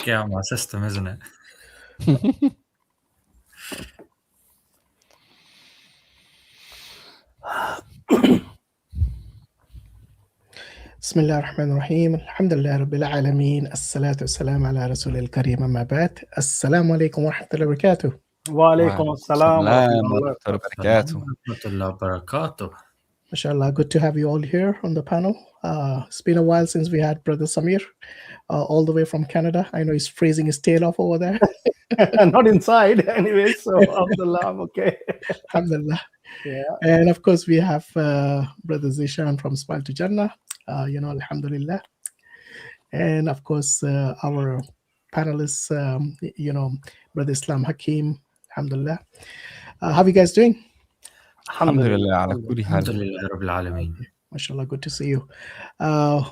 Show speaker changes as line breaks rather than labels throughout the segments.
Get out my system, isn't it?
بسم الله الرحمن الرحيم الحمد لله رب العالمين الصلاة والسلام على رسول الكريم أما بعد السلام عليكم ورحمة الله وبركاته.
وعليكم السلام ورحمة الله
وبركاته. ورحمة الله وبركاته.
MashaAllah, good to have you all here on the panel. It's been a while since we had Brother Samir, all the way from Canada. I know he's freezing his tail off over there.
Not inside, anyway. So, Alhamdulillah, I'm okay.
Alhamdulillah.
Yeah.
And of course, we have Brother Zeeshan from Smile to Jannah. Alhamdulillah. And of course, our panelists, Brother I.Hakim. Alhamdulillah. How are you guys doing?
Alhamdulillah.
Alhamdulillah Rabbil Alameen.
MashaAllah, good to see you.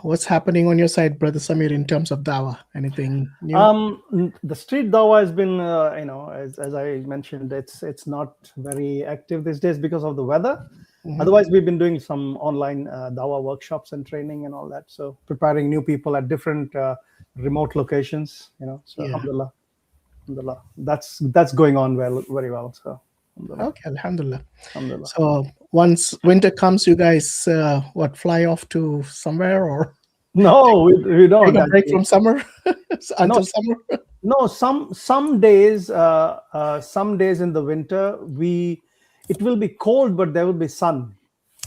What's happening on your side, Brother Samir, in terms of dawah? Anything new?
The street dawah has been, as I mentioned, it's not very active these days because of the weather. Mm-hmm. Otherwise, we've been doing some online dawah workshops and training and all that. So preparing new people at different remote locations, So yeah. Alhamdulillah, that's going on very well. So.
Okay, Alhamdulillah.
Alhamdulillah.
So once winter comes, you guys fly off to somewhere, or
no, we don't
take a break from summer until summer?
No, some days in the winter it will be cold, but there will be sun.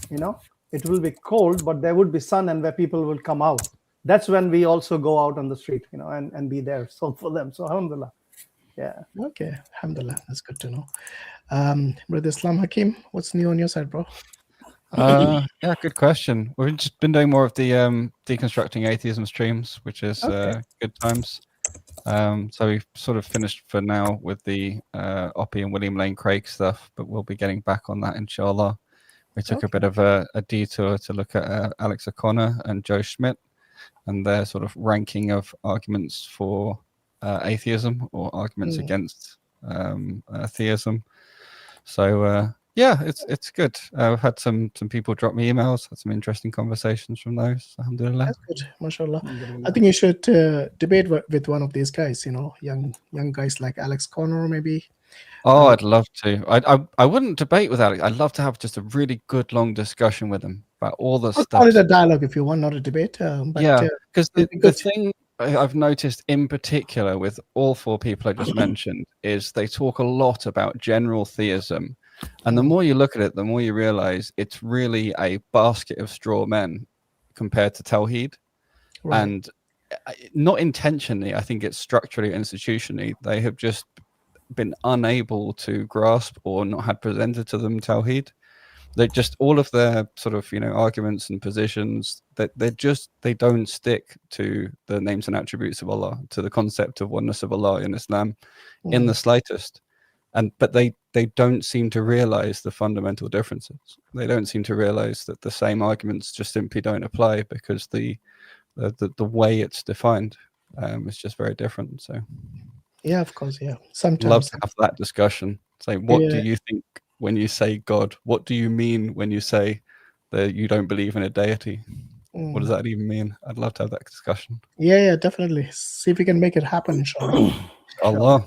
It will be cold, but there would be sun, and where people will come out. That's when we also go out on the street, and be there. So for them, so Alhamdulillah. Yeah.
Okay, Alhamdulillah. That's good to know. Brother I.Hakim, what's new on your side, bro?
Yeah, good question. We've just been doing more of the deconstructing atheism streams, which is good times. So we've sort of finished for now with the Oppie and William Lane Craig stuff, but we'll be getting back on that, inshallah. We took a bit of a detour to look at Alex O'Connor and Joe Schmidt and their sort of ranking of arguments for atheism or arguments against theism. So yeah, it's good. We've had some people drop me emails, had some interesting conversations from those. Alhamdulillah.
That's good, mashallah. I think you should debate with one of these guys, young guys like Alex Connor, maybe.
Oh, I'd love to. I wouldn't debate with Alex. I'd love to have just a really good long discussion with him about all the stuff.
Call it a dialogue if you want, not a debate.
Yeah, because the thing I've noticed in particular with all four people I just mentioned is they talk a lot about general theism. And the more you look at it, the more you realize it's really a basket of straw men compared to Tawheed. Right. And not intentionally, I think it's structurally, institutionally, they have just been unable to grasp or not had presented to them Tawheed. They just, all of their sort of, arguments and positions, that they don't stick to the names and attributes of Allah, to the concept of oneness of Allah in Islam in the slightest. But they don't seem to realize the fundamental differences. They don't seem to realize that the same arguments just simply don't apply because the way it's defined is just very different. So
yeah, of course, yeah. Sometimes
love to have that discussion. Say, what do you think when you say God? What do you mean when you say that you don't believe in a deity? What does that even mean? I'd love to have that discussion.
Yeah, definitely. See if we can make it happen, inshallah.
Allah.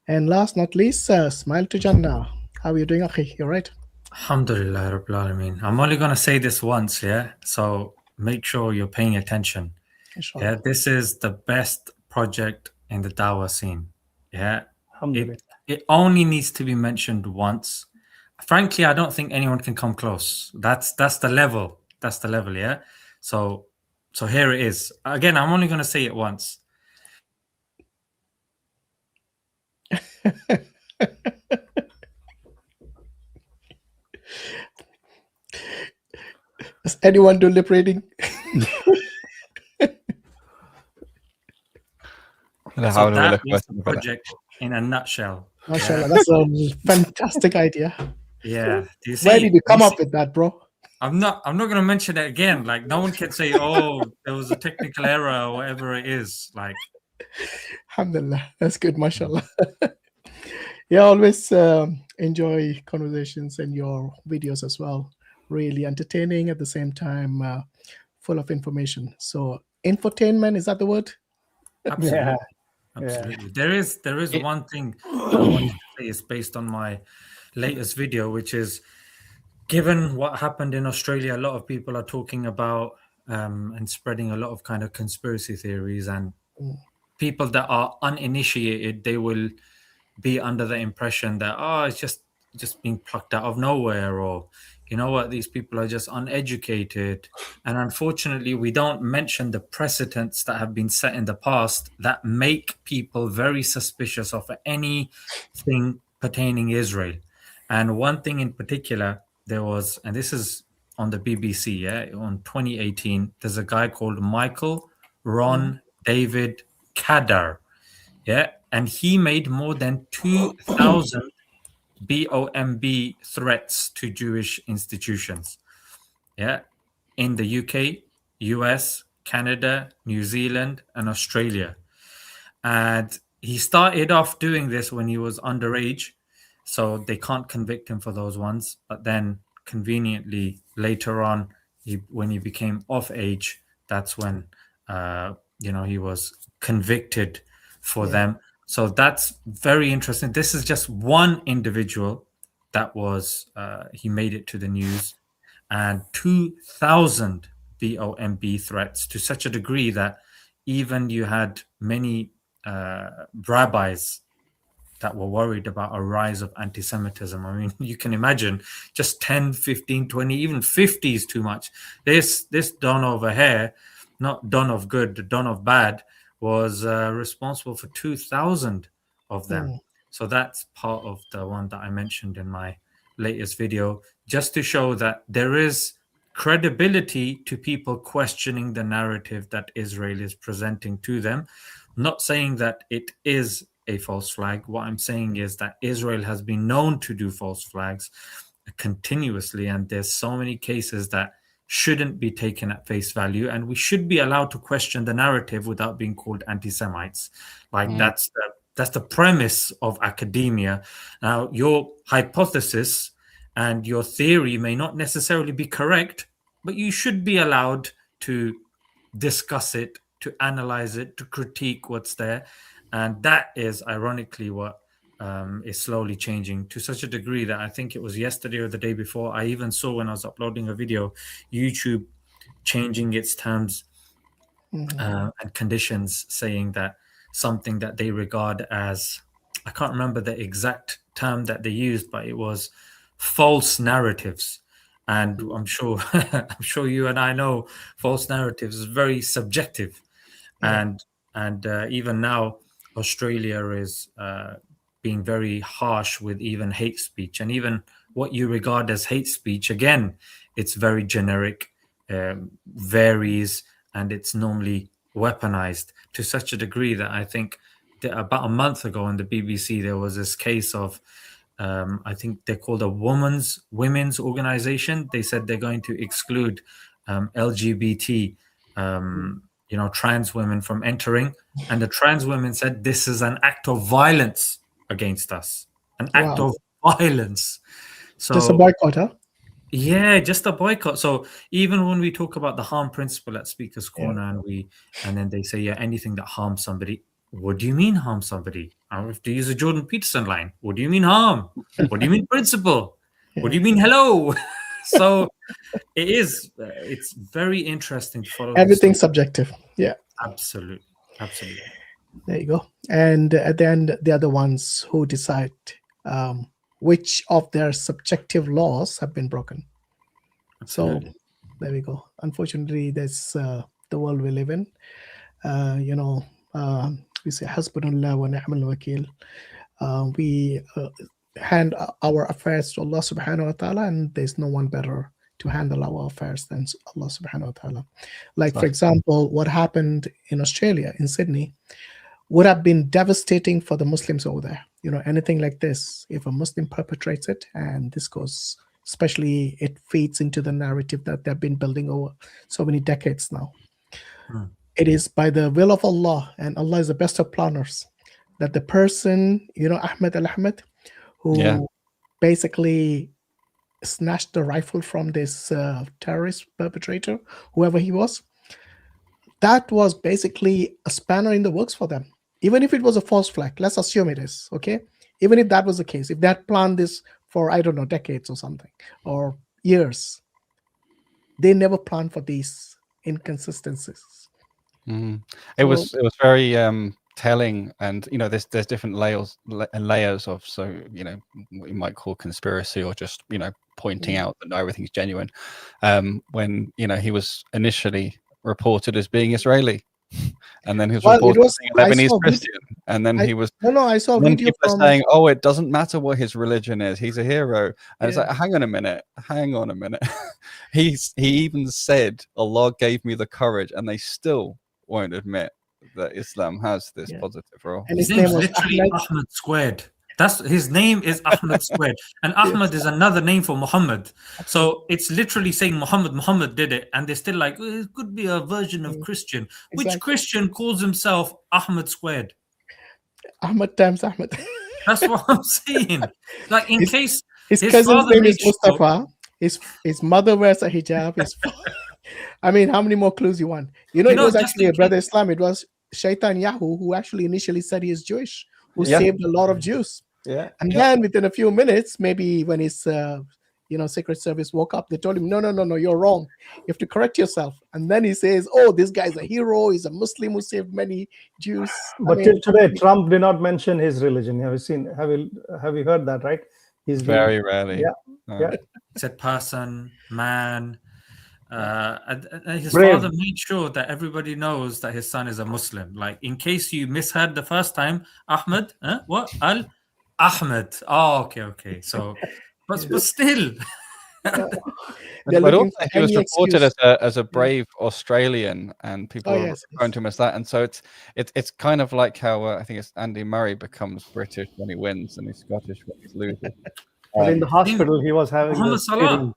And last not least, Smile to Jannah. How are you doing, Akhi? You right?
Alhamdulillah Rabbil Alameen. I'm only going to say this once, yeah? So make sure you're paying attention. Inshallah. Yeah, this is the best project in the dawah scene. Yeah. It only needs to be mentioned once. Frankly, I don't think anyone can come close. That's the level. That's the level, yeah? So here it is. Again, I'm only going to say it once.
Does anyone do lip reading?
So that is the project in a nutshell.
MashaAllah, that's a fantastic idea.
Yeah. Do you see,
where did you come up with that, bro?
I'm not going to mention it again. Like, no one can say, "Oh, there was a technical error" or whatever it is. Like,
alhamdulillah, that's good, mashallah. Yeah, always enjoy conversations and your videos as well. Really entertaining, at the same time full of information. So infotainment. Is that the word?
Absolutely.
Yeah.
Absolutely. There is one thing that I wanted to say is based on my latest video, which is, given what happened in Australia, a lot of people are talking about and spreading a lot of kind of conspiracy theories, and people that are uninitiated, they will be under the impression that, oh, it's just being plucked out of nowhere, or you know what, these people are just uneducated. And unfortunately, we don't mention the precedents that have been set in the past that make people very suspicious of anything pertaining Israel. And one thing in particular, there was, and this is on the BBC, on 2018, there's a guy called Michael Ron David Kadar, and he made more than 2,000 BOMB threats to Jewish institutions, in the UK, US, Canada, New Zealand, and Australia. And he started off doing this when he was underage, so they can't convict him for those ones. But then conveniently later on, when he became of age, that's when he was convicted for them. So that's very interesting. This is just one individual that was he made it to the news, and 2,000 BOMB threats, to such a degree that even you had many rabbis that were worried about a rise of anti-Semitism. I mean, you can imagine just 10, 15, 20, even 50 is too much. This Don over here, not Don of good, Don of bad, was responsible for 2,000 of them. So that's part of the one that I mentioned in my latest video, just to show that there is credibility to people questioning the narrative that Israel is presenting to them. Not saying that it is a false flag. What I'm saying is that Israel has been known to do false flags continuously, and there's so many cases that shouldn't be taken at face value, and we should be allowed to question the narrative without being called anti-Semites. That's the premise of academia. Now, your hypothesis and your theory may not necessarily be correct, but you should be allowed to discuss it, to analyze it, to critique what's there. And that is ironically what is slowly changing, to such a degree that I think it was yesterday or the day before, I even saw, when I was uploading a video, YouTube changing its terms and conditions, saying that something that they regard as, I can't remember the exact term that they used, but it was false narratives. And I'm sure you and I know false narratives is very subjective. And even now, Australia is being very harsh with even hate speech, and even what you regard as hate speech, again, it's very generic, varies, and it's normally weaponized to such a degree that I think that about a month ago on the BBC, there was this case of, I think they're called a women's organization. They said they're going to exclude LGBT, trans women from entering. And the trans women said, this is an act of violence against us, an act of violence. So
just a boycott, huh?
Yeah, just a boycott. So even when we talk about the harm principle at Speaker's Corner, and then they say, anything that harms somebody, what do you mean harm somebody? I have to use a Jordan Peterson line. What do you mean harm? What do you mean principle? What do you mean hello? So it's very interesting to follow.
Everything's subjective. Yeah.
Absolutely.
There you go. And at the end, they are the ones who decide which of their subjective laws have been broken. Absolutely. So there we go. Unfortunately, that's the world we live in. We say Hasbunallah wa ni'mal wakil. We hand our affairs to Allah subhanahu wa ta'ala, and there's no one better to handle our affairs than Allah subhanahu wa ta'ala. Like, for example, what happened in Australia, in Sydney, would have been devastating for the Muslims over there. Anything like this, if a Muslim perpetrates it, and this goes, especially it feeds into the narrative that they've been building over so many decades now. It is by the will of Allah, and Allah is the best of planners, that the person, Ahmed Al-Ahmed, who basically snatched the rifle from this terrorist perpetrator, whoever he was, that was basically a spanner in the works for them. Even if it was a false flag, let's assume it is, okay? Even if that was the case, if they had planned this for, I don't know, decades or something, or years, they never planned for these inconsistencies.
It was very telling, and there's different layers of, so what you might call conspiracy, or just pointing out that everything's genuine. When he was initially reported as being Israeli, and then he was reported as being Lebanese Christian, and then he was
I saw a video
people saying, "Oh, it doesn't matter what his religion is; he's a hero." And it's like, hang on a minute. He even said, "Allah gave me the courage," and they still won't admit that Islam has this positive role.
And his name was literally Ahmed squared. That's his name is Ahmed squared, and Ahmed is another name for Muhammad. So it's literally saying Muhammad did it, and they're still like, it could be a version of Christian. Exactly. Which Christian calls himself Ahmed squared?
Ahmed times Ahmed.
That's what I'm saying. Like, in case
his cousin's name is Mustafa, his mother wears a hijab. I mean, how many more clues you want? It was actually a brother Islam. It was Shaitan Yahoo who actually initially said he is Jewish, who saved a lot of Jews. Yeah. And then within a few minutes, maybe when his Secret Service woke up, they told him, no, you're wrong. You have to correct yourself. And then he says, oh, this guy's a hero. He's a Muslim who saved many Jews.
But till today, Trump did not mention his religion. Have you heard that, right? He's
very rarely.
Yeah.
He said person, man. And his father made sure that everybody knows that his son is a Muslim. Like, in case you misheard the first time, Ahmed, what? Ahmed. Oh, okay. So, but still.
But also, he was reported as a brave Australian, and people are referring to him as that. And so it's kind of like how I think it's Andy Murray becomes British when he wins, and he's Scottish when he loses.
But in the hospital, he was having
Muhammad Salah.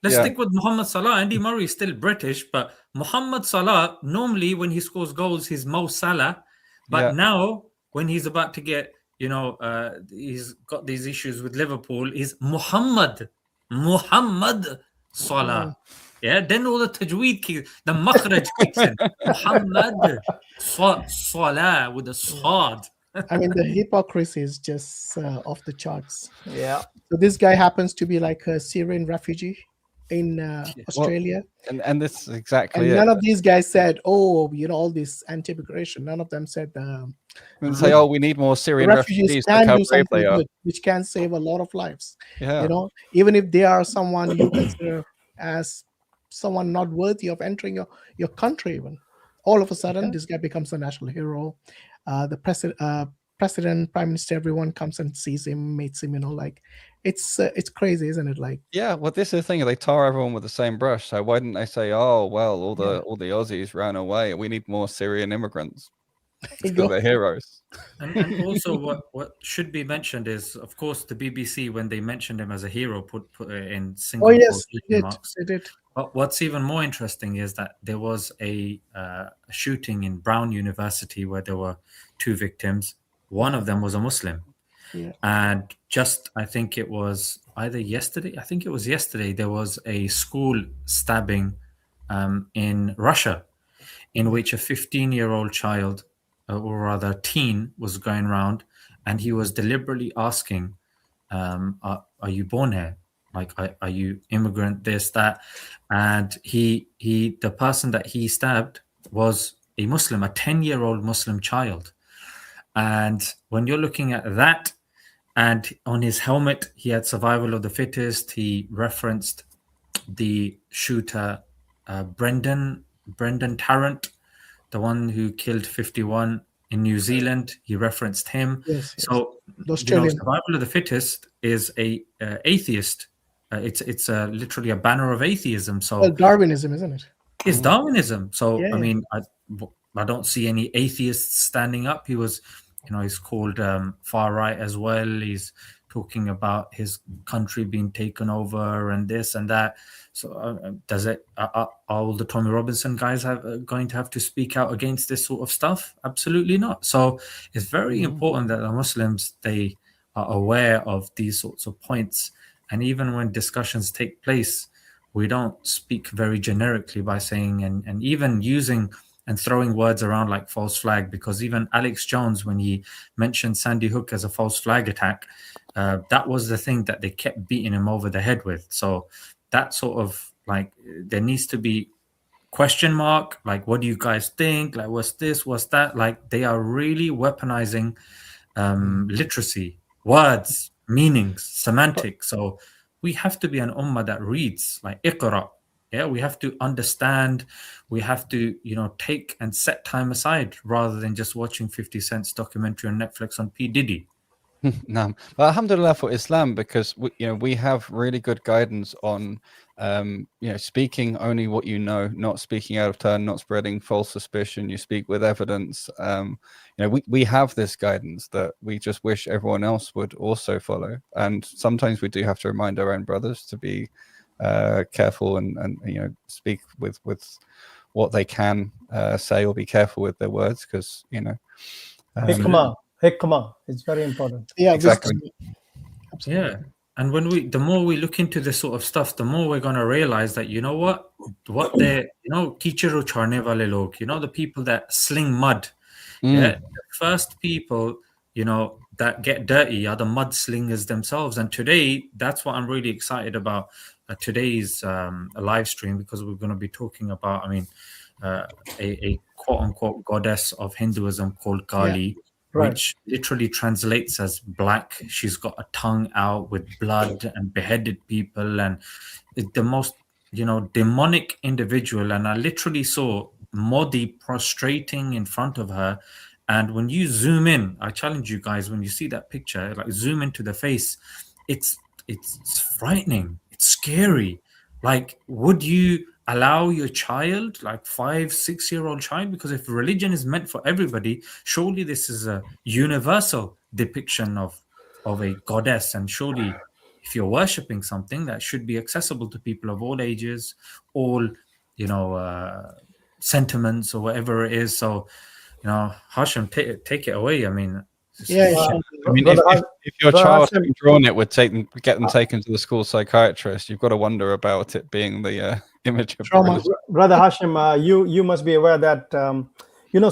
Let's
Yeah.
stick with Muhammad Salah. Andy Murray is still British, but Muhammad Salah, normally when he scores goals, he's Mo Salah. But now, when he's about to get, he's got these issues with Liverpool, he's Muhammad Salah. Yeah, then all the tajweed kicks, the makhraj kicks in. Muhammad Salah with a sad.
I mean, the hypocrisy is just off the charts.
Yeah.
So this guy happens to be like a Syrian refugee in Australia.
Well, and this is exactly
none of these guys said, oh, all this anti-immigration. None of them said
say, oh, we need more Syrian refugees to
can
how
do
brave they are.
good, which can save a lot of lives.
Yeah.
Even if they are someone you consider as someone not worthy of entering your country, even all of a sudden this guy becomes a national hero. The president, prime minister, everyone comes and sees him, meets him. It's crazy, isn't it? Like,
well, this is the thing. They tar everyone with the same brush. So why didn't they say, oh, well, all the Aussies ran away. We need more Syrian immigrants. Because they're heroes.
And also, what should be mentioned is, of course, the BBC, when they mentioned him as a hero, put in single quotation marks.
They did.
But what's even more interesting is that there was a shooting in Brown University where there were 2 victims. One of them was a Muslim.
Yeah.
And I think it was either yesterday. I think it was yesterday. There was a school stabbing in Russia, in which a 15-year-old child, or rather teen, was going around, and he was deliberately asking, "Are you born here? Like, are you immigrant? This, that?" And the person that he stabbed was a Muslim, a 10-year-old Muslim child. And when you're looking at that, and on his helmet, he had survival of the fittest. He referenced the shooter, Brendan Tarrant, the one who killed 51 in New Zealand. He referenced him.
Yes.
So, survival of the fittest is a atheist. It's literally a banner of atheism. So,
Darwinism, isn't it?
It's Darwinism. So, I mean, I don't see any atheists standing up. He was, he's called far right as well. He's talking about his country being taken over and this and that. So are all the Tommy Robinson guys going to have to speak out against this sort of stuff? Absolutely not. So it's very important that the Muslims, they are aware of these sorts of points. And even when discussions take place, we don't speak very generically by saying and even using and throwing words around like false flag, because even Alex Jones, when he mentioned Sandy Hook as a false flag attack, that was the thing that they kept beating him over the head with. So that sort of like, there needs to be question mark, like, what do you guys think? Like, what's this? What's that? Like, they are really weaponizing literacy, words, meanings, semantics. So we have to be an ummah that reads, like Iqra. Yeah, we have to understand. We have to, take and set time aside rather than just watching 50 Cent's documentary on Netflix on P. Diddy.
No, but alhamdulillah for Islam, because we have really good guidance on speaking only what you know, not speaking out of turn, not spreading false suspicion. You speak with evidence. We have this guidance that we just wish everyone else would also follow. And sometimes we do have to remind our own brothers to be careful and speak with what they can say, or be careful with their words, because
Hikmah is very important.
Yeah,
exactly.
Absolutely.
Yeah. And the more we look into this sort of stuff, the more we're going to realize that, what they're, kichiro charne wale log, the people that sling mud. Yeah. The first people, that get dirty are the mudslingers themselves. And today, that's what I'm really excited about today's live stream, because we're going to be talking about, a quote unquote goddess of Hinduism called Kali.
Right.
Which literally translates as black. She's got a tongue out with blood and beheaded people, and the most, demonic individual. And I literally saw Modi prostrating in front of her. And when you zoom in, I challenge you guys, when you see that picture, like zoom into the face, it's frightening. It's scary. Like, would you allow your child, like 5-6-year-old child, because if religion is meant for everybody, surely this is a universal depiction of a goddess, and surely if you're worshipping something, that should be accessible to people of all ages, all sentiments, or whatever it is. So Hashim, take it away.
If your child having drawn it would get them taken to the school psychiatrist, you've got to wonder about it being the image of
trauma. Brother Hashim, you must be aware that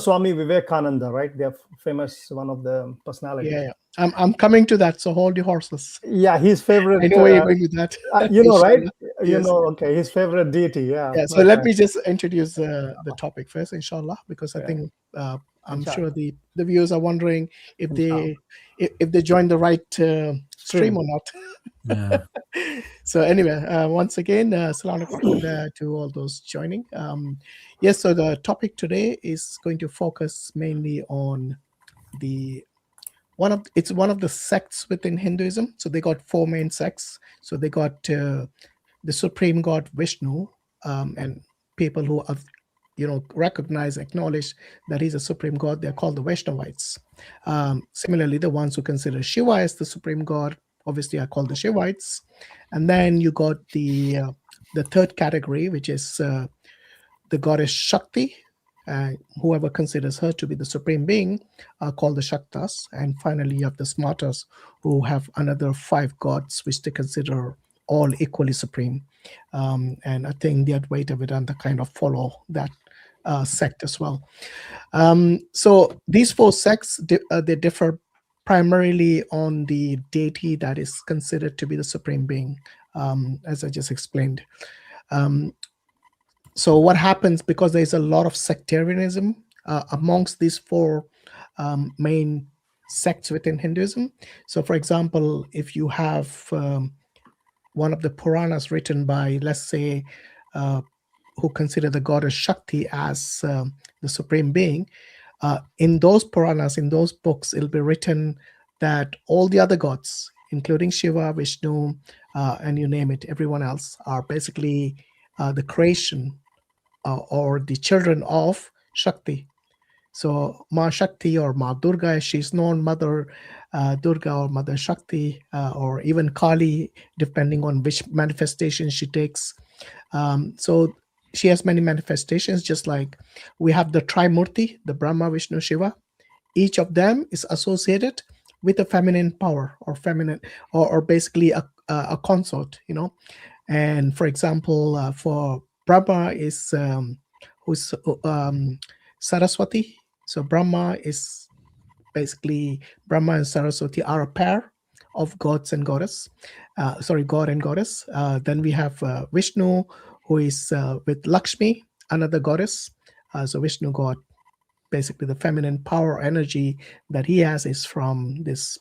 Swami Vivekananda, right? They're famous, one of the personalities.
Yeah. I'm coming to that, so hold your horses.
Yeah, his favorite.
I know where you're going with that.
Right?
Yes.
Okay, his favorite deity. Yeah.
So let me just introduce the topic first, inshallah, because I think I'm sure the viewers are wondering if they joined the right stream or not.
Yeah.
So anyway, once again, assalamu alaikum to all those joining. Yes, so the topic today is going to focus mainly on one of the sects within Hinduism. So they got 4 main sects. So they got the supreme god Vishnu, and people who have recognize, acknowledge that he's a supreme god, they're called the Vaishnavites. Similarly, the ones who consider Shiva as the supreme god, obviously, are called the Shivites. And then you got the third category, which is the goddess Shakti. Whoever considers her to be the supreme being are called the Shaktas. And finally, you have the Smartas, who have another 5 gods, which they consider all equally supreme. And I think the Advaita Vedanta kind of follow that sect as well. So these 4 sects, they differ primarily on the deity that is considered to be the supreme being, as I just explained. So what happens, because there's a lot of sectarianism amongst these 4 main sects within Hinduism. So for example, if you have one of the Puranas written by, let's say, who consider the goddess Shakti as the supreme being, in those Puranas, in those books, it'll be written that all the other gods, including Shiva, Vishnu, and you name it, everyone else, are basically the creation or the children of Shakti. So Ma Shakti, or Ma Durga, as she's known, Mother Durga or Mother Shakti, or even Kali, depending on which manifestation she takes. So she has many manifestations, just like we have the Trimurti, the Brahma, Vishnu, Shiva. Each of them is associated with a feminine power, or feminine, or basically a consort, And for example, for Brahma is who's Saraswati. So Brahma is basically, Brahma and Saraswati are a pair of gods and goddess. God and goddess. Then we have Vishnu, who is with Lakshmi, another goddess. So Vishnu god, basically the feminine power energy that he has is from this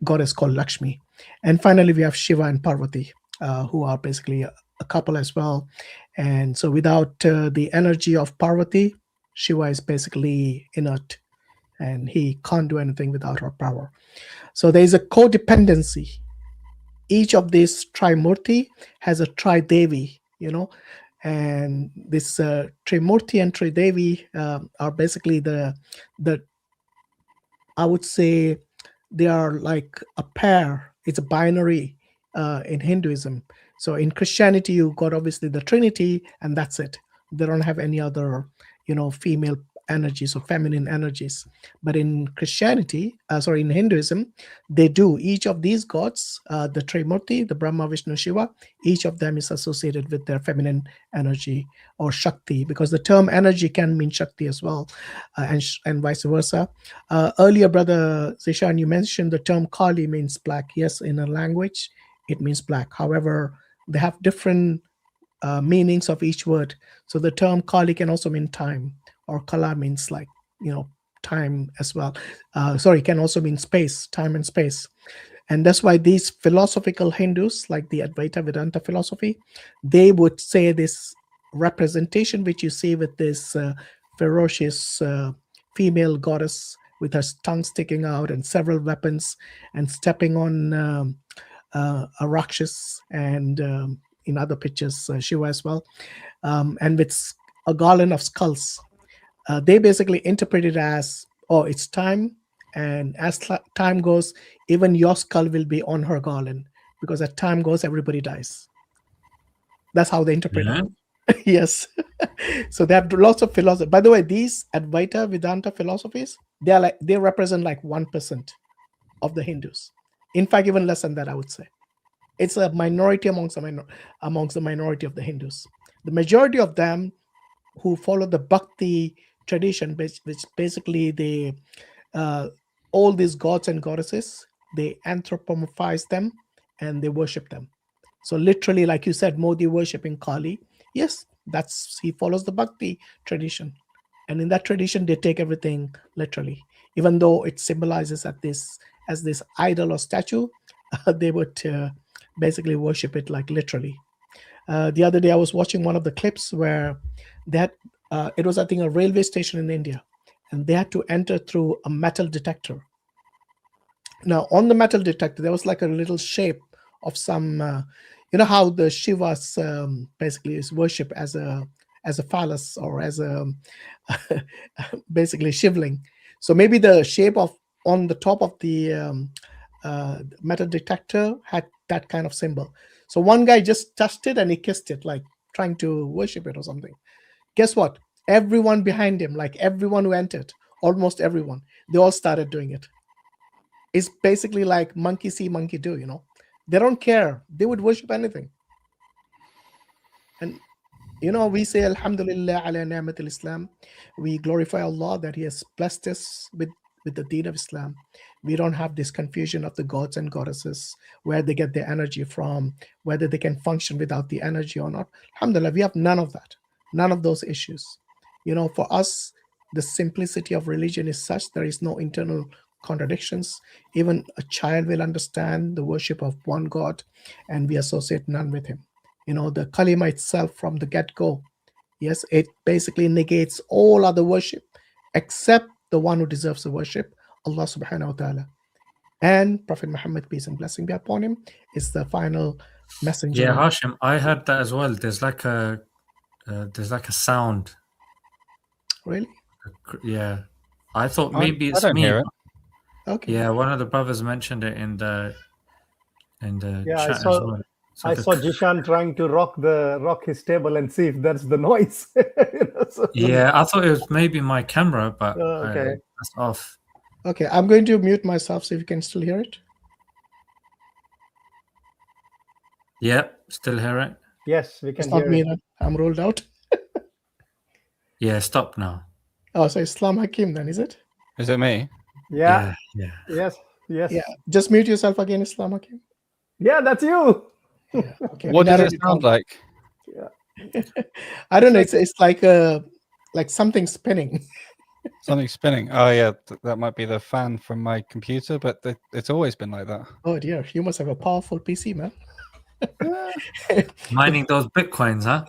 goddess called Lakshmi. And finally, we have Shiva and Parvati, who are basically a couple as well. And so without the energy of Parvati, Shiva is basically inert, and he can't do anything without her power. So there is a codependency. Each of these Trimurti has a Tridevi, and this Trimurti and Tridevi are basically the I would say they are like a pair. It's a binary in Hinduism. So in Christianity, you got obviously the Trinity, and that's it. They don't have any other, female energies or feminine energies. But in Christianity, in Hinduism, they do. Each of these gods, the Trimurti, the Brahma, Vishnu, Shiva, each of them is associated with their feminine energy or Shakti, because the term energy can mean Shakti as well, and vice versa. Earlier, Brother Zeeshan, you mentioned the term Kali means black. Yes, in a language, it means black. However, they have different meanings of each word. So the term Kali can also mean time, or Kala means time as well. Can also mean space, time and space. And that's why these philosophical Hindus, like the Advaita Vedanta philosophy, they would say this representation which you see with this ferocious female goddess with her tongue sticking out and several weapons and stepping on a Rakshas, and in other pictures Shiva as well, and with a garland of skulls. They basically interpret it as, it's time, and as time goes, even your skull will be on her garland, because as time goes, everybody dies. That's how they interpret it. Yes. So they have lots of philosophy. By the way, these Advaita Vedanta philosophies, they represent like 1% of the Hindus. In fact, even less than that, I would say. It's a minority amongst the minority of the Hindus. The majority of them who follow the Bhakti tradition, which basically all these gods and goddesses, they anthropomorphize them and they worship them. So literally, like you said, Modi worshiping Kali. Yes, he follows the Bhakti tradition. And in that tradition, they take everything literally. Even though it symbolizes as this idol or statue, they would basically worship it like literally. The other day, I was watching one of the clips where it was, I think, a railway station in India, and they had to enter through a metal detector. Now, on the metal detector, there was like a little shape of some, how the Shivas basically is worshipped as a phallus, or as a basically shivling. So maybe the shape on the top of the metal detector had that kind of symbol. So one guy just touched it and he kissed it, like trying to worship it or something. Guess what? Everyone behind him, like everyone who entered, almost everyone, they all started doing it. It's basically like monkey see, monkey do, They don't care. They would worship anything. And, we say, Alhamdulillah ala ni'mat al-Islam. We glorify Allah that He has blessed us with the deen of Islam. We don't have this confusion of the gods and goddesses, where they get their energy from, whether they can function without the energy or not. Alhamdulillah, we have none of that. None of those issues. For us, the simplicity of religion is such there is no internal contradictions. Even a child will understand the worship of one God, and we associate none with him. The kalima itself from the get-go, yes, it basically negates all other worship except the one who deserves the worship, Allah subhanahu wa ta'ala. And Prophet Muhammad, peace and blessing be upon him, is the final messenger.
Yeah, Hashim, I heard that as well. There's like a sound.
Really?
Yeah. I thought maybe it's
I don't
me.
hear it.
Okay.
Yeah, one of the brothers mentioned it in the
Yeah,
chat as well. So
I saw Zeeshan trying to rock his table and see if that's the noise.
Yeah, I thought it was maybe my camera, but
okay.
that's off.
Okay, I'm going to mute myself so you can still hear it.
Yep, still hear it?
Yes, we can
It's not
hear
me
it.
then. I'm rolled out.
Yeah, stop now.
Oh, so Islam Hakim then, is it?
Is it me?
Yeah.
Yeah.
Yes. Yes.
Yeah. Just mute yourself again, Islam Hakim.
Yeah, that's you.
Yeah. Okay.
What
we
does
narrowed
it sound
down.
like?
Yeah.
I don't know. It's like something spinning.
Something spinning. Oh yeah, that might be the fan from my computer, but it's always been like that.
Oh dear, you must have a powerful PC, man.
Mining those bitcoins, huh?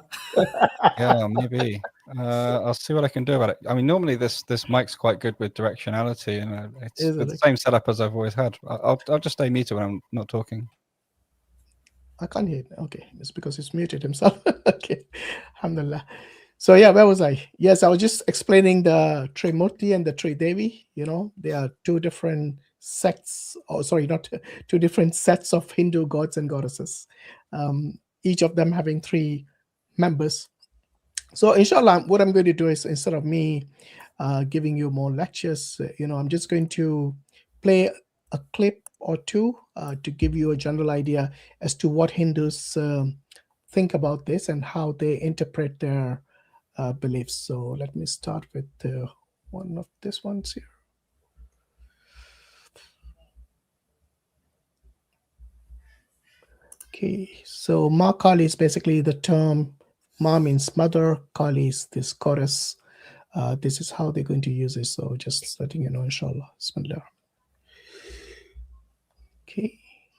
Yeah, maybe. I'll see what I can do about it. I mean, normally this mic's quite good with directionality, and it's the same setup as I've always had. I'll just stay muted when I'm not talking.
I can't hear it. Okay, it's because he's muted himself. Okay, alhamdulillah. So yeah, where was I? Yes, I was just explaining the Trimurti and the Tridevi. You know, they are two different sects, or sorry, not two different sets of Hindu gods and goddesses. Each of them having 3 members. So inshallah, what I'm going to do is, instead of me giving you more lectures, I'm just going to play a clip or 2 to give you a general idea as to what Hindus think about this and how they interpret their beliefs. So let me start with one of these ones here. Okay, so Ma Kali is basically the term. Ma means mother, Kali is this goddess. This is how they're going to use it. So just letting you know, inshallah. Bismillah. Okay.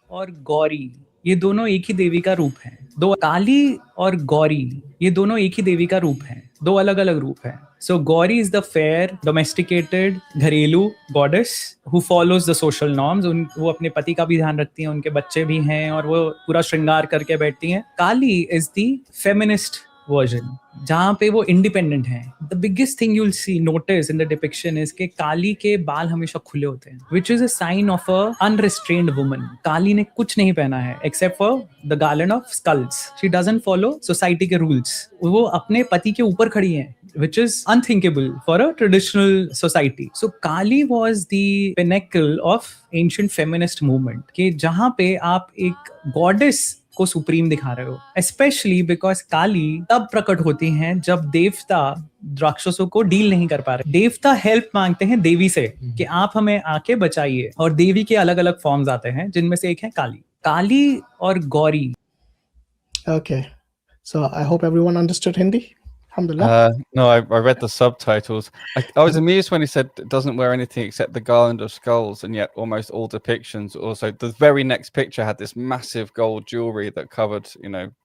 और गौरी ये दोनों एक ही देवी का रूप हैं. दो काली और गौरी ये दोनों एक ही देवी का रूप हैं. दो अलग अलग रूप हैं. So Gauri is the fair, domesticated, घरेलू goddess who follows the social norms. वो अपने पति का भी ध्यान रखती हैं, उनके बच्चे भी हैं और वो पूरा श्रृंगार करके बैठती हैं. काली is the feminist version, जहाँ पे वो इंडिपेंडेंट हैं. The biggest thing you'll see notice in the depiction is कि काली के बाल हमेशा खुले होते हैं, which is a sign of a unrestrained woman. Kali ने कुछ नहीं पहना है except for the garland of skulls. She doesn't follow society के रूल्स. वो अपने पति के ऊपर खड़ी हैं, which is unthinkable for a traditional society. So Kali was the pinnacle of ancient feminist movement, कि जहाँ पे आप एक goddess को सुप्रीम दिखा रहे हो. Especially because काली तब प्रकट होती हैं जब देवता राक्षसों को डील नहीं कर पा रहे. देवता हेल्प मांगते हैं देवी से कि आप हमें आके बचाइए, और देवी के अलग अलग फॉर्म्स आते हैं जिनमें से एक है काली. काली और Gauri.
Okay, so I hope everyone understood Hindi. Alhamdulillah.
No, I read the subtitles. I was amused when he said it doesn't wear anything except the garland of skulls, and yet almost all depictions also. The very next picture had this massive gold jewelry that covered,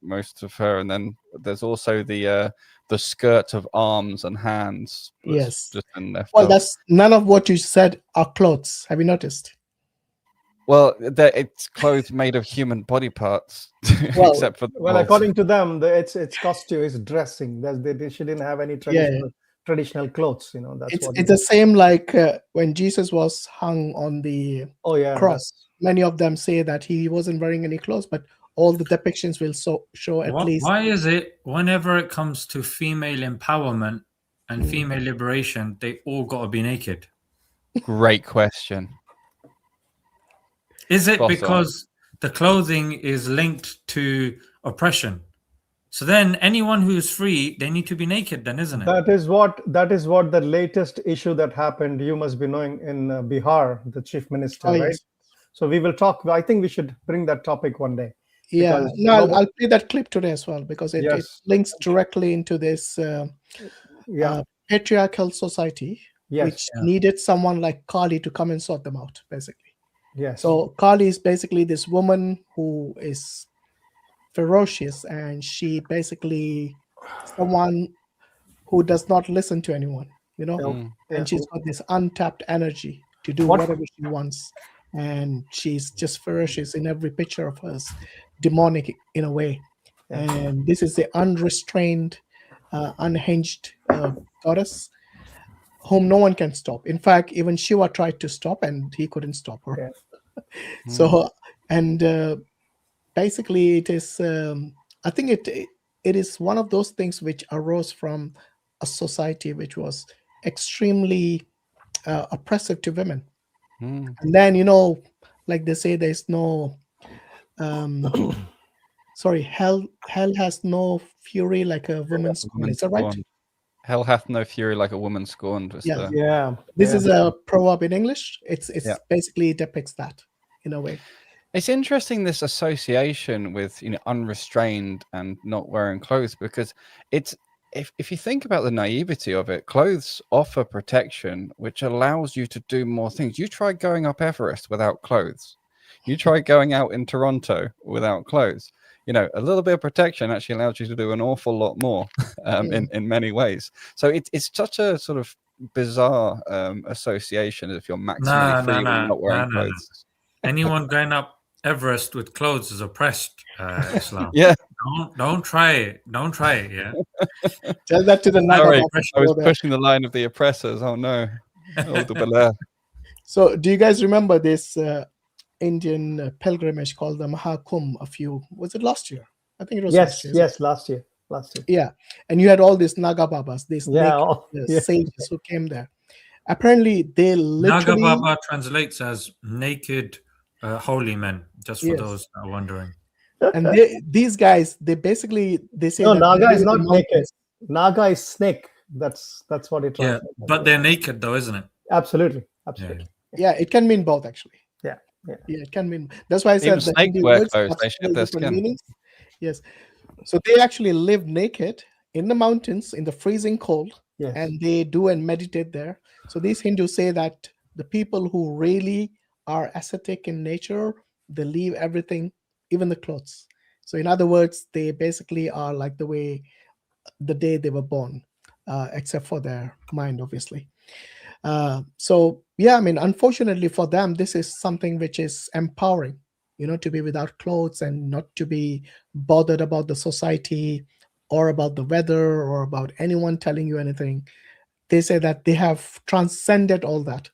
most of her, and then there's also the skirt of arms and hands.
Yes.
Just been left
Well,
off.
that's none of what you said are clothes. Have you noticed?
Well, it's clothes made of human body parts,
Well,
except for the
Well,
balls.
according to them, it's costume, it's dressing. She didn't have any traditional clothes. That's what
it's the same like when Jesus was hung on the cross. Many of them say that he wasn't wearing any clothes, but all the depictions will show at least.
Why is it whenever it comes to female empowerment and female liberation, they all got to be naked?
Great question.
Is it because the clothing is linked to oppression? So then anyone who is free, they need to be naked then, isn't it?
That is what the latest issue that happened, you must be knowing, in Bihar, the chief minister, right? Yes. So we will talk. I think we should bring that topic one day.
Yeah, no, I'll play that clip today as well, because it links directly into this patriarchal society, which needed someone like Kali to come and sort them out, basically.
Yes.
So Kali is basically this woman who is ferocious, and she basically someone who does not listen to anyone, and she's got this untapped energy to do whatever she wants, and she's just ferocious in every picture of hers, demonic in a way. And this is the unrestrained, unhinged goddess whom no one can stop. In fact, even Shiva tried to stop and he couldn't stop her. So, and basically it is, I think it is one of those things which arose from a society which was extremely oppressive to women. And then, like they say, there's no, hell has no fury like a woman's scorn. Is that right?
Hell hath no fury like a woman scorned. Was
Yeah.
Yeah.
This is a proverb in English. It's
Yeah.
basically depicts that in a way.
It's interesting, this association with, you know, unrestrained and not wearing clothes, because it's, if you think about the naivety of it, clothes offer protection, which allows you to do more things. You try going up Everest without clothes. You try going out in Toronto without clothes. You know, a little bit of protection actually allows you to do an awful lot more in many ways. So it's such a sort of bizarre association if you're maximally free when not wearing clothes.
Anyone going up Everest with clothes is oppressed, Islam.
Yeah.
Don't try it. Don't try it. Yeah.
Tell that to the Naga.
I was pushing the line of the oppressors. Oh no.
So, do you guys remember this Indian pilgrimage called the Mahakumbh? Was it last year? I think it was last year.
Yes, last year.
Yeah, and you had all these Naga Babas, these sages who came there. Apparently, they literally...
Naga Baba translates as naked holy men, just for those that are wondering.
And these guys, they say
no, Naga is not naked. Naga is snake. That's what it translates.
Yeah, but they're naked though, isn't it?
Absolutely.
Yeah, it can mean both actually.
Yeah,
it can mean. That's why I said
that snake wear clothes, they shed their skin.
Meanings. Yes, so they actually live naked in the mountains in the freezing cold, and they do and meditate there. So these Hindus say that the people who really are ascetic in nature, they leave everything, even the clothes. So in other words, they basically are like the day they were born, except for their mind, obviously. So yeah, I mean, unfortunately for them, this is something which is empowering, you know, to be without clothes and not to be bothered about the society or about the weather or about anyone telling you anything. They say that they have transcended all that.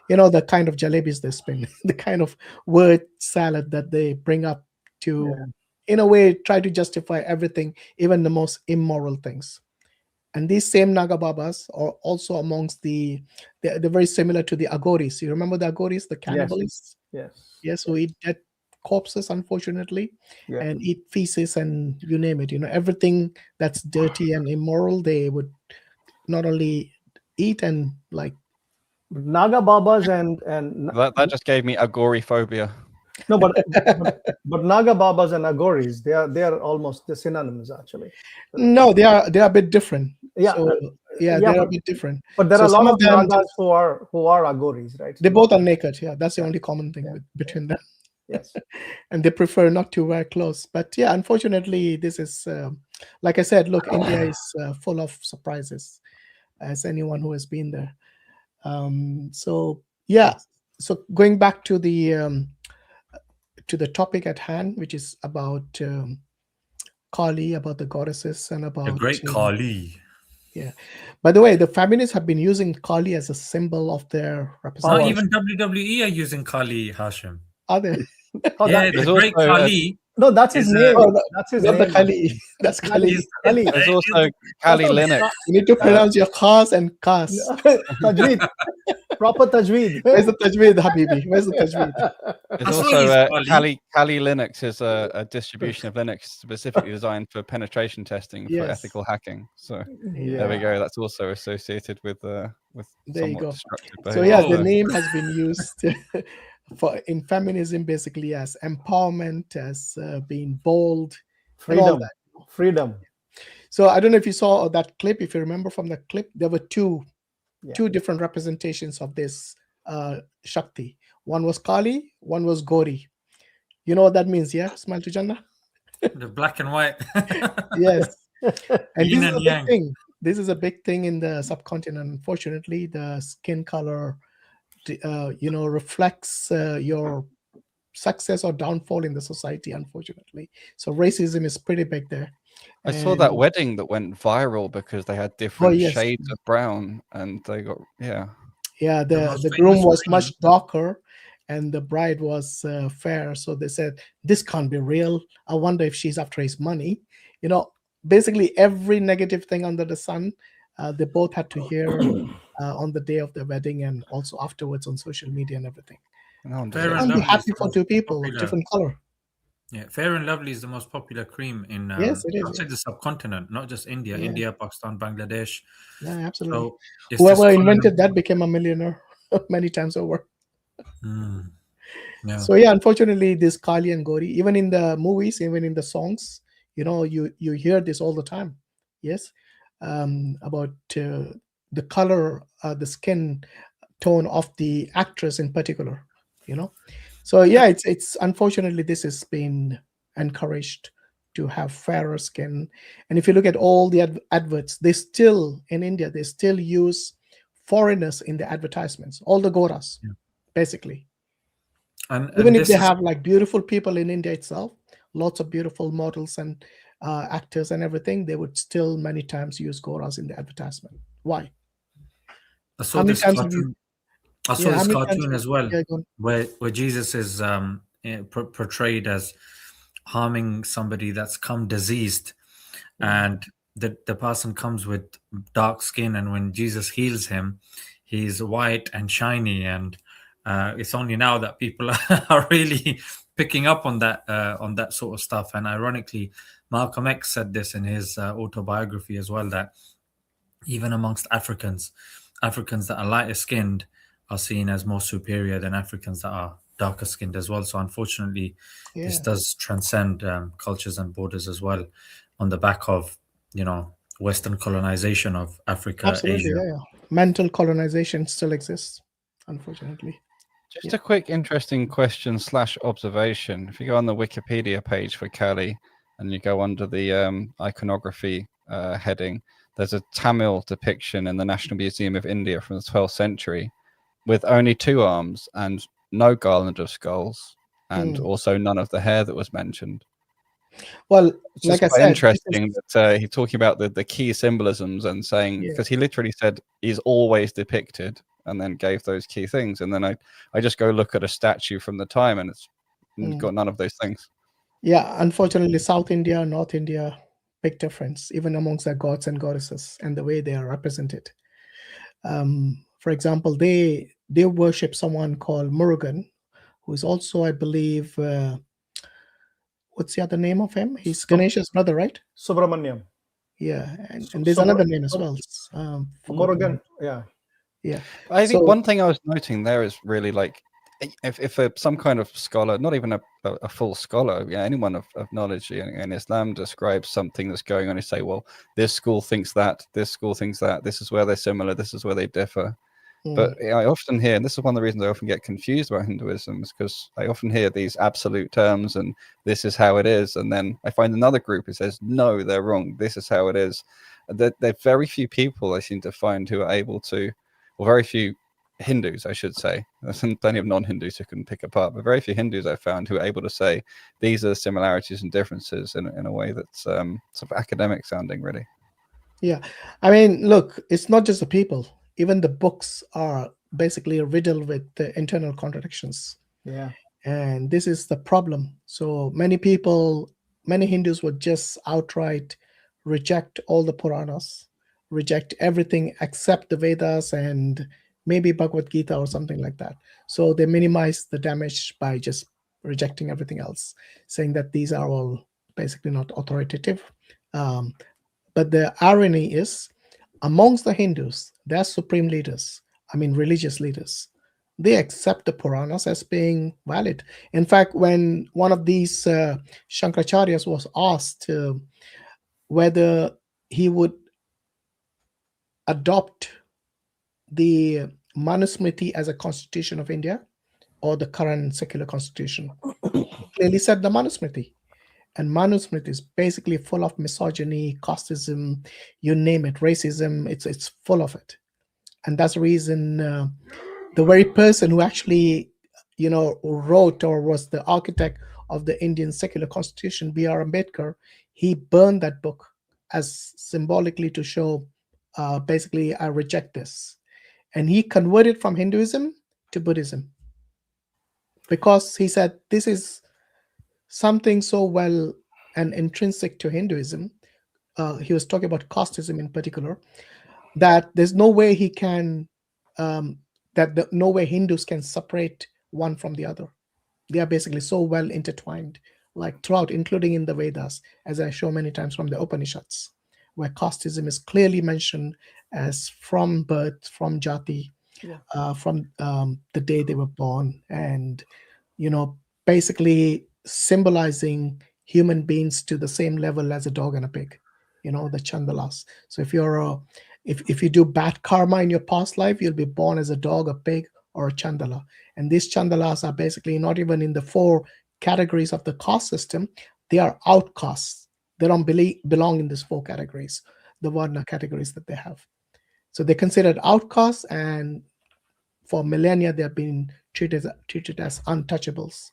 You know, the kind of jalebis they spin, the kind of word salad that they bring up to, in a way, try to justify everything, even the most immoral things. And these same Naga Babas are also amongst they're very similar to the Aghoris. You remember the Aghoris, the cannibalists? Yes, who eat dead corpses, unfortunately, and eat feces and you name it. You know, everything that's dirty and immoral, they would not only eat and like.
Naga Babas and
that just gave me agoraphobia.
No, but Naga Babas and Aghoris, they are almost the synonyms actually.
No, they are a bit different.
Yeah,
so, they're a bit different.
But there are a lot of Nagas who are Aghoris, right?
They both are naked. Yeah, that's the only common thing between them.
Yes,
and they prefer not to wear clothes. But yeah, unfortunately, this is like I said. Look, India is full of surprises, as anyone who has been there. So yeah, so going back to the topic at hand, which is about Kali, about the goddesses, and about
the great Kali.
Yeah. By the way, the feminists have been using Kali as a symbol of their representation.
Not even WWE are using Kali, Hashim.
Are they?
Yeah, the great Kali.
No, that's his name. That's his name.
The Kali. That's Kali.
There's also Kali Linux.
You need to pronounce your khas and kas.
Tajweed. Proper Tajweed.
Where's the Tajweed, Habibi? Where's the Tajweed?
There's also Kali Linux is a distribution of Linux specifically designed for penetration testing for ethical hacking. So there we go. That's also associated with
there you go.
Destructive
behavior. So yeah, the name has been used in feminism basically as empowerment, as being bold,
freedom.
So I don't know if you saw that clip. If you remember from the clip, there were two different representations of this Shakti. One was Kali, one was Gauri. You know what that means, yeah? Smile to Jannah.
The black and white.
Yes. And this is a big thing. This is a big thing in the subcontinent. Unfortunately, the skin color, reflects your success or downfall in the society. Unfortunately, so racism is pretty big there.
I saw that wedding that went viral because they had different shades of brown, and they got the groom was much darker, and the bride was fair. So they said, "This can't be real. I wonder if she's after his money." You know, basically every negative thing under the sun. They both had to hear on the day of the wedding and also afterwards on social media and everything. I'm happy for two people of different color.
Yeah, Fair and Lovely is the most popular cream in
Yes, it is.
outside the subcontinent, not just India. India, Pakistan, Bangladesh.
Yeah, absolutely.
So it's
Whoever
this
invented that became a millionaire many times over.
Yeah.
So yeah, unfortunately, this Kali and Gauri, even in the movies, even in the songs, you hear this all the time. Yes, about the color, the skin tone of the actress in particular. So yeah, it's unfortunately this has been encouraged to have fairer skin. And if you look at all the adverts, they still in India they still use foreigners in the advertisements, all the Goras, basically.
And
Even if
this
they
is
have like beautiful people in India itself, lots of beautiful models and actors and everything, they would still many times use Goras in the advertisement. Why?
I saw
How many
this
times have you?
cartoon. I saw
Yeah, how
this
many times?
cartoon as well,
Yeah, go on.
where Jesus is portrayed as harming somebody that's come diseased, and the person comes with dark skin, and when Jesus heals him, he's white and shiny, and it's only now that people are really picking up on that sort of stuff. And ironically, Malcolm X said this in his autobiography as well, that even amongst Africans that are lighter skinned are seen as more superior than Africans that are darker skinned as well. So unfortunately, this does transcend cultures and borders as well, on the back of Western colonization of Africa,
Absolutely,
Asia.
yeah. Mental colonization still exists, unfortunately.
Just a quick interesting question / observation. If you go on the Wikipedia page for Kali and you go under the iconography heading, there's a Tamil depiction in the National Museum of India from the 12th century with only 2 arms and no garland of skulls, and also none of the hair that was mentioned.
Well,
it's
like I
quite
said,
interesting that he's talking about the key symbolisms and saying, because he literally said he's always depicted, and then gave those key things. And then I just go look at a statue from the time, and it's got none of those things.
Yeah, unfortunately, South India, North India, big difference, even amongst their gods and goddesses and the way they are represented. For example, they worship someone called Murugan, who is also, I believe, what's the other name of him? He's Ganesha's brother, right?
Subramaniam.
Yeah, and there's another name as well.
Murugan, yeah.
Yeah.
I think one thing I was noting there is really like, if some kind of scholar, not even a full scholar, anyone of knowledge in Islam describes something that's going on, and say, well, this school thinks that, this school thinks that, this is where they're similar, this is where they differ. But I often hear, and this is one of the reasons I often get confused about Hinduism, is because I often hear these absolute terms and this is how it is. And then I find another group who says, no, they're wrong. This is how it is. There are very few people I seem to find who are able to, or very few Hindus, I should say. There's plenty of non-Hindus who can pick apart, but very few Hindus I've found who are able to say these are similarities and differences in a way that's sort of academic sounding, really.
Yeah. I mean, look, it's not just the people. Even the books are basically riddled with the internal contradictions.
Yeah.
And this is the problem. So many people, many Hindus would just outright reject all the Puranas, reject everything except the Vedas and maybe Bhagavad Gita or something like that. So they minimize the damage by just rejecting everything else, saying that these are all basically not authoritative. But the irony is, amongst the Hindus, their supreme leaders, I mean religious leaders, they accept the Puranas as being valid. In fact, when one of these Shankaracharyas was asked whether he would adopt the Manusmriti as a constitution of India or the current secular constitution, he clearly said the Manusmriti. And Manusmriti is basically full of misogyny, casteism, you name it, racism, it's full of it. And that's the reason the very person who actually, wrote or was the architect of the Indian secular constitution, B.R. Ambedkar, he burned that book as symbolically to show, basically, I reject this. And he converted from Hinduism to Buddhism because he said this is something so well and intrinsic to Hinduism. He was talking about casteism in particular, that there's no way he can, no way Hindus can separate one from the other. They are basically so well intertwined like throughout, including in the Vedas, as I show many times from the Upanishads, where casteism is clearly mentioned as from birth, from jati, from the day they were born, and basically symbolizing human beings to the same level as a dog and a pig, the chandalas. So if you're if you do bad karma in your past life, you'll be born as a dog, a pig, or a chandala. And these chandalas are basically not even in the 4 categories of the caste system. They are outcasts. They don't belong in these 4 categories, the Varna categories that they have. So they're considered outcasts, and for millennia they have been treated as untouchables.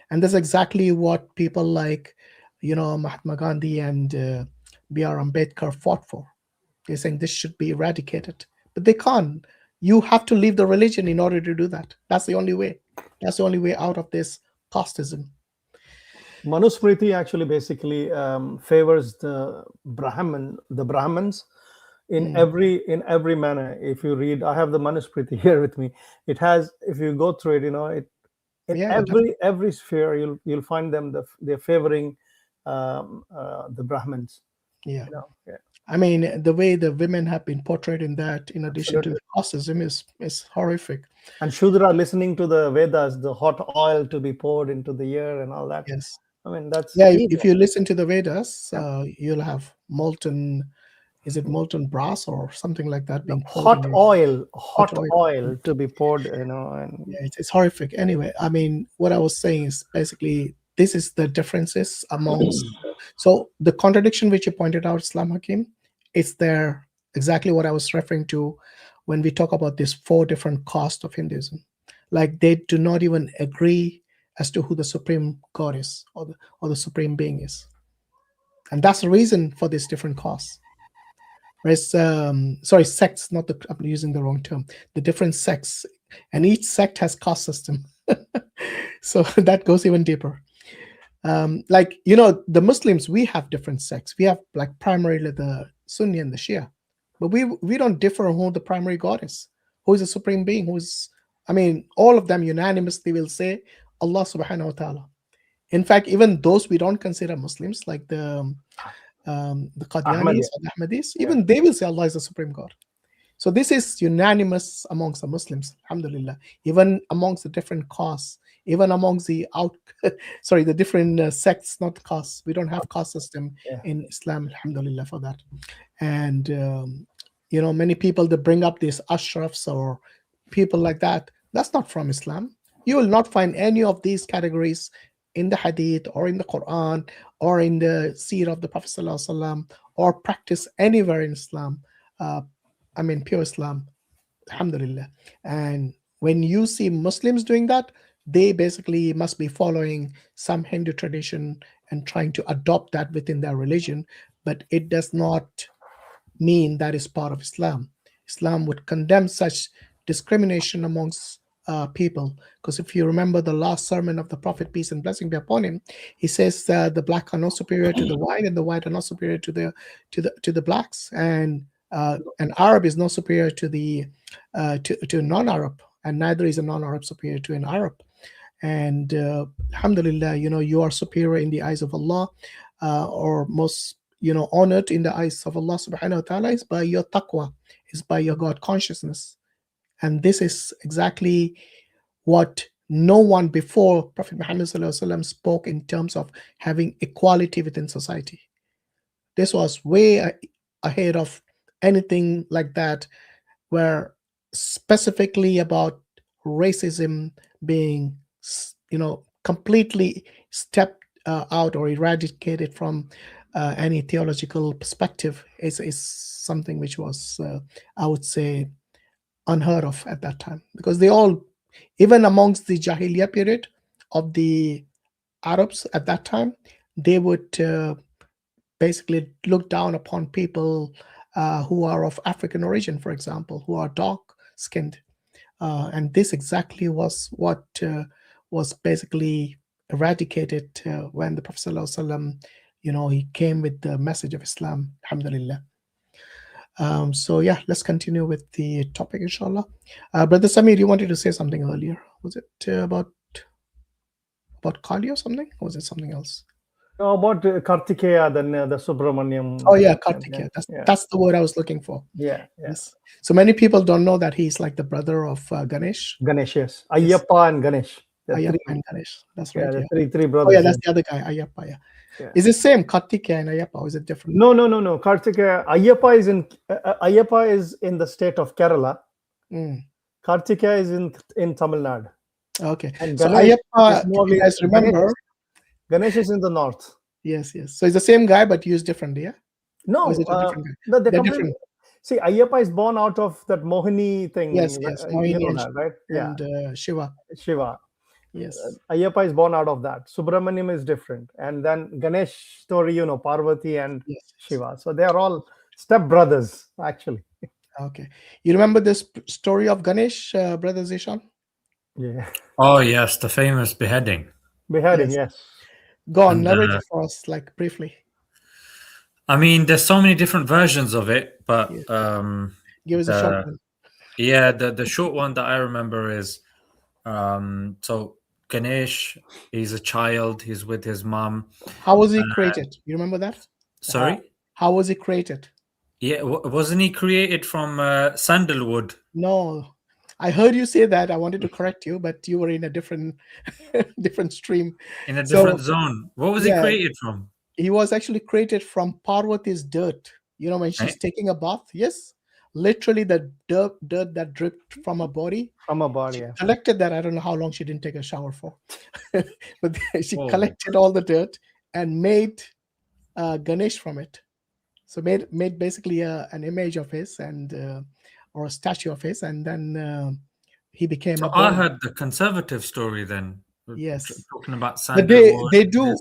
And that's exactly what people like, Mahatma Gandhi and B.R. Ambedkar fought for. They're saying this should be eradicated, but they can't. You have to leave the religion in order to do that. That's the only way. That's the only way out of this casteism.
Manusmriti actually basically favors the Brahmins in every manner. If you read, I have the Manusmriti here with me. It has, if you go through it, every sphere you'll find them they're favoring the Brahmins.
Yeah. I mean, the way the women have been portrayed in that, in addition to the casteism, is horrific.
And Shudra listening to the Vedas, the hot oil to be poured into the ear and all that.
Yes.
I mean, that's
if you listen to the Vedas, you'll have molten brass or something like that being poured
hot oil to be poured, and
it's horrific. Anyway, I mean, what I was saying is basically this is the differences amongst so the contradiction which you pointed out, Hakim, it's there exactly what I was referring to when we talk about these 4 different castes of Hinduism. Like, they do not even agree as to who the supreme god is, or the supreme being is. And that's the reason for these different castes. Whereas, sects, I'm using the wrong term, the different sects, and each sect has caste system. So that goes even deeper. The Muslims, we have different sects. We have like primarily the Sunni and the Shia, but we don't differ on who the primary god is, who is the supreme being, all of them unanimously will say Allah subhanahu wa ta'ala. In fact, even those we don't consider Muslims, like the Qadianis or the Ahmadis, even they will say Allah is the supreme god. So this is unanimous amongst the Muslims, alhamdulillah, even amongst the different castes, even amongst the the different sects, not castes. We don't have caste system in Islam, alhamdulillah for that. And many people that bring up these ashrafs or people like that, that's not from Islam. You will not find any of these categories in the Hadith or in the Quran or in the seerah of the Prophet ﷺ, or practice anywhere in Islam. Pure Islam, alhamdulillah. And when you see Muslims doing that, they basically must be following some Hindu tradition and trying to adopt that within their religion, but it does not mean that is part of Islam. Islam would condemn such discrimination amongst people, because if you remember the last sermon of the Prophet, peace and blessing be upon him, he says the black are not superior to the white, and the white are not superior to the blacks, and an Arab is not superior to the to non-Arab, and neither is a non-Arab superior to an Arab. And alhamdulillah, you are superior in the eyes of Allah, or most honored in the eyes of Allah subhanahu wa ta'ala is by your taqwa, is by your God consciousness. And this is exactly what no one before Prophet Muhammad spoke in terms of having equality within society. This was way ahead of anything like that, where specifically about racism being completely stepped out or eradicated from any theological perspective is something which was I would say unheard of at that time, because they all, even amongst the Jahiliyyah period of the Arabs at that time, they would basically look down upon people who are of African origin, for example, who are dark-skinned. And this exactly was what was basically eradicated when the Prophet ﷺ, he came with the message of Islam, alhamdulillah. So yeah, let's continue with the topic, inshallah. Brother Samir, you wanted to say something earlier. Was it about about Kali or something? Or was it something else?
No, about Kartikeya, then the Subramaniam.
Oh yeah, Kartikeya. That's the word I was looking for.
Yeah.
Yes. So many people don't know that he's like the brother of Ganesh.
Ganesh, yes. Ayyappa and Ganesh.
Ayyappa and Ganesh. That's right.
Yeah,
Yeah.
three brothers.
Oh yeah, that's the other guy, Ayyappa. Yeah. Is it same Kartikeya and Ayyappa, or is it different?
No. Kartikeya, Ayyappa is in the state of Kerala. Kartikeya is in Tamil Nadu.
Okay.
And
so
Ganesh
Ayyappa, you guys remember?
Ganesh is in the north.
Yes. So it's the same guy but used differently, yeah?
No,
or is it a different guy?
They're different. See, Ayyappa is born out of that Mohini thing.
Yes. Mohini,
you know that, right?
And Shiva. Yes.
Ayyappa is born out of that. Subramaniam is different. And then Ganesh story, Parvati and Shiva. So they are all step brothers, actually.
Okay. You remember this story of Ganesh, Brother Zeeshan?
Yeah.
Oh, yes. The famous beheading.
Yes.
Go on, narrate it for us, like briefly.
I mean, there's so many different versions of it, but
give us a short one.
Yeah, the short one that I remember is so Ganesh, he's a child, he's with his mom.
How was he created? You remember that?
Sorry?
How was he created?
Yeah, wasn't he created from sandalwood?
No. I heard you say that. I wanted to correct you, but you were in a different stream.
In a different zone. What was he created from?
He was actually created from Parvati's dirt. When she's taking a bath. Yes. Literally the dirt that dripped from her body.
She
collected that. I don't know how long she didn't take a shower for. But she collected all the dirt and made Ganesh from it. So made basically an image of his and or a statue of his, and then he became.
So I heard the conservative story then.
Yes,
talking about sandalwood.
They do.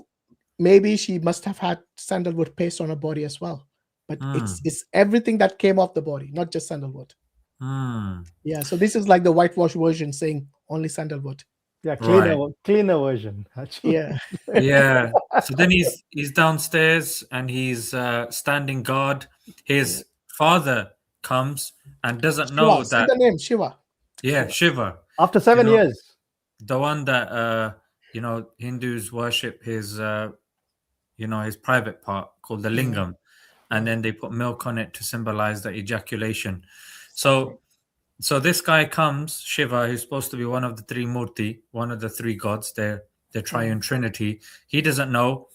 Maybe she must have had sandalwood paste on her body as well, but it's everything that came off the body, not just sandalwood. Yeah, so this is like the whitewash version saying only sandalwood.
Yeah, cleaner version. Actually.
Yeah.
So then he's downstairs and he's standing guard. His father comes and doesn't know that.
See the name Shiva.
Yeah, Shiva.
After 7 years.
The one that Hindus worship his his private part called the lingam, and then they put milk on it to symbolize the ejaculation. So this guy comes, Shiva, who's supposed to be one of the Trimurti, one of the three gods, the triune trinity. He doesn't know.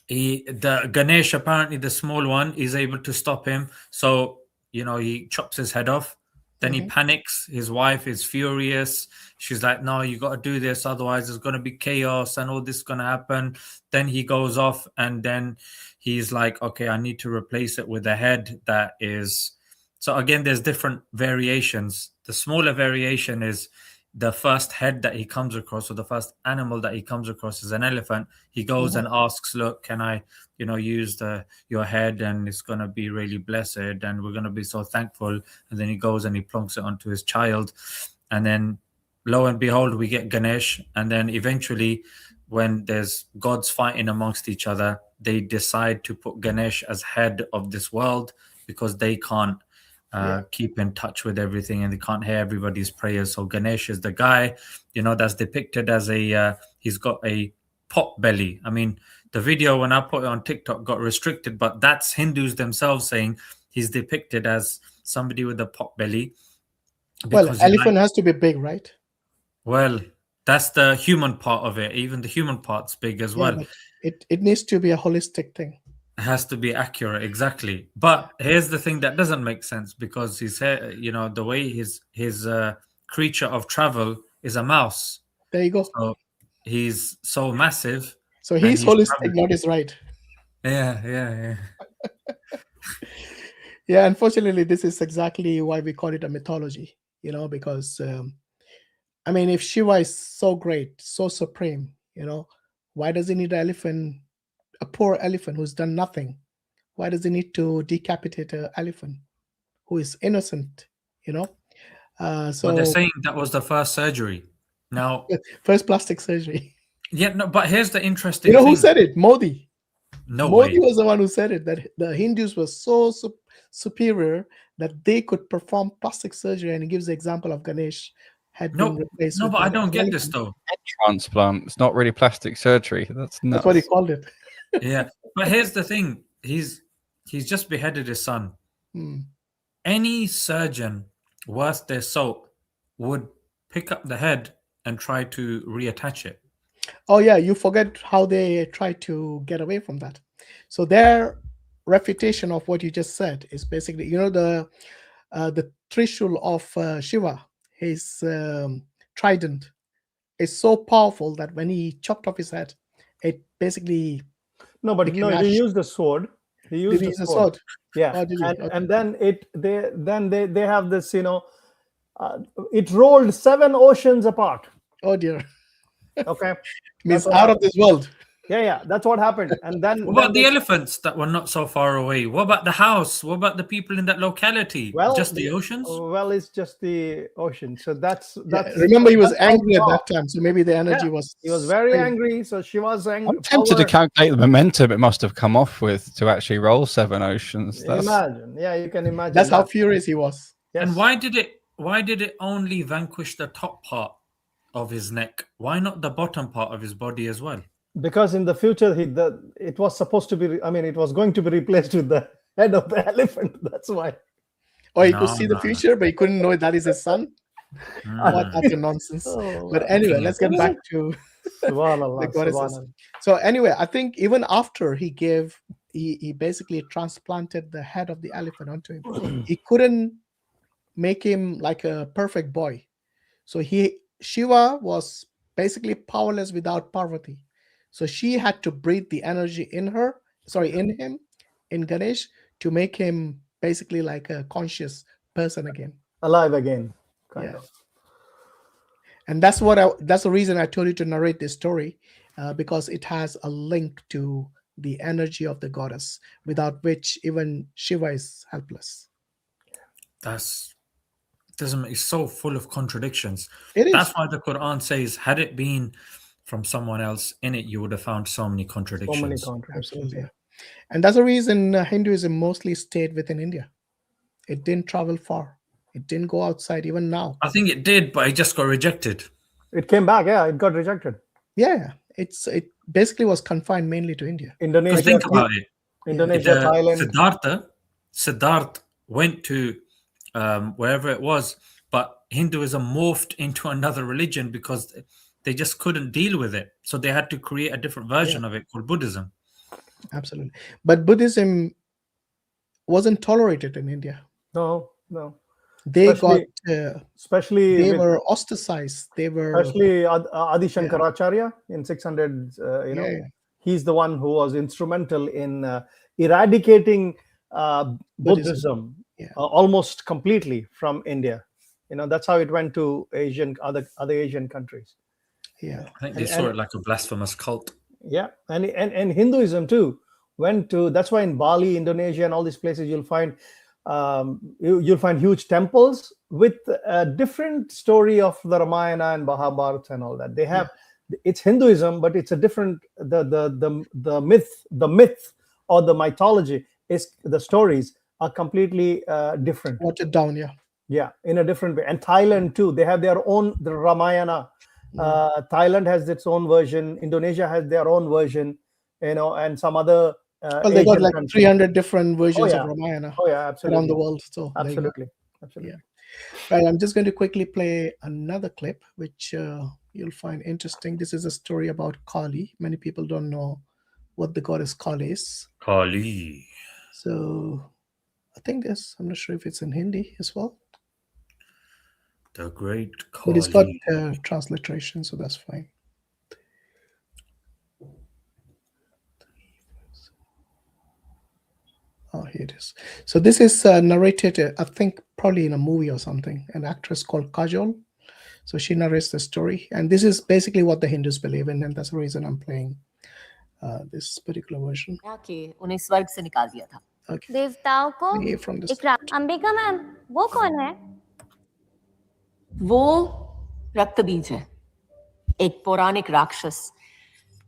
The Ganesh, apparently the small one, is able to stop him. So he chops his head off. Then he panics. His wife is furious. She's like, no, you got to do this. Otherwise, there's going to be chaos and all this is going to happen. Then he goes off and then he's like, okay, I need to replace it with a head that is. So again, there's different variations. The smaller variation is the first head that he comes across, or the first animal that he comes across is an elephant. He goes and asks, look, can I, use your head, and it's going to be really blessed and we're going to be so thankful. And then he goes and he plonks it onto his child. And then lo and behold, we get Ganesh. And then eventually when there's gods fighting amongst each other, they decide to put Ganesh as head of this world because they can't keep in touch with everything and they can't hear everybody's prayers. So Ganesh is the guy, that's depicted as he's got a pot belly. I mean, the video when I put it on TikTok got restricted, but that's Hindus themselves saying he's depicted as somebody with a pot belly.
Well, elephant has to be big, right?
Well, that's the human part of it. Even the human part's big as well.
It needs to be a holistic thing.
It has to be accurate, exactly. But here's the thing that doesn't make sense, because his hair, the way his creature of travel is a mouse.
There you go.
So he's so massive.
So he's holistic, not his right.
Yeah.
Yeah, unfortunately, this is exactly why we call it a mythology, because, if Shiva is so great, so supreme, why does he need an elephant, a poor elephant who's done nothing? Why does he need to decapitate an elephant who is innocent, So
they're saying that was the first surgery. Now,
first plastic surgery.
Yeah, no, but here's the interesting
thing.
Who
said it? Modi.
Modi
was the one who said it, that the Hindus were so superior that they could perform plastic surgery, and he gives the example of Ganesh had been replaced
No,
with
but I
an
don't get
elephant.
this though.
Transplant. It's not really plastic surgery. That's nuts.
That's what he called it.
Yeah, but here's the thing: he's just beheaded his son.
Hmm.
Any surgeon worth their salt would pick up the head and try to reattach it.
Oh yeah, you forget how they tried to get away from that. So their refutation of what you just said is basically, the Trishul of Shiva, his trident, is so powerful that when he chopped off his head, it basically became
he
ash.
used the sword. He used
Did he
the
use a
sword.
sword?
Yeah,
Oh, did he? Okay.
and then they have this, it rolled 7 oceans apart.
Oh dear.
Okay,
Means
what
out
happened.
of this world.
Yeah, that's what happened. And then
What about the elephants that were not so far away? What about the house? What about the people in that locality? Just the oceans?
Well, it's just the ocean. So that's
Remember, he was
that's how
angry at
far.
that time, so maybe the energy
Yeah,
was.
He was very
spread.
angry. So Shiva's angry.
I'm tempted to calculate the momentum it must have come off with to actually roll 7 oceans.
Imagine. Yeah, you can imagine.
That's how furious he was.
Yes.
And why did it only vanquish the top part of his neck? Why not the bottom part of his body as well?
Because in the future, it was supposed to be. It was going to be replaced with the head of the elephant. That's why.
Or he could see the future, but he couldn't know that is his son. What utter nonsense. But anyway, let's get back to the goddesses. So anyway, I think even after he basically transplanted the head of the elephant onto him, he couldn't make him like a perfect boy. So Shiva was basically powerless without Parvati. So she had to breathe the energy in him, in Ganesh, to make him basically like a conscious person again.
Alive again. Kind of.
And that's the reason I told you to narrate this story, because it has a link to the energy of the goddess, without which even Shiva is helpless.
It's so full of contradictions.
That's
why the Quran says, had it been from someone else in it, you would have found so many contradictions.
Absolutely. And that's the reason Hinduism mostly stayed within India. It didn't travel far. It didn't go outside even now.
I think it did, but it just got rejected.
It came back, it got rejected.
Yeah, it basically was confined mainly to India.
Indonesia.
Think about it.
Indonesia, Thailand.
Siddhartha went to wherever it was, but Hinduism morphed into another religion because they just couldn't deal with it. So they had to create a different version of it called Buddhism.
Absolutely. But Buddhism wasn't tolerated in India.
No.
They
especially
were ostracized.
Especially Adi Shankaracharya in 600. He's the one who was instrumental in eradicating Buddhism almost completely from India. That's how it went to other Asian countries.
Yeah,
I think they saw it like a blasphemous cult.
Yeah, and Hinduism too went to. That's why in Bali, Indonesia, and all these places you'll find huge temples with a different story of the Ramayana and Mahabharata and all that. They have it's Hinduism, but it's a different the myth or the mythology is the stories are completely different.
Watered down,
yeah, in a different way. And Thailand too, they have their own the Ramayana. Thailand has its own version. Indonesia has their own version, and some other.
They got like 300 different versions of Ramayana
absolutely.
around the world. So
absolutely.
Right, I'm just going to quickly play another clip, which you'll find interesting. This is a story about Kali. Many people don't know what the goddess Kali is.
Kali.
So I think I'm not sure if it's in Hindi as well.
The great Kali.
But it's got transliteration, so that's fine. Oh, here it is. So this is narrated, I think, probably in a movie or something. An actress called Kajol. So she narrates the story. And this is basically what the Hindus believe in. And that's the reason I'm playing this particular version.
Okay. उन्हें स्वर्ग से निकाल दिया था.
Okay.
देवताओं को Ambika ma'am वो कौन है?
वो रक्त बीज है, एक पौराणिक राक्षस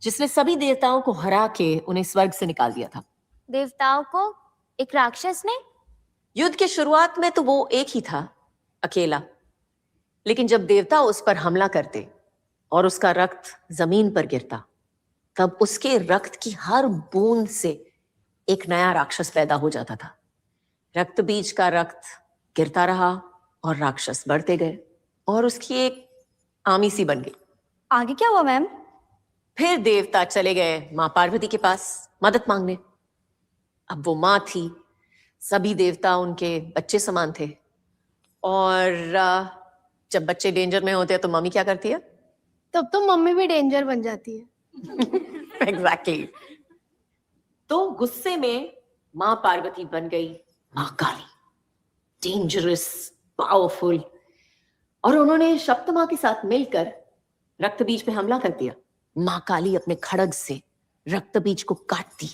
जिसने सभी देवताओं को हरा के उन्हें स्वर्ग से निकाल दिया था.
देवताओं को एक राक्षस ने?
युद्ध के शुरुआत में तो वो एक ही था, अकेला. लेकिन जब देवता उस पर हमला करते और उसका रक्त जमीन पर गिरता, तब उसके रक्त की हर बूंद से एक नया राक्षस पैदा हो जाता था। रक्त बीज का रक्त गिरता रहा और राक्षस बढ़ते गए और उसकी एक आमी सी बन गई।
आगे क्या हुआ मैम?
फिर देवता चले गए माँ पार्वती के पास मदद मांगने। अब वो माँ थी, सभी देवता उनके बच्चे समान थे, और जब बच्चे डेंजर में होते हैं तो मम्मी क्या करती है?
तब तो मम्मी भी डेंजर बन जाती है।
एग्जैक्टली। तो गुस्से में माँ पार्वती बन गई माँ काली, डेंजरस, पावरफुल, और उन्होंने शक्ति माँ के साथ मिलकर रक्त बीज पे हमला कर दिया। माँ काली अपने खड़ग से रक्त बीज को काटती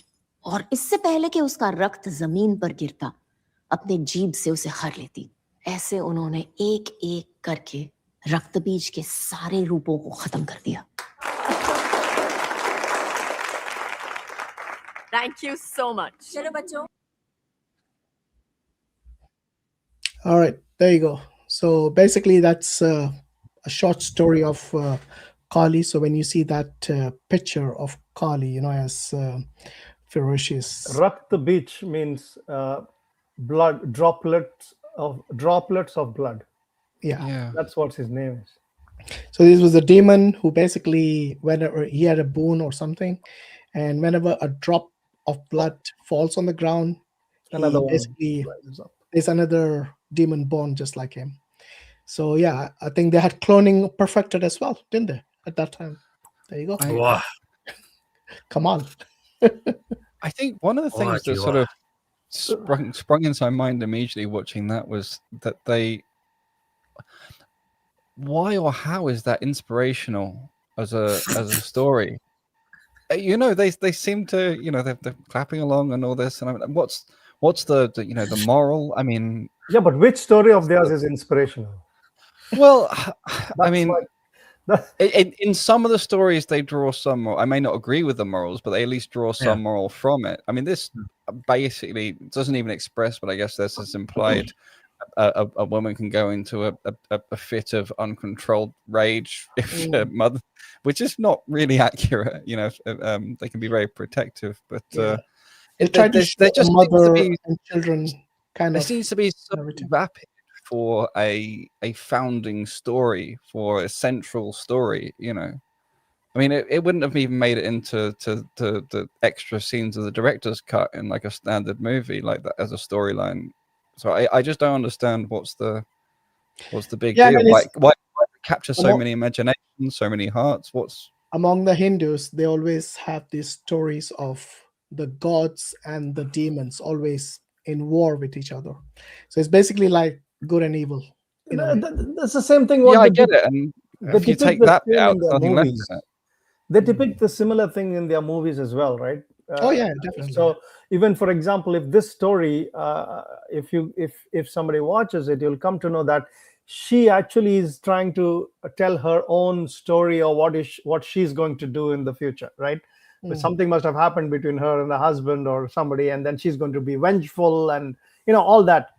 और इससे पहले कि उसका रक्त जमीन पर गिरता, अपने जीभ से उसे हर लेती। ऐसे उन्होंने एक एक करके रक्त बीज के सारे रूपों को खत्म कर दिया। Thank you so much. चलो बच्चों।
All right, there you go. So basically, that's a short story of Kali. So when you see that picture of Kali, as ferocious.
Rakt beach means blood, droplets of blood.
Yeah.
That's what his name is.
So this was a demon who basically, whenever he had a boon or something, and whenever a drop of blood falls on the ground,
Another one
basically
rises up.
there's another demon born just like him. So yeah, I think they had cloning perfected as well, didn't they, at that time? There you go.
Wow.
Come on.
I think one of the things that sort of sprung into my mind immediately watching that was that why or how is that inspirational as a story? They seem to, they're clapping along and all this, and what's the the moral? I mean,
yeah, but which story of theirs is inspirational?
Well, I mean, in some of the stories they draw some moral. I may not agree with the morals, but they at least draw some moral from it. I mean, this basically doesn't even express, but I guess this is implied. A woman can go into a fit of uncontrolled rage if her mother, which is not really accurate. They can be very protective, but
it just mother and children
there seems to be so rapid for a founding story, for a central story. I mean, it wouldn't have even made it into the extra scenes of the director's cut in like a standard movie like that as a storyline. So I just don't understand what's the big deal. Why capture so many imaginations, so many hearts? What's
among the Hindus? They always have these stories of the gods and the demons always in war with each other. So it's basically like good and evil.
That's the same thing.
I get it. And if you take that bit out, there's nothing left in it.
They depict the similar thing in their movies as well, right?
Oh yeah, definitely.
So even, for example, if this story, if somebody watches it, you'll come to know that she actually is trying to tell her own story or what she's going to do in the future, right? But something must have happened between her and the husband or somebody, and then she's going to be vengeful and all that.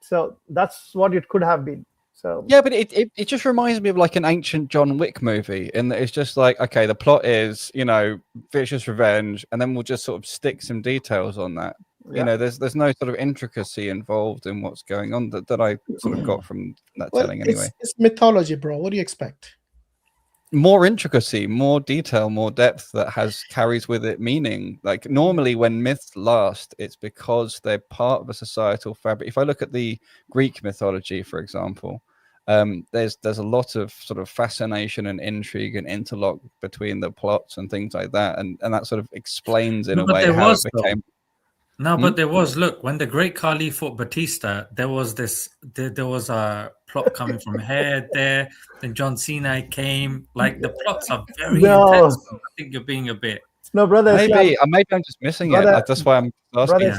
So that's what it could have been. So
yeah, but it just reminds me of like an ancient John Wick movie, in that it's just like, okay, the plot is vicious revenge, and then we'll just sort of stick some details on that. Yeah. There's no sort of intricacy involved in what's going on that I sort of got from that telling anyway.
It's mythology, bro. What do you expect?
More intricacy, more detail, more depth that carries with it meaning. Like normally when myths last, it's because they're part of a societal fabric. If I look at the Greek mythology, for example, there's a lot of sort of fascination and intrigue and interlock between the plots and things like that, and that sort of explains in a way how it became.
No, but there was, look, when the great Kali fought Batista, there was a plot coming from here, there, then John Cena came. Like, the plots are very intense. I think you're being a bit...
No, brother
maybe I'm just missing it. That's why I'm asking.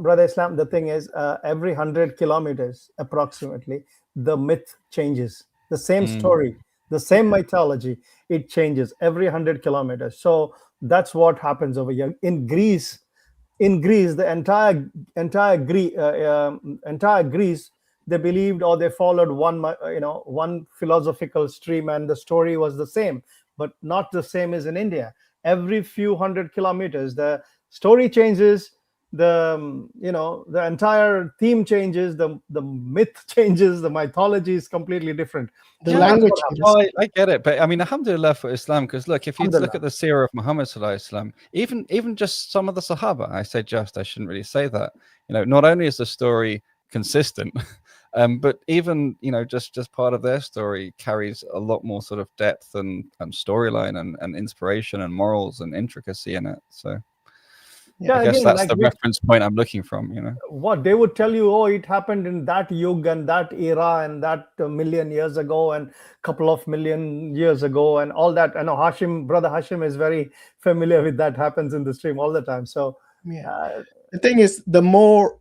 Brother Islam, the thing is, every 100 kilometers, approximately, the myth changes. The same story, the same mythology, it changes every 100 kilometers. So that's what happens over here. In Greece, the entire Greece they believed or they followed one philosophical stream, and the story was the same, but not the same as in India. Every few 100 kilometers, the story changes, the entire theme changes, the myth changes, the mythology is completely different.
The language changes.
I get it, but I mean, alhamdulillah for Islam, because look, if you look at the seerah of Muhammad sallallahu alaihi wasallam, even just some of the Sahaba, I shouldn't really say that. Not only is the story consistent, but even just part of their story carries a lot more sort of depth and storyline and inspiration and morals and intricacy in it. So
yeah,
I guess that's the reference point I'm looking from.
What they would tell you, it happened in that yug and that era and that million years ago and couple of million years ago and all that. I know brother Hashim is very familiar with that. Happens in the stream all the time. So
the thing is, the more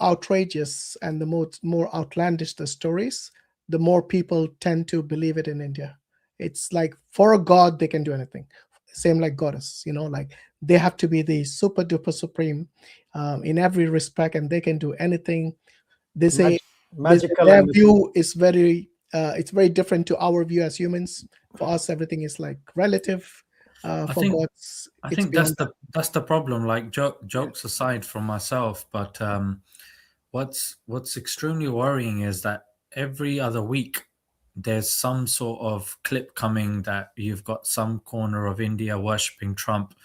outrageous and the more outlandish the stories, the more people tend to believe it in India. It's like, for a god they can do anything. Same like goddess, like they have to be the super duper supreme in every respect, and they can do anything. They say
magical.
Their view is very different to our view as humans. For us, everything is like relative. I
think that's the problem. Like jokes aside from myself, but what's extremely worrying is that every other week there's some sort of clip coming that you've got some corner of India worshipping Trump,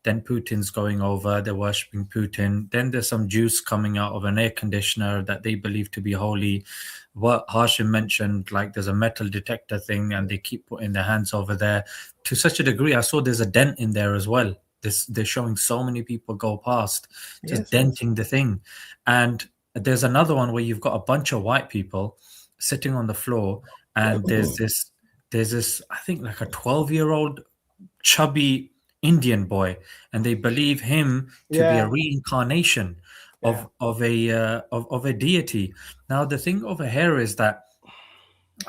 then Putin's going over, they're worshipping Putin, then there's some juice coming out of an air conditioner that they believe to be holy. What Hashim mentioned, like there's a metal detector thing and they keep putting their hands over there to such a degree. I saw there's a dent in there as well. They're showing so many people go past, just denting the thing. And there's another one where you've got a bunch of white people sitting on the floor, and there's this I think like a 12-year-old chubby Indian boy, and they believe him to be a reincarnation of a deity. Now the thing over here is that,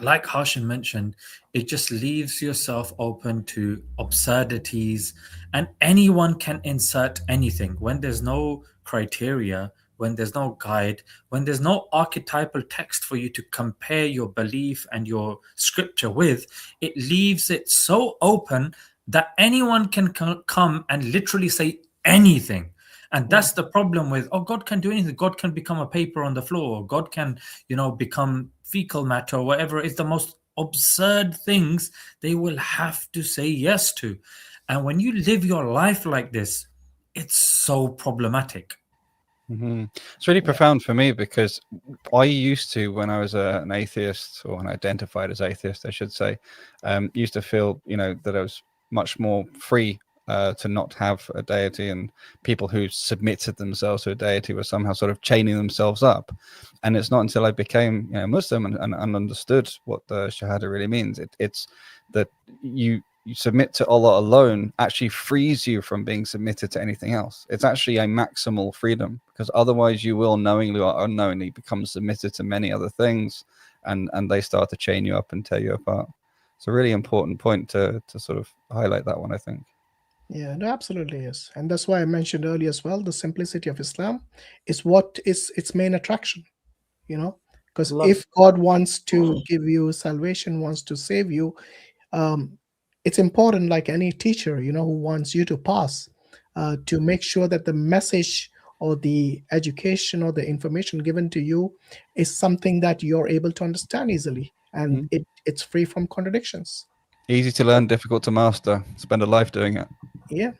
like Hashim mentioned, it just leaves yourself open to absurdities, and anyone can insert anything when there's no criteria, when there's no guide, when there's no archetypal text for you to compare your belief and your scripture with. It leaves it so open that anyone can come and literally say anything. And that's the problem with, God can do anything. God can become a paper on the floor. God can, become fecal matter or whatever. It's the most absurd things they will have to say yes to. And when you live your life like this, it's so problematic.
Mm-hmm. It's really profound for me, because I used to, when I was an atheist, or when I identified as atheist, I should say, used to feel, that I was much more free to not have a deity, and people who submitted themselves to a deity were somehow sort of chaining themselves up. And it's not until I became Muslim and understood what the Shahada really means. It's that you submit to Allah alone actually frees you from being submitted to anything else. It's actually a maximal freedom, because otherwise you will knowingly or unknowingly become submitted to many other things, and they start to chain you up and tear you apart. It's a really important point to sort of highlight that one, I think.
Yeah, no, absolutely is. And that's why I mentioned earlier as well, the simplicity of Islam is what is its main attraction, because if God wants to give you salvation, wants to save you, it's important, like any teacher, who wants you to pass, to make sure that the message or the education or the information given to you is something that you're able to understand easily, and it's free from contradictions.
Easy to learn, difficult to master. Spend a life doing it.
Yeah.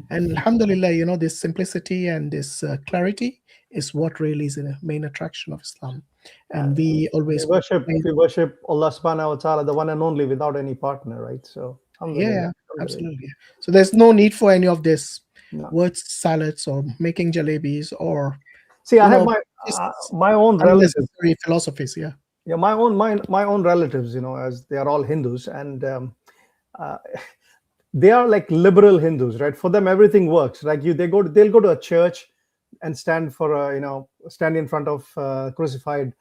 And alhamdulillah, this simplicity and this clarity is what really is the main attraction of Islam. And we always
worship Allah subhanahu wa ta'ala, the one and only, without any partner, right? So
absolutely. So there's no need for any of this word salads or making jalebis or
I have my own relatives,
philosophies.
My own relatives, as they are all Hindus, and they are like liberal Hindus, right? For them everything works. Like they'll go to a church and stand in front of crucified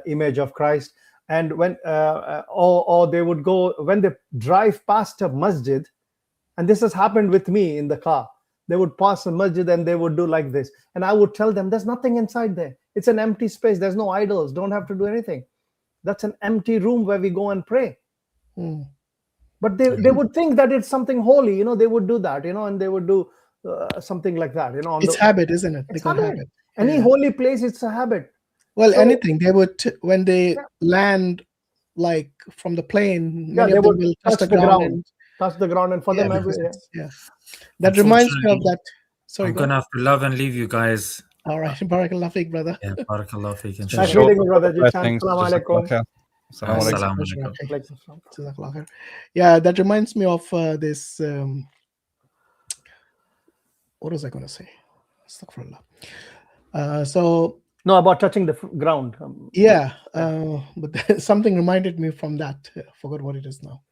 image of Christ. And when or they would go, when they drive past a masjid, and this has happened with me in the car, they would pass a masjid and they would do like this, and I would tell them there's nothing inside there. It's an empty space. There's no idols. Don't have to do anything. That's an empty room where we go and pray. But they would think that it's something holy, they would do that, and they would do something like that,
It's habit, isn't it?
It's
habit.
Any holy place, it's a habit.
Well, so, anything they would, when they land, like from the plane,
they would will touch the ground. Touch the ground, and for them,
that reminds me of that. Sorry,
I'm gonna have to love and leave you guys.
All right, Barakallah Feek, brother.
Yeah, Barakallah Feek.
Yeah, that reminds me of this. What was I going to say? So
no, about touching the ground.
But something reminded me from that. I forgot what it is now.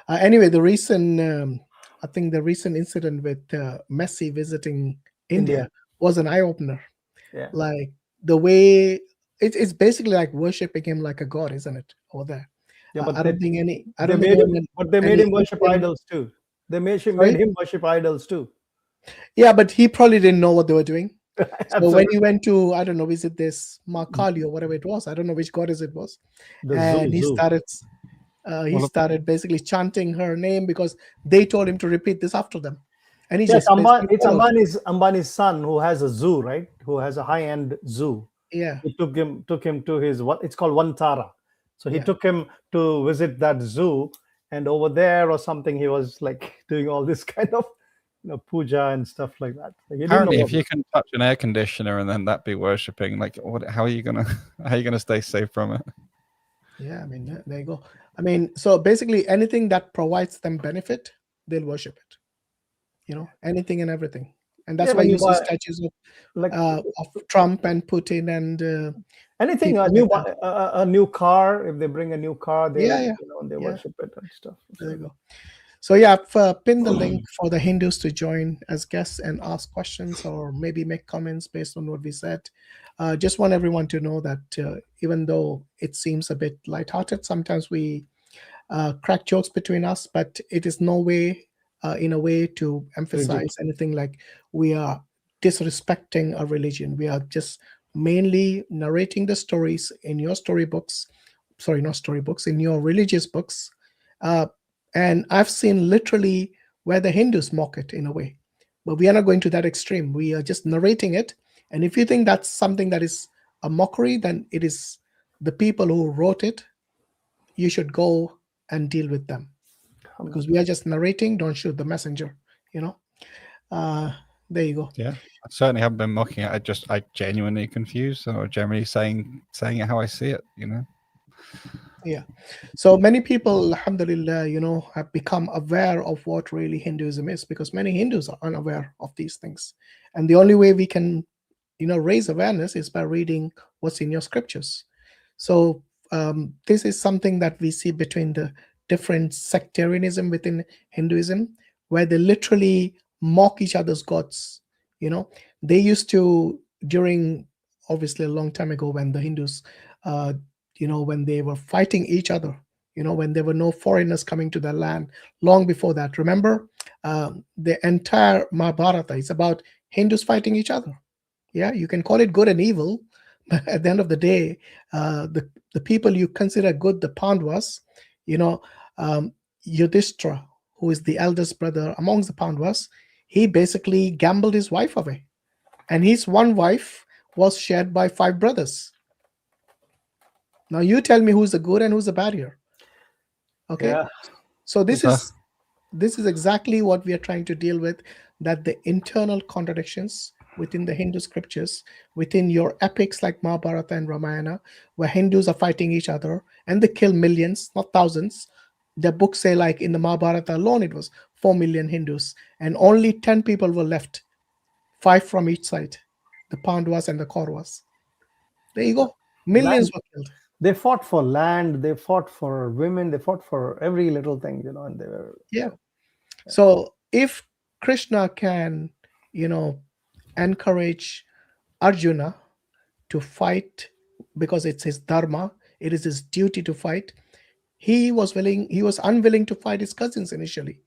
Anyway, the recent, I think the recent incident with Messi visiting India was an eye opener.
Yeah.
Like the way it's basically like worshiping him like a god, isn't it? Over there.
Yeah, but
I don't think any.
They made him worship idols too. They made him worship idols too.
Yeah, but he probably didn't know what they were doing. So when he went to, I don't know, visit this Kali or whatever it was, I don't know which goddess it was, and he started basically chanting her name because they told him to repeat this after them. And
it's Ambani's son who has a zoo, right? Who has a high-end zoo.
Yeah.
He took him to his it's called Vantara. So he took him to visit that zoo, and over there or something, he was like doing all this kind of puja and stuff like that.
Apparently, if you can touch an air conditioner and then that be worshipping, like how are you gonna stay safe from it?
Yeah, I mean, there you go. I mean, so basically anything that provides them benefit, they'll worship it. Anything and everything. And that's why you see statues of Trump and Putin and
anything, a new car. If they bring a new car, they worship it and stuff.
There you go. So yeah, I've pinned the link for the Hindus to join as guests and ask questions or maybe make comments based on what we said. Just want everyone to know that even though it seems a bit lighthearted, sometimes we crack jokes between us, but it is no way in a way to emphasize anything like we are disrespecting a religion. We are just mainly narrating the stories in your storybooks, in your religious books. And I've seen literally where the Hindus mock it in a way, but we are not going to that extreme. We are just narrating it. And if you think that's something that is a mockery, then it is the people who wrote it. You should go and deal with them. Because we are just narrating, don't shoot the messenger, There you go.
Yeah, I certainly haven't been mocking it. I genuinely confused or generally saying it how I see it,
Yeah. So many people, alhamdulillah, have become aware of what really Hinduism is, because many Hindus are unaware of these things. And the only way we can, raise awareness is by reading what's in your scriptures. So this is something that we see between the different sectarianism within Hinduism, where they literally mock each other's gods. They used to, during obviously a long time ago when the Hindus, when they were fighting each other, when there were no foreigners coming to their land, long before that. Remember, the entire Mahabharata is about Hindus fighting each other. Yeah, you can call it good and evil, but at the end of the day, the people you consider good, the Pandavas, Yudhishthira, who is the eldest brother amongst the Pandavas, he basically gambled his wife away. And his one wife was shared by 5 brothers. Now you tell me who's the good and who's the bad here. Okay.
Yeah.
So this is exactly what we are trying to deal with, that the internal contradictions within the Hindu scriptures, within your epics like Mahabharata and Ramayana, where Hindus are fighting each other and they kill millions, not thousands. The books say, like in the Mahabharata alone, it was 4 million Hindus, and only 10 people were left, 5 from each side, the Pandavas and the Kauravas. There you go. Millions were killed.
They fought for land, they fought for women, they fought for every little thing, and they were...
Yeah. So if Krishna can, encourage Arjuna to fight because it's his dharma, it is his duty to fight, he was unwilling to fight his cousins initially,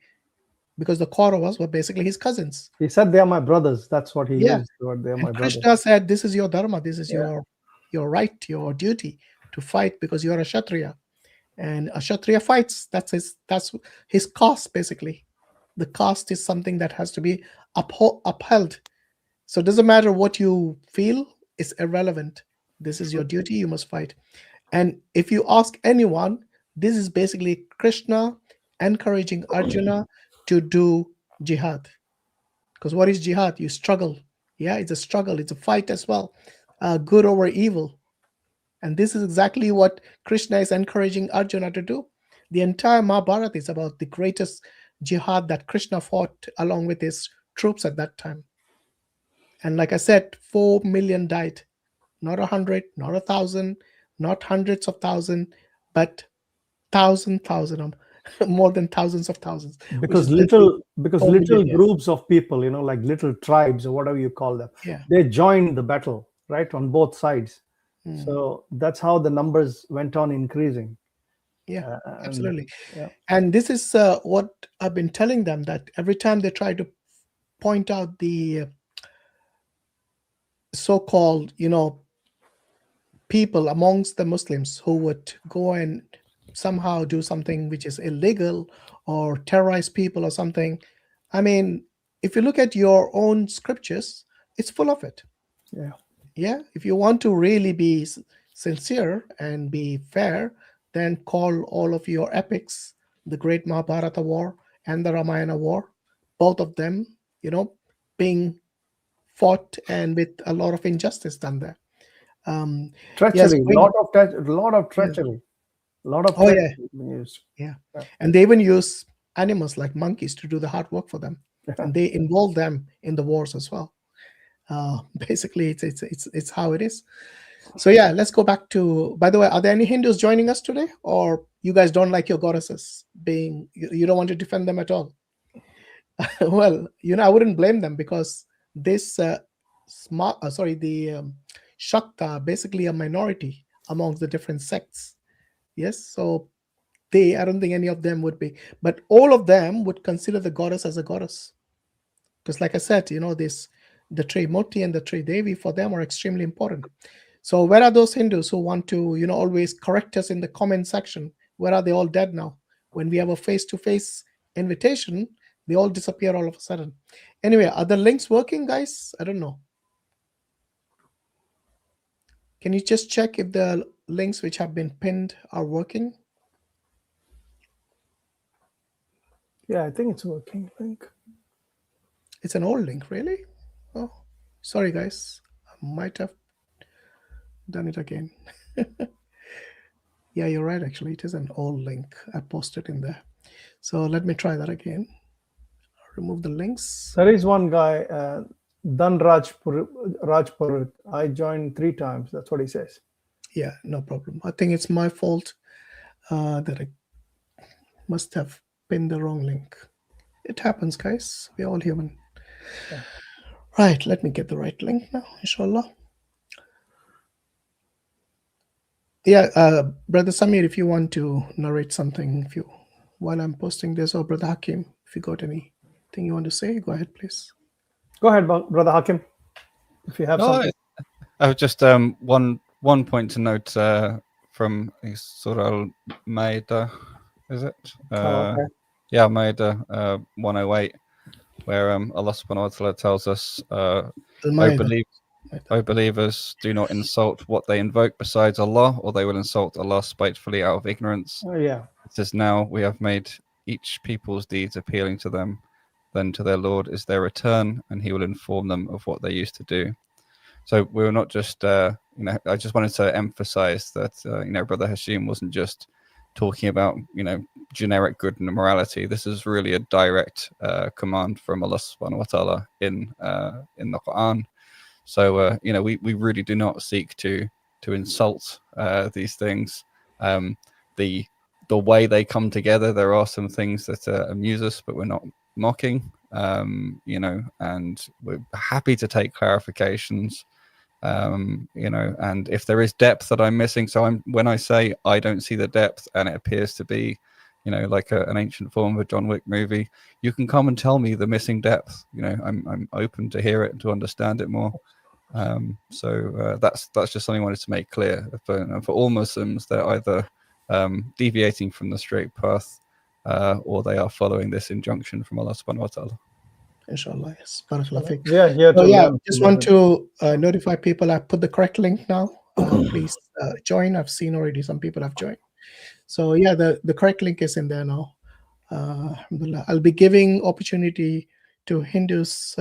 because the Kauravas were basically his cousins.
He said, they are my brothers. That's what he used. They are my brothers.
Krishna said, this is your dharma, this is your your right, your duty to fight because you're a Kshatriya. And a Kshatriya fights. That's his caste, basically. The caste is something that has to be upheld. So it doesn't matter what you feel, it's irrelevant. This is your duty, you must fight. And if you ask anyone, this is basically Krishna encouraging Arjuna to do jihad. Because what is jihad? You struggle. Yeah, it's a struggle. It's a fight as well. Good over evil. And this is exactly what Krishna is encouraging Arjuna to do. The entire Mahabharata is about the greatest jihad that Krishna fought along with his troops at that time. And like I said, 4 million died. Not 100, not 1,000, not hundreds of thousands, but thousand, more than thousands of thousands.
Because little groups of people, like little tribes or whatever you call them, they joined the battle, right, on both sides. So that's how the numbers went on increasing.
Yeah, absolutely. And this is what I've been telling them, that every time they try to point out the so-called, people amongst the Muslims who would go and somehow do something which is illegal or terrorize people or something. I mean, if you look at your own scriptures, it's full of it. Yeah. If you want to really be sincere and be fair, then call all of your epics, the Great Mahabharata War and the Ramayana War, both of them, being fought and with a lot of injustice done there.
Treachery, a lot of treachery. A lot of used.
And they even use animals like monkeys to do the hard work for them, and they involve them in the wars as well. Basically, it's how it is. So let's go back to. By the way, are there any Hindus joining us today, or you guys don't like your goddesses? You don't want to defend them at all? Well, I wouldn't blame them, because this Shakta are basically a minority amongst the different sects. Yes, so I don't think any of them would be, but all of them would consider the goddess as a goddess. Because like I said, the Trimurti and the Tridevi for them are extremely important. So where are those Hindus who want to, always correct us in the comment section? Where are they all dead now? When we have a face-to-face invitation, they all disappear all of a sudden. Anyway, are the links working, guys? I don't know. Can you just check if the links which have been pinned are working?
Yeah, I think it's working.
It's an old link, really? Oh, sorry, guys. I might have done it again. Yeah, you're right. Actually, it is an old link. I posted in there. So let me try that again. Remove the links.
There is one guy, Dan Rajpur. I joined 3 times. That's what he says.
Yeah, no problem. I think it's my fault that I must have pinned the wrong link. It happens, guys. We're all human. Right, let me get the right link now, inshallah. Yeah, Brother Samir, if you want to narrate something while I'm posting this, or Brother Hakim, if you got anything you want to say, go ahead, please.
Go ahead, Brother Hakim, if you have something.
I was just one point to note from Surah Al-Ma'idah, is it?
Okay.
Yeah, Ma'idah 108, where Allah subhanahu wa ta'ala tells us, O believers, do not insult what they invoke besides Allah, or they will insult Allah spitefully out of ignorance. It says, now we have made each people's deeds appealing to them, then to their Lord is their return, and he will inform them of what they used to do. So we were not just, I just wanted to emphasize that, Brother Hashim wasn't just talking about, generic good and morality. This is really a direct command from Allah subhanahu wa ta'ala in the Quran. So, we really do not seek to insult these things. The way they come together, there are some things that amuse us, but we're not mocking, and we're happy to take clarifications, and if there is depth that I'm missing, when I say I don't see the depth and it appears to be, like an ancient form of a John Wick movie, you can come and tell me the missing depth. I'm open to hear it and to understand it more. So that's just something I wanted to make clear. For all Muslims, they're either deviating from the straight path, or they are following this injunction from Allah subhanahu wa ta'ala.
Inshallah, yes. Barakallah fiqh.
We are here to learn.
Just want to notify people. I put the correct link now. Please join. I've seen already some people have joined. So yeah, the correct link is in there now. Alhamdulillah. I'll be giving opportunity to Hindus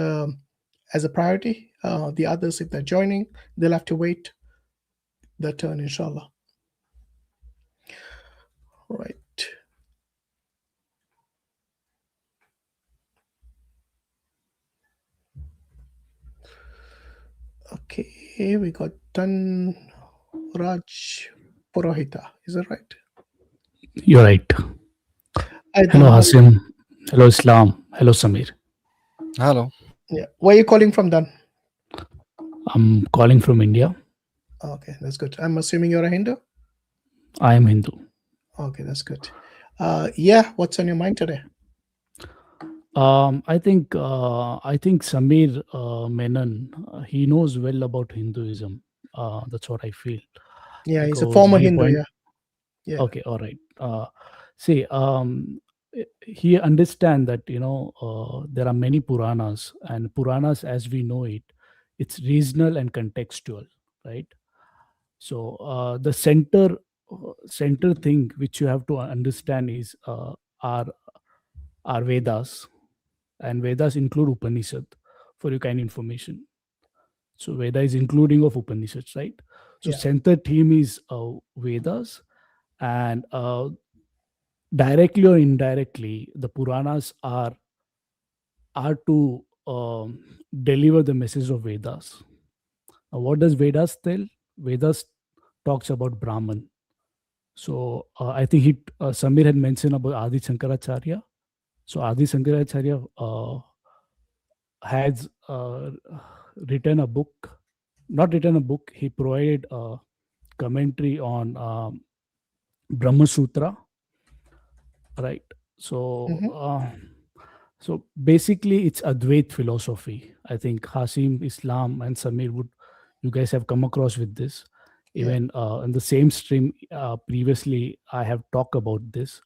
as a priority. The others, if they're joining, they'll have to wait their turn, inshallah. Right. Okay, we got done. Raj Purohita, is that right?
You're right. Hello, Hashim. Hello, Islam. Hello, Samir.
Hello.
Yeah. Where are you calling from, Dan?
I'm calling from India.
Okay, that's good. I'm assuming you're a Hindu?
I am Hindu.
Okay, that's good. Yeah, what's on your mind today?
I think Samir Menon, he knows well about Hinduism. That's what I feel.
Yeah, he's a former Hindu. Yeah.
Okay, all right. See, he understands that there are many Puranas, and Puranas, as we know it, it's regional and contextual, right? So the center thing which you have to understand is our Vedas, and Vedas include Upanishad for your kind information. So Veda is including of Upanishads, right? So center theme is Vedas, and directly or indirectly, the Puranas are to deliver the message of Vedas. Now, what does Vedas tell? Vedas talks about Brahman. So I think Samir had mentioned about Adi Shankaracharya. So Adi Shankaracharya has written a book, not written a book, he provided a commentary on Brahma Sutra, right? So so basically it's Advait philosophy. I think Hashim, Islam, and Samir you guys have come across with this. Even in the same stream previously, I have talked about this.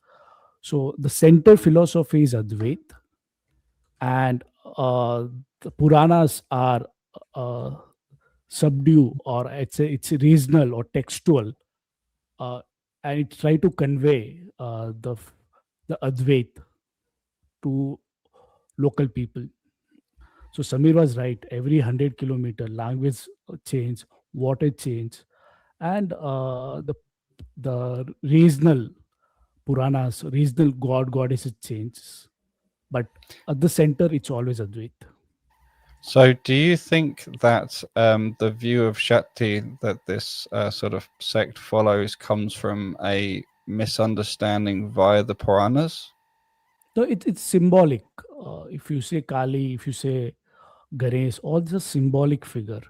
So the center philosophy is Advait, and the Puranas are subdue, or it's regional or textual, and it try to convey the Advait to local people. So Samir was right. Every 100 kilometer, language change, water change, and the regional Puranas, regional goddesses changes. But at the center, it's always Advait.
So do you think that the view of Shakti that this sort of sect follows comes from a misunderstanding via the Puranas?
So it's symbolic. If you say Kali, if you say Ganesh, all just symbolic figure.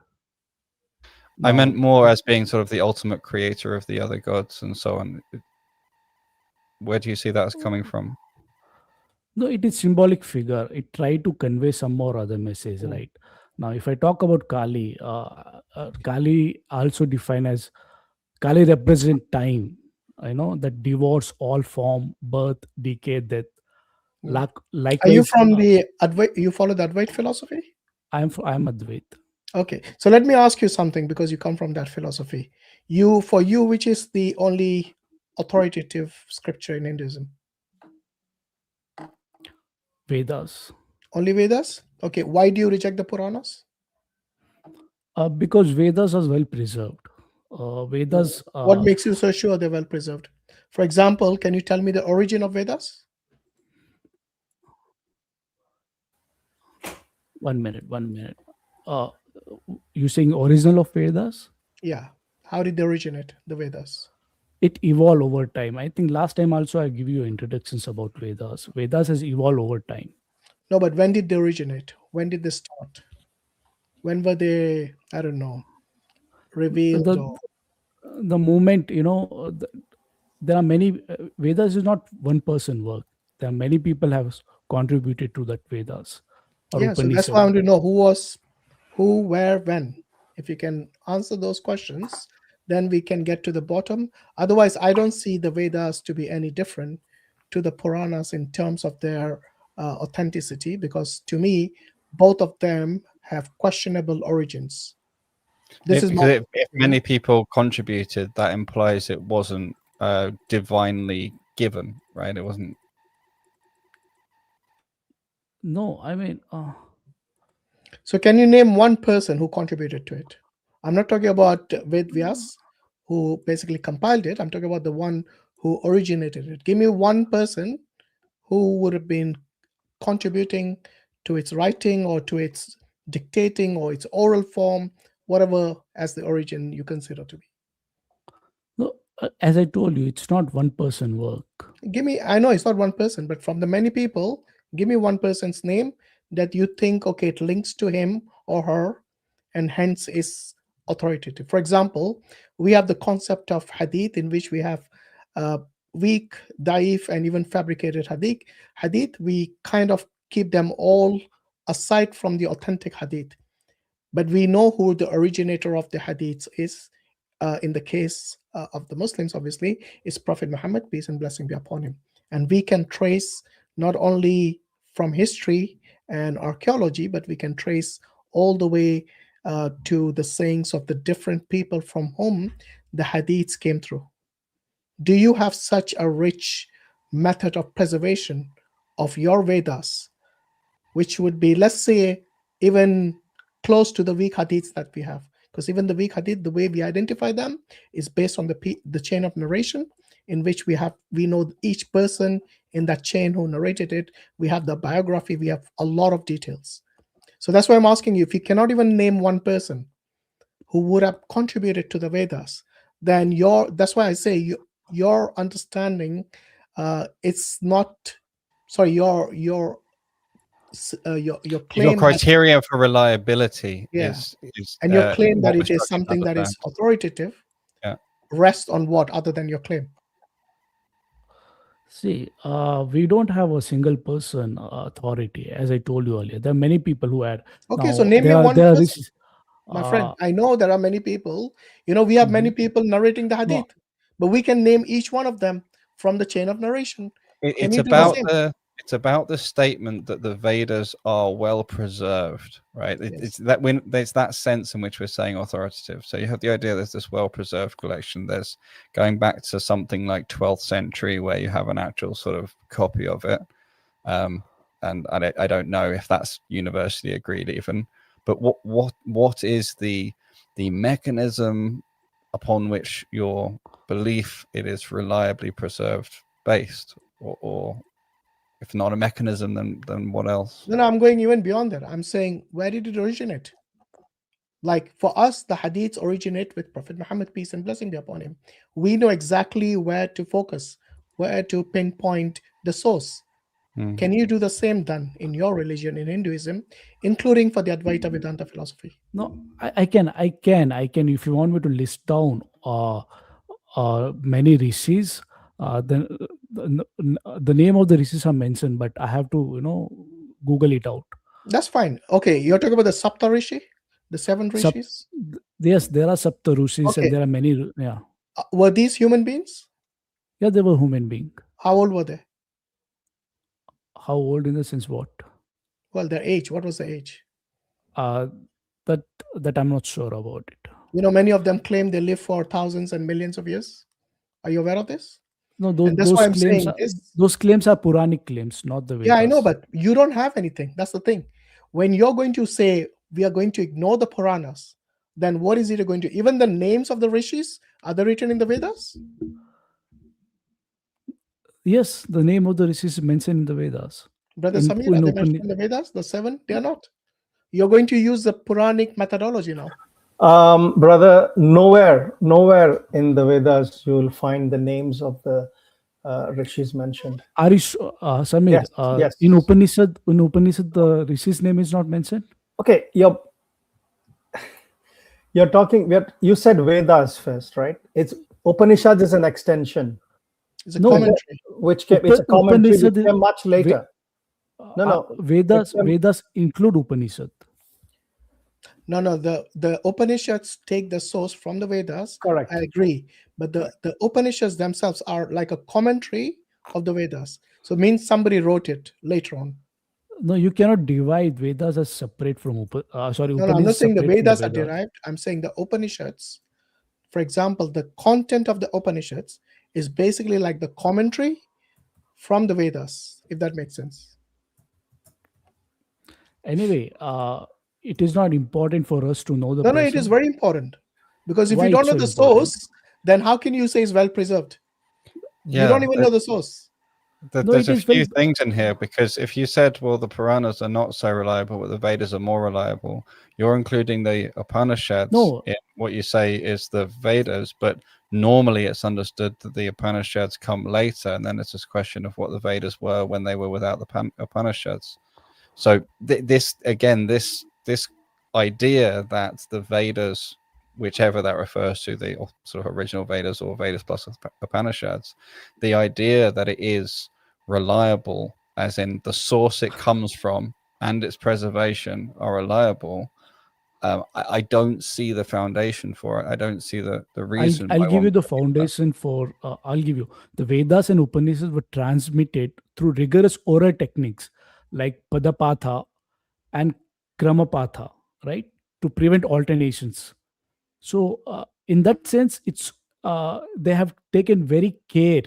I meant more as being sort of the ultimate creator of the other gods and so on. Where do you see that as coming from?
No, it is symbolic figure. It try to convey some more other message, right? Now, if I talk about Kali, Kali also defined as, Kali represent time, that divorce all form, birth, decay, death. Likewise,
are you from the Advait? You follow the Advait philosophy?
I'm Advait.
Okay, so let me ask you something, because you come from that philosophy. For you, which is the only authoritative scripture in Hinduism?
Vedas.
Only Vedas? Okay, why do you reject the Puranas?
Because Vedas are well preserved. Vedas.
What makes you so sure they're well preserved? For example, can you tell me the origin of Vedas?
1 minute. You saying original of Vedas?
Yeah. How did they originate, the Vedas?
It evolved over time. I think last time also I give you introductions about Vedas. Vedas has evolved over time.
No, but when did they originate? When did they start? When were they, I don't know, revealed?
The moment, there are many, Vedas is not one person work. There are many people have contributed to that Vedas.
Yeah, so that's why I want to know who, where, when. If you can answer those questions, then we can get to the bottom. Otherwise, I don't see the Vedas to be any different to the Puranas in terms of their authenticity, because to me, both of them have questionable origins. This is
because if many people contributed, that implies it wasn't divinely given, right? It wasn't.
No, I mean.
So can you name one person who contributed to it? I'm not talking about Ved Vyas, who basically compiled it. I'm talking about the one who originated it. Give me one person who would have been contributing to its writing or to its dictating or its oral form, whatever as the origin you consider to be.
No, as I told you, it's not one person work.
Give me, I know it's not one person, but from the many people, give me one person's name that you think, okay, it links to him or her and hence is authoritative. For example, we have the concept of hadith, in which we have weak, daif, and even fabricated hadith. We kind of keep them all aside from the authentic hadith, but we know who the originator of the hadiths is. In the case of the Muslims, obviously, is Prophet Muhammad, peace and blessing be upon him. And we can trace not only from history and archaeology, but we can trace all the way to the sayings of the different people from whom the hadiths came through. Do you have such a rich method of preservation of your Vedas, which would be, let's say, even close to the weak hadiths that we have? Because even the weak hadith, the way we identify them is based on the chain of narration, in which we know each person in that chain who narrated it. We have the biography, we have a lot of details. So that's why I'm asking you, if you cannot even name one person who would have contributed to the Vedas, then that's why I say your understanding, it's not, sorry, your claim,
your criteria for reliability is
and your claim that it is something that is authoritative rests on what other than your claim?
See, we don't have a single person authority, as I told you earlier. There are many people who had.
Okay, so name me one person. My friend, I know there are many people. We have many people narrating the hadith, but we can name each one of them from the chain of narration.
It's about the statement that the Vedas are well preserved, right? It's that sense in which we're saying authoritative. So you have the idea there's this well preserved collection. There's going back to something like 12th century where you have an actual sort of copy of it. And I don't know if that's universally agreed even. But what is the mechanism upon which your belief it is reliably preserved based, or if not a mechanism, then what else?
No, I'm going even beyond that. I'm saying, where did it originate? Like for us, the hadiths originate with Prophet Muhammad, peace and blessing be upon him. We know exactly where to focus, where to pinpoint the source. Can you do the same then in your religion, in Hinduism, including for the Advaita Vedanta philosophy?
No, I can. If you want me to list down many rishis, then the name of the rishis are mentioned, but I have to, Google it out.
That's fine. Okay, you're talking about the Sapta Rishi, the 7 rishis?
Yes, there are Sapta rishis, and there are many. Yeah.
Were these human beings?
Yeah, they were human beings.
How old were they?
How old in the sense what?
Well, their age. What was the age?
That I'm not sure about it.
Many of them claim they live for thousands and millions of years. Are you aware of this?
No, those claims are Puranic claims, not the Vedas.
Yeah, I know, but you don't have anything. That's the thing. When you're going to say we are going to ignore the Puranas, then what is it going to? Even the names of the rishis, are they written in the Vedas?
Yes, the name of the rishis is mentioned in the Vedas.
Brother Samir, are they mentioned in the Vedas? The 7? They are not. You're going to use the Puranic methodology now.
Brother, nowhere in the Vedas you will find the names of the rishis mentioned.
Samir,
yes.
In Upanishad, the rishi's name is not mentioned.
Okay, you're talking. You said Vedas first, right? It's Upanishad is an extension.
It's a commentary.
It's a commentary which came much later.
Vedas include Upanishad.
No, the Upanishads take the source from the Vedas.
Correct.
I agree. But the Upanishads themselves are like a commentary of the Vedas. So it means somebody wrote it later on.
No, you cannot divide Vedas as separate from
No,
Upanishads.
I'm not saying the
separate from
Vedas are derived. I'm saying the Upanishads. For example, the content of the Upanishads is basically like the commentary from the Vedas, if that makes sense.
Anyway, it is not important for us to know the
No,
person.
it is very important. Because if
Why
you don't
it's
know
so
the
important?
source, then how can you say it's well preserved?
Yeah,
You don't even know the source.
No,
There's
it
a
is
few
very-
things in here, because if you said, well, the Puranas are not so reliable, but the Vedas are more reliable, you're including the Upanishads
No.
in what you say is the Vedas, but normally it's understood that the Upanishads come later, and then it's this question of what the Vedas were when they were without the Upanishads. So this idea that the Vedas, whichever that refers to, the sort of original Vedas or Vedas plus Upanishads, the idea that it is reliable, as in the source it comes from and its preservation are reliable, I don't see the foundation for it. I don't see the reason.
I'll
why
give
one
you the
would do that.
foundation for. I'll give you the Vedas and Upanishads were transmitted through rigorous oral techniques like Padapatha and Kramapatha, right, to prevent alternations. So, in that sense, it's they have taken very care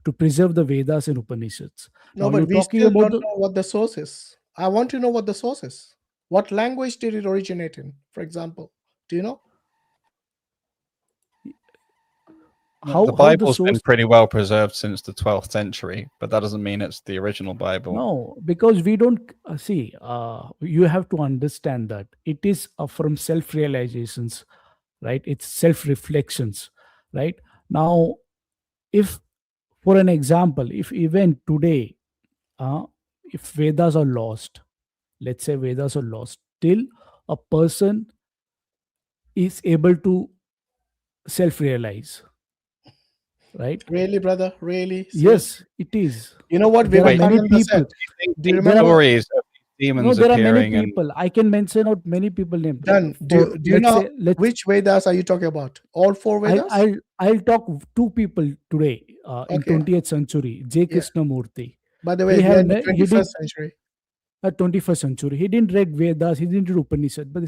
to preserve the Vedas and Upanishads.
No,
Now,
but
you're
we
talking
still
about
don't know what the source is. I want to know what the source is. What language did it originate in, for example? Do you know?
The Bible's been pretty well preserved since the 12th century, but that doesn't mean it's the original Bible.
No, because we don't see. You have to understand that it is from self-realizations, right? It's self-reflections, right? Now, if, for an example, if even today, if Vedas are lost, let's say Vedas are lost, still a person is able to self-realize, right?
Really, brother? Really?
Yes, it is.
You know what
There are many
Vivekananda
people.
said? Do you
The
remember?
stories of these demons
No, there are many
appearing and
people. I can mention out many people names.
Done. Do you
let's
know
say- let's-
which Vedas are you talking about? All four Vedas?
I'll talk two people today in
Okay.
20th century. J. Krishnamurti.
By the way,
he
we are
have
in the
ne- he
21st
did-
century.
21st century. He didn't read Vedas. He didn't read Upanishad. But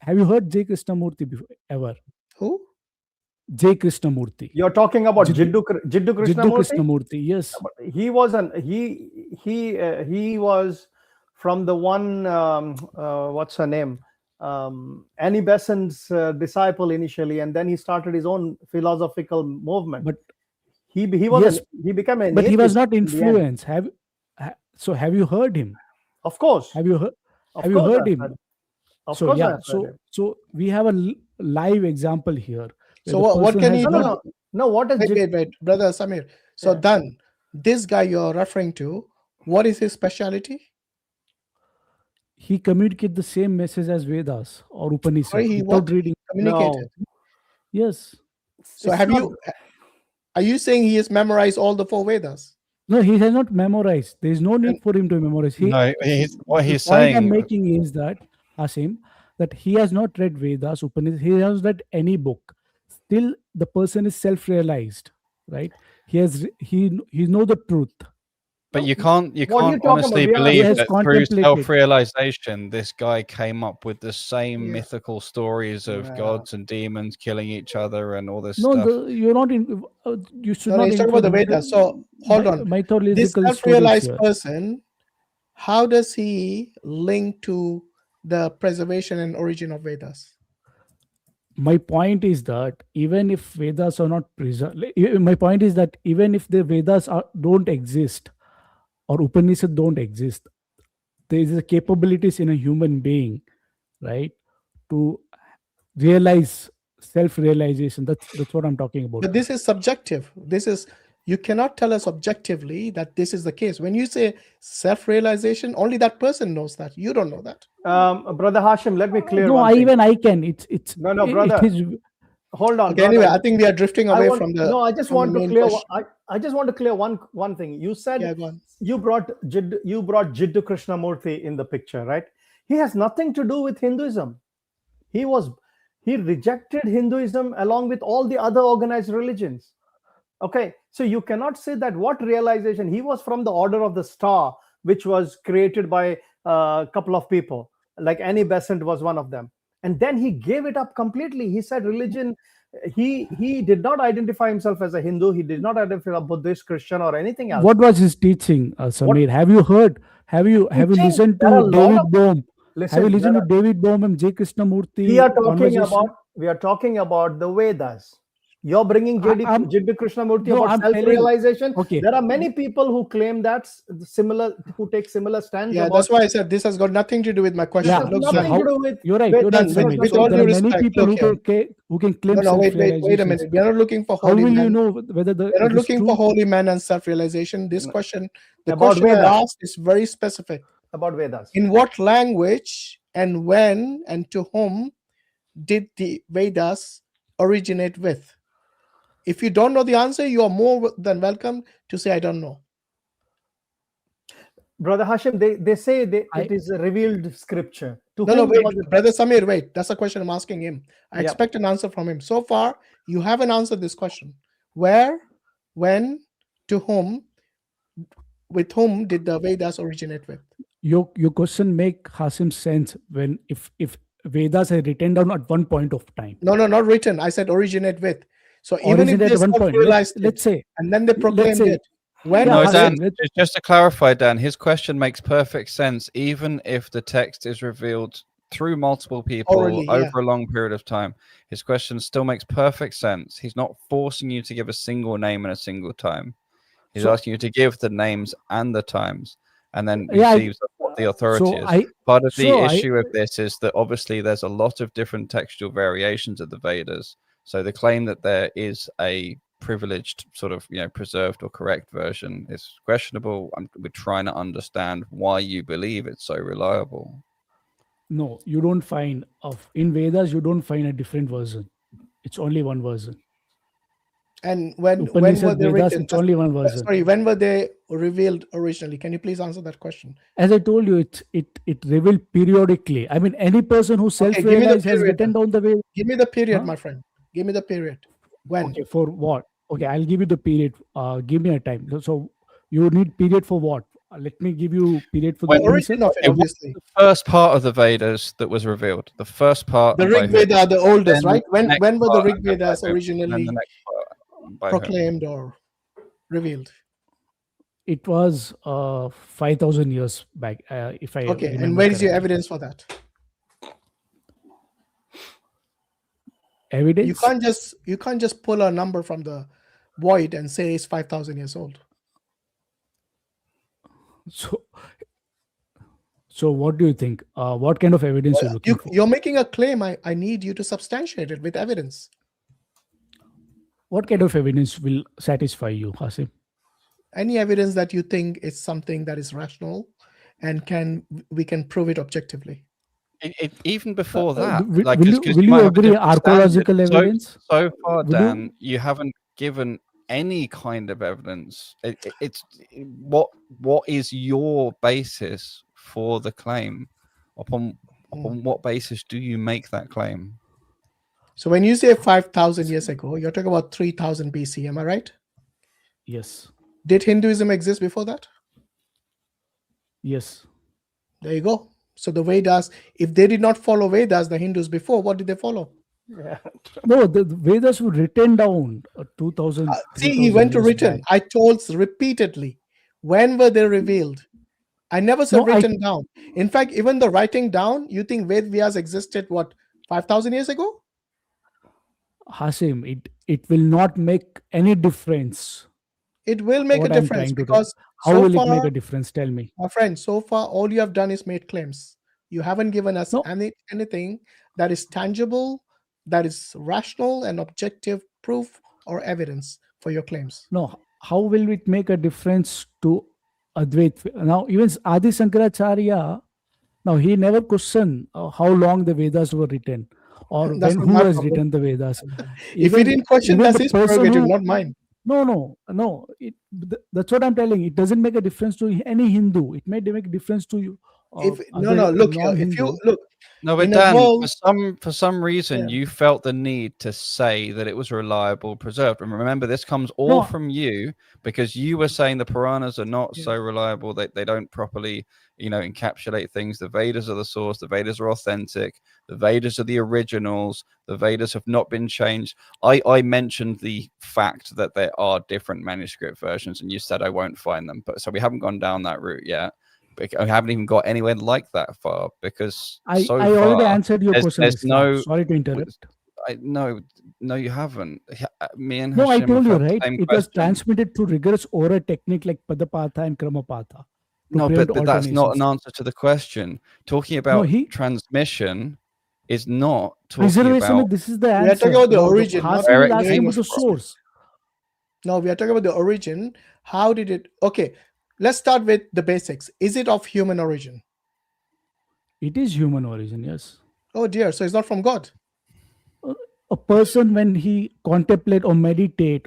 have you heard J. Krishnamurti before, ever?
Who?
J. Krishnamurti.
You're talking about
Jiddu
Jiddu Krishnamurti?
Krishnamurti. Yes.
He was he was from the one what's her name, Annie Besant's disciple initially, and then he started his own philosophical movement.
But
he was
yes,
he became an
but he was
atheist
not
in the end.
influenced. Have you heard him?
Of course.
Have you heard?
Of
Have you
course
heard
I've
him?
heard. Of
So
course
yeah.
I've heard him.
So we have a live example here.
So what can he do?
No, what is
Wait, brother Samir. So
Yeah.
then, this guy you're referring to, what is his speciality?
He communicates the same message as Vedas or Upanishads
Sorry, he
without
what?
reading.
Communicated.
Yes.
So
It's
have
not-
you? Are you saying he has memorized all the four Vedas?
No, he has not memorized. There is no need for him to memorize.
no, what he's
The point I'm
saying.
making is that, Hashim, that he has not read Vedas, Upanishads. He has read any book. Still, the person is self-realized, right? He knows the truth.
But you can't
What are you
honestly
talking about? We
believe
are-
that through
contemplated.
self-realization, this guy came up with the same
Yeah.
mythical stories of
Yeah.
gods and demons killing each other and all this
No,
stuff.
you're not in. You should
No,
not.
he's talking about the
include
Vedas. So hold on. This
Mythological stories
self-realized
here.
person, how does he link to the preservation and origin of Vedas?
My point is that even if Vedas are not preserved, my point is that even if the Vedas don't exist or Upanishads don't exist, there is a capabilities in a human being, right, to realize self-realization. That's what I'm talking about.
But this is subjective. You cannot tell us objectively that this is the case. When you say self-realization, only that person knows that. You don't know that.
Brother Hashim, let me clear
No,
one thing.
I can. It's
No,
it
brother.
is,
Hold on.
Okay, anyway,
brother.
I think we are drifting away from the.
No, I just
from
want
the
to
main
clear.
question.
I just want to clear one thing. You said
Yeah, go on.
you brought Jiddu Krishnamurti in the picture, right? He has nothing to do with Hinduism. He rejected Hinduism along with all the other organized religions. Okay, so you cannot say that what realization. He was from the order of the star, which was created by a couple of people, like Annie Besant was one of them. And then he gave it up completely. He said religion, he did not identify himself as a Hindu. He did not identify as Buddhist, Christian, or anything else.
What was his teaching, Samir? Have you heard? Have you listened to David Bohm? Have you listened to David Bohm and J. Krishnamurti?
We are talking about the Vedas. You're bringing J.D. Krishnamurti about self-realization.
Okay.
There are many people who claim that's similar, who take similar stands.
Yeah, that's why I said this has got nothing to do with my question.
Yeah,
Look,
nothing to do with.
You're right.
with all due respect,
many people who can claim self-realization.
Wait a minute. We are not looking for
How
holy
will
men.
you know whether the?
We're not looking for holy men and self-realization. This question, the
About
question I
Vedas.
asked is very specific.
About Vedas.
In what language and when and to whom did the Vedas originate with? If you don't know the answer, you are more than welcome to say, I don't know.
Brother Hashim, they say it is a revealed scripture.
Wait, Brother Samir, wait. That's the question I'm asking him. I expect an answer from him. So far, you haven't answered this question. Where, when, to whom, with whom did the Vedas originate with?
Your question make Hashim sense when if Vedas are written down at one point of time.
No, not written. I said originate with. So even if they self-realized
let's say,
and then they proclaimed it. When
no, Dan, just to clarify, Dan, his question makes perfect sense, even if the text is revealed through multiple people over a long period of time. His question still makes perfect sense. He's not forcing you to give a single name and a single time. He's asking you to give the names and the times, and then receives what the authority is. Part of the issue of this is that obviously there's a lot of different textual variations of the Vedas. So the claim that there is a privileged sort of, preserved or correct version is questionable. We're trying to understand why you believe it's so reliable.
No, you don't find in Vedas, you don't find a different version. It's only one version.
And when were they written?
It's only one version.
Sorry, when were they revealed originally? Can you please answer that question?
As I told you, it revealed periodically. I mean, any person who self-realized has written down the way.
Give me the period, my friend. Give me the period. When?
Okay, for what? Okay, I'll give you the period. Give me a time. So you need period for what? Let me give you period for the
origin of it, obviously.
The first part of the Vedas that was revealed. The first part.
The Rig Veda are the oldest, right? When were the Rig Vedas originally proclaimed or revealed?
It was 5,000 years back. If I
and where is your evidence for that?
Evidence?
You can't just pull a number from the void and say it's 5,000 years old.
So what do you think? What kind of evidence you're looking for?
You're making a claim. I need you to substantiate it with evidence.
What kind of evidence will satisfy you, Hashim?
Any evidence that you think is something that is rational and we can prove it objectively.
Even before that,
will you agree archaeological evidence?
So far, Dan, you haven't given any kind of evidence. It's what is your basis for the claim? Upon what basis do you make that claim?
So when you say 5,000 years ago, you're talking about 3,000 BC. Am I right?
Yes.
Did Hinduism exist before that?
Yes.
There you go. So the Vedas, if they did not follow Vedas, the Hindus before, what did they follow?
Yeah.
No, the Vedas were written down 2,000.
See, he went to written. I told repeatedly, when were they revealed? I never said written down. In fact, even the writing down, you think Ved Vyas existed, 5,000 years ago?
Hashim, it will not make any difference.
It will make a difference because
how will it make a difference? Tell me.
My friend, so far, all you have done is made claims. You haven't given us anything that is tangible, that is rational and objective proof or evidence for your claims.
No, how will it make a difference to Advait? Now, even Adi Shankaracharya, now he never questioned how long the Vedas were written or who has written the Vedas.
If he didn't question, that's his prerogative, not mine.
No. That's what I'm telling. It doesn't make a difference to any Hindu. It may make a difference to you
if
other
look here, if
non-Hindu.
you look,
No, but
in a
Dan,
world,
for some reason,
Yeah.
you felt the need to say that it was reliable, preserved. And remember, this comes all
No.
from you, because you were saying the Puranas are not
Yeah.
so reliable, they don't properly, encapsulate things. The Vedas are the source. The Vedas are authentic. The Vedas are the originals. The Vedas have not been changed. I mentioned the fact that there are different manuscript versions, and you said I won't find them. But so we haven't gone down that route yet. I haven't even got anywhere like that far, because
I already answered your question.
there's no.
Sorry to interrupt.
No, you haven't. Me and
No, I
Hashim
told
have
you,
had the
right?
same
It was
question.
transmitted through rigorous oral technique like Padapatha and Kramapatha.
No, but that's not an answer to the question. Talking about
he-
transmission is not talking
Preservation,
about.
this is the
we are
answer.
talking about the
No,
origin, not
Hashim
Where
will
it
ask
came
you the
from.
source.
no, we are talking about the origin. How did it? Okay, let's start with the basics. Is it of human origin?
It is human origin, yes.
Oh dear, so it's not from God.
A person, when he contemplate or meditate,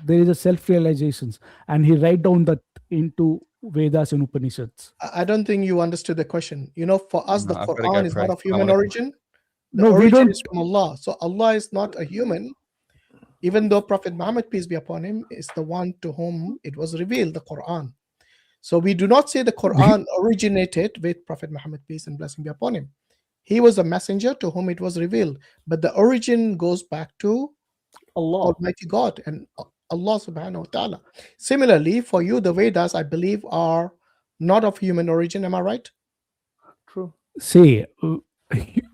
there is a self-realizations, and he write down that into Vedas and Upanishads.
I don't think you understood the question. For us, the
No, I've gotta
Quran
go
is
pray.
not of
I
human
wanna-
origin. The
No, we
origin
don't.
is from Allah. So Allah is not a human, even though Prophet Muhammad, peace be upon him, is the one to whom it was revealed, the Quran. So we do not say the Quran originated with Prophet Muhammad, peace and blessing be upon him. He was a messenger to whom it was revealed. But the origin goes back to
Allah.
Almighty God and Allah subhanahu wa ta'ala. Similarly, for you, the Vedas, I believe, are not of human origin. Am I right?
True.
See,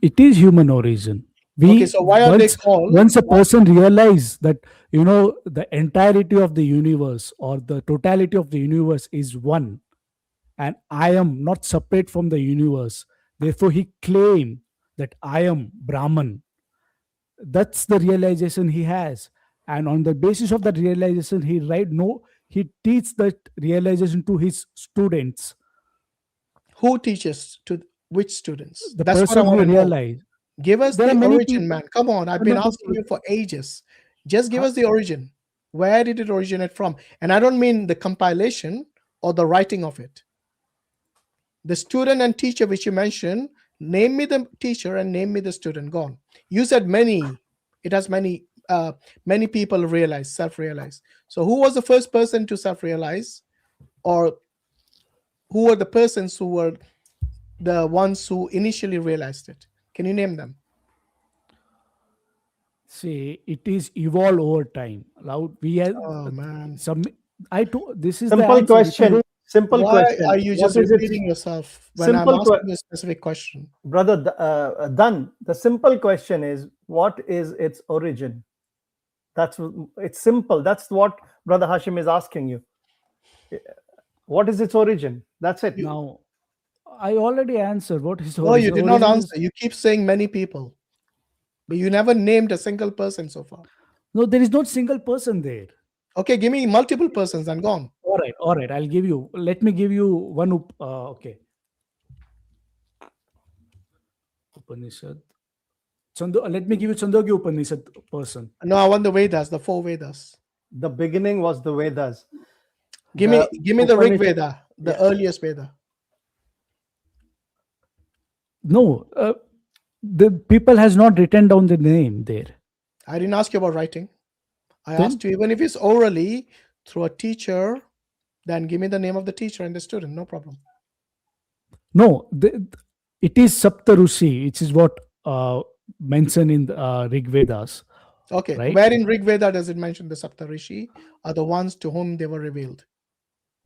it is human origin.
Okay, so why are they called?
Once a person realize that, the entirety of the universe or the totality of the universe is one, and I am not separate from the universe, therefore he claim that I am Brahman. That's the realization he has, and on the basis of that realization, he teaches that realization to his students.
Who teaches to which students?
The
That's what I
person
want
who
to know.
realize.
Give us
There
the
are many
origin,
people-
man. Come on, I've been
No,
asking you for ages. Just give us the origin. Where did it originate from? And I don't mean the compilation or the writing of it. The student and teacher which you mentioned, name me the teacher and name me the student. Go on. You said many. It has many people realize, self-realize. So who was the first person to self-realize? Or who were the persons who were the ones who initially realized it? Can you name them?
See, it is evolved over time. We have
Oh man.
some. This is
Simple
the answer.
question. Simple
Why
question.
are you
What
just
is it?
repeating yourself when I'm
Simple
asking you a specific question?
Brother Dan, the simple question is, what is its origin? It's simple. That's what Brother Hashim is asking you. What is its origin? That's it.
Now, I already answered what is
No, you did not
origin
answer. You keep saying many people, but you never named a single person so far.
No, there is not single person there.
Okay, give me multiple persons and go on.
All right. I'll give you. Let me give you one. Okay. Upanishad. Let me give you Chandogya Upanishad person.
No, I want the Vedas, the 4 Vedas.
The beginning was the Vedas.
Give me the Rig
Upanishad-
Veda, the earliest Veda.
No, the people has not written down the name there.
I didn't ask you about writing. I
Then?
asked you even if it's orally through a teacher, then give me the name of the teacher and the student. No problem.
No, it is Saptarushi, which is what mentioned in the Rig Vedas.
Okay,
Right.
where in Rig Veda does it mention the Saptarishi are the ones to whom they were revealed?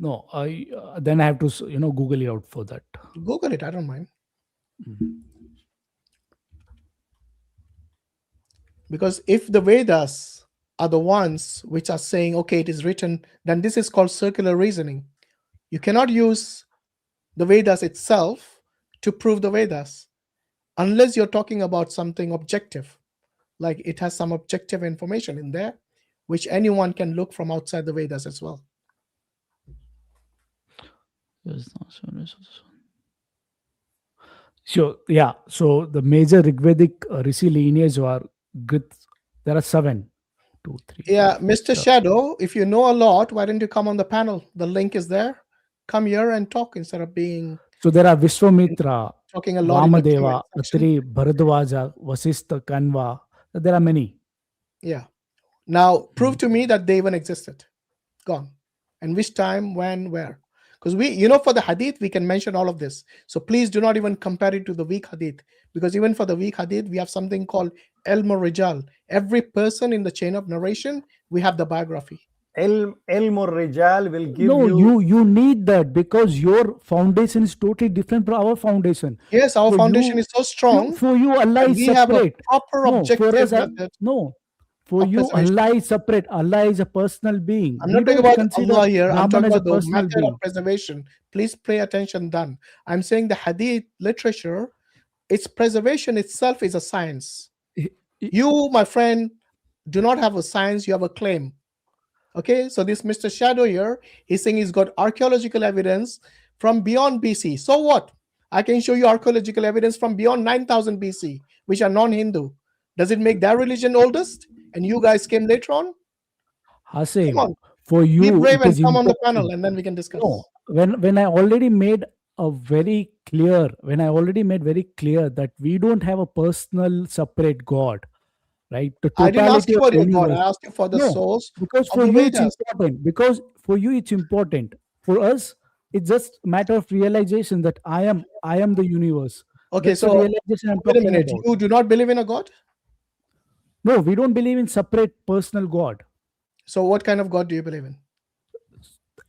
No, then I have to Google it out for that.
Google it, I don't mind. Because if the Vedas are the ones which are saying, okay, it is written, then this is called circular reasoning. You cannot use the Vedas itself to prove the Vedas unless you're talking about something objective, like it has some objective information in there, which anyone can look from outside the Vedas as well.
So yeah, so the major Rigvedic Rishi lineage are good. There are 7, 2, 3.
Yeah,
4,
Mr.
5,
Shadow, if you know a lot, why don't you come on the panel? The link is there. Come here and talk instead of being
So there are Vishwamitra,
talking a lot in the
Vamadeva,
Q&A section.
Atri, Bharadwaja, Vasistha, Kanva. There are many.
Yeah. Now, prove to me that they even existed. Gone. And which time, when, where? Because for the hadith, we can mention all of this. So please do not even compare it to the weak hadith. Because even for the weak hadith, we have something called Ilm Rijal. Every person in the chain of narration, we have the biography.
Ilm Rijal will give
you need that, because your foundation is totally different from our foundation.
Yes, our foundation is so strong.
For you, Allah is
we
separate.
have a proper objective method.
For you, Allah is separate. Allah is a personal being.
I'm not talking about Allah here. I'm talking about the method of preservation. Please pay attention. Done. I'm saying the hadith literature, its preservation itself is a science. You, my friend, do not have a science. You have a claim. Okay, so this Mr. Shadow here, he's saying he's got archaeological evidence from beyond BC. So what? I can show you archaeological evidence from beyond 9000 BC, which are non-Hindu. Does it make their religion oldest? And you guys came later on?
Hashim, for you,
be brave and come on the panel, and then we can discuss.
No, when I already made very clear that we don't have a personal separate God. Right?
I didn't ask you for your God. I asked you for the source.
Because for you it's important. Because for you it's important. For us, it's just a matter of realization that I am the universe.
Okay,
That's
so
wait a minute.
About. You do not believe in a God?
No, we don't believe in separate personal God.
So what kind of God do you believe in?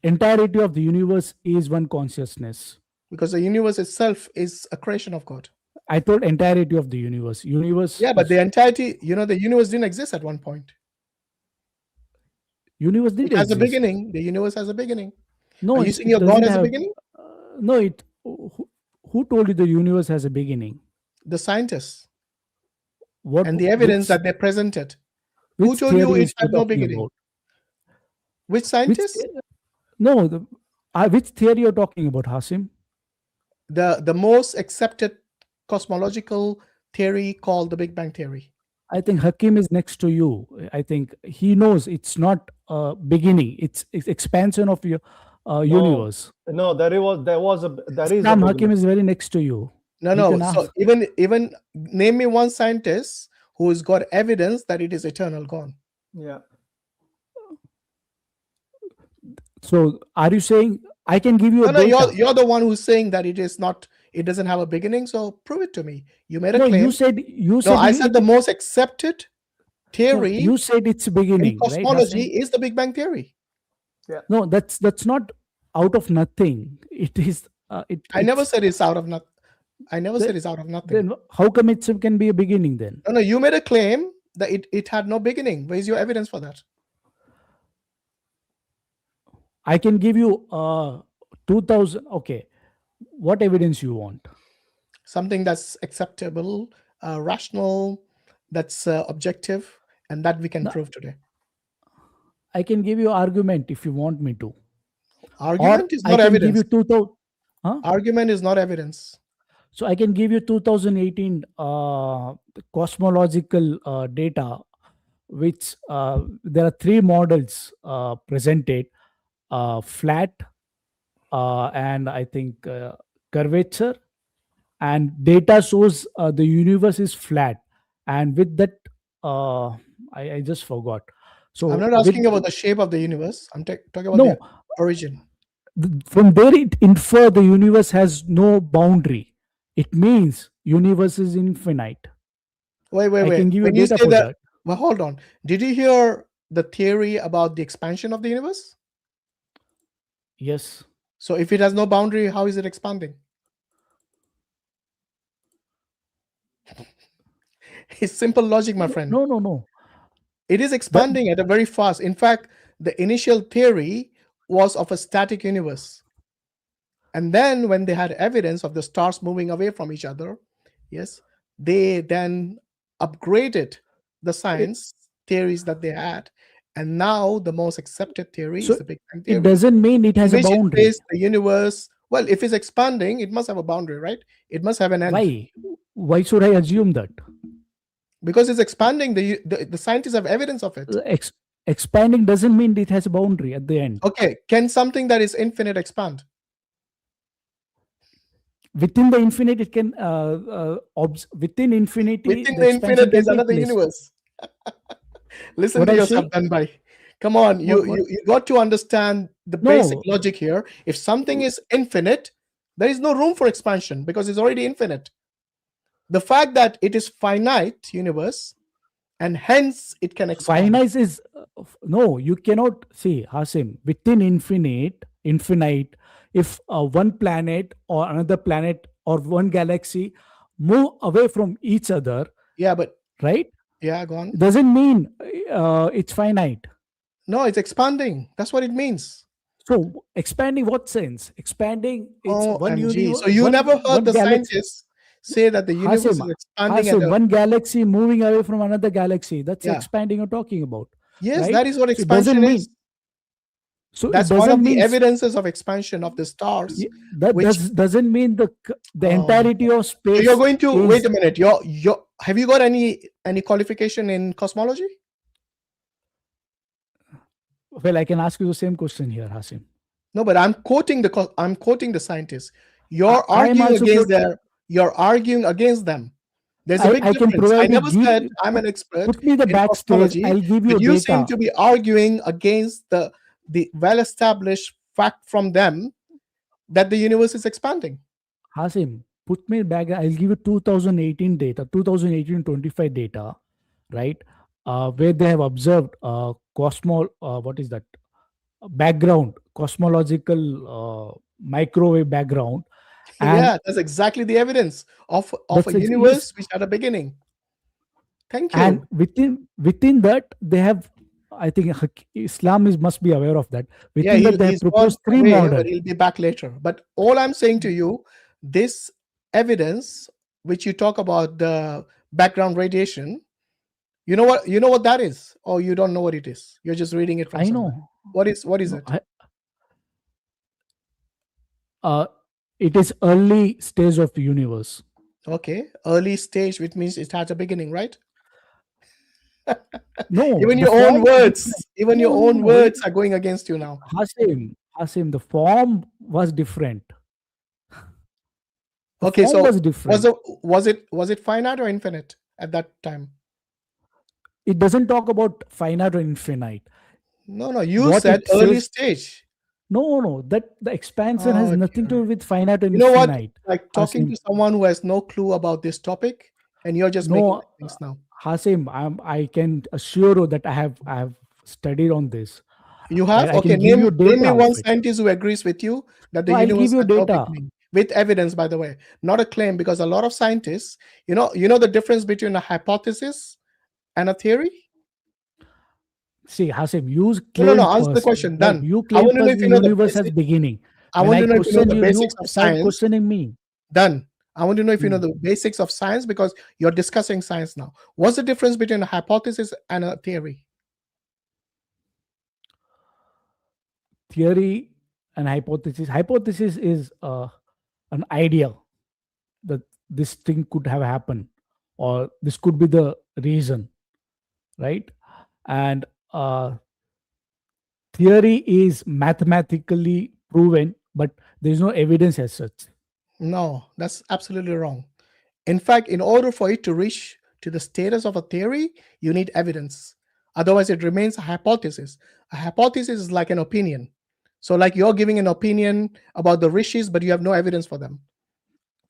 Entirety of the universe is one consciousness.
Because the universe itself is a creation of God.
I told entirety of the universe.
Yeah, but the entirety, the universe didn't exist at one point.
Universe did
exist. Has a beginning. The universe has a beginning.
No,
are you saying your God has a beginning?
No, who told you the universe has a beginning?
The scientists. And the evidence that they presented. Who told you it had no beginning? About? Which scientists?
Which theory you're talking about, Hashim?
The most accepted cosmological theory called the Big Bang theory.
I think Hakim is next to you. I think he knows it's not a beginning; it's expansion of your universe.
No, there is.
Hakim is very next to you.
No. So even name me one scientist who has got evidence that it is eternal gone.
Yeah.
So
are you saying I can give you?
No, you're the one who's saying that it is not. It doesn't have a beginning, so prove it to me. You made a claim.
You said.
No, I said the most accepted theory.
You said it's beginning.
In cosmology is the Big Bang theory.
Yeah.
No, that's not out of nothing. It is.
I never said it's out of nothing. I never said it's out of nothing.
Then how come it can be a beginning then?
No, you made a claim that it had no beginning. Where is your evidence for that?
I can give you 2000. Okay. What evidence you want?
Something that's acceptable, rational, that's objective, and that we can prove today.
I can give you argument if you want me to.
Argument is not evidence. Give you 2000. Huh? Argument is not evidence.
So I can give you 2018 cosmological data, which there are 3 models presented: flat, and I think curvature, and data shows the universe is flat. And with that, I just forgot. So
I'm not asking about the shape of the universe. I'm talking about the origin.
From there, it infer the universe has no boundary. It means universe is infinite.
Wait. When you say that, well, hold on. Did you hear the theory about the expansion of the universe?
Yes.
So if it has no boundary, how is it expanding? It's simple logic, my friend.
No.
It is expanding at a very fast. In fact, the initial theory was of a static universe. And then when they had evidence of the stars moving away from each other, yes, they then upgraded the science theories that they had. And now the most accepted theory is the Big Bang theory.
It doesn't mean it has a boundary.
The universe, well, if it's expanding, it must have a boundary, right? It must have an end.
Why should I assume that?
Because it's expanding. The scientists have evidence of it.
Expanding doesn't mean it has a boundary at the end.
Okay. Can something that is infinite expand?
within the infinite, it can within infinity.
Within the infinite, there's another universe. Listen
What
to
I
yourself,
say?
Danbai. Come on, you got to understand the basic
No.
logic here. If something is infinite, there is no room for expansion because it's already infinite. The fact that it is finite universe, and hence it can expand.
Finite is no, you cannot see, Hashim, within infinite. If one planet or another planet or one galaxy move away from each other,
Yeah, but
right?
yeah, go on.
It doesn't mean it's finite.
No, it's expanding. That's what it means.
So expanding, what sense? Expanding, it's one universe.
So you never heard the scientists say that the universe is expanding at
one galaxy moving away from another galaxy. That's
Yeah.
expanding you're talking about.
Yes,
right?
that is what
So it
expansion
doesn't
is.
So
That's
it
one
doesn't
of the
mean
evidences of expansion of the stars.
that
which-
doesn't mean the entirety of
So
space.
you're going to
is-
wait a minute. Have you got any qualification in cosmology?
Well, I can ask you the same question here, Hashim.
No, but I'm quoting the scientists. You're
I am
arguing
also
against You're arguing against them. There's a big
I can
difference. I
provide you
never said I'm an expert.
Put me the
in
backstage.
cosmology,
I'll give you
but you
data.
seem to be arguing against the well-established fact from them that the universe is expanding.
Hashim, put me back. I'll give you 2018 data, 2018-25 data, right? Where they have observed what is that? Background, cosmological microwave background.
Yeah, that's exactly the evidence of a universe which had a beginning. Thank you.
And within that, they have, I think Islam must be aware of that. Within that, they have proposed three models.
But he'll be back later. But all I'm saying to you, this evidence, which you talk about the background radiation, you know what that is, or you don't know what it is. You're just reading it from
I
somewhere.
know.
What is it?
It is early stage of the universe.
Okay, early stage, which means it has a beginning, right?
No,
even your own words, words are going against you now.
Hashim, the form was different.
Okay, so
was different.
Was it finite or infinite at that time?
It doesn't talk about finite or infinite.
No, you said early stage.
No, that the expansion has nothing to do with finite and
infinite.
What?
Like talking to someone who has no clue about this topic, and you're just making things now.
Hashim, I can assure you that I have studied on this.
You have? Okay, name me one scientist who agrees with you that the universe has no beginning. With evidence, by the way, not a claim, because a lot of scientists, you know the difference between a hypothesis and a theory?
See, Hashim, use claim.
No, answer the question. Done.
You claim the universe has beginning.
I want to know if you know the basics of science.
Questioning me.
Done. I want to know if you know the basics of science, because you're discussing science now. What's the difference between a hypothesis and a theory?
Theory and hypothesis. Hypothesis is an idea that this thing could have happened, or this could be the reason, right? And theory is mathematically proven, but there is no evidence as such.
No, that's absolutely wrong. In fact, in order for it to reach to the status of a theory, you need evidence. Otherwise, it remains a hypothesis. A hypothesis is like an opinion. So like you're giving an opinion about the rishis, but you have no evidence for them.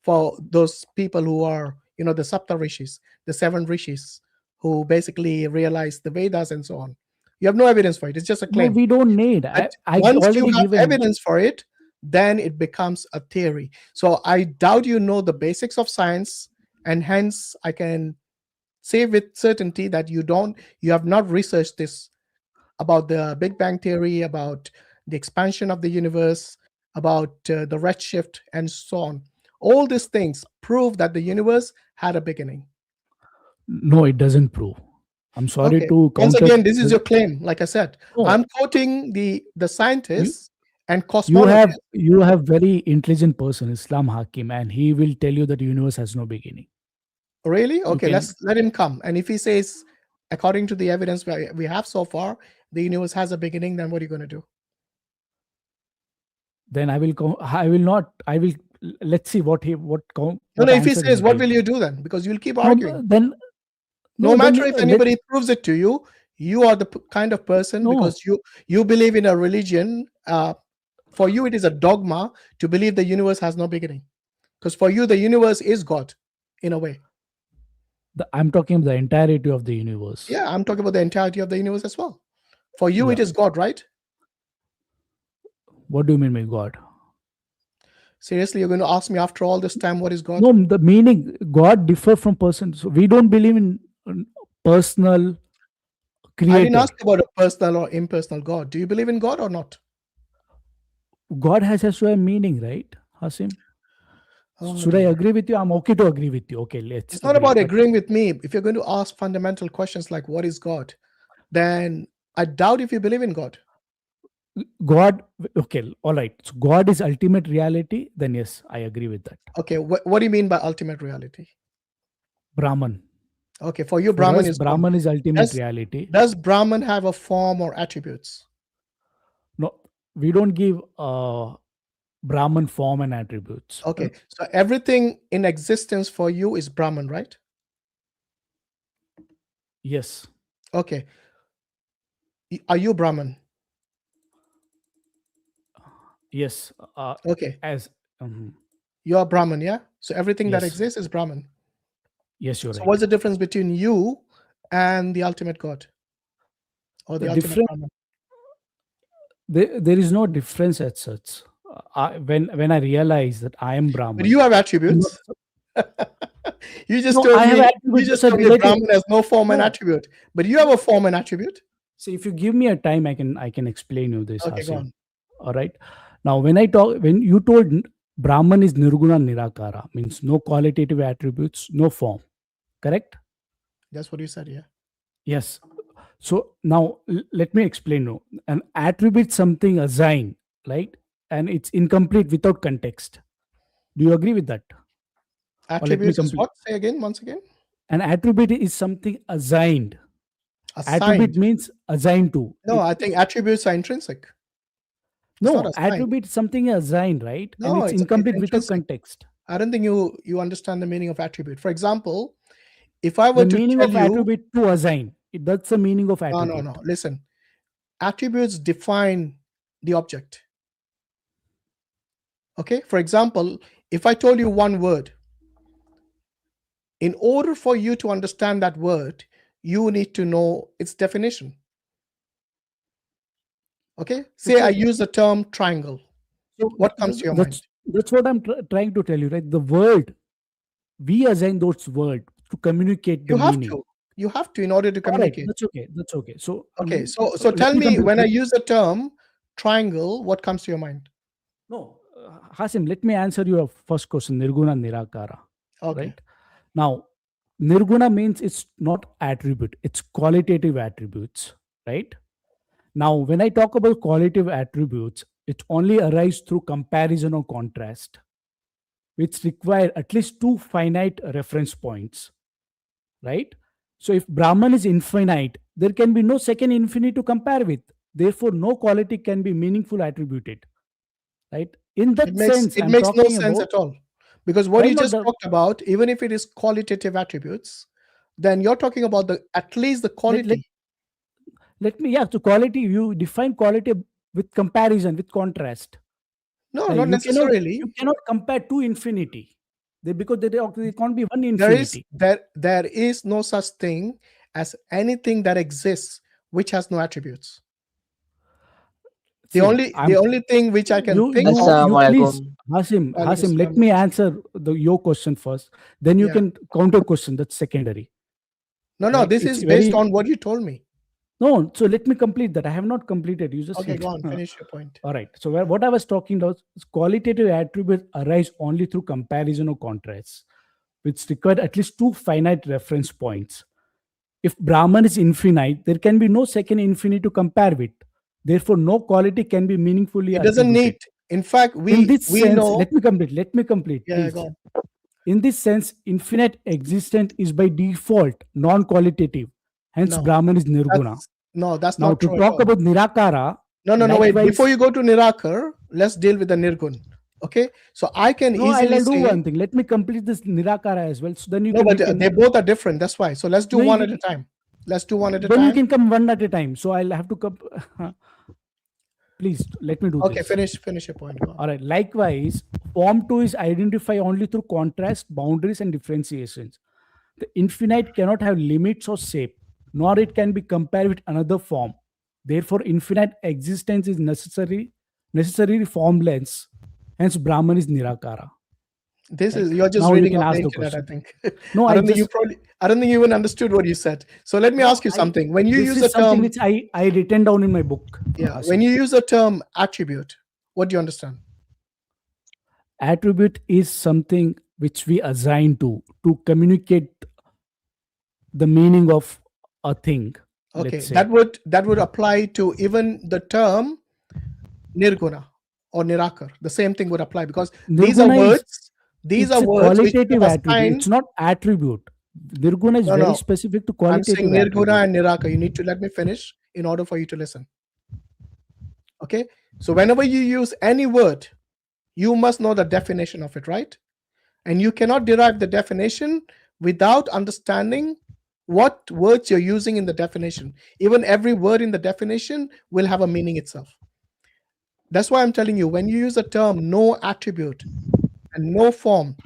For those people who are, the Sapta rishis, the 7 rishis, who basically realized the Vedas and so on. You have no evidence for it. It's just a claim.
No, we don't need.
Once you have evidence for it, then it becomes a theory. So I doubt you know the basics of science, and hence I can say with certainty that you have not researched this about the Big Bang Theory, about the expansion of the universe, about the redshift, and so on. All these things prove that the universe had a beginning.
No, it doesn't prove. I'm sorry to
once again, this is your claim. Like I said, I'm quoting the scientists and cosmologists.
You have very intelligent person, I.Hakim, and he will tell you that the universe has no beginning.
Really? Okay, let's let him come. And if he says, according to the evidence we have so far, the universe has a beginning, then what are you going to do?
Then I will let's see what
No, if he
answer
says, what
gives.
will you do then? Because you'll keep
No,
arguing.
then
No matter if anybody proves it to you, you are the kind of person, because you believe in a religion. For you, it is a dogma to believe the universe has no beginning, because for you, the universe is God, in a way.
I'm talking about the entirety of the universe.
Yeah, I'm talking about the entirety of the universe as well. For you, it is God, right?
What do you mean by God?
Seriously, you're going to ask me after all this time, what is God?
No, the meaning, God differ from person. So we don't believe in personal creator.
I didn't ask about a personal or impersonal God. Do you believe in God or not?
God has to have meaning, right, Hashim? Should I agree with you? I'm okay to agree with you. Okay, let's.
It's not about agreeing with me. If you're going to ask fundamental questions like what is God, then I doubt if you believe in God.
God, okay, all right. So God is ultimate reality. Then yes, I agree with that.
Okay, what do you mean by ultimate reality?
Brahman.
Okay, for you, Brahman is
ultimate reality.
Does Brahman have a form or attributes?
No, we don't give Brahman form and attributes.
Okay, so everything in existence for you is Brahman, right?
Yes.
Okay. Are you Brahman?
Yes.
Okay.
As
you are Brahman, yeah? So everything that exists is Brahman.
Yes, you're right.
So what's the difference between you and the ultimate God? Or the ultimate Brahman?
There is no difference as such. When I realize that I am Brahman.
But you have attributes. You just told me Brahman has no form and attribute. But you have a form and attribute.
See, if you give me a time, I can explain you this.
Okay, go on.
All right. Now, when you told Brahman is Nirguna Nirakara, means no qualitative attributes, no form. Correct?
That's what you said, yeah.
Yes. So now let me explain you. An attribute something assigned, right? And it's incomplete without context. Do you agree with that?
Attributes is what? Say again, once again.
An attribute is something assigned. Attribute means assigned to.
No, I think attributes are intrinsic.
No, attribute something assigned, right?
No,
and it's incomplete without context.
I don't think you understand the meaning of attribute. For example, if I were
the
to
meaning
tell
of
you,
attribute to assign, that's the meaning of attribute.
No. Listen, attributes define the object. Okay, for example, if I told you one word, in order for you to understand that word, you need to know its definition. Okay, say I use the term triangle. So what comes to your mind?
That's what I'm trying to tell you, right? The word, we assign those words to communicate the meaning.
You have to in order to communicate.
Right, that's okay. So
okay, so tell me, when I use the term triangle, what comes to your mind?
No, Hashim, let me answer your first question, Nirguna Nirakara.
Okay.
Right? Now, Nirguna means it's not attribute, it's qualitative attributes, right? Now, when I talk about qualitative attributes, it only arises through comparison or contrast, which require at least two finite reference points, right? So if Brahman is infinite, there can be no second infinity to compare with. Therefore, no quality can be meaningful attributed, right? In that sense,
it makes no sense at all. Because what you just talked about, even if it is qualitative attributes, then you're talking about at least the quality.
So quality, you define quality with comparison, with contrast.
No, not necessarily.
You cannot compare to infinity. Because they can't be one infinity.
There is no such thing as anything that exists which has no attributes. The only thing which I can think of.
Please, Hashim, let me answer your question first. Then you can counter question. That's secondary.
No, this is based on what you told me.
No, so let me complete that. I have not completed. You just
go on, finish your point.
All right. So what I was talking about is qualitative attributes arise only through comparison or contrast, which require at least two finite reference points. If Brahman is infinite, there can be no second infinity to compare with. Therefore, no quality can be meaningfully.
It doesn't need. In fact, we know.
Let me complete.
Yeah, go on.
In this sense, infinite existence is by default non-qualitative. Hence, Brahman is Nirguna.
That's not true.
Now, to talk about Nirakara.
No, wait. Before you go to Nirakar, let's deal with the Nirgun. Okay, so I can
No,
easily
I'll do
say
one thing. Let me complete this Nirakara as well. So then you
no,
can.
but
we can
they both are different. That's why. So let's do
No, you
one at
can-
a time. Let's do one at a
then you
time.
can come one at a time. So I'll have to come. Please let me do
Okay,
this.
finish your point. Go on.
All right. Likewise, form 2 is identified only through contrast, boundaries, and differentiations. The infinite cannot have limits or shape, nor it can be compared with another form. Therefore, infinite existence is necessarily formless. Hence, Brahman is Nirakara.
This
Right.
is you're just
Now you
reading
can
off the
ask the
internet, I
question.
think.
No,
I don't think
just,
I don't think you even understood what you said. So let me ask you something. When you
this
use
is
the
something
term,
which I written down in my book.
yeah, when you use the term attribute, what do you understand?
Attribute is something which we assign to communicate the meaning of a thing.
Okay,
Let's say.
that would apply to even the term nirguna or nirakar. The same thing would apply because these are
Nirguna
words. These are
a
words which
qualitative
are
attribute.
assigned.
It's not attribute. Nirguna is very specific to
I'm
qualitative
saying nirguna
attribute.
and nirakar. You need to let me finish in order for you to listen. Okay, so whenever you use any word, you must know the definition of it, right? And you cannot derive the definition without understanding what words you're using in the definition. Even every word in the definition will have a meaning itself. That's why I'm telling you, when you use the term no attribute and no form,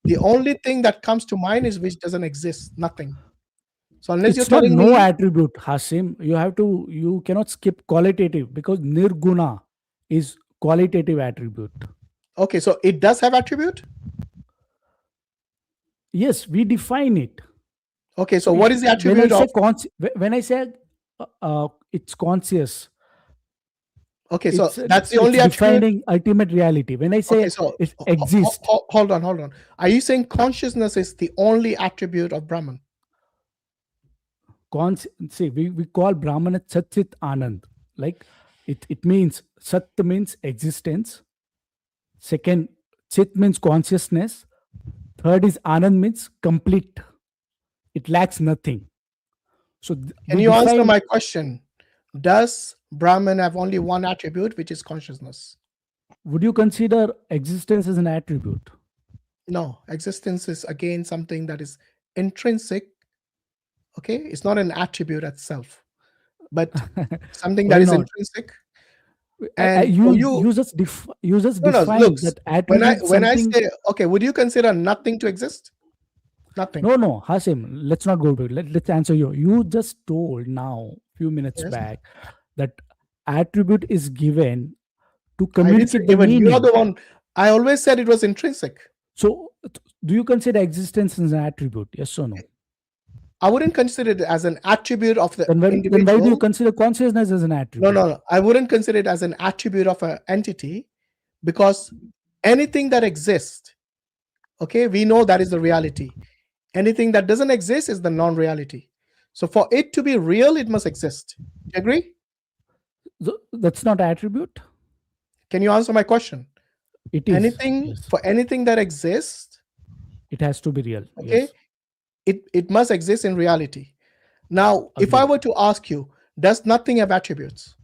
the only thing that comes to mind is which doesn't exist, nothing. So unless
It's
you're
not
telling
no
me,
attribute, Hashim. You cannot skip qualitative because nirguna is qualitative attribute.
okay, so it does have attribute?
Yes, we define it.
Okay, so what is the attribute
when I say it's conscious.
Okay, so that's the only
it's
attribute.
Defining ultimate reality. When I say
okay, so
it exists,
hold on. Are you saying consciousness is the only attribute of Brahman?
See, we call Brahman Sat Chit Anand. Like it means Sat means existence. Second, Chit means consciousness. Third is Anand means complete. It lacks nothing. So
can you answer my question? Does Brahman have only one attribute, which is consciousness?
Would you consider existence as an attribute?
No, existence is again something that is intrinsic. Okay, it's not an attribute itself, but something that is intrinsic. And
you just define
look,
that attribute.
When I say, okay, would you consider nothing to exist? Nothing.
No, Hashim, let's not go back. Let's answer you. You just told now, few minutes back, that attribute is given to communicate the meaning.
You are the one. I always said it was intrinsic.
So, do you consider existence as an attribute? Yes or no?
I wouldn't consider it as an attribute of the individual.
Then why do you consider consciousness as an attribute?
No. I wouldn't consider it as an attribute of an entity, because anything that exists, okay, we know that is the reality. Anything that doesn't exist is the non-reality. So for it to be real, it must exist. Do you agree?
That's not attribute.
Can you answer my question?
It is.
Anything for anything that exists,
it has to be real.
Okay. Yes. It must exist in reality. Now, if I were to ask you, does nothing have attributes?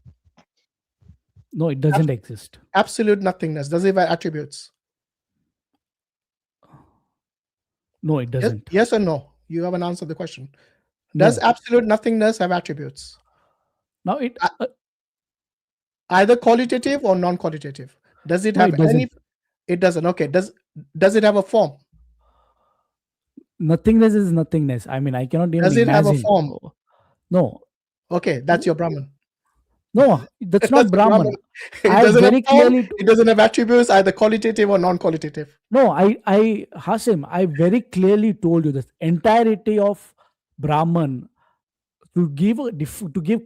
No, it doesn't exist.
Absolute nothingness. Does it have attributes?
No, it doesn't.
Yes or no? You haven't answered the question. Does absolute nothingness have attributes?
Now it
either qualitative or non-qualitative. Does it have any? It doesn't. Okay. Does it have a form?
Nothingness is nothingness. I mean, I cannot even
imagine. Does it have a form?
No.
Okay, that's your Brahman.
No, that's not Brahman.
It doesn't have form. It doesn't have attributes, either qualitative or non-qualitative.
No, Hashim, I very clearly told you the entirety of Brahman to give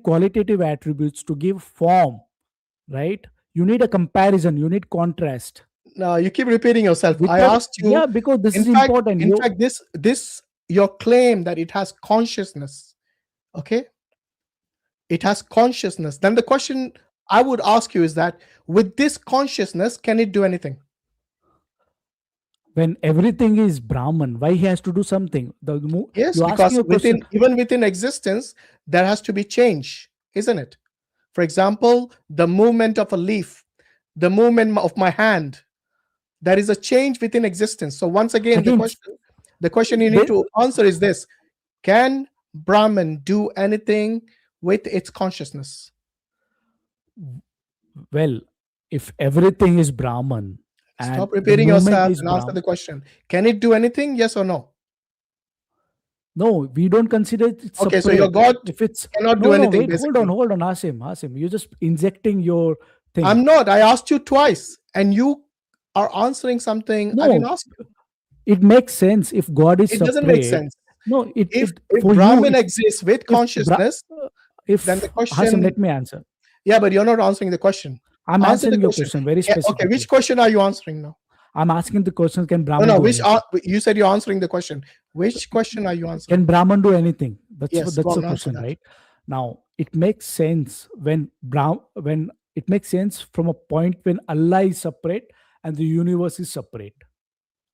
qualitative attributes, to give form, right? You need a comparison. You need contrast.
No, you keep repeating yourself. I asked you.
Yeah, because this is important.
In fact, this your claim that it has consciousness. Okay. It has consciousness. Then the question I would ask you is that with this consciousness, can it do anything?
When everything is Brahman, why he has to do something?
Yes, because even within existence, there has to be change, isn't it? For example, the movement of a leaf, the movement of my hand, There is a change within existence. So once again, the question you need to answer is this: can Brahman do anything with its consciousness?
Well, if everything is Brahman,
stop repeating yourself and answer the question. Can it do anything? Yes or no?
No, we don't consider it separate.
Okay, so your God cannot do anything.
Wait, hold on, Hashim. You're just injecting your thing.
I'm not. I asked you twice, and you are answering something I didn't ask you.
It makes sense if God is separate. It doesn't make sense. No,
if Brahman exists with consciousness, then the question.
Hashim, let me answer.
Yeah, but you're not answering the question.
I'm answering your question very specifically.
Okay, which question are you answering now?
I'm asking the question: can Brahman?
No, you said you're answering the question. Which question are you answering?
Can Brahman do anything? That's the question, right? Now, it makes sense when it makes sense from a point when Allah is separate and the universe is separate,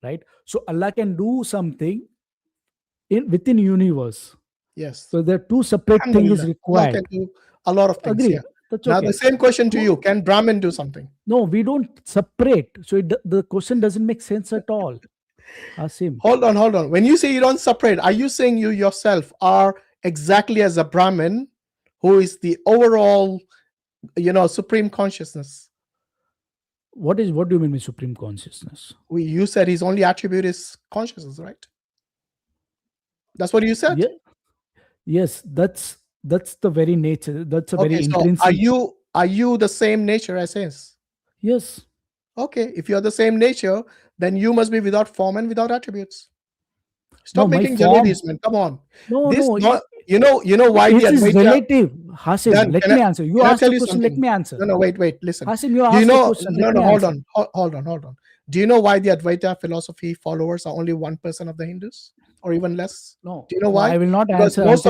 right? So Allah can do something within universe.
Yes.
So there are two separate things required.
Allah can do a lot of things.
Agree.
Yeah. Now the same question to you: can Brahman do something?
No, we don't separate. So the question doesn't make sense at all. Hashim.
Hold on. When you say you don't separate, are you saying you yourself are exactly as a Brahman, who is the overall, supreme consciousness?
What do you mean by supreme consciousness?
You said his only attribute is consciousness, right? That's what you said.
Yeah. Yes, that's the very nature. That's a very intrinsic.
So are you the same nature as his?
Yes.
Okay, if you're the same nature, then you must be without form and without attributes. Stop making jalebis, man. Come on. You know why the
Advaita is relative. Hashim, let me answer. You asked the question, let me answer.
No, wait. Listen.
Hashim, you asked the question.
Hold on. Do you know why the Advaita philosophy followers are only 1% of the Hindus, or even less?
No.
Do you know why?
I will not answer.
Most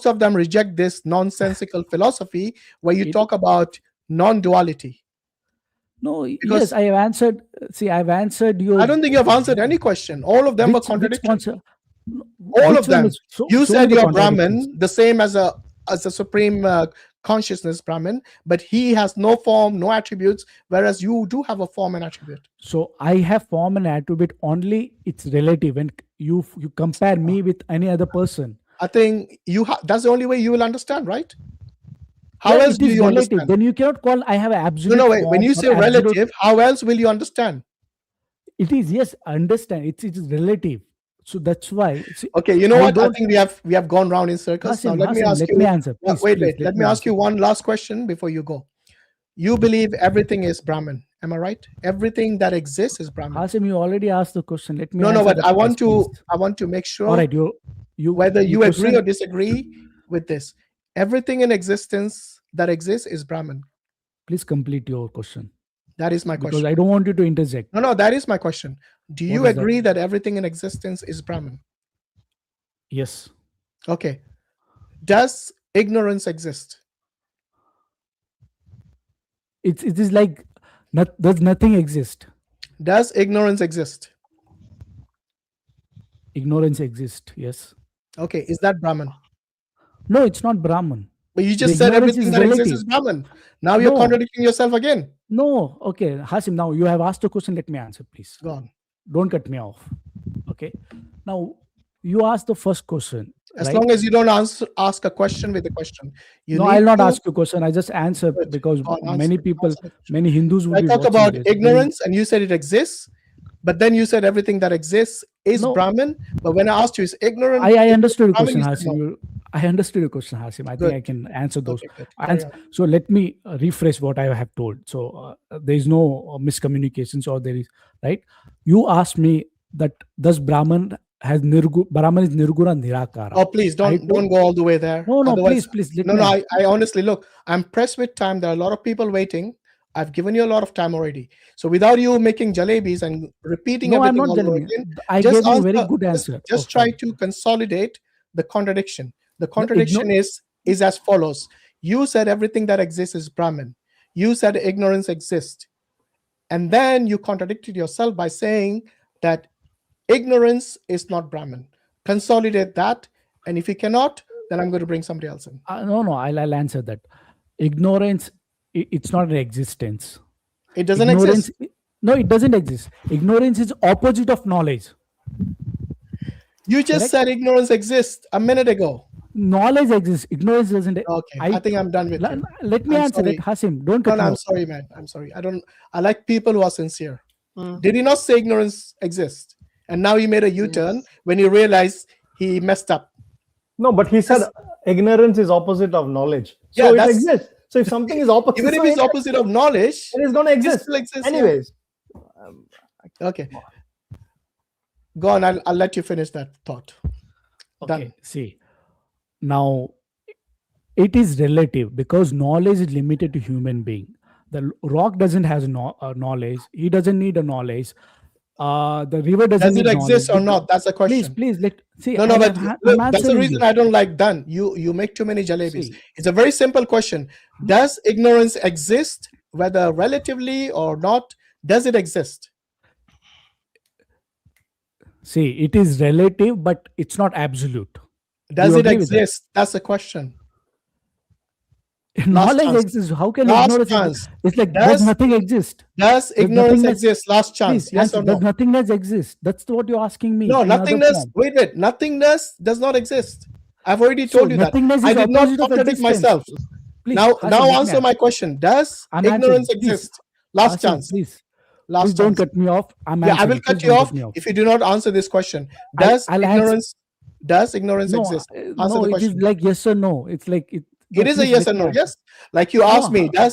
of them reject this nonsensical philosophy where you talk about non-duality.
No, yes, I have answered. See, I've answered you.
I don't think you have answered any question. All of them were contradictory. All of them. You said you're Brahman, the same as a supreme consciousness Brahman, but he has no form, no attributes, whereas you do have a form and attribute.
So I have form and attribute only. It's relative. When you compare me with any other person,
I think that's the only way you will understand, right? How else do you understand?
Then you cannot call I have an absolute.
No, wait. When you say relative, how else will you understand?
It is, yes, understand. It is relative. So that's why.
Okay, you know what? I think we have gone round in circles. Hashim, now let me ask you. Wait. Let me ask you one last question before you go. You believe everything is Brahman. Am I right? Everything that exists is Brahman.
Hashim, you already asked the question. Let me.
No, but I want to make sure.
All right,
whether you agree or disagree with this. Everything in existence that exists is Brahman.
Please complete your question.
That is my question.
Because I don't want you to interject.
No, that is my question. Do you agree that everything in existence is Brahman?
Yes.
Okay. Does ignorance exist?
It is like does nothing exist?
Does ignorance exist?
Ignorance exists, yes.
Okay, is that Brahman?
No, it's not Brahman.
But you just said everything that exists is Brahman. Now you're contradicting yourself again.
No, okay. Hashim, now you have asked a question. Let me answer, please.
Go on.
Don't cut me off. Okay. Now, you asked the first question.
As long as you don't ask a question with a question.
I'll not ask you a question. I just answer because many people, many Hindus will
be watching. I talk about ignorance and you said it exists. But then you said everything that exists is Brahman. But when I asked you, is ignorant?
I understood your question, Hashim. I understood your question, Hashim. I think I can answer those. So let me rephrase what I have told. So there is no miscommunications, or there is, right? You asked me that does Brahman is Nirguna Nirakara.
Oh, please don't go all the way there.
No, please.
I honestly, look, I'm pressed with time. There are a lot of people waiting. I've given you a lot of time already. So without you making jalebis and repeating everything all over again,
I gave you a very good answer.
Just try to consolidate the contradiction. The contradiction is as follows. You said everything that exists is Brahman. You said ignorance exists. And then you contradicted yourself by saying that ignorance is not Brahman. Consolidate that. And if you cannot, then I'm going to bring somebody else in.
No, I'll answer that. Ignorance, it's not an existence.
It doesn't exist.
No, it doesn't exist. Ignorance is opposite of knowledge.
You just
Correct?
said ignorance exists a minute ago.
Knowledge exists. Ignorance doesn't.
Okay, I think I'm done with you.
Let me
I'm
answer
sorry.
it, Hashim. Don't cut
No,
me
I'm
off.
sorry, man. I'm sorry. I like people who are sincere. Did he not say ignorance exists? And now he made a U-turn when he realized he messed up.
No, but he said ignorance is opposite of knowledge.
Yeah,
So it
that's-
exists. So if something is opposite,
Even if it's opposite of knowledge,
it is going to
it
exist.
still exists. yeah.
Anyways,
Okay. Go on. I'll let you finish that thought.
Okay,
Done.
see, now it is relative because knowledge is limited to human being. The rock doesn't have knowledge. He doesn't need a knowledge. The river doesn't
Does it
need
exist
knowledge.
or not? That's the question.
Please, let see.
No, but
I'm
look, that's the
answering
reason
you.
I don't like done. You make too many jalebis.
See.
It's a very simple question. Does ignorance exist, whether relatively or not? Does it exist?
See, it is relative, but it's not absolute.
Does
you
it
agree with that?
exist? That's the question.
Knowledge
chance.
exists. How can
Last
ignorance
chance.
exist? It's like
Does-
does nothing exist?
Does
Does
ignorance
nothingness-
exist? Last chance.
Please
Yes
answer,
or no?
does nothingness exist? That's what you're asking me.
No,
in another
nothingness.
form.
Wait. Nothingness does not exist. I've already
So
told you that.
nothingness
I
is
did not
opposite of
contradict
existence.
myself.
Please,
Now
Hashim, let me
answer my question. Does
I'm
ignorance
answering. Please.
exist? Last
Hashim,
chance.
Please,
Last
please don't
chance.
cut me off. I'm
Yeah, I
answering.
will cut
Please
you
don't
off
cut me off.
if you do not answer this question.
I'll
Does ignorance
No,
exist? Answer
no,
the
it
question.
is like yes or no. It's like
It
no,
is a
please
yes
let
or
me
no.
answer.
Yes. Like you asked me,
No.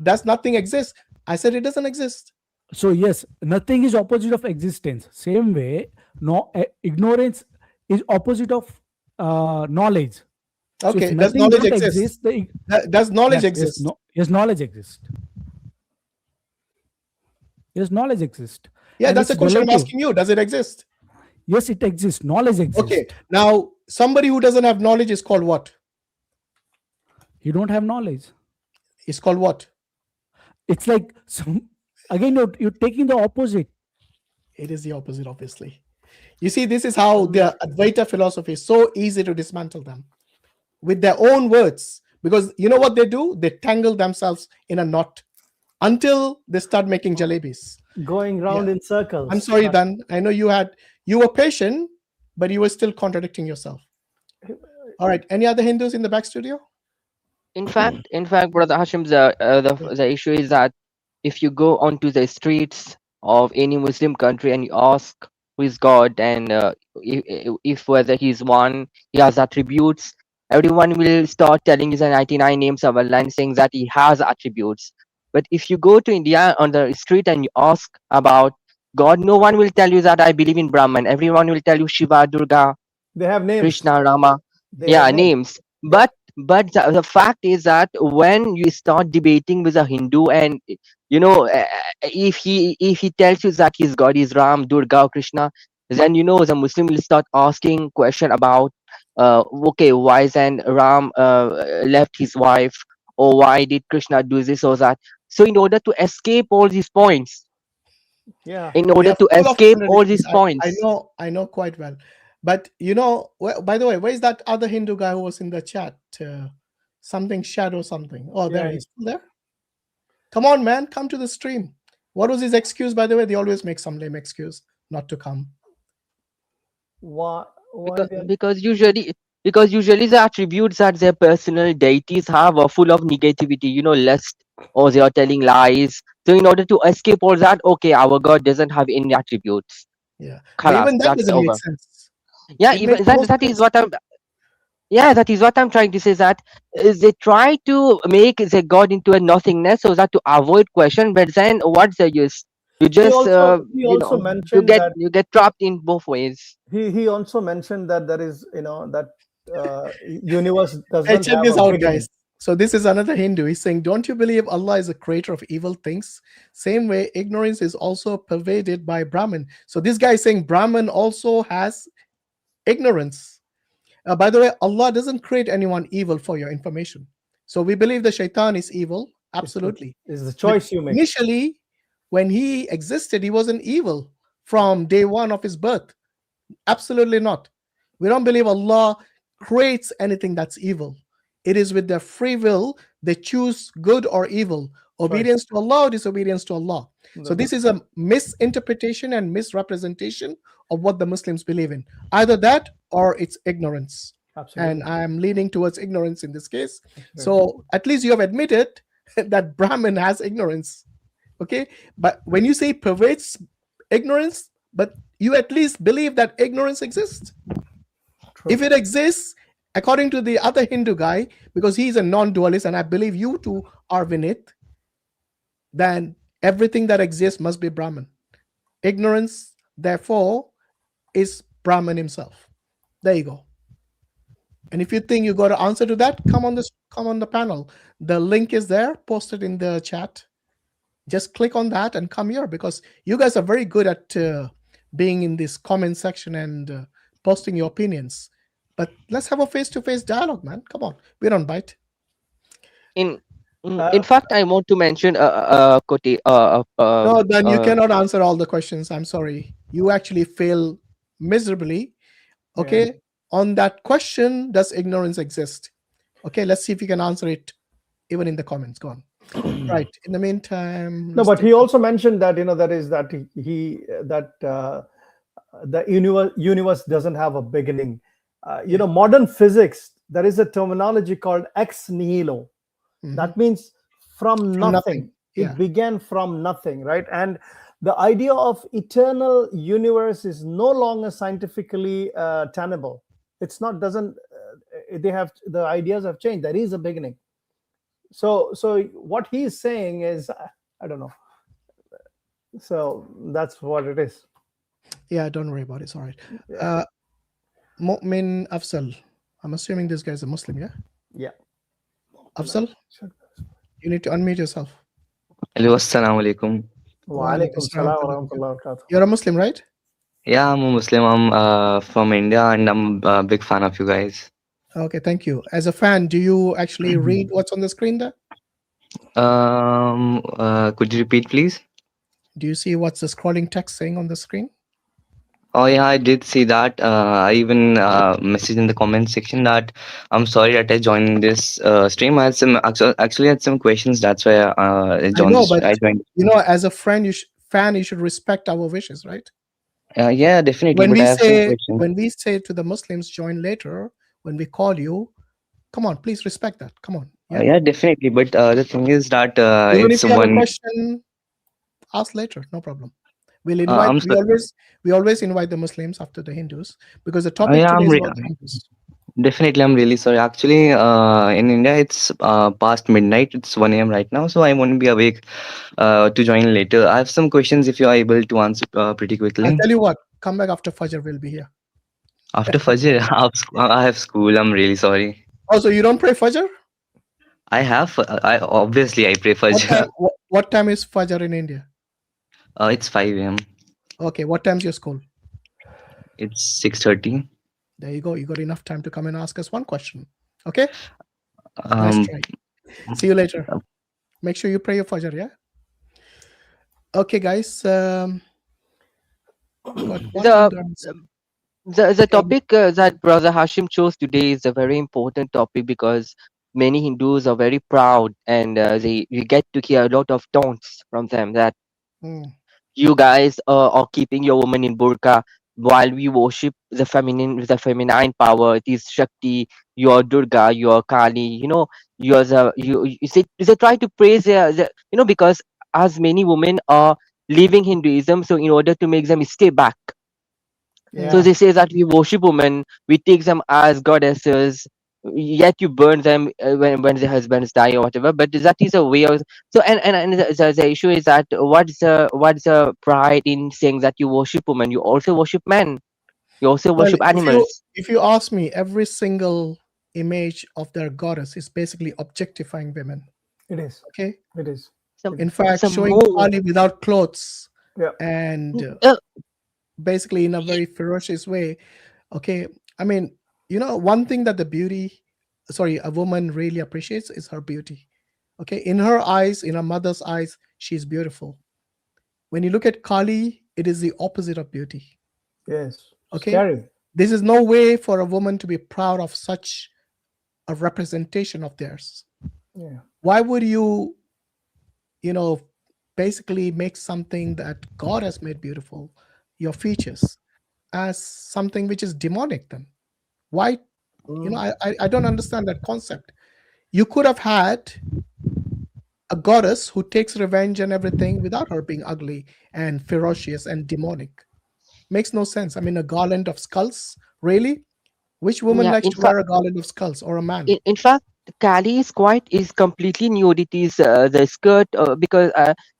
does nothing exist? I said it doesn't exist.
So yes, nothing is opposite of existence. Same way, no ignorance is opposite of knowledge. So if
Okay. Does
nothing
knowledge
don't
exist?
the-
Does knowledge
yes,
exist?
Yes, knowledge exists. Yes, knowledge exists.
Yeah,
And
that's the
it's
question I'm
relative.
asking you. Does it exist?
Yes, it exists. Knowledge exists.
Okay. Now, somebody who doesn't have knowledge is called what?
You don't have knowledge.
It's called what?
It's like again you're taking the opposite.
It is the opposite, obviously. You see, this is how the Advaita philosophy is so easy to dismantle them with their own words. Because you know what they do? They tangle themselves in a knot until they start making jalebis.
going round in circles.
I'm sorry, Dan. I know you were patient, but you were still contradicting yourself. All right. Any other Hindus in the back studio?
In fact, Brother Hashim, the issue is that if you go onto the streets of any Muslim country and you ask who is God and if whether he's one, he has attributes, everyone will start telling you the 99 names of Allah and saying that he has attributes. But if you go to India on the street and you ask about God, no one will tell you that I believe in Brahman. Everyone will tell you Shiva, Durga,
They have names.
Krishna, Rama.
They
Yeah,
have
names. But the fact is that when you start debating with a Hindu and if he tells you that his God is Ram, Durga, or Krishna, then the Muslim will start asking question about okay, why then Ram left his wife, or why did Krishna do this or that? So in order to escape all these points,
Yeah.
in order
They
to
are full of
escape all
contradictions.
these points,
I know quite well. But by the way, where is that other Hindu guy who was in the chat? Something shadow something. Oh, there
Yeah,
he's still there. Come on, man, come to the stream. What was his excuse, by the way? They always make some lame excuse not to come.
Why
because usually the attributes that their personal deities have are full of negativity, lust, or they are telling lies. So in order to escape all that, okay, our God doesn't have any attributes.
Yeah. But
Khalas,
even that
that's
doesn't
over.
make sense.
Yeah,
It
even
makes no
that is
sense.
what I'm trying to say, that they try to make the God into a nothingness so that to avoid question, but then what's the use? You just
he also mentioned
you get trapped in both ways.
he also mentioned that there is that universe doesn't
Hey, check
have
this
a
out,
beginning.
guys. So this is another Hindu. He's saying, don't you believe Allah is the creator of evil things? Same way, ignorance is also pervaded by Brahman. So this guy is saying Brahman also has ignorance. By the way, Allah doesn't create anyone evil, for your information. So we believe the shaitan is evil. Absolutely.
It's the choice you make.
Initially, when he existed, he wasn't evil from day one of his birth. Absolutely not. We don't believe Allah creates anything that's evil. It is with their free will they choose good or evil. Obedience to Allah or disobedience to Allah. So this is a misinterpretation and misrepresentation of what the Muslims believe in. Either that or it's ignorance.
Absolutely.
And I'm leaning towards ignorance in this case. So at least you have admitted that Brahman has ignorance. Okay, but when you say pervades ignorance, but you at least believe that ignorance exists.
True.
If it exists, according to the other Hindu guy, because he's a non-dualist, and I believe you two are Vinit, then everything that exists must be Brahman. Ignorance, therefore, is Brahman himself. There you go. And if you think you got an answer to that, come on the panel. The link is there, posted in the chat. Just click on that and come here, because you guys are very good at being in this comment section and posting your opinions. But let's have a face-to-face dialogue, man. Come on, we don't bite.
In fact, I want to mention Koti.
No, then you cannot answer all the questions. I'm sorry. You actually fail miserably. Okay.
Yeah.
On that question, does ignorance exist? Okay, let's see if you can answer it even in the comments. Go on. Right. In the meantime,
no, but he also mentioned that the universe doesn't have a beginning. Modern physics, there is a terminology called ex nihilo. That means from nothing.
Yeah.
It began from nothing, right? And the idea of eternal universe is no longer scientifically tenable. It's not. The ideas have changed. There is a beginning. So what he's saying is, I don't know. So that's what it is.
Yeah, don't worry about it. It's all right. Mu'min Afzal. I'm assuming this guy's a Muslim, yeah?
Yeah.
Afzal, you need to unmute yourself.
Hello, assalamu alaikum.
Wa alaikum salam wa rahmatullahi wa barakatuh.
You're a Muslim, right?
Yeah, I'm a Muslim. I'm from India, and I'm a big fan of you guys.
Okay, thank you. As a fan, do you actually read what's on the screen there?
Could you repeat, please?
Do you see what's the scrolling text saying on the screen?
Oh yeah, I did see that. I even messaged in the comment section that I'm sorry that I joined this stream. I had actually had some questions. That's why I joined. I joined.
As a friend, you should respect our wishes, right?
Yeah, definitely.
When we say to the Muslims, join later, when we call you, come on, please respect that. Come on.
Yeah, definitely. But the thing is that
even
it's
if you have a
one.
question, ask later. No problem. We'll invite. We always invite the Muslims after the Hindus, because the topic today is about the Hindus.
Definitely, I'm really sorry. Actually, in India, it's past midnight. It's 1 a.m. right now, so I won't be awake to join later. I have some questions if you are able to answer pretty quickly.
I'll tell you what. Come back after Fajr. We'll be here.
After Fajr, I have school. I'm really sorry.
Oh, so you don't pray Fajr?
I obviously pray Fajr.
What time is Fajr in India?
It's 5 a.m.
Okay, what time's your school?
It's 6:30.
There you go. You got enough time to come and ask us one question. Okay? Nice try. See you later. Make sure you pray your Fajr, yeah? Okay, guys.
The topic that Brother Hashim chose today is a very important topic, because many Hindus are very proud, and you get to hear a lot of taunts from them that you guys are keeping your woman in burqa while we worship the feminine power. It is Shakti, your Durga, your Kali. They try to praise because as many women are leaving Hinduism, so in order to make them stay back.
Yeah.
So they say that we worship women, we take them as goddesses, yet you burn them when their husbands die or whatever. But that is a way of and the issue is that what's the pride in saying that you worship women? You also worship men. You also worship animals.
If you ask me, every single image of their goddess is basically objectifying women.
It is.
Okay.
It is.
In fact, showing Kali without clothes, and basically in a very ferocious way. Okay. I mean, one thing that a woman really appreciates is her beauty. Okay. In her eyes, in her mother's eyes, she's beautiful. When you look at Kali, it is the opposite of beauty.
Yes.
Okay.
Scary.
This is no way for a woman to be proud of such a representation of theirs.
Yeah.
Why would you basically make something that God has made beautiful, your features, as something which is demonic. Then why? I don't understand that concept. You could have had a goddess who takes revenge and everything without her being ugly and ferocious and demonic. Makes no sense. I mean, a garland of skulls, really? Which woman
Yeah,
likes
in
to wear
fact,
a garland of skulls, or a man?
in fact, Kali is completely nude. It is the skirt because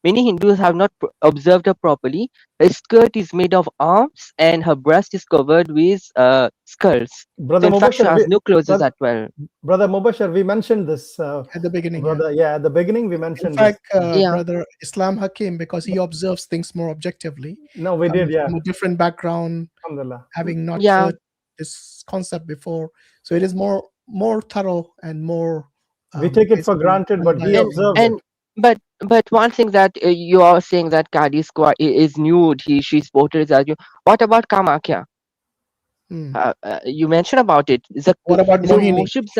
many Hindus have not observed her properly. Her skirt is made of arms and her breast is covered with skulls.
Brother
So in fact, she
Mubashir,
has no clothes as well.
Brother Mubashir, we mentioned this
At the beginning,
brother. Yeah, at the beginning we
in
mentioned
fact,
this.
Yeah.
Brother I.Hakim, because he observes things more objectively,
No, we
coming
did. Yeah,
from a different background,
Alhamdulillah.
having not
Yeah.
heard this concept before, so it is more thorough and more.
We take it for
basically
granted, but he
unbiased.
observed
And but one thing that you are saying that Kali is nude. She's portrayed as nude. What about Kamakya?
Hmm.
You mentioned about it.
What about
the
Mohini?
worships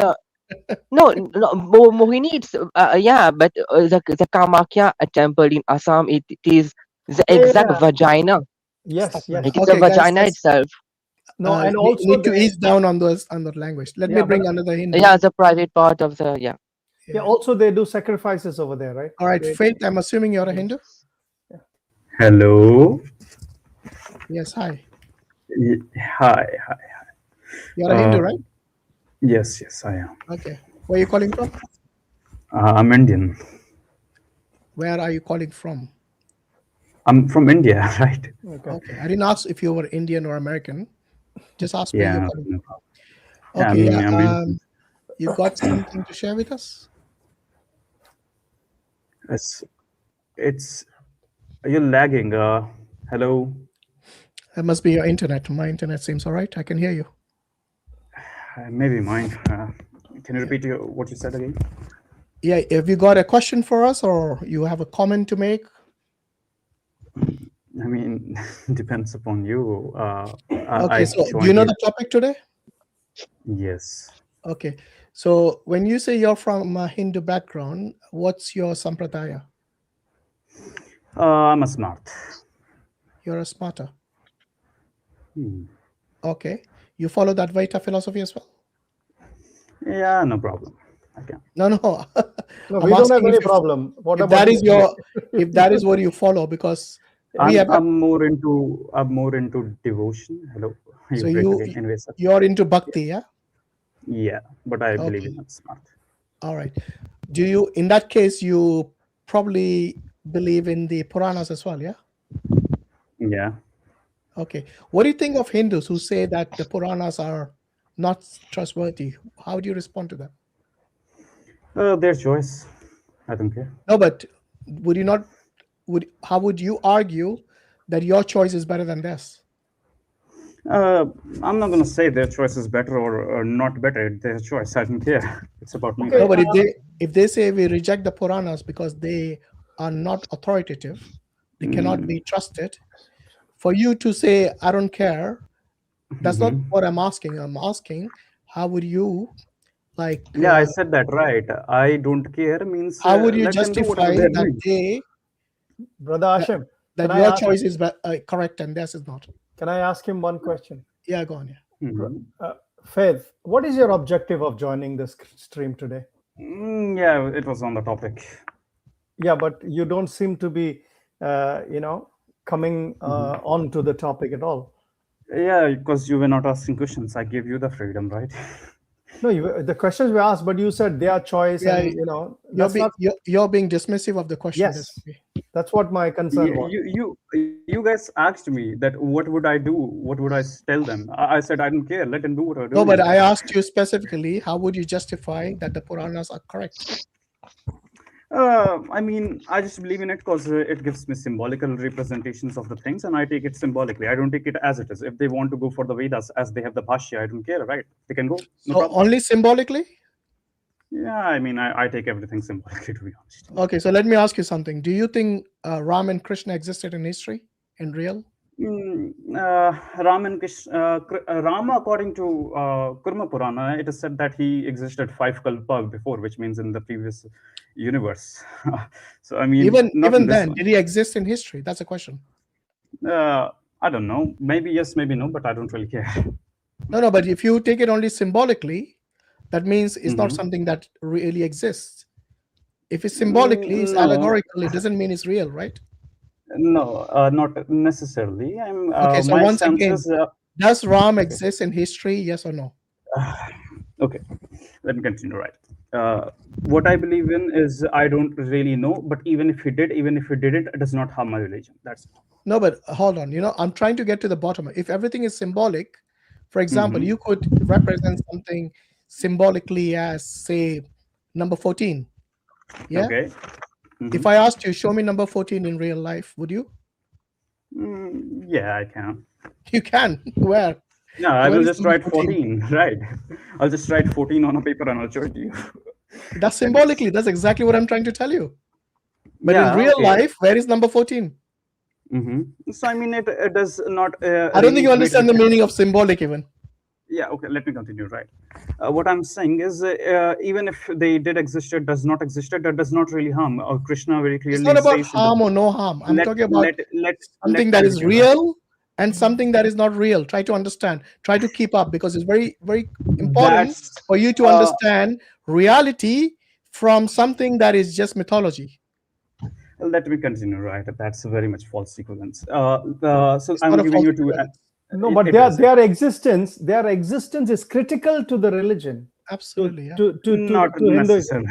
no Mohini. It's yeah, but the Kamakya temple in Assam. It is the exact
Yeah.
vagina.
Yes, yes.
It is
Okay,
the
guys,
vagina itself.
No, and
you
also
need to ease down on the language. Let me
Yeah,
bring
but-
another Hindu.
Yeah, the private part of the
yeah. Also, they do sacrifices over there, right?
All right, Faith, I'm assuming you're a Hindu.
Hello.
Yes, hi.
Hi.
You're a Hindu, right?
Yes, I am.
Okay. Where are you calling from?
I'm Indian.
Where are you calling from?
I'm from India, right?
Okay. I didn't ask if you were Indian or American. Just ask where
Yeah.
you're calling
No
from.
problem.
Okay.
Yeah, I'm Indian.
You got something to share with us?
It's you're lagging. Hello.
That must be your internet. My internet seems all right. I can hear you.
Maybe mine. Can you repeat what you said again?
Yeah. Have you got a question for us, or you have a comment to make?
I mean, depends upon you.
Okay. So, do you know the topic today?
Yes.
Okay. So, when you say you're from a Hindu background, what's your sampradaya?
I'm a smart.
You're a smarter.
Hmm.
Okay. You follow that Vaita philosophy as well?
Yeah, no problem. I can.
No.
No,
I'm
we don't have
asking
any
if
problem. What
if
about
that is
you?
if that is what you follow, because we have.
I'm more into devotion. Hello.
So
break again. Anyway, sir.
you're into bhakti, yeah?
Yeah, but I believe
Okay.
in smart.
All right. Do you, in that case, you probably believe in the Puranas as well, yeah?
Yeah.
Okay. What do you think of Hindus who say that the Puranas are not trustworthy? How do you respond to that?
Their choice. I don't care.
No, but would you not? How would you argue that your choice is better than theirs?
I'm not gonna say their choice is better or not better. It's their choice. I don't care. It's about me.
No, but if they say we reject the Puranas because they are not authoritative, they cannot be trusted. For you to say I don't care, that's not what I'm asking. I'm asking how would you like?
Yeah, I said that right. I don't care means.
How would you
let them do
justify
whatever they're
that
doing.
Brother Hashim,
that
can I
your
ask-
choice is correct and theirs is not?
Can I ask him one question?
Yeah, go on. Yeah.
Faith, what is your objective of joining this stream today?
Yeah, it was on the topic.
Yeah, but you don't seem to be, coming on to the topic at all.
Yeah, because you were not asking questions. I gave you the freedom, right?
No, the questions were asked, but you said their choice,
Yeah,
and
you're being dismissive of the question.
Yes, that's what my concern was.
You guys asked me that what would I do? What would I tell them? I said I don't care. Let them do what I do.
No, but I asked you specifically, how would you justify that the Puranas are correct?
I mean, I just believe in it because it gives me symbolical representations of the things, and I take it symbolically. I don't take it as it is. If they want to go for the Vedas as they have the Bhashya, I don't care, right? They can go. No
So
problem.
only symbolically?
Yeah, I mean, I take everything symbolically, to be honest.
Okay, so let me ask you something. Do you think Ram and Krishna existed in history, in real?
Ram and Krishna, Rama, according to Kurma Purana, it is said that he existed 5 kalpa before, which means in the previous universe. So I mean,
even then, did he exist in history? That's a question.
I don't know. Maybe yes, maybe no, but I don't really care.
No, but if you take it only symbolically, that means it's not something that really exists. If it's symbolically, it's allegorical. It doesn't mean it's real, right?
No, not necessarily.
Okay, so once again, does Ram exist in history? Yes or no?
Okay, let me continue. Right. What I believe in is I don't really know, but even if he did, even if he didn't, it does not harm my religion. That's it.
No, but hold on. I'm trying to get to the bottom. If everything is symbolic, for example, you could represent something symbolically as, say, number 14. Yeah.
Okay.
If I asked you, show me number 14 in real life, would you?
Yeah, I can.
You can. Where?
No, I will just write 14, right? I'll just write 14 on a paper and I'll show it to you.
That's symbolically. That's exactly what I'm trying to tell you. But in real life, where is number 14?
So I mean, it does not.
I don't think you understand the meaning of symbolic even.
Yeah, okay, let me continue, right? What I'm saying is, even if they did exist, it does not exist, that does not really harm. Krishna very clearly
says... It's not about
says
harm or no harm. I'm talking about something that is real and something that is not real. Try to understand. Try to keep up, because it's very, very important for you to understand reality from something that is just mythology.
Let me continue, right? That's very much false sequence. So I'm giving you two...
No, but their existence is critical to the religion.
Absolutely. Yeah.
Not necessarily.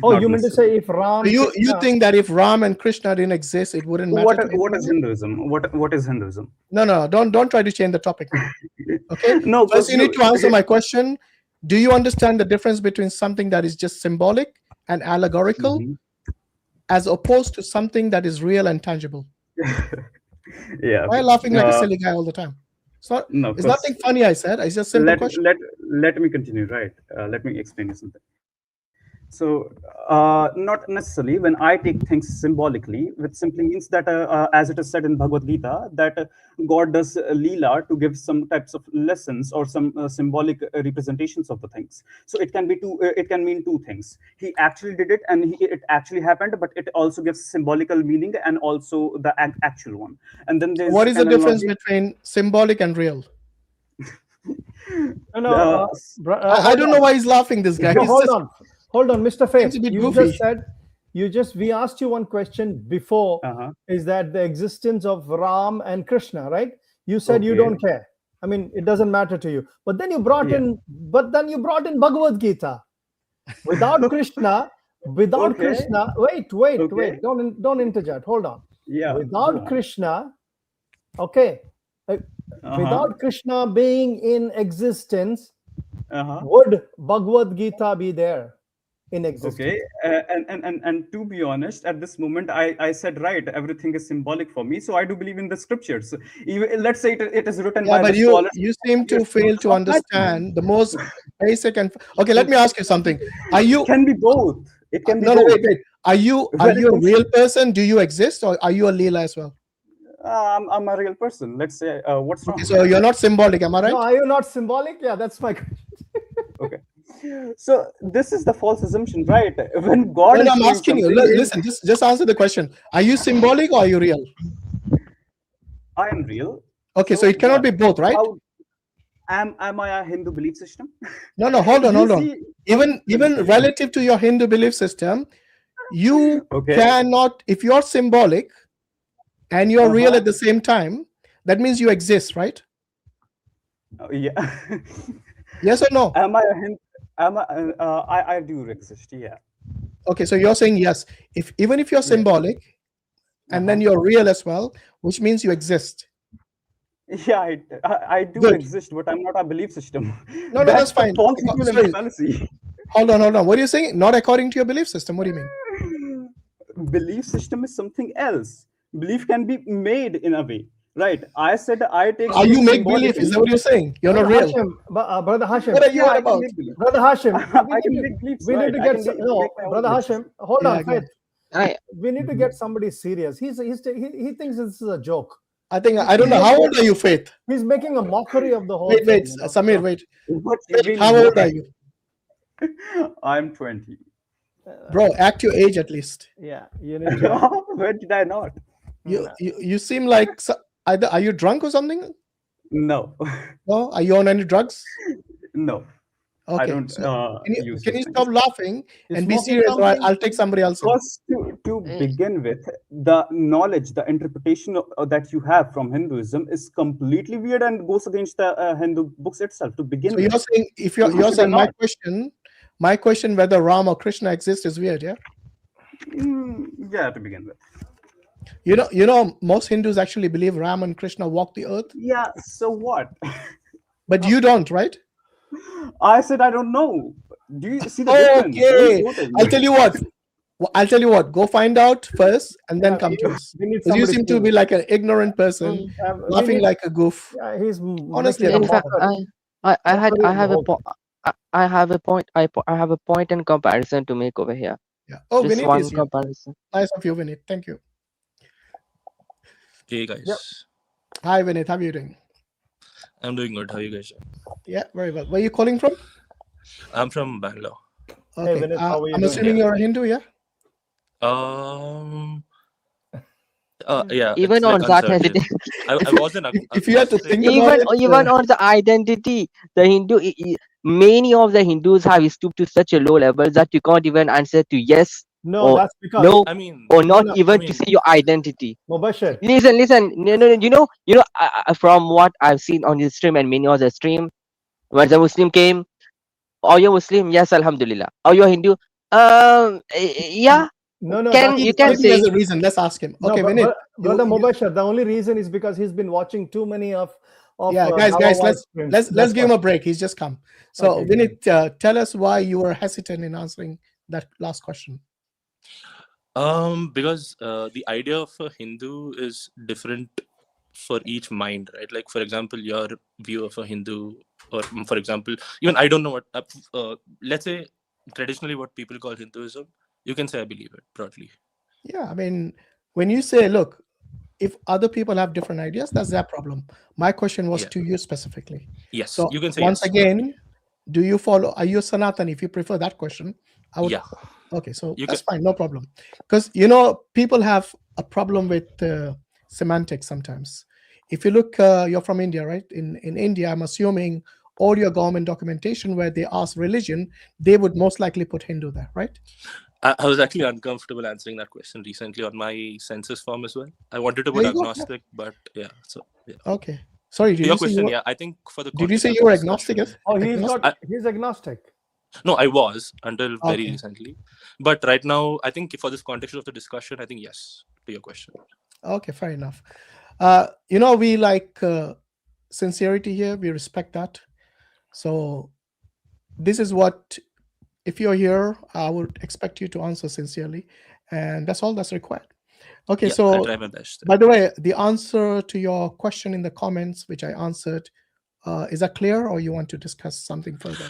Oh, you meant to say if Ram...
So you think that if Ram and Krishna didn't exist, it wouldn't matter?
What is Hinduism? What is Hinduism?
No, don't try to change the topic. Okay.
No.
First, you need to answer my question. Do you understand the difference between something that is just symbolic and allegorical, as opposed to something that is real and tangible?
Yeah.
Why are you laughing like a silly guy all the time? It's nothing funny I said. It's just a simple question.
Let me continue, right? Let me explain you something. So not necessarily when I take things symbolically, which simply means that as it is said in Bhagavad Gita, that God does Leela to give some types of lessons or some symbolic representations of the things. So it can be it can mean two things. He actually did it and it actually happened, but it also gives symbolical meaning and also the actual one. And then there's...
What is the difference between symbolic and real? I don't know why he's laughing, this guy.
Hold on, Mr. Faith. We asked you one question before, is that the existence of Ram and Krishna, right? You said you don't care. I mean, it doesn't matter to you. But then you brought in Bhagavad Gita. Without Krishna, Krishna, wait, don't interject. Hold on.
Yeah.
Without Krishna, without Krishna being in existence, would Bhagavad Gita be there in existence?
Okay, and to be honest, at this moment, I said right, everything is symbolic for me. So I do believe in the scriptures. Even, let's say it is written by
but
the scholars.
You seem to fail to understand the most basic and... Okay, let me ask you something. Are you...
It can be both. It can be
both. Wait. Are you a real person? Do you exist, or are you a Leela as well?
I'm a real person. Let's say, what's wrong?
Okay, so you're not symbolic, am I right?
No, are you not symbolic? Yeah, that's my question.
Okay. So this is the false assumption, right? When God is...
I'm asking you, listen, just answer the question. Are you symbolic or are you real?
I am real.
Okay, so it cannot be both, right?
Am I a Hindu belief system?
No, hold on. Even relative to your Hindu belief system, you cannot, if you're symbolic and you're real at the same time, that means you exist, right?
Yeah.
Yes or no?
Am I a Hindu? I do exist, yeah.
Okay, so you're saying yes. Even if you're symbolic and then you're real as well, which means you exist.
Yeah, I do exist, but I'm not a belief system.
No, that's fine.
False fallacy.
Hold on. What are you saying? Not according to your belief system. What do you mean?
Belief system is something else. Belief can be made in a way. Right. I said I take...
Are you make belief? Is that what you're saying? You're not real.
Brother Hashim.
What are you on about?
Brother Hashim.
We need to get...
No, Brother Hashim. Hold on, Faith. We need to get somebody serious. He thinks this is a joke.
I think I don't know. How old are you, Faith?
He's making a mockery of the whole
Wait,
thing.
Samir, wait.
What
Faith, how old are you?
I'm 20.
Bro, act your age at least.
Yeah, you need to.
When did I not?
You seem like either are you drunk or something?
No.
No, are you on any drugs?
No.
Okay.
I don't
Can you stop laughing and be serious, or I'll take somebody else?
Because to begin with, the knowledge, the interpretation that you have from Hinduism is completely weird and goes against the Hindu books itself. To begin
So
with,
you're saying if you're saying my question whether Ram or Krishna exists is weird, yeah?
Yeah, to begin with.
You know, most Hindus actually believe Ram and Krishna walk the earth.
Yeah. So what?
But you don't, right?
I said I don't know. Do you see the difference?
Okay, I'll tell you what. Go find out first, and then come to us. Because you seem to be like an ignorant person, laughing like a goof.
Yeah, he's
honestly.
In fact, I have a point in comparison to make over here.
Yeah. Oh,
just
Vinit
one
is here.
comparison.
Nice of you, Vinit. Thank you.
Hey guys.
Yep. Hi, Vinit. How are you doing?
I'm doing good. How are you guys?
Yeah, very well. Where are you calling from?
I'm from Bangalore.
Okay.
Hey, Vinit, how are you
I'm
doing?
assuming you're a Hindu, yeah?
Yeah.
Even
it's
on
like
that
uncertain.
hesitation.
I wasn't.
If you had to think about
even on the identity, the many of the Hindus have stooped to such a low level that you can't even answer to yes
No,
or
that's because
no,
I mean,
or not
no,
even to say your identity.
Mubashir.
Listen. No, from what I've seen on the stream and many other stream, when the Muslim came, are you Muslim? Yes, Alhamdulillah. Are you a Hindu? Yeah.
No,
You can
maybe
say.
there's a reason. Let's ask him. Okay, Vinit.
Brother Mubashir, the only reason is because he's been watching too many of
yeah, guys,
DawahWise streams.
let's give him a break. He's just come. So,
Okay,
Vinit, tell us why you were hesitant in answering that last question.
Because the idea of a Hindu is different for each mind, right? Like, for example, your view of a Hindu, or for example, even I don't know what, let's say traditionally what people call Hinduism, you can say I believe it broadly.
Yeah, I mean, when you say, look, if other people have different ideas, that's their problem. My question was to you specifically.
Yes,
So
you can say
once
yes.
again, do you follow? Are you a Sanatan? If you prefer that question, I would.
Yeah.
Okay, so
You
that's
can-
fine, no problem. Because people have a problem with semantics sometimes. If you look, you're from India, right? In India, I'm assuming all your government documentation where they ask religion, they would most likely put Hindu there, right?
I was actually uncomfortable answering that question recently on my census form as well. I wanted to put
There you go,
agnostic, but yeah. So yeah.
Okay. Sorry, did
Your
you say
question,
you were,
I think for the
did you
context
say
of
you
the
were
discussion-
agnostic?
Oh,
Agnostic?
he's agnostic.
No, I was until very
Okay.
recently. But right now, I think for this context of the discussion, I think yes to your question.
Okay, fair enough. We like sincerity here. We respect that. So this is what, if you're here, I would expect you to answer sincerely. And that's all that's required. Okay,
Yeah,
so
I'll try my best.
by the way, the answer to your question in the comments, which I answered, is that clear, or you want to discuss something further?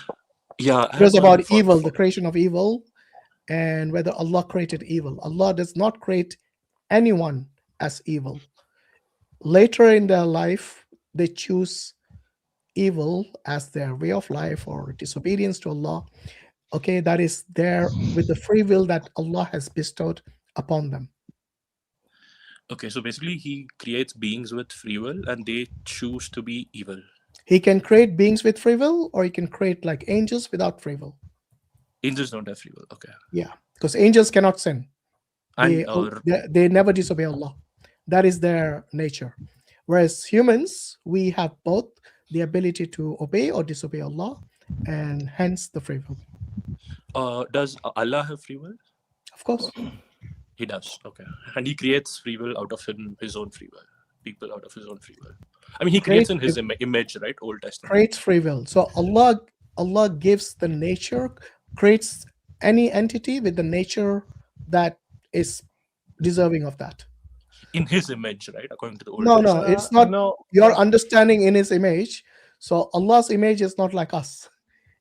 Yeah,
It was about evil, the creation of evil, and whether Allah created evil. Allah does not create anyone as evil. Later in their life, they choose evil as their way of life or disobedience to Allah. Okay, that is there with the free will that Allah has bestowed upon them.
Okay, so basically he creates beings with free will and they choose to be evil.
He can create beings with free will, or he can create like angels without free will.
Angels don't have free will. Okay.
Yeah, because angels cannot sin.
And
They never disobey Allah. That is their nature. Whereas humans, we have both the ability to obey or disobey Allah, and hence the free will.
Does Allah have free will?
Of course.
He does. Okay. And he creates free will out of his own free will. People out of his own free will. I mean, he creates in his image, right? Old Testament.
Creates free will. So Allah gives the nature, creates any entity with the nature that is deserving of that.
In his image, right? According to the Old
No,
Testament.
it's not your understanding in his image. So Allah's image is not like us.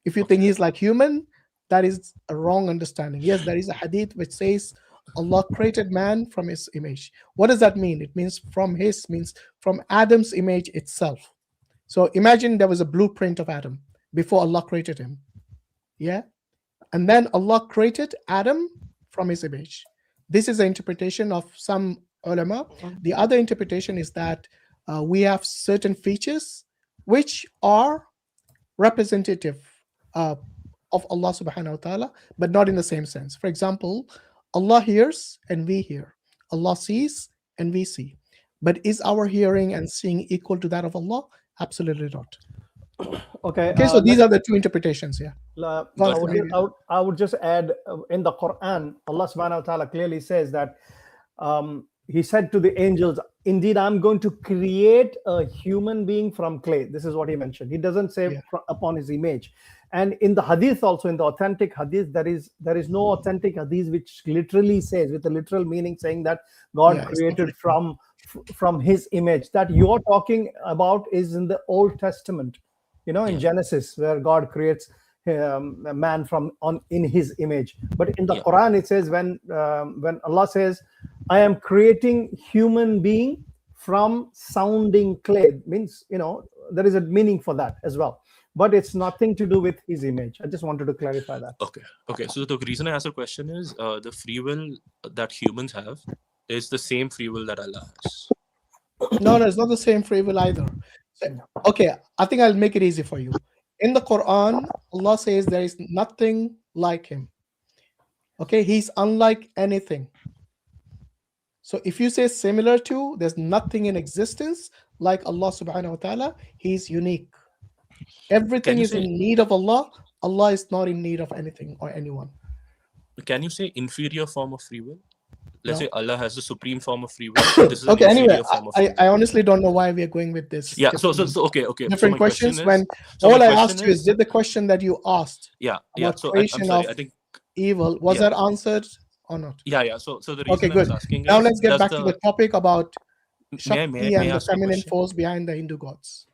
If you think he's like human, that is a wrong understanding. Yes, there is a hadith which says Allah created man from his image. What does that mean? It means means from Adam's image itself. So imagine there was a blueprint of Adam before Allah created him. Yeah. And then Allah created Adam from his image. This is the interpretation of some ulama. The other interpretation is that we have certain features which are representative of Allah subhanahu wa ta'ala, but not in the same sense. For example, Allah hears and we hear. Allah sees and we see. But is our hearing and seeing equal to that of Allah? Absolutely not.
Okay.
So these are the two interpretations. Yeah.
I would just add, in the Quran, Allah subhanahu wa ta'ala clearly says that he said to the angels, indeed, I'm going to create a human being from clay. This is what he mentioned. He doesn't say upon his image. And in the hadith also, in the authentic hadith, there is no authentic hadith which literally says, with a literal meaning, saying that God created from his image. That you're talking about is in the Old Testament, in Genesis, where God creates a man in his image. But in the Quran, it says when Allah says, I am creating human being from sounding clay, means there is a meaning for that as well, but it's nothing to do with his image. I just wanted to clarify that.
Okay. So the reason I asked the question is the free will that humans have is the same free will that Allah has.
No, it's not the same free will either. Okay, I think I'll make it easy for you. In the Quran, Allah says there is nothing like him. Okay, he's unlike anything. So if you say similar to, there's nothing in existence like Allah subhanahu wa ta'ala. He's unique. Everything is in need of Allah. Allah is not in need of anything or anyone.
Can you say inferior form of free will? Let's say Allah has the supreme form of free will. This is
okay, anyway,
form of free will.
I honestly don't know why we are going with this.
Yeah, so okay.
Different questions. All I asked you is, did the question that you asked about creation of evil, was that answered or not?
Yeah. So the reason I was asking
now let's get back to the topic about Shakti and the feminine force behind the Hindu gods.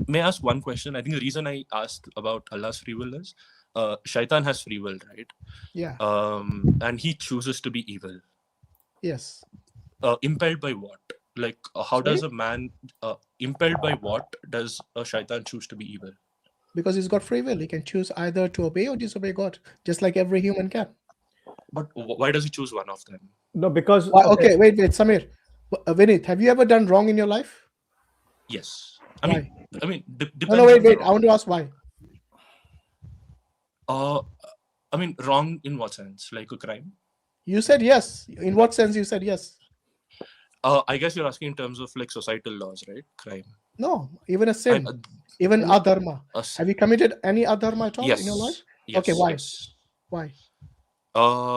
May I ask one question? I think the reason I asked about Allah's free will is Shaitan has free will, right?
Yeah.
And he chooses to be evil.
Yes.
Impelled by what? Like, how does a man, impelled by what does a Shaitan choose to be evil?
Because he's got free will. He can choose either to obey or disobey God, just like every human can.
But why does he choose one of them?
No, because...
Okay, wait, Samir. Vinit, have you ever done wrong in your life?
Yes.
Why?
Depends.
No, wait. I want to ask why.
Wrong in what sense? Like a crime?
You said yes. In what sense you said yes?
I guess you're asking in terms of like societal laws, right? Crime.
No, even a sin, even adharma. Have you committed any adharma at all in your life?
Yes.
Okay, why?
Yes.
Why?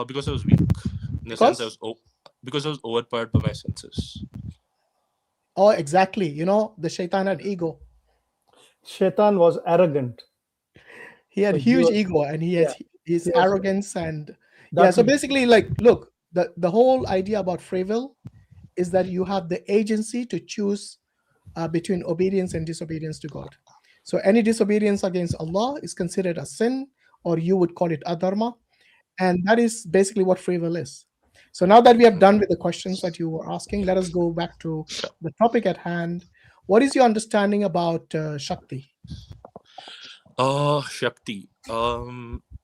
Because I was weak. In the sense because I was overpowered by my senses.
Oh, exactly. The shaitan had ego.
Shaitan was arrogant.
He had huge ego, and he has his arrogance and so basically, like, look, the whole idea about free will is that you have the agency to choose between obedience and disobedience to God. So any disobedience against Allah is considered a sin, or you would call it adharma, and that is basically what free will is. So now that we have done with the questions that you were asking, let us go back to the topic at hand. What is your understanding about Shakti?
Shakti.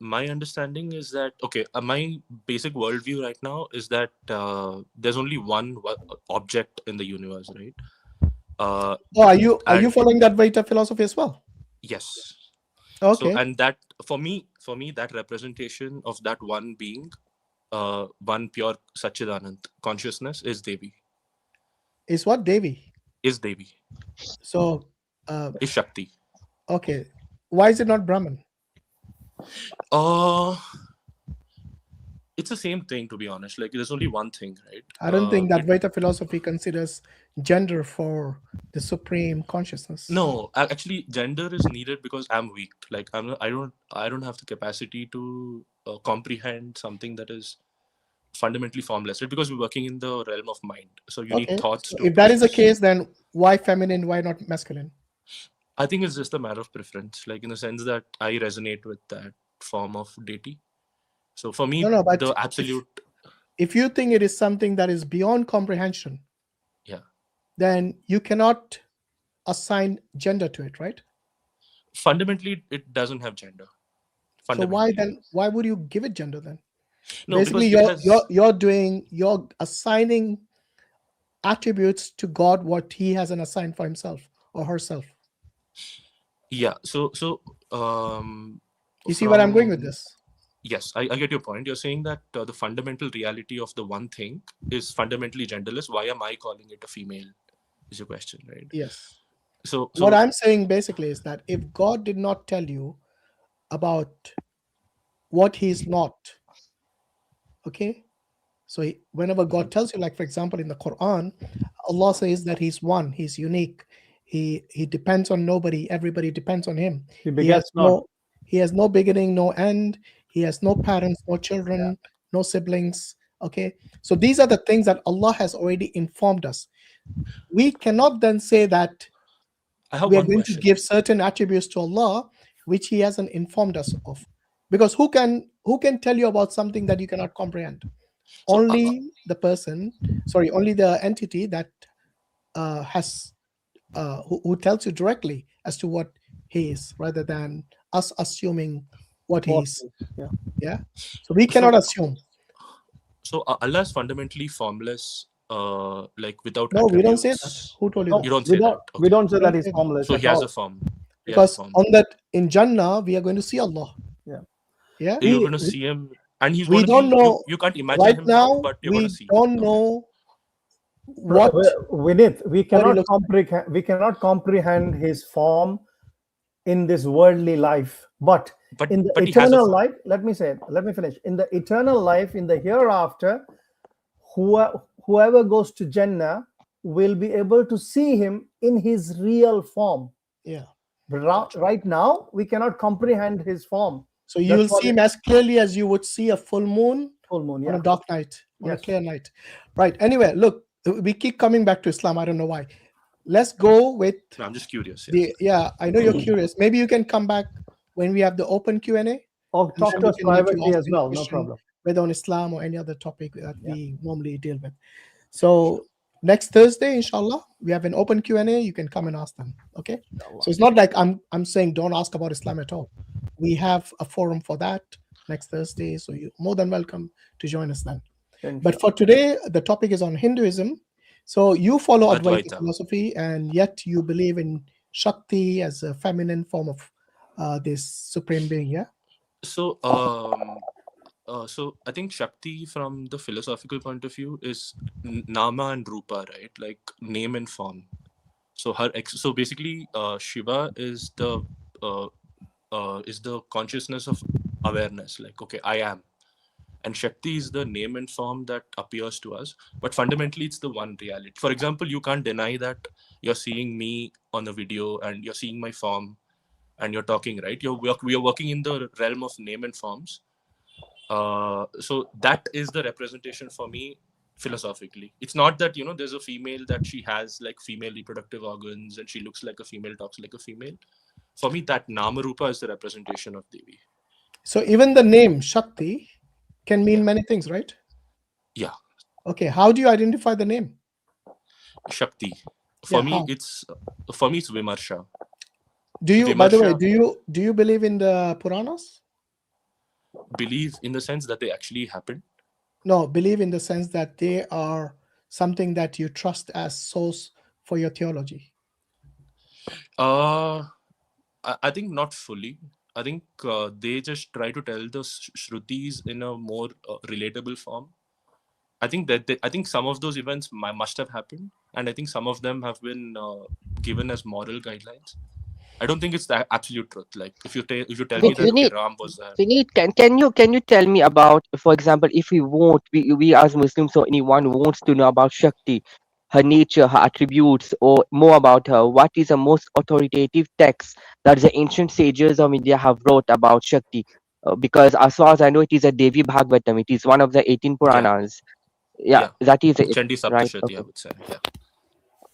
My understanding is that my basic worldview right now is that there's only one object in the universe, right?
Are you following that Vaita philosophy as well?
Yes.
Okay.
So, and that for me, that representation of that one being, one pure Satchidanand consciousness is Devi.
Is what Devi?
Is Devi.
So.
Is Shakti.
Okay. Why is it not Brahman?
It's the same thing, to be honest. Like, there's only one thing, right?
I don't think that Vaita philosophy considers gender for the supreme consciousness.
No, actually, gender is needed because I'm weak. Like, I don't have the capacity to comprehend something that is fundamentally formless, right? Because we're working in the realm of mind, so you need thoughts.
So if that is the case, then why feminine? Why not masculine?
I think it's just a matter of preference, like in the sense that I resonate with that form of deity. So for me, the absolute.
if you think it is something that is beyond comprehension, then you cannot assign gender to it, right?
Fundamentally, it doesn't have gender.
So why would you give it gender then?
No,
basically you're assigning attributes to God what he hasn't assigned for himself or herself.
Yeah. So
you see where I'm going with this?
Yes, I get your point. You're saying that the fundamental reality of the one thing is fundamentally genderless. Why am I calling it a female? Is your question, right?
Yes.
So
what I'm saying basically is that if God did not tell you about what he's not, okay, so whenever God tells you, like for example in the Quran, Allah says that he's one, he's unique, he depends on nobody, everybody depends on him. He has no beginning, no end, he has no parents, no children, no siblings. Okay, so these are the things that Allah has already informed us. We cannot then say that we are going to give certain attributes to Allah which he hasn't informed us of, because who can tell you about something that you cannot comprehend? So, only the entity that has who tells you directly as to what he is, rather than us assuming what he is. Yeah. So we cannot assume.
So Allah is fundamentally formless, like without
attributes.
We
don't say that. Who told you that?
You don't say that. Okay.
We don't say that he's formless.
So he has a form.
Because on that in Jannah we are going to see Allah. Yeah.
You're going to see him, and he's.
We don't know.
You can't imagine
right
him
now.
But you're going to see.
We don't know what.
We cannot comprehend his form in this worldly life, but in the eternal life, let me finish. In the eternal life, in the hereafter, whoever goes to Jannah will be able to see him in his real form.
Yeah.
But right now, we cannot comprehend his form.
So you will see him as clearly as you would see a full moon on a dark night, on a clear night. Right. Anyway, look, we keep coming back to Islam. I don't know why. Let's go with.
No, I'm just curious.
I know you're curious. Maybe you can come back when we have the open Q&A.
Or talk to us privately as well. No problem.
Whether on Islam or any other topic that we normally deal with. So next Thursday, inshallah, we have an open Q&A. You can come and ask them. Okay. So it's not like I'm saying don't ask about Islam at all. We have a forum for that next Thursday. So you're more than welcome to join us then. But for today, the topic is on Hinduism. So you follow Advaita philosophy, and yet you believe in Shakti as a feminine form of this supreme being, yeah?
So, so I think Shakti, from the philosophical point of view, is Nama and Rupa, right? Like name and form. So so basically, Shiva is the consciousness of awareness. Like, okay, I am. And Shakti is the name and form that appears to us. But fundamentally, it's the one reality. For example, you can't deny that you're seeing me on a video and you're seeing my form and you're talking, right? We are working in the realm of name and forms. So that is the representation for me philosophically. It's not that, there's a female that she has like female reproductive organs and she looks like a female, talks like a female. For me, that Nama Rupa is the representation of Devi.
So even the name Shakti can mean many things, right?
Yeah.
Okay. How do you identify the name?
Shakti. For me, it's Vimarsha.
By the way, do you believe in the Puranas?
Believe in the sense that they actually happened?
No, believe in the sense that they are something that you trust as source for your theology.
I think not fully. I think they just try to tell the Shrutis in a more relatable form. I think some of those events must have happened, and I think some of them have been given as moral guidelines. I don't think it's the absolute truth. Like if you tell me that Ram was there.
Can you tell me about, for example, if we as Muslims or anyone wants to know about Shakti, her nature, her attributes, or more about her, what is the most authoritative text that the ancient sages of India have wrote about Shakti? Because as far as I know, it is a Devi Bhagavatam. It is one of the 18 Puranas. Yeah. That is it.
Chandi Saptashati, okay. I would say. Yeah.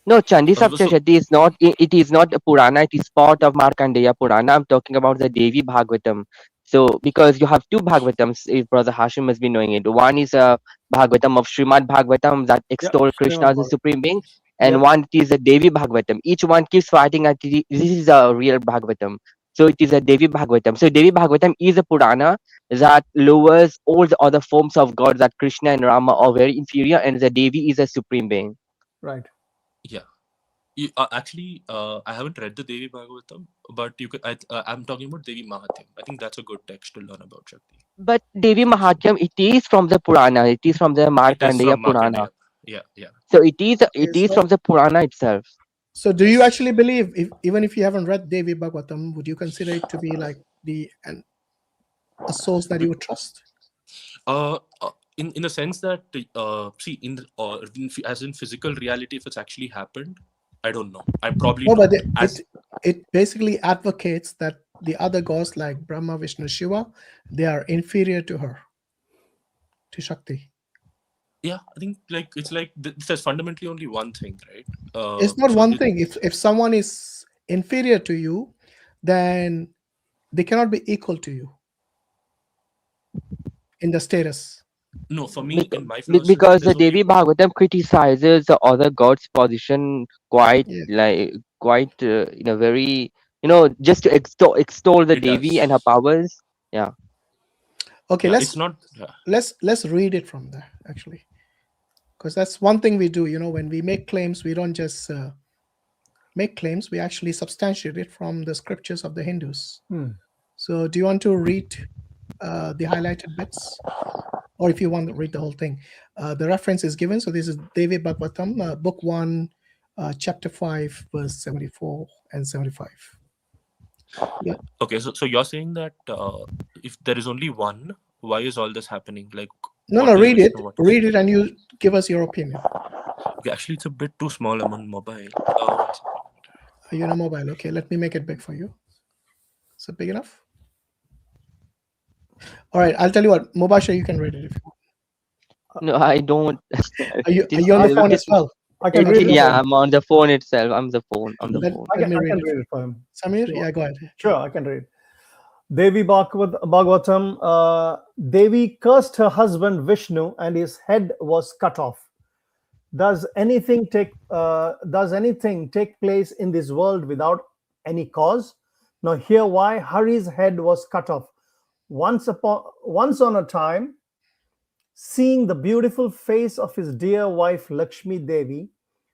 No, Chandi Saptashati is not. It is not a Purana. It is part of Markandeya Purana. I'm talking about the Devi Bhagavatam. So because you have two Bhagavatams, if Brother Hashim has been knowing it. One is a Bhagavatam of Srimad Bhagavatam that extol Krishna as a supreme being, and one is a Devi Bhagavatam. Each one keeps fighting at this is a real Bhagavatam. So it is a Devi Bhagavatam. So Devi Bhagavatam is a Purana that lowers all the other forms of God, that Krishna and Rama are very inferior, and the Devi is a supreme being.
Right.
Yeah. Actually, I haven't read the Devi Bhagavatam, but you could. I'm talking about Devi Mahatyam. I think that's a good text to learn about Shakti.
But Devi Mahatyam, it is from the Purana. It is from the Markandeya Purana.
Yeah, yeah.
So it is from the Purana itself.
So do you actually believe, even if you haven't read Devi Bhagavatam, would you consider it to be like a source that you would trust?
In the sense that see, as in physical reality, if it's actually happened, I don't know. I probably
no,
don't.
But it basically advocates that the other gods like Brahma, Vishnu, Shiva, they are inferior to her, to Shakti.
Yeah, I think it's like there's fundamentally only one thing, right?
It's not one thing. If someone is inferior to you, then they cannot be equal to you in the status.
No, for me, in my philosophy,
because the Devi Bhagavatam criticizes the other gods' position quite in a very, just to extol the Devi and her powers. Yeah.
Okay,
it's not.
Let's read it from there actually, because that's one thing we do. When we make claims, we don't just make claims; we actually substantiate it from the scriptures of the Hindus. So, do you want to read the highlighted bits? Or if you want to read the whole thing, the reference is given. So this is Devi Bhagavatam, book 1, chapter 5, verse 74 and 75. Yeah.
Okay, so you're saying that if there is only one, why is all this happening? Like,
no, read it. Read it, and you give us your opinion.
Okay, actually, it's a bit too small. I'm on mobile.
You're on mobile. Okay, let me make it big for you. Is it big enough? All right, I'll tell you what, Mubashir, you can read it if you want.
No, I don't.
Are you on the phone as well?
I can read it.
Yeah, I'm on the phone itself. I'm the phone. On the phone.
I can read it for him.
Samir, yeah, go ahead.
Sure, I can read. Devi Bhagavatam, Devi cursed her husband Vishnu, and his head was cut off. Does anything take place in this world without any cause? Now hear why Hari's head was cut off. Once on a time, seeing the beautiful face of his dear wife Lakshmi Devi,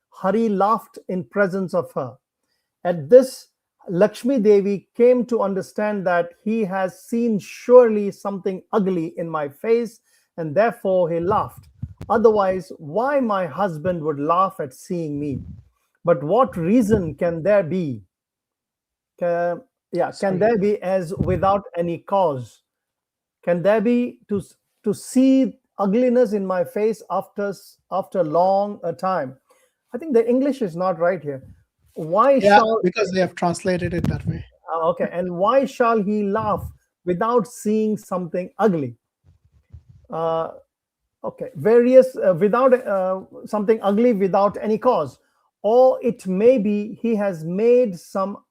Hari laughed in presence of her. At this, Lakshmi Devi came to understand that he has seen surely something ugly in my face, and therefore he laughed. Otherwise, why my husband would laugh at seeing me? But what reason can there be? Can there be as without any cause? Can there be to see ugliness in my face after long a time? I think the English is not right here. Why shall,
because they have translated it that way.
Okay, and why shall he laugh without seeing something ugly? Okay, without something ugly without any cause, or it may be he has made some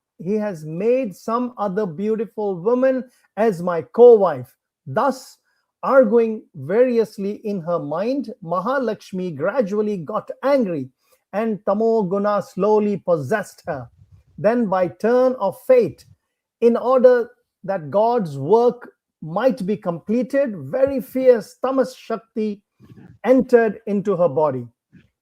other beautiful woman as my co-wife. Thus, arguing variously in her mind, Mahalakshmi gradually got angry, and Tamo Guna slowly possessed her. Then, by turn of fate, in order that God's work might be completed, very fierce Tamas Shakti entered into her body.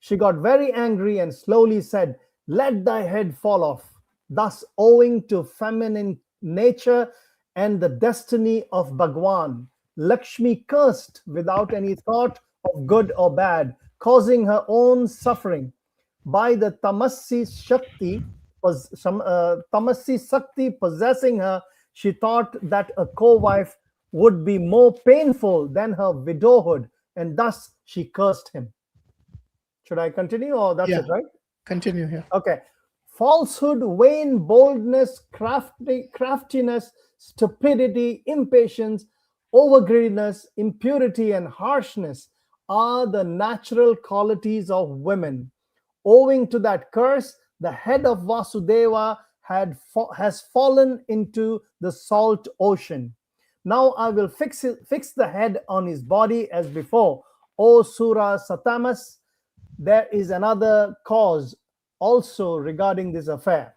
She got very angry and slowly said, "Let thy head fall off." Thus, owing to feminine nature and the destiny of Bhagwan, Lakshmi cursed without any thought of good or bad, causing her own suffering. By the Tamasi Shakti possessing her, she thought that a co-wife would be more painful than her widowhood, and thus she cursed him. Should I continue, or that's it, right?
Continue here.
Okay. Falsehood, vain boldness, craftiness, stupidity, impatience, overgreediness, impurity, and harshness are the natural qualities of women. Owing to that curse, the head of Vasudeva has fallen into the salt ocean. Now I will fix the head on his body as before. O Sura Satamas, there is another cause also regarding this affair.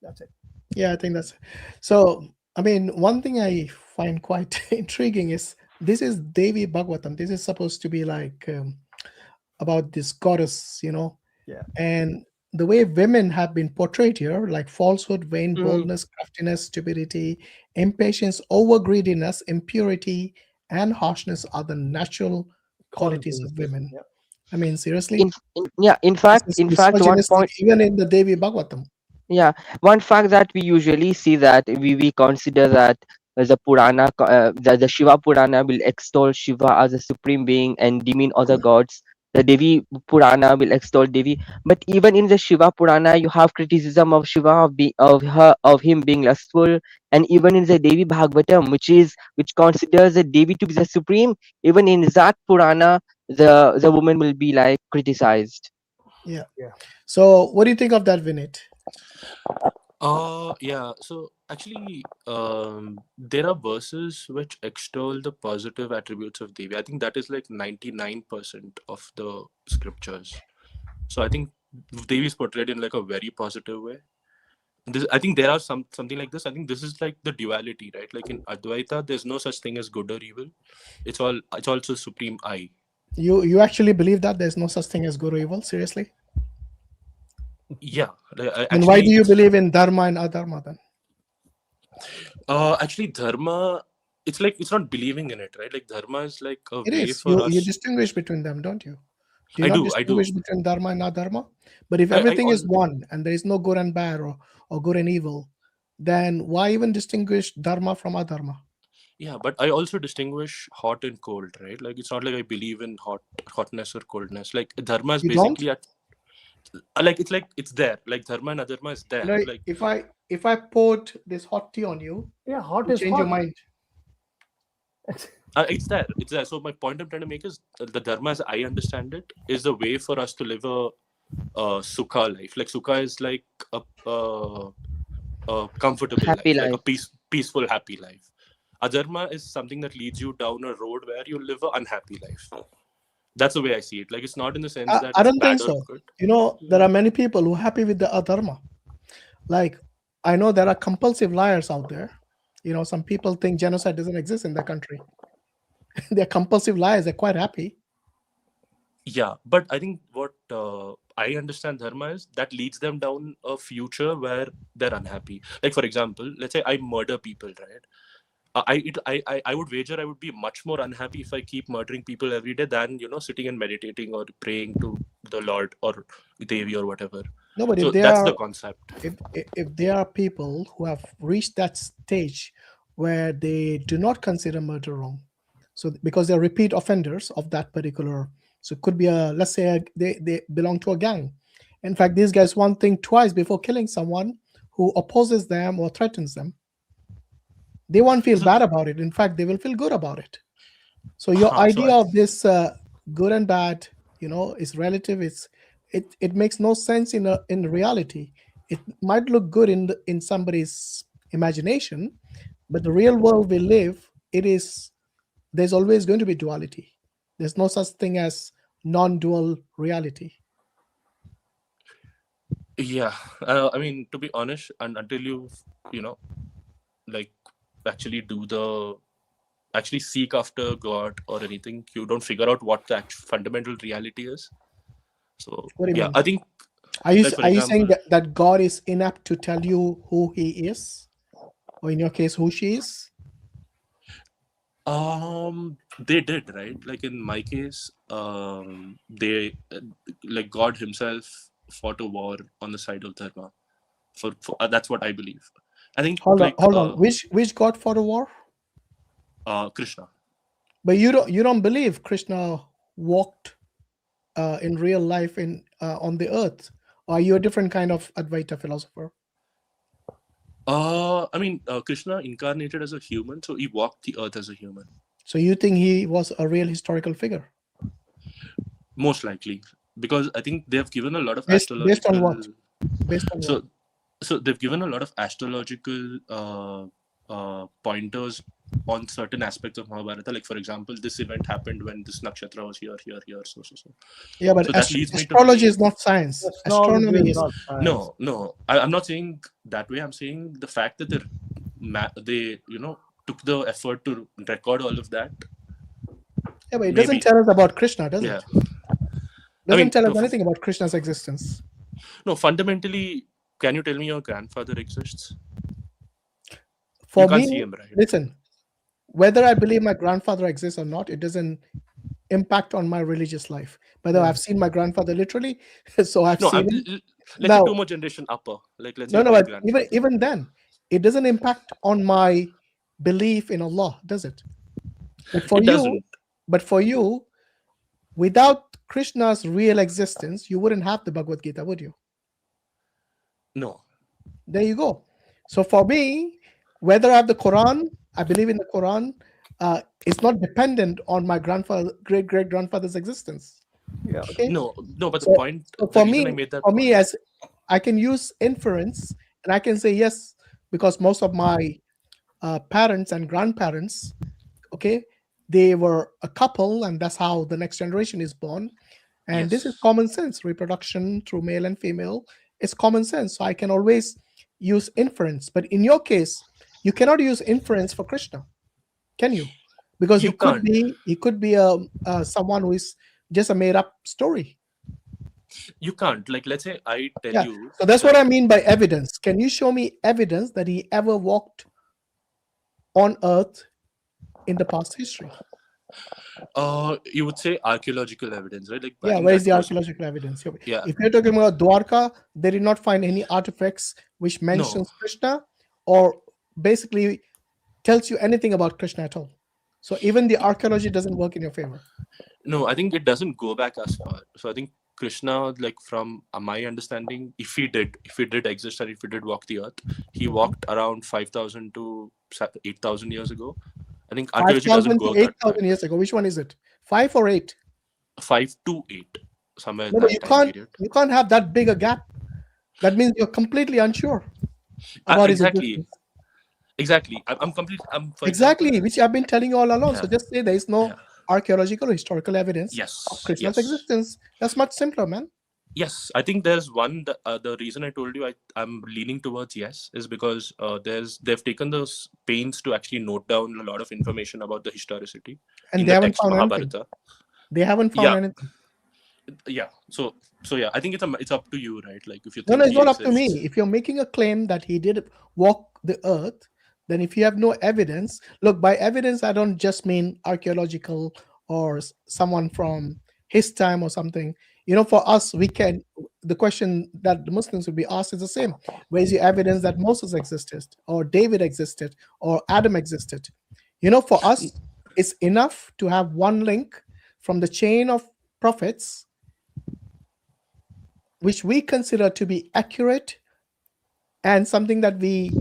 That's it.
Yeah, I think that's so. I mean, one thing I find quite intriguing is this is Devi Bhagavatam. This is supposed to be like about this goddess, you know.
Yeah.
And the way women have been portrayed here, like falsehood, vain, boldness, craftiness, stupidity, impatience, overgreediness, impurity, and harshness are the natural qualities of women.
Yeah.
I mean, seriously.
In fact, one point,
even in the Devi Bhagavatam.
Yeah, one fact that we usually see that we consider that the Purana, the Shiva Purana will extol Shiva as a supreme being and demean other gods. The Devi Purana will extol Devi, but even in the Shiva Purana, you have criticism of Shiva of him being lustful, and even in the Devi Bhagavatam, which considers the Devi to be the supreme, even in that Purana, the woman will be like criticized.
Yeah. So, what do you think of that, Vinit?
Yeah, so actually there are verses which extol the positive attributes of Devi. I think that is like 99% of the scriptures. So I think Devi is portrayed in like a very positive way. I think there are something like this. I think this is like the duality, right? Like in Advaita, there's no such thing as good or evil. It's also supreme I.
You actually believe that there's no such thing as good or evil? Seriously?
Yeah.
And why do you believe in dharma and adharma then?
Actually, dharma, it's like it's not believing in it, right? Like dharma is like a
It
way
is.
for us.
You distinguish between them, don't you? Do you
I
not
do.
distinguish between dharma and adharma? But if everything is one and there is no good and bad or good and evil, then why even distinguish dharma from adharma?
Yeah, but I also distinguish hot and cold, right? Like it's not like I believe in hotness or coldness. Like dharma is
You
basically it's there. Like dharma and adharma is there.
You know,
like
if I poured this hot tea on you,
yeah, hot
you
is
change
hot.
your mind.
It's there. It's there. So my point I'm trying to make is the dharma, as I understand it, is a way for us to live a sukha life. Like sukha is like a comfortable
Happy
life, like
life.
a peaceful, happy life. Adharma is something that leads you down a road where you live an unhappy life. That's the way I see it. Like it's not in the sense that
I don't
it's bad
think so.
or good.
You know, there are many people who are happy with the adharma. Like I know there are compulsive liars out there. You know, some people think genocide doesn't exist in their country. They're compulsive liars. They're quite happy.
Yeah, but I think what I understand dharma is that leads them down a future where they're unhappy. Like for example, let's say I murder people, right? I would wager I would be much more unhappy if I keep murdering people every day than sitting and meditating or praying to the Lord or Devi or whatever.
No, but
so
if there
that's
are
the concept.
If there are people who have reached that stage where they do not consider murder wrong, so because they're repeat offenders of that particular, so it could be let's say they belong to a gang. In fact, these guys want think twice before killing someone who opposes them or threatens them. They won't feel bad about it. In fact, they will feel good about it. So your idea of this good and bad, is relative. It makes no sense in reality. It might look good in somebody's imagination, but the real world we live, there's always going to be duality. There's no such thing as non-dual reality.
Yeah, I mean, to be honest, and until you like actually seek after God or anything, you don't figure out what the fundamental reality is. So
what do you mean?
I think
are you saying that God is inapt to tell you who he is, or in your case who she is?
They did, right? Like in my case, they like God himself fought a war on the side of dharma. For that's what I believe. I think.
Hold on. Which God fought a war?
Krishna.
But you don't believe Krishna walked in real life on the earth? Or are you a different kind of Advaita philosopher?
I mean, Krishna incarnated as a human, so he walked the earth as a human. So
you think he was a real historical figure?
Most likely, because I think they have given a lot of
astrological. Based on what?
So they've given a lot of astrological pointers on certain aspects of Mahabharata. Like, for example, this event happened when this nakshatra was here, so.
Yeah, but
So that leads me to
astrology is not science.
Astrology
Astronomy
is
is
not science.
no. I'm not saying that way. I'm saying the fact that they took the effort to record all of that.
Yeah, but it doesn't tell us about Krishna, does
Yeah.
it? Doesn't tell us anything about Krishna's existence.
No, fundamentally, can you tell me your grandfather exists?
For
you can't
me,
see him, right?
listen, whether I believe my grandfather exists or not, it doesn't impact on my religious life. By the way, I've seen my grandfather literally, so I've seen him.
Let's say 2 more generation upper. Like, let's say
but even then, it doesn't impact on my belief in Allah, does it? But for for you, without Krishna's real existence, you wouldn't have the Bhagavad Gita, would you?
No.
There you go. So for me, whether I have the Quran, I believe in the Quran, it's not dependent on my great grandfather's existence.
Yeah.
Okay?
No, but the point.
So for me, as I can use inference, and I can say yes, because most of my parents and grandparents, okay, they were a couple, and that's how the next generation is born. And this is common sense. Reproduction through male and female is common sense. So I can always use inference. But in your case, you cannot use inference for Krishna, can you? Because he could be someone who is just a made-up story.
You can't. Like, let's say I tell you.
So that's what I mean by evidence. Can you show me evidence that he ever walked on Earth in the past history?
You would say archaeological evidence, right? Like,
where is the archaeological evidence?
Yeah.
If you're talking about Dwarka, they did not find any artifacts which mentions Krishna or basically tells you anything about Krishna at all. So even the archaeology doesn't work in your favor.
No, I think it doesn't go back as far. So I think Krishna, like, from my understanding, if he did exist and if he did walk the earth, he walked around 5,000 to 8,000 years ago. I think archaeology doesn't go
8,000 years ago. Which one is it? 5 or 8?
5 to 8, somewhere.
No, you can't have that big a gap. That means you're completely unsure about his existence.
Exactly. I'm completely.
Exactly, which I've been telling you all along. So just say there is no archaeological or historical evidence of Krishna's existence. That's much simpler, man.
Yes, I think there's one. The reason I told you I'm leaning towards yes is because they've taken those pains to actually note down a lot of information about the historicity
and
in
they
the
haven't
text
found
Mahabharata.
anything. They haven't found anything.
Yeah. So yeah, I think it's up to you, right? Like, if you
No,
think
it's not up to me. If you're making a claim that he did walk the earth, then if you have no evidence, look, by evidence I don't just mean archaeological or someone from his time or something. For us, the question that the Muslims would be asked is the same. Where is the evidence that Moses existed, or David existed, or Adam existed? For us, it's enough to have one link from the chain of prophets, which we consider to be accurate and something that we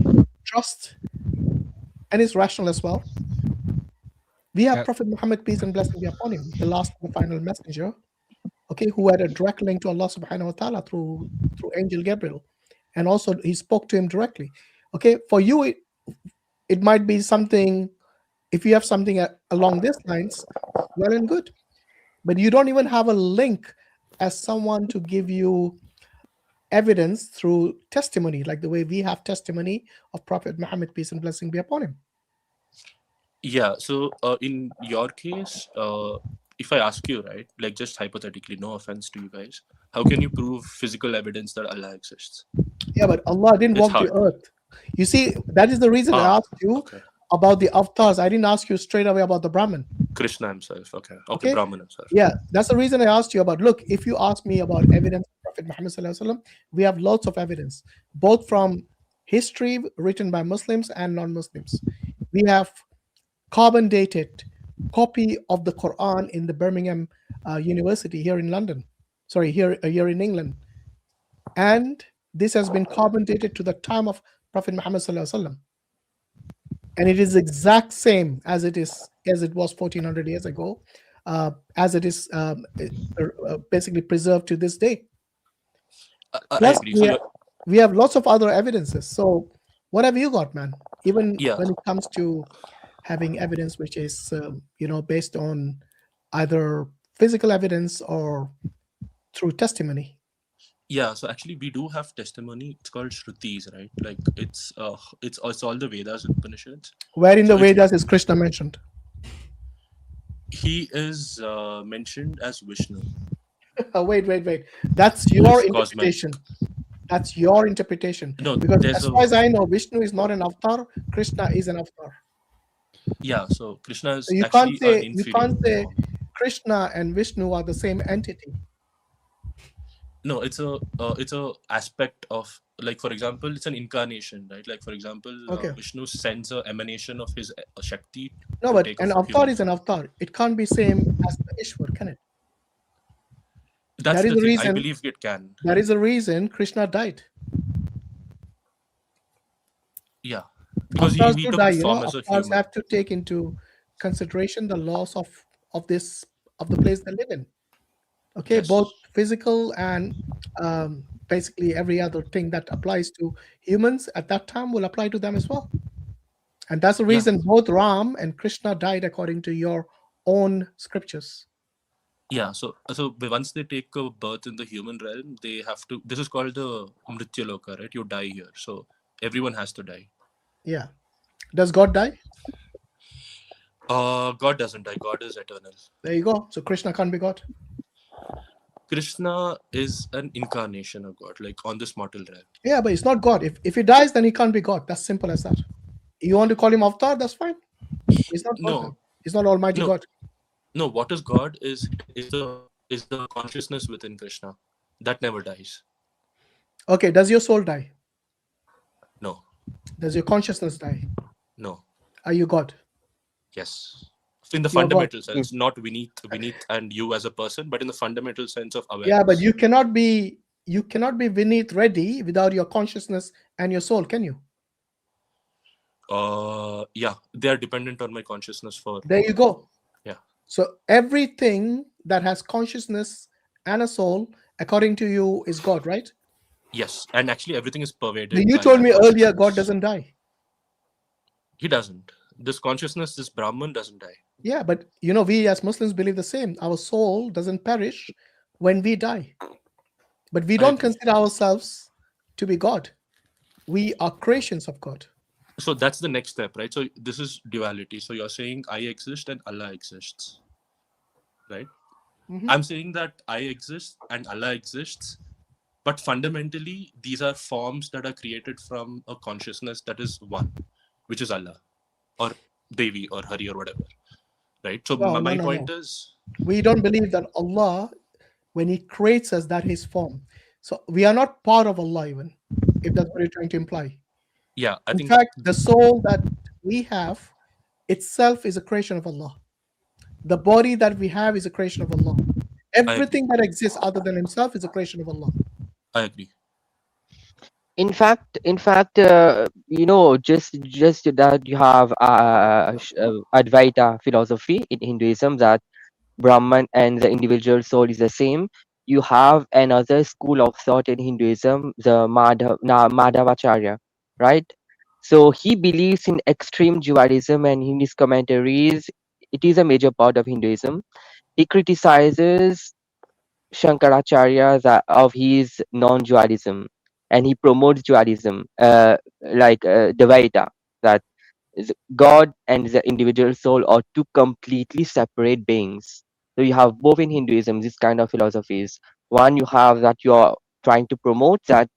trust and is rational as well. We have Prophet Muhammad, peace and blessing be upon him, the last and the final messenger, okay, who had a direct link to Allah subhanahu wa ta'ala through Angel Gabriel. And also he spoke to him directly. Okay, for you, it might be something, if you have something along these lines, well and good. But you don't even have a link as someone to give you evidence through testimony, like the way we have testimony of Prophet Muhammad, peace and blessing be upon him.
Yeah. So in your case, if I ask you, right, like, just hypothetically, no offense to you guys, how can you prove physical evidence that Allah exists?
Yeah, but Allah didn't walk the earth. You see, that is the reason I asked you about the avatars. I didn't ask you straight away about the Brahman.
Krishna himself. Okay. Brahman himself.
Yeah, that's the reason I asked you about. Look, if you ask me about evidence of Prophet Muhammad sallallahu alaihi wasallam, we have lots of evidence, both from history written by Muslims and non-Muslims. We have carbon dated copy of the Quran in the Birmingham University here in London. Sorry, here in England, and this has been carbon dated to the time of Prophet Muhammad sallallahu alaihi wasallam, and it is exact same as it was 1400 years ago, as it is basically preserved to this day. Plus, we have lots of other evidences. So what have you got, man? Even when it comes to having evidence which is, based on either physical evidence or through testimony.
Yeah, so actually we do have testimony. It's called Shrutis, right? Like it's all the Vedas and Upanishads.
Where in
So
the Vedas is Krishna mentioned?
He is mentioned as Vishnu.
Wait. That's your
His
interpretation. That's your interpretation.
No,
because
there's
as far as I know, Vishnu is not an avatar. Krishna is an avatar.
Yeah, so Krishna is
So you
actually
can't
an
say
inferior form.
Krishna and Vishnu are the same entity.
No, it's a aspect of, like, for example, it's an incarnation, right? Like, for example,
Okay.
Vishnu sends an emanation of his Shakti.
No, but an avatar is an avatar. It can't be same as the Ishwar, can it?
That's the thing. I believe it can.
There is a reason Krishna died.
Yeah, because
Avatars
he
do
took
die,
form as a
avatars
human.
have to take into consideration the loss of the place they live in. Okay,
Yes.
both physical and basically every other thing that applies to humans at that time will apply to them as well. And that's the reason both Ram and Krishna died according to your own scriptures.
Yeah, so once they take a birth in the human realm, they have to. This is called the Mrityaloka, right? You die here, so everyone has to die.
Yeah. Does God die?
God doesn't die. God is eternal.
There you go. So Krishna can't be God.
Krishna is an incarnation of God, like on this mortal realm.
Yeah, but it's not God. If he dies, then he can't be God. That's simple as that. You want to call him Avatar? That's fine. He's not God.
No,
he's not Almighty God.
No, what is God is the consciousness within Krishna that never dies.
Okay, does your soul die?
No.
Does your consciousness die?
No.
Are you God?
Yes. In the
You're
fundamental
God.
sense, not Vineet and you as a person, but in the fundamental sense of awareness.
Yeah, but you cannot be Vineet Reddy without your consciousness and your soul, can you?
Yeah, they are dependent on my consciousness for.
There you go.
Yeah.
So everything that has consciousness and a soul, according to you, is God, right?
Yes, and actually everything is pervaded.
You
by
told
my
me earlier
consciousness.
God doesn't die.
He doesn't. This consciousness, this Brahman doesn't die.
Yeah, but we as Muslims believe the same. Our soul doesn't perish when we die. But we don't consider ourselves to be God. We are creations of God.
So that's the next step, right? So this is duality. So you're saying I exist and Allah exists, right?
Mhm.
I'm saying that I exist and Allah exists, but fundamentally these are forms that are created from a consciousness that is one, which is Allah or Devi or Hari or whatever, right? So my point is,
we don't believe that Allah, when he creates us, that his form. So we are not part of Allah even, if that's what you're trying to imply.
Yeah, I
in
think
fact, the soul that we have itself is a creation of Allah. The body that we have is a creation of Allah. Everything that exists other than himself is a creation of Allah.
I agree.
In fact, just that you have Advaita philosophy in Hinduism, that Brahman and the individual soul is the same. You have another school of thought in Hinduism, the Madhavacharya, right? So he believes in extreme dualism, and in his commentaries, it is a major part of Hinduism. He criticizes Shankaracharya of his non-dualism, and he promotes dualism, like Dvaita, that God and the individual soul are two completely separate beings. So you have both in Hinduism this kind of philosophies. One, you have that you are trying to promote that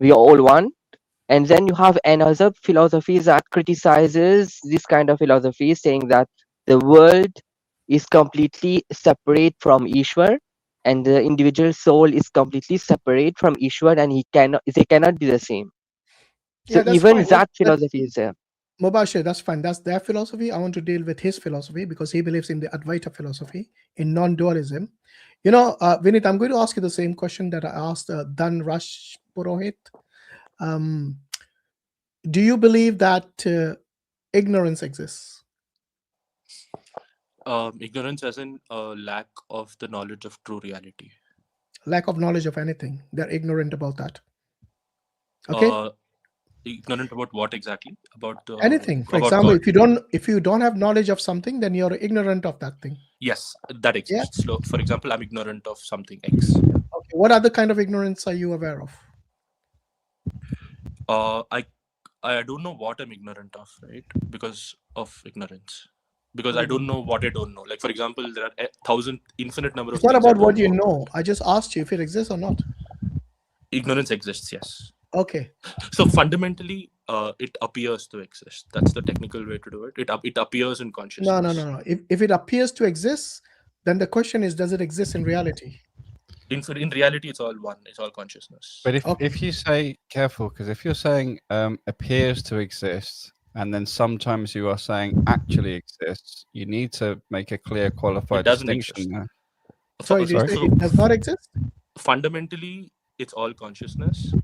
we are all one, and then you have another philosophy that criticizes this kind of philosophy, saying that the world is completely separate from Ishwar, and the individual soul is completely separate from Ishwar, and they cannot be the same. So
Yeah, that's
even
fine.
that philosophy is there.
Mubashir, that's fine. That's their philosophy. I want to deal with his philosophy because he believes in the Advaita philosophy, in non-dualism. Vineet, I'm going to ask you the same question that I asked Dan Rash Purohit. Do you believe that ignorance exists?
Ignorance as in lack of the knowledge of true reality.
Lack of knowledge of anything. They're ignorant about that. Okay?
Ignorant about what exactly? About
Anything. For
about
example,
God.
if you don't have knowledge of something, then you're ignorant of that thing.
Yes, that
Yeah.
exists. So, for example, I'm ignorant of something X.
Okay. What other kind of ignorance are you aware of?
I don't know what I'm ignorant of, right? Because of ignorance. Because I don't know what I don't know. Like, for example, there are infinite number of
It's not
things I
about what
don't
you
know.
know. I just asked you if it exists or not.
Ignorance exists, yes.
Okay.
So fundamentally, it appears to exist. That's the technical way to do it. It appears in consciousness.
No. If it appears to exist, then the question is, does it exist in reality?
In reality, it's all one. It's all consciousness.
But if you say, careful, because if you're saying appears to exist, and then sometimes you are saying actually exists, you need to make a clear qualified distinction there.
Sorry, did you say it does not exist?
Fundamentally, it's all consciousness.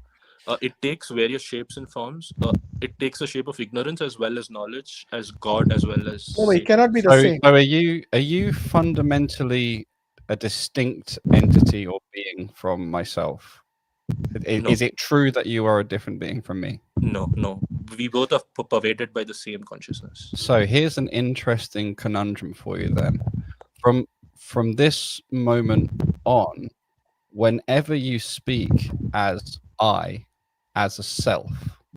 It takes various shapes and forms. It takes a shape of ignorance as well as knowledge, as God as well as.
No, it cannot be the same.
So are you fundamentally a distinct entity or being from myself? Is it true that you are a different being from me?
No. We both are pervaded by the same consciousness.
So here's an interesting conundrum for you then. From this moment on, whenever you speak as I, as a self,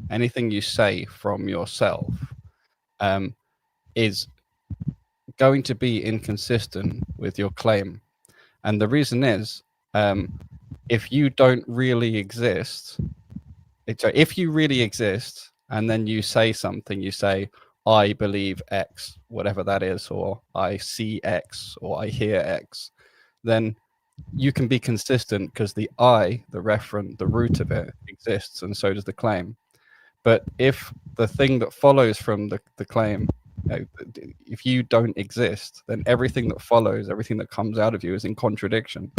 anything you say from yourself is going to be inconsistent with your claim. And the reason is, if you don't really exist, if you really exist, and then you say something, you say, I believe X, whatever that is, or I see X, or I hear X, then you can be consistent because the I, the referent, the root of it exists, and so does the claim. But if the thing that follows from the claim, if you don't exist, then everything that follows, everything that comes out of you is in contradiction.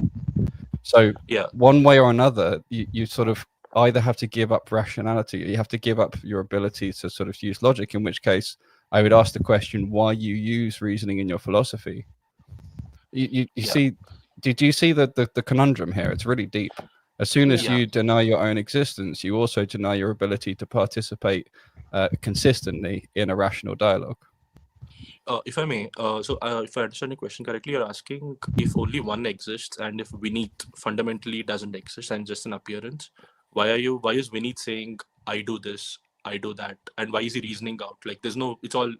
So one way or another, you sort of either have to give up rationality, or you have to give up your ability to sort of use logic, in which case I would ask the question why you use reasoning in your philosophy. You see, did you see the conundrum here? It's really deep. As soon as you deny your own existence, you also deny your ability to participate consistently in a rational dialogue.
If I may, so if I understand your question correctly, you're asking if only one exists and if Vineet fundamentally doesn't exist and just an appearance, why is Vineet saying I do this, I do that, and why is he reasoning out? Like there's no, it's all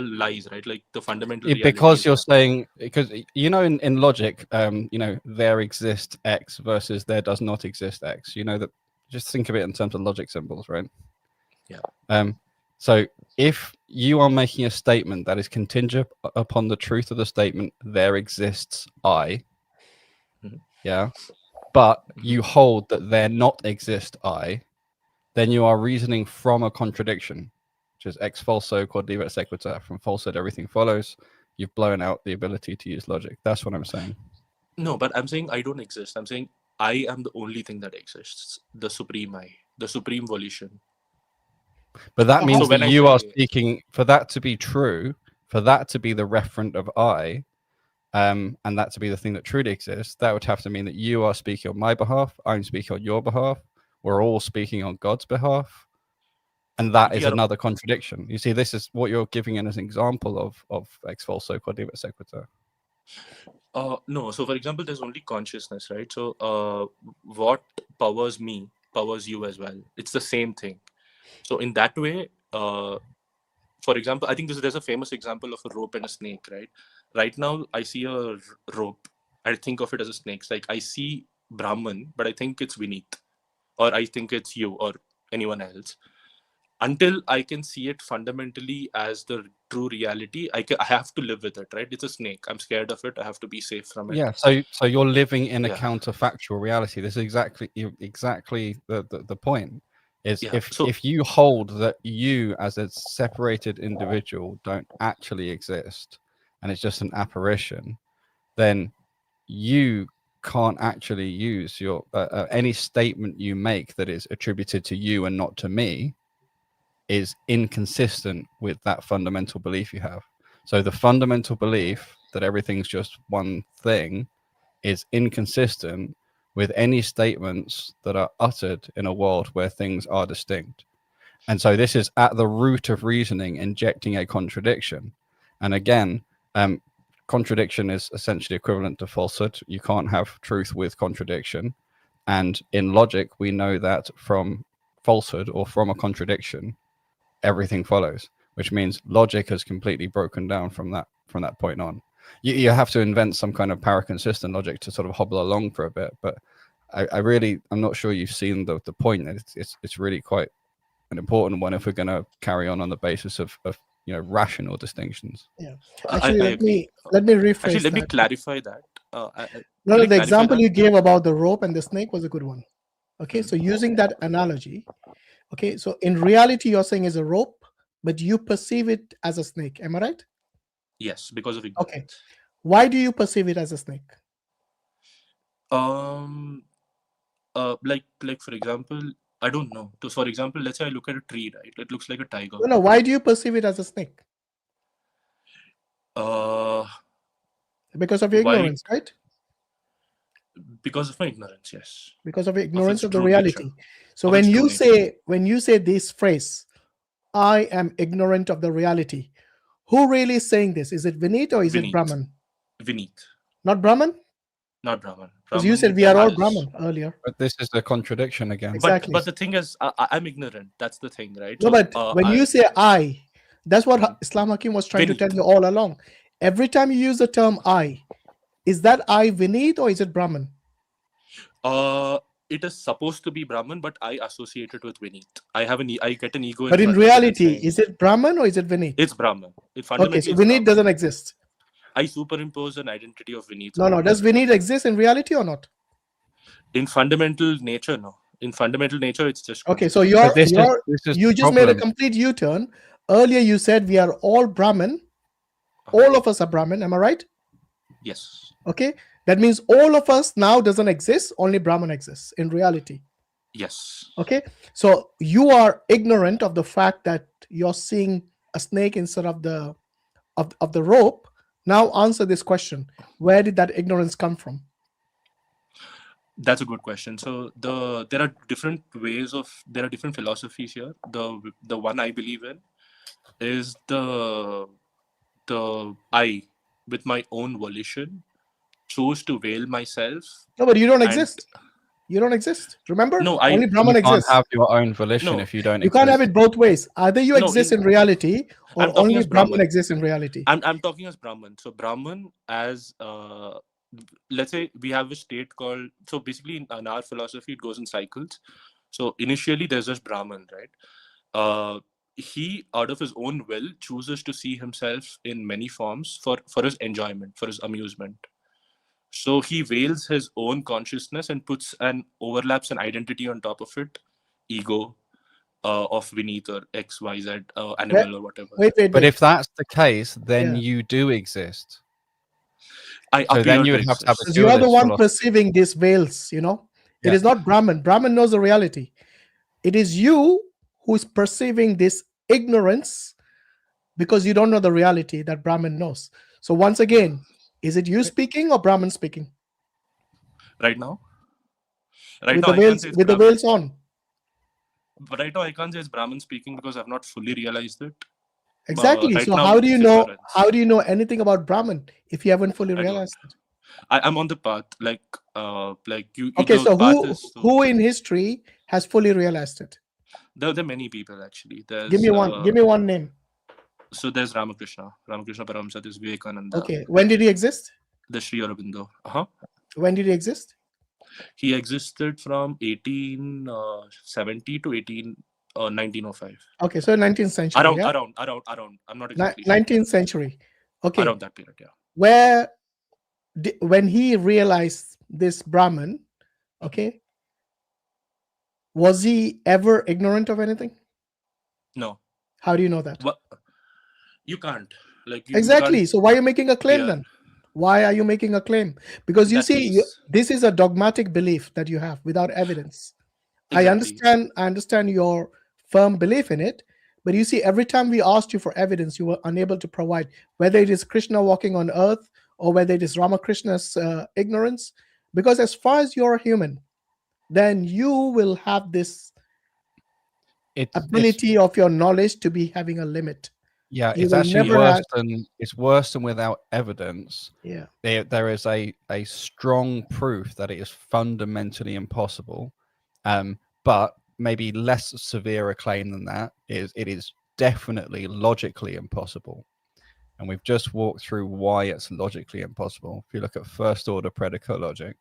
lies, right? Like the fundamental reality
because you're saying, because in logic, there exists X versus there does not exist X. That, just think of it in terms of logic symbols, right?
Yeah.
So if you are making a statement that is contingent upon the truth of the statement, there exists I, but you hold that there not exist I, then you are reasoning from a contradiction, which is ex falso quod livet sequitur. From falsehood, everything follows. You've blown out the ability to use logic. That's what I'm saying.
No, but I'm saying I don't exist. I'm saying I am the only thing that exists, the supreme I, the supreme volition.
But that means that you are speaking, for that to be true, for that to be the referent of I, and that to be the thing that truly exists, that would have to mean that you are speaking on my behalf, I'm speaking on your behalf, we're all speaking on God's behalf, and that is another contradiction. You see, this is what you're giving in as an example of ex falso quod livet sequitur.
No, so for example, there's only consciousness, right? So what powers me powers you as well. It's the same thing. So in that way, for example, I think there's a famous example of a rope and a snake, right? Right now, I see a rope. I think of it as a snake. It's like I see Brahman, but I think it's Vineet, or I think it's you or anyone else. Until I can see it fundamentally as the true reality, I have to live with it, right? It's a snake. I'm scared of it. I have to be safe from it.
Yeah. So you're living in a counterfactual reality. This is exactly the point. Is if you hold that you as a separated individual don't actually exist and it's just an apparition, then you can't actually use your any statement you make that is attributed to you and not to me is inconsistent with that fundamental belief you have. So the fundamental belief that everything's just one thing is inconsistent with any statements that are uttered in a world where things are distinct. And so this is at the root of reasoning, injecting a contradiction. And again, contradiction is essentially equivalent to falsehood. You can't have truth with contradiction. And in logic, we know that from falsehood or from a contradiction, everything follows, which means logic has completely broken down from that point on. You have to invent some kind of paraconsistent logic to sort of hobble along for a bit. But I'm not sure you've seen the point. It's really quite an important one if we're going to carry on the basis of rational distinctions.
Yeah. Actually, let me rephrase.
Actually, let me clarify that.
No, the example you gave about the rope and the snake was a good one. Okay, so using that analogy, okay, so in reality, you're saying is a rope, but you perceive it as a snake. Am I right?
Yes, because of ignorance.
Okay. Why do you perceive it as a snake?
Like for example, I don't know. So for example, let's say I look at a tree, right? It looks like a tiger.
No, why do you perceive it as a snake? Because of your ignorance, right?
Because of my ignorance, yes.
Because of ignorance of the reality. So when you say this phrase, I am ignorant of the reality, who really is saying this? Is it Vineet or is it Brahman?
Vineet.
Not Brahman?
Not Brahman.
Because you said we are all Brahman earlier.
But this is a contradiction again.
Exactly.
But the thing is, I'm ignorant. That's the thing, right?
No, but when you say I, that's what I.Hakim was trying to tell you all along. Every time you use the term I, is that I Vineet or is it Brahman?
It is supposed to be Brahman, but I associate it with Vineet. I get an ego.
But in reality, is it Brahman or is it Vineet?
It's Brahman.
Okay, so Vineet doesn't exist.
I superimpose an identity of Vineet.
No. Does Vineet exist in reality or not?
In fundamental nature, no. In fundamental nature, it's just
okay. So you just made a complete U-turn. Earlier, you said we are all Brahman. All of us are Brahman. Am I right?
Yes.
Okay. That means all of us now doesn't exist. Only Brahman exists in reality.
Yes.
Okay. So you are ignorant of the fact that you're seeing a snake instead of the rope. Now answer this question. Where did that ignorance come from?
That's a good question. So there are different philosophies here. The one I believe in is the I, with my own volition, chose to veil myself.
No, but you don't exist. You don't exist. Remember?
No,
only Brahman exists.
You can't have your own volition if you don't exist.
You can't have it both ways. Either you exist in reality or only Brahman exists in reality.
I'm talking as Brahman. So Brahman as let's say we have a state called, so basically in our philosophy it goes in cycles. So initially there's just Brahman, right? He out of his own will chooses to see himself in many forms for his enjoyment, for his amusement. So he veils his own consciousness and overlaps an identity on top of it, ego of Vineet or X, Y, Z, animal or whatever.
Wait.
But if that's the case, then you do exist. So then you would have to have a
you are the one perceiving these veils, It is not Brahman. Brahman knows the reality. It is you who is perceiving this ignorance because you don't know the reality that Brahman knows. So once again, is it you speaking or Brahman speaking?
Right now?
With the veils on.
But right now I can't say it's Brahman speaking because I've not fully realized it.
Exactly. So how do you know anything about Brahman if you haven't fully realized it?
I'm on the path, like you.
Okay, so who in history has fully realized it?
There are many people actually.
Give me one name.
So there's Ramakrishna Paramsa, there's Vivekananda.
Okay, when did he exist?
The Sri Aurobindo.
When did he exist?
He existed from 1870 to 1905.
Okay, so 19th century.
Around. I'm not exactly
19th century. Okay.
Around that period,
yeah. When he realized this Brahman, okay, was he ever ignorant of anything?
No.
How do you know that?
Well, you can't.
Exactly. So why are you making a claim then? Why are you making a claim? Because this is a dogmatic belief that you have without evidence. Exactly. I understand your firm belief in it, but you see, every time we asked you for evidence, you were unable to provide, whether it is Krishna walking on earth or whether it is Ramakrishna's ignorance. Because as far as you're human, then you will have this ability of your knowledge to be having a limit.
Yeah,
You
it's
will
actually
never
worse
have-
than without evidence.
Yeah.
There is a strong proof that it is fundamentally impossible, but maybe less severe a claim than that is it is definitely logically impossible. And we've just walked through why it's logically impossible. If you look at first order predicate logic,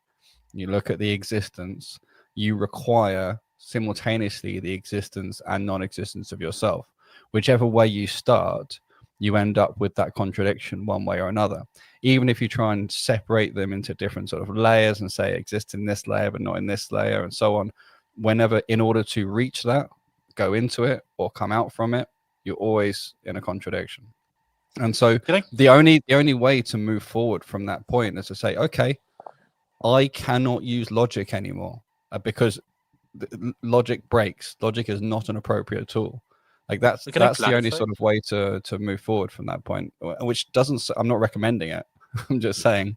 you look at the existence, you require simultaneously the existence and non-existence of yourself. Whichever way you start, you end up with that contradiction one way or another. Even if you try and separate them into different sort of layers and say exist in this layer but not in this layer and so on, whenever in order to reach that, go into it or come out from it, you're always in a contradiction. And so the only way to move forward from that point is to say, okay, I cannot use logic anymore because logic breaks. Logic is not an appropriate tool. Like that's the only sort of way to move forward from that point, which doesn't, I'm not recommending it. I'm just saying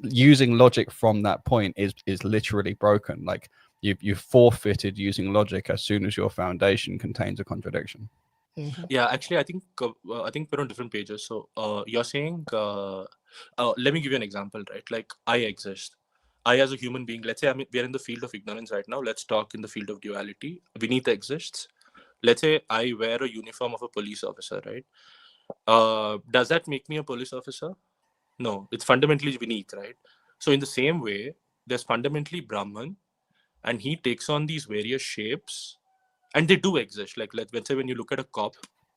using logic from that point is literally broken. Like you've forfeited using logic as soon as your foundation contains a contradiction.
Yeah, actually, I think we're on different pages. So you're saying, let me give you an example, right? Like I exist. I as a human being, let's say we're in the field of ignorance right now. Let's talk in the field of duality. Vinita exists. Let's say I wear a uniform of a police officer, right? Does that make me a police officer? No, it's fundamentally Vinith, right? So in the same way, there's fundamentally Brahman, and he takes on these various shapes. And they do exist. Like let's say when you look at a cop,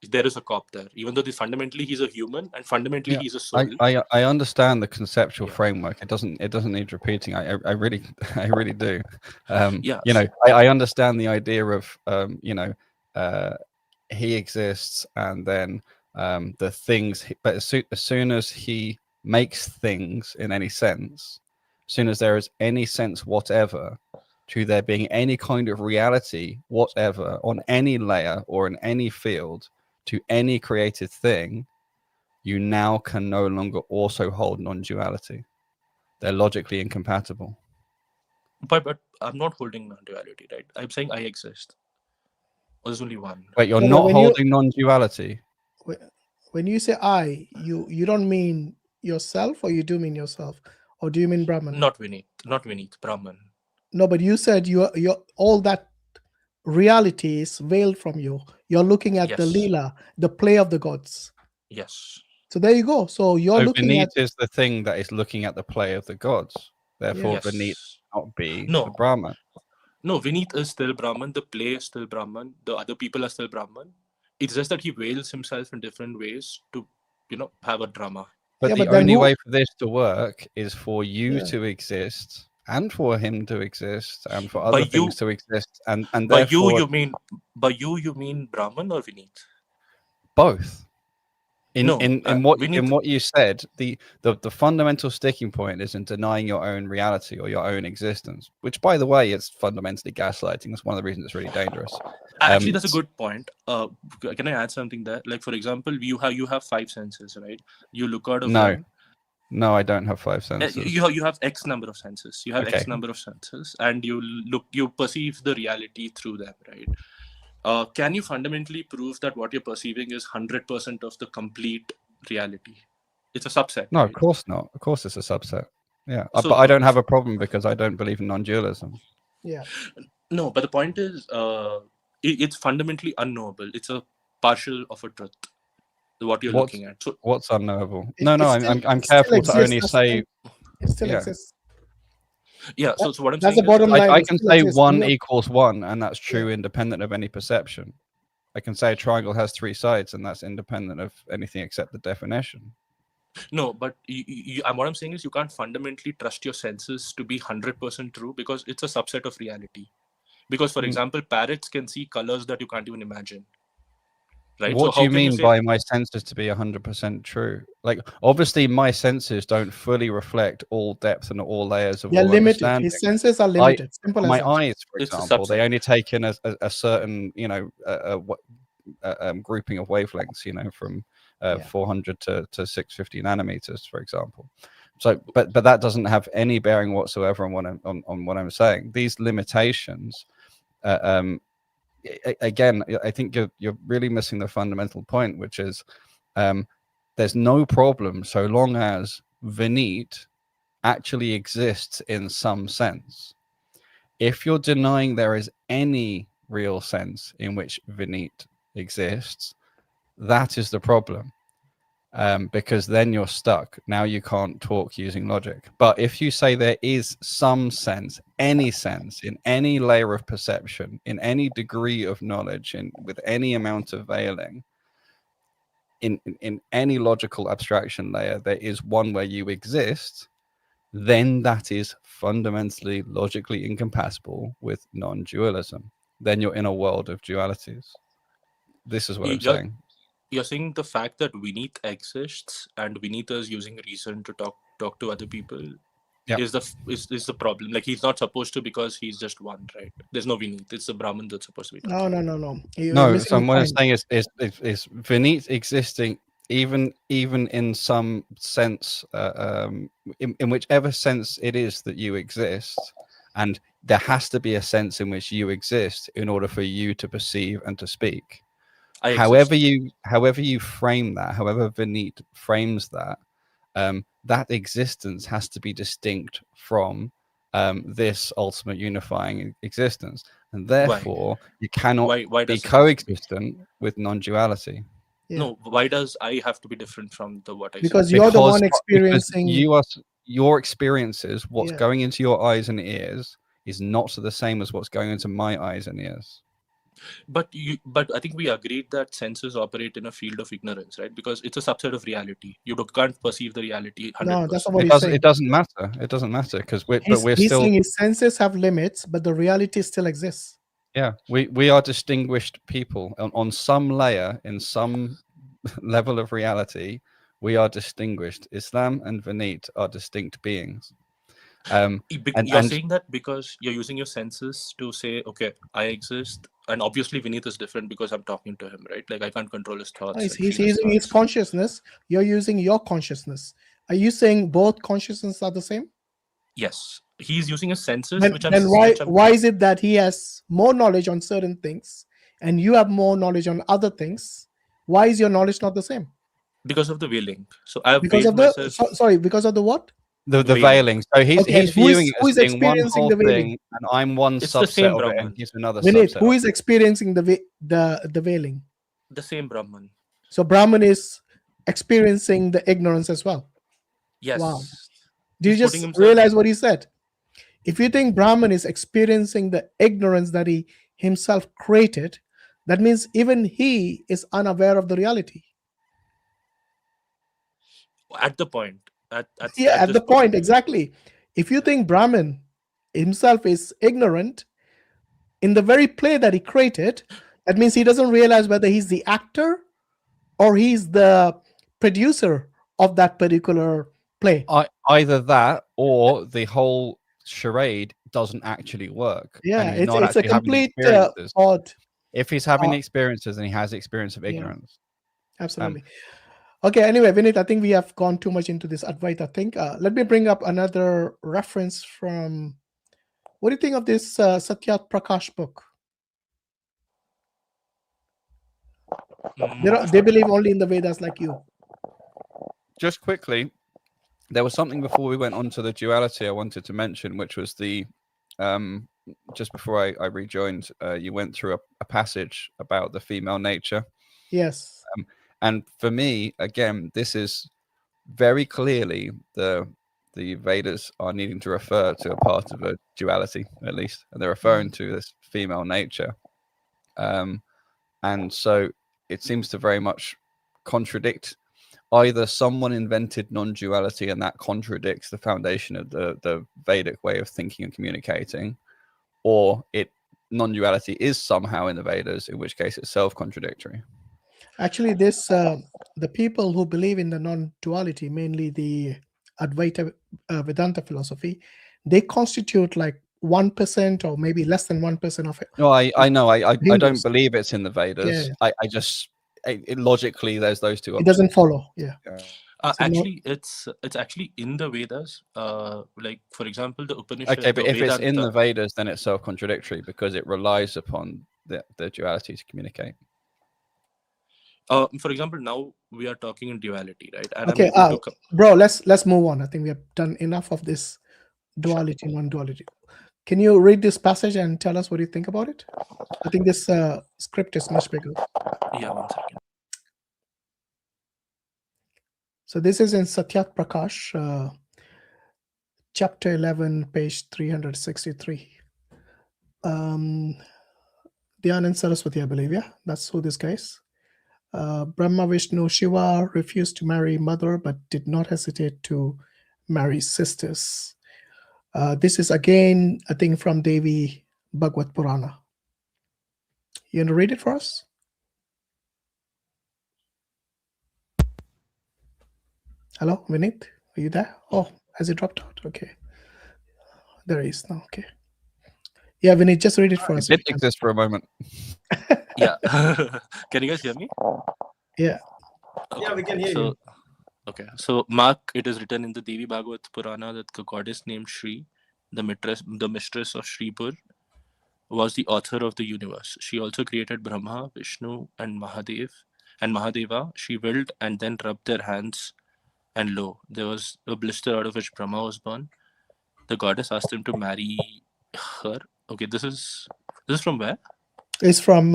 there is a cop there, even though fundamentally he's a human and fundamentally he's a soul.
I understand the conceptual framework. It doesn't need repeating. I really do. You know, I understand the idea of he exists and then the things, but as soon as he makes things in any sense, as soon as there is any sense whatever to there being any kind of reality whatever on any layer or in any field to any created thing, you now can no longer also hold non-duality. They're logically incompatible.
But I'm not holding non-duality, right? I'm saying I exist. Or there's only one.
Wait, you're not holding non-duality?
When you say I, you don't mean yourself, or you do mean yourself? Or do you mean Brahman?
Not Vinith, Brahman.
No, but you said you're all that reality is veiled from you. You're looking at the Leela, the play of the gods.
Yes.
So there you go. So you're looking
Vinith
at
is the thing that is looking at the play of the gods. Therefore, Vinith cannot be the Brahman.
No, Vinith is still Brahman. The play is still Brahman. The other people are still Brahman. It's just that he veils himself in different ways to, have a drama.
But the only way for this to work is for you to exist, and for him to exist, and for other things to exist, and
by
therefore,
you mean Brahman or Vinith?
Both. In what you said, the fundamental sticking point is in denying your own reality or your own existence, which, by the way, is fundamentally gaslighting. That's one of the reasons it's really dangerous.
Actually, that's a good point. Can I add something there? Like, for example, you have 5 senses, right? You look out of them.
No, I don't have 5 senses.
You have X number of senses. You have X number of senses, and you perceive the reality through them, right? Can you fundamentally prove that what you're perceiving is 100% of the complete reality? It's a subset.
No, of course not. Of course, it's a subset. Yeah, but I don't have a problem because I don't believe in non-dualism.
Yeah.
No, but the point is, it's fundamentally unknowable. It's a partial of a truth. What you're looking at. So
what's unknowable? I'm careful to only say.
It still exists.
Yeah. So what I'm
that's
saying
the bottom line.
I can say 1 equals 1, and that's true independent of any perception. I can say a triangle has 3 sides, and that's independent of anything except the definition.
No, but what I'm saying is you can't fundamentally trust your senses to be 100% true because it's a subset of reality. Because, for example, parrots can see colors that you can't even imagine. Right?
What do you mean by my senses to be 100% true? Like, obviously, my senses don't fully reflect all depth and all layers of all
limited.
understanding.
His senses are limited. Simple as
my
that.
eyes, for example, they only take in a certain, grouping of wavelengths, from 400 to 650 nanometers, for example. So, but that doesn't have any bearing whatsoever on what I'm saying. These limitations, again, I think you're really missing the fundamental point, which is there's no problem so long as Vineet actually exists in some sense. If you're denying there is any real sense in which Vineet exists, that is the problem. Because then you're stuck. Now you can't talk using logic. But if you say there is some sense, any sense, in any layer of perception, in any degree of knowledge, with any amount of veiling, in any logical abstraction layer, there is one where you exist, then that is fundamentally logically incompatible with non-dualism. Then you're in a world of dualities. This is what I'm saying.
You're saying the fact that Vineet exists and Vineet is using reason to talk to other people is the problem. Like, he's not supposed to, because he's just one, right? There's no Vineet. It's the Brahman that's supposed to be talking.
No.
So what I'm saying is Vineet existing even in some sense, in whichever sense it is that you exist, and there has to be a sense in which you exist in order for you to perceive and to speak. However you frame that, however Vineet frames that, that existence has to be distinct from this ultimate unifying existence, and therefore you cannot be coexistent with non-duality.
No, why does I have to be different from what I say?
Because you're the one experiencing.
Your experiences, what's going into your eyes and ears, is not the same as what's going into my eyes and ears.
But I think we agreed that senses operate in a field of ignorance, right? Because it's a subset of reality. You can't perceive the reality 100%.
No, that's not what he's saying.
It doesn't matter. It doesn't matter because
he's saying his senses have limits, but the reality still exists.
Yeah, we are distinguished people on some layer, in some level of reality. We are distinguished. Islam and Vineet are distinct beings.
You're saying that because you're using your senses to say, okay, I exist, and obviously Vineet is different because I'm talking to him, right? Like, I can't control his thoughts.
He's using his consciousness. You're using your consciousness. Are you saying both consciousness are the same?
Yes, he's using his senses.
Then why is it that he has more knowledge on certain things and you have more knowledge on other things? Why is your knowledge not the same?
Because of the veiling. So I've
because of the what?
The veiling. So he's viewing it as being one whole
the
thing, and I'm one subset of it, and he's another subset.
Who is experiencing the veiling?
The same Brahman.
So Brahman is experiencing the ignorance as well.
Yes.
Wow. Do you just realize what he said? If you think Brahman is experiencing the ignorance that he himself created, that means even he is unaware of the reality.
At the point. At
the point, exactly. If you think Brahman himself is ignorant in the very play that he created, that means he doesn't realize whether he's the actor or he's the producer of that particular play.
Either that or the whole charade doesn't actually work.
Yeah, it's a complete odd.
If he's having experiences, and he has experience of ignorance.
Absolutely. Okay, anyway, Vineet, I think we have gone too much into this Advaita thing. Let me bring up another reference from, what do you think of this Satyat Prakash book? They believe only in the Vedas like you.
Just quickly, there was something before we went on to the duality I wanted to mention, which was the, just before I rejoined, you went through a passage about the female nature.
Yes.
And for me, again, this is very clearly the Vedas are needing to refer to a part of a duality, at least, and they're referring to this female nature. And so it seems to very much contradict. Either someone invented non-duality and that contradicts the foundation of the Vedic way of thinking and communicating, or non-duality is somehow in the Vedas, in which case it's self-contradictory.
Actually, the people who believe in the non-duality, mainly the Advaita Vedanta philosophy, they constitute like 1% or maybe less than 1% of it.
No, I know. I don't believe it's in the Vedas.
Yeah.
Logically, there's those two options.
It doesn't follow. Yeah.
Actually, it's actually in the Vedas. Like for example, the Upanishad.
Okay, but
the
if it's in
Vedanta.
the Vedas, then it's self-contradictory because it relies upon the duality to communicate.
For example, now we are talking in duality, right? And
Okay,
I'm able to
bro, let's move on. I think we have done enough of this duality, non-duality. Can you read this passage and tell us what you think about it? I think this script is much bigger.
Yeah, 1 second.
So this is in Satyat Prakash, chapter 11, page 363. Dhyanand Saraswati, I believe, yeah? That's who this guy is. Brahma, Vishnu, Shiva refused to marry mother, but did not hesitate to marry sisters. This is again, I think, from Devi Bhagavad Purana. You want to read it for us? Hello, Vinit? Are you there? Oh, has he dropped out? Okay. There he is now. Okay. Yeah, Vinit, just read it for us.
It did exist for a moment.
Yeah. Can you guys hear me?
Yeah.
Okay.
Yeah, we can hear you.
Okay. So, Mark, it is written in the Devi Bhagavad Purana that the goddess named Shri, the mistress of Shripur, was the author of the universe. She also created Brahma, Vishnu, and Mahadeva. She willed and then rubbed their hands, and lo, there was a blister out of which Brahma was born. The goddess asked him to marry her. Okay, this is from where?
It's from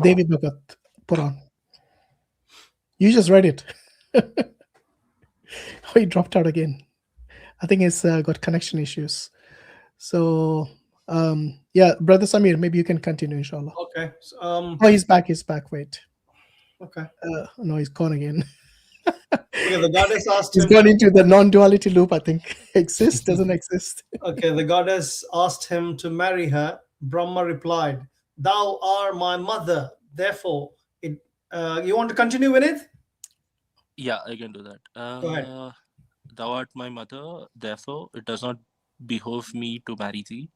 Devi Bhagavad Puran. You just read it. Oh, he dropped out again. I think it's got connection issues. So, yeah, Brother Samir, maybe you can continue, inshallah.
Okay.
Oh, he's back. Wait.
Okay.
No, he's gone again.
Okay, the goddess asked
He's
him.
gone into the non-duality loop, I think. Exists, doesn't exist.
Okay, the goddess asked him to marry her. Brahma replied, "Thou art my mother. Therefore, you want to continue with it?"
Yeah, I can do that.
Go ahead.
Thou art my mother, therefore it does not behove me to marry thee.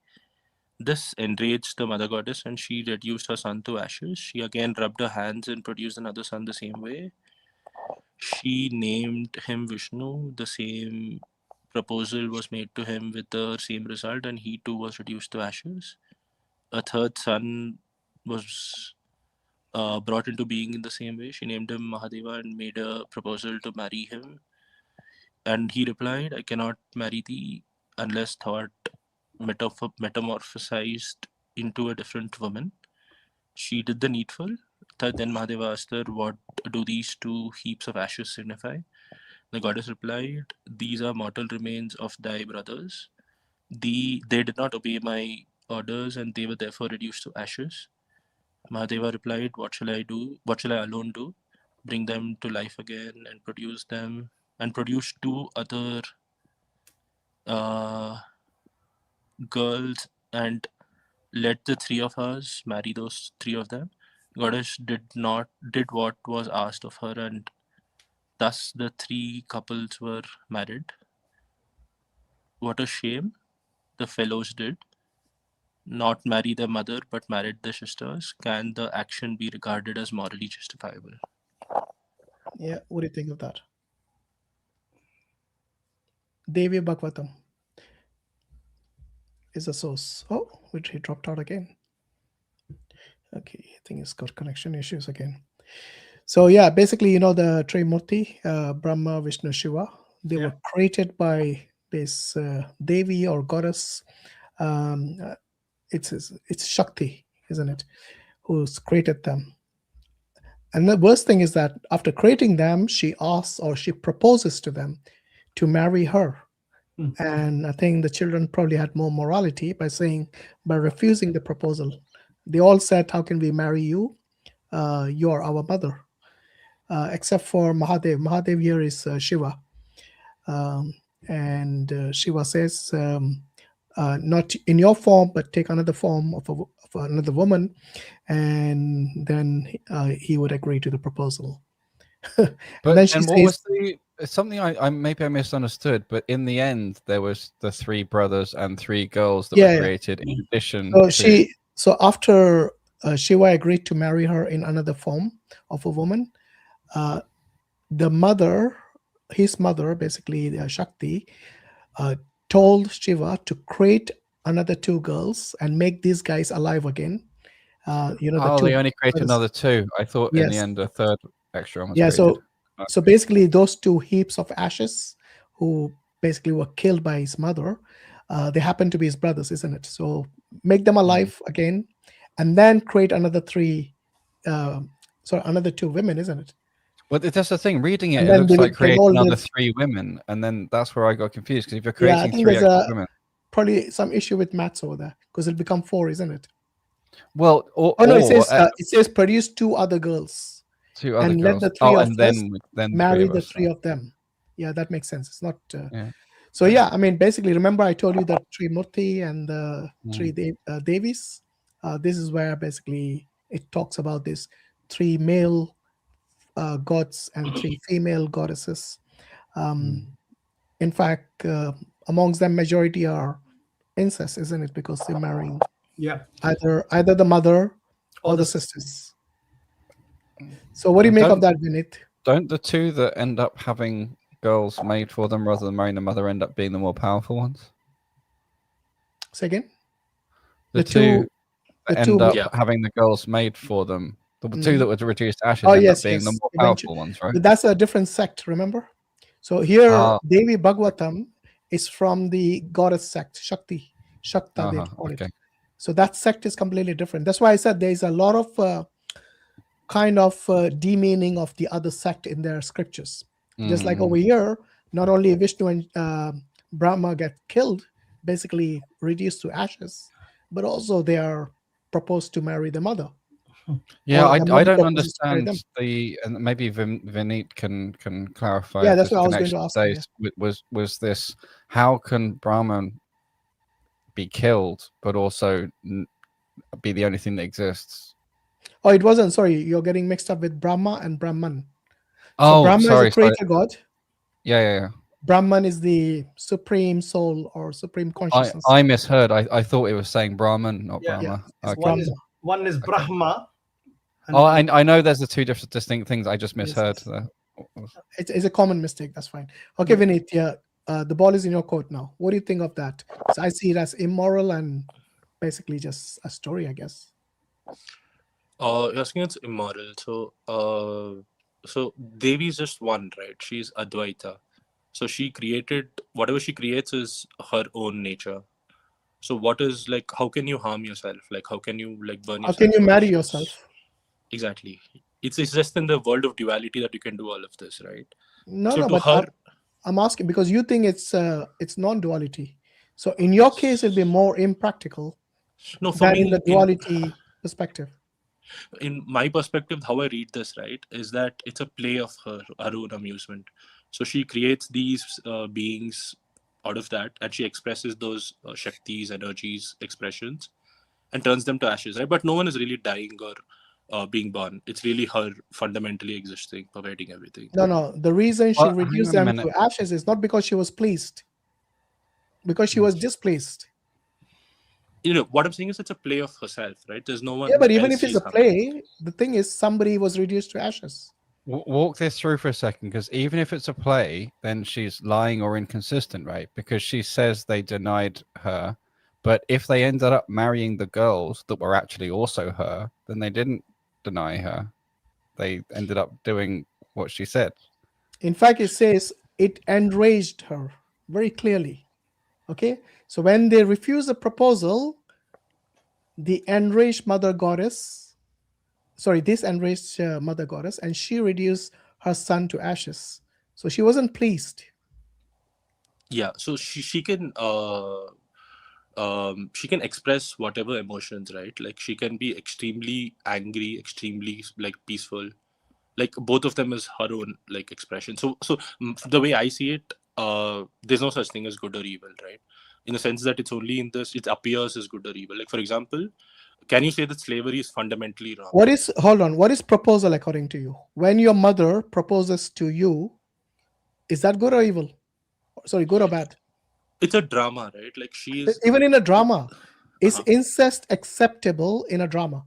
This enraged the mother goddess, and she reduced her son to ashes. She again rubbed her hands and produced another son the same way. She named him Vishnu. The same proposal was made to him with the same result, and he too was reduced to ashes. A third son was brought into being in the same way. She named him Mahadeva and made a proposal to marry him. And he replied, I cannot marry thee unless thou art metamorphosized into a different woman. She did the needful. Then Mahadeva asked her, what do these two heaps of ashes signify? The goddess replied, these are mortal remains of thy brothers. They did not obey my orders, and they were therefore reduced to ashes. Mahadeva replied, what shall I do? What shall I alone do? Bring them to life again and produce them, and produce two other girls, and let the three of us marry those three of them. Goddess did what was asked of her, and thus the three couples were married. What a shame the fellows did. Not marry their mother, but married their sisters. Can the action be regarded as morally justifiable?
Yeah, what do you think of that? Devi Bhagavatam is a source. Oh, he dropped out again. Okay, I think it's got connection issues again. So yeah, basically, the Trimurti, Brahma, Vishnu, Shiva, they were created by this Devi or goddess. It's Shakti, isn't it, who's created them. And the worst thing is that after creating them, she asks or she proposes to them to marry her. And I think the children probably had more morality by refusing the proposal. They all said, how can we marry you? You are our mother. Except for Mahadev. Mahadev here is Shiva. And Shiva says, not in your form, but take another form of another woman. And then he would agree to the proposal.
Something I misunderstood, but in the end there was the three brothers and three girls that were created in addition.
So after Shiva agreed to marry her in another form of a woman, the mother his mother, basically Shakti, told Shiva to create another 2 girls and make these guys alive again. You know,
they only created
brothers.
another 2. I thought in the
Yes.
end a third extra one was
Yeah,
created.
so basically those 2 heaps of ashes who basically were killed by his mother, they happen to be his brothers, isn't it? So make them alive again, and then create another 3, another 2 women, isn't it?
Well, that's the thing. Reading it,
And
it
then
looks
they
like
can
creating
all
another
live.
3 women, and then that's where I got confused, because if you're
Yeah, I
creating
think
3
there's
extra women,
probably some issue with maths over there, because it'll become 4, isn't it?
well,
it says produce 2 other girls,
2 other
and
girls.
let the 3 of
and
us
then
marry
3 of
the
us.
3 of them. Yeah, that makes sense. It's not.
Yeah.
So yeah, I mean, basically, remember I told you that Trimurti and the 3 Devis. This is where basically it talks about this 3 male gods and 3 female goddesses. In fact, amongst them, majority are incest, isn't it? Because they're marrying either the mother or the sisters. So what do you make of that, Vinit?
Don't the 2 that end up having girls made for them rather than marrying the mother end up being the more powerful ones?
Say again?
The 2 that end up having the girls made for them, the 2 that were reduced to ashes end up being the more powerful ones, right?
But that's a different sect, remember? So here, Devi Bhagavatam is from the goddess sect, Shakti. Shakta, they call it. So that sect is completely different. That's why I said there's a lot of kind of demeaning of the other sect in their scriptures. Just like over here, not only Vishnu and Brahma get killed, basically reduced to ashes, but also they are proposed to marry the mother.
Yeah, I don't understand and maybe Vinit can clarify.
Yeah, that's what I was going to ask you.
Was this, how can Brahman be killed but also be the only thing that exists?
Oh, it wasn't. Sorry, you're getting mixed up with Brahma and Brahman.
So
Brahma is the creator god.
Yeah.
Brahman is the supreme soul or supreme consciousness.
I misheard. I thought it was saying Brahman, not Brahma.
Yeah. One is Brahma.
I know there's the 2 different distinct things. I just misheard.
It's a common mistake. That's fine. Okay, Vinit. Yeah, the ball is in your court now. What do you think of that? So I see it as immoral and basically just a story, I guess.
You're asking it's immoral. So Devi is just one, right? She's Advaita. So she created, whatever she creates is her own nature. So what is, like, how can you harm yourself? Like, how can you, like, burn yourself?
How can you marry yourself?
Exactly. It's just in the world of duality that you can do all of this, right?
No, but I'm asking because you think it's non-duality. So in your case, it'll be more impractical than in the duality perspective.
In my perspective, how I read this, right, is that it's a play of her own amusement. So she creates these beings out of that, and she expresses those Shaktis, energies, expressions, and turns them to ashes, right? But no one is really dying or being born. It's really her fundamentally existing, pervading everything.
No. The reason she reduced them to ashes is not because she was pleased, because she was displeased.
You know, what I'm saying is it's a play of herself, right? There's no one.
Yeah, but even if it's a play, the thing is somebody was reduced to ashes.
Walk this through for a second, because even if it's a play, then she's lying or inconsistent, right? Because she says they denied her, but if they ended up marrying the girls that were actually also her, then they didn't deny her. They ended up doing what she said.
In fact, it says it enraged her very clearly. Okay, so when they refused the proposal, the enraged mother goddess, this enraged mother goddess, and she reduced her son to ashes. So she wasn't pleased.
Yeah, so she can express whatever emotions, right? Like she can be extremely angry, extremely like peaceful. Like both of them is her own like expression. So the way I see it, there's no such thing as good or evil, right? In the sense that it's only in this, it appears as good or evil. Like for example, can you say that slavery is fundamentally wrong?
What is proposal according to you? When your mother proposes to you, is that good or evil? Sorry, good or bad?
It's a drama, right? Like she is
even in a drama. Is incest acceptable in a drama?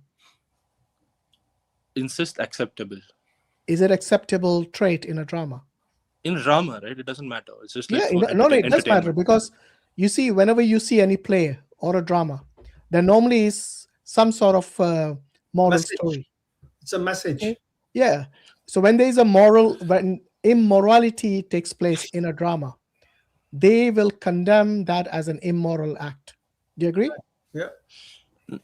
Incest acceptable?
Is it acceptable trait in a drama?
in drama, right? It doesn't matter. It's just like
Yeah,
for
no, it does matter
entertainment.
because you see, whenever you see any play or a drama, there normally is some sort of moral
Message.
story.
It's a message.
Okay? Yeah. So when there is when immorality takes place in a drama, they will condemn that as an immoral act. Do you agree?
Yeah.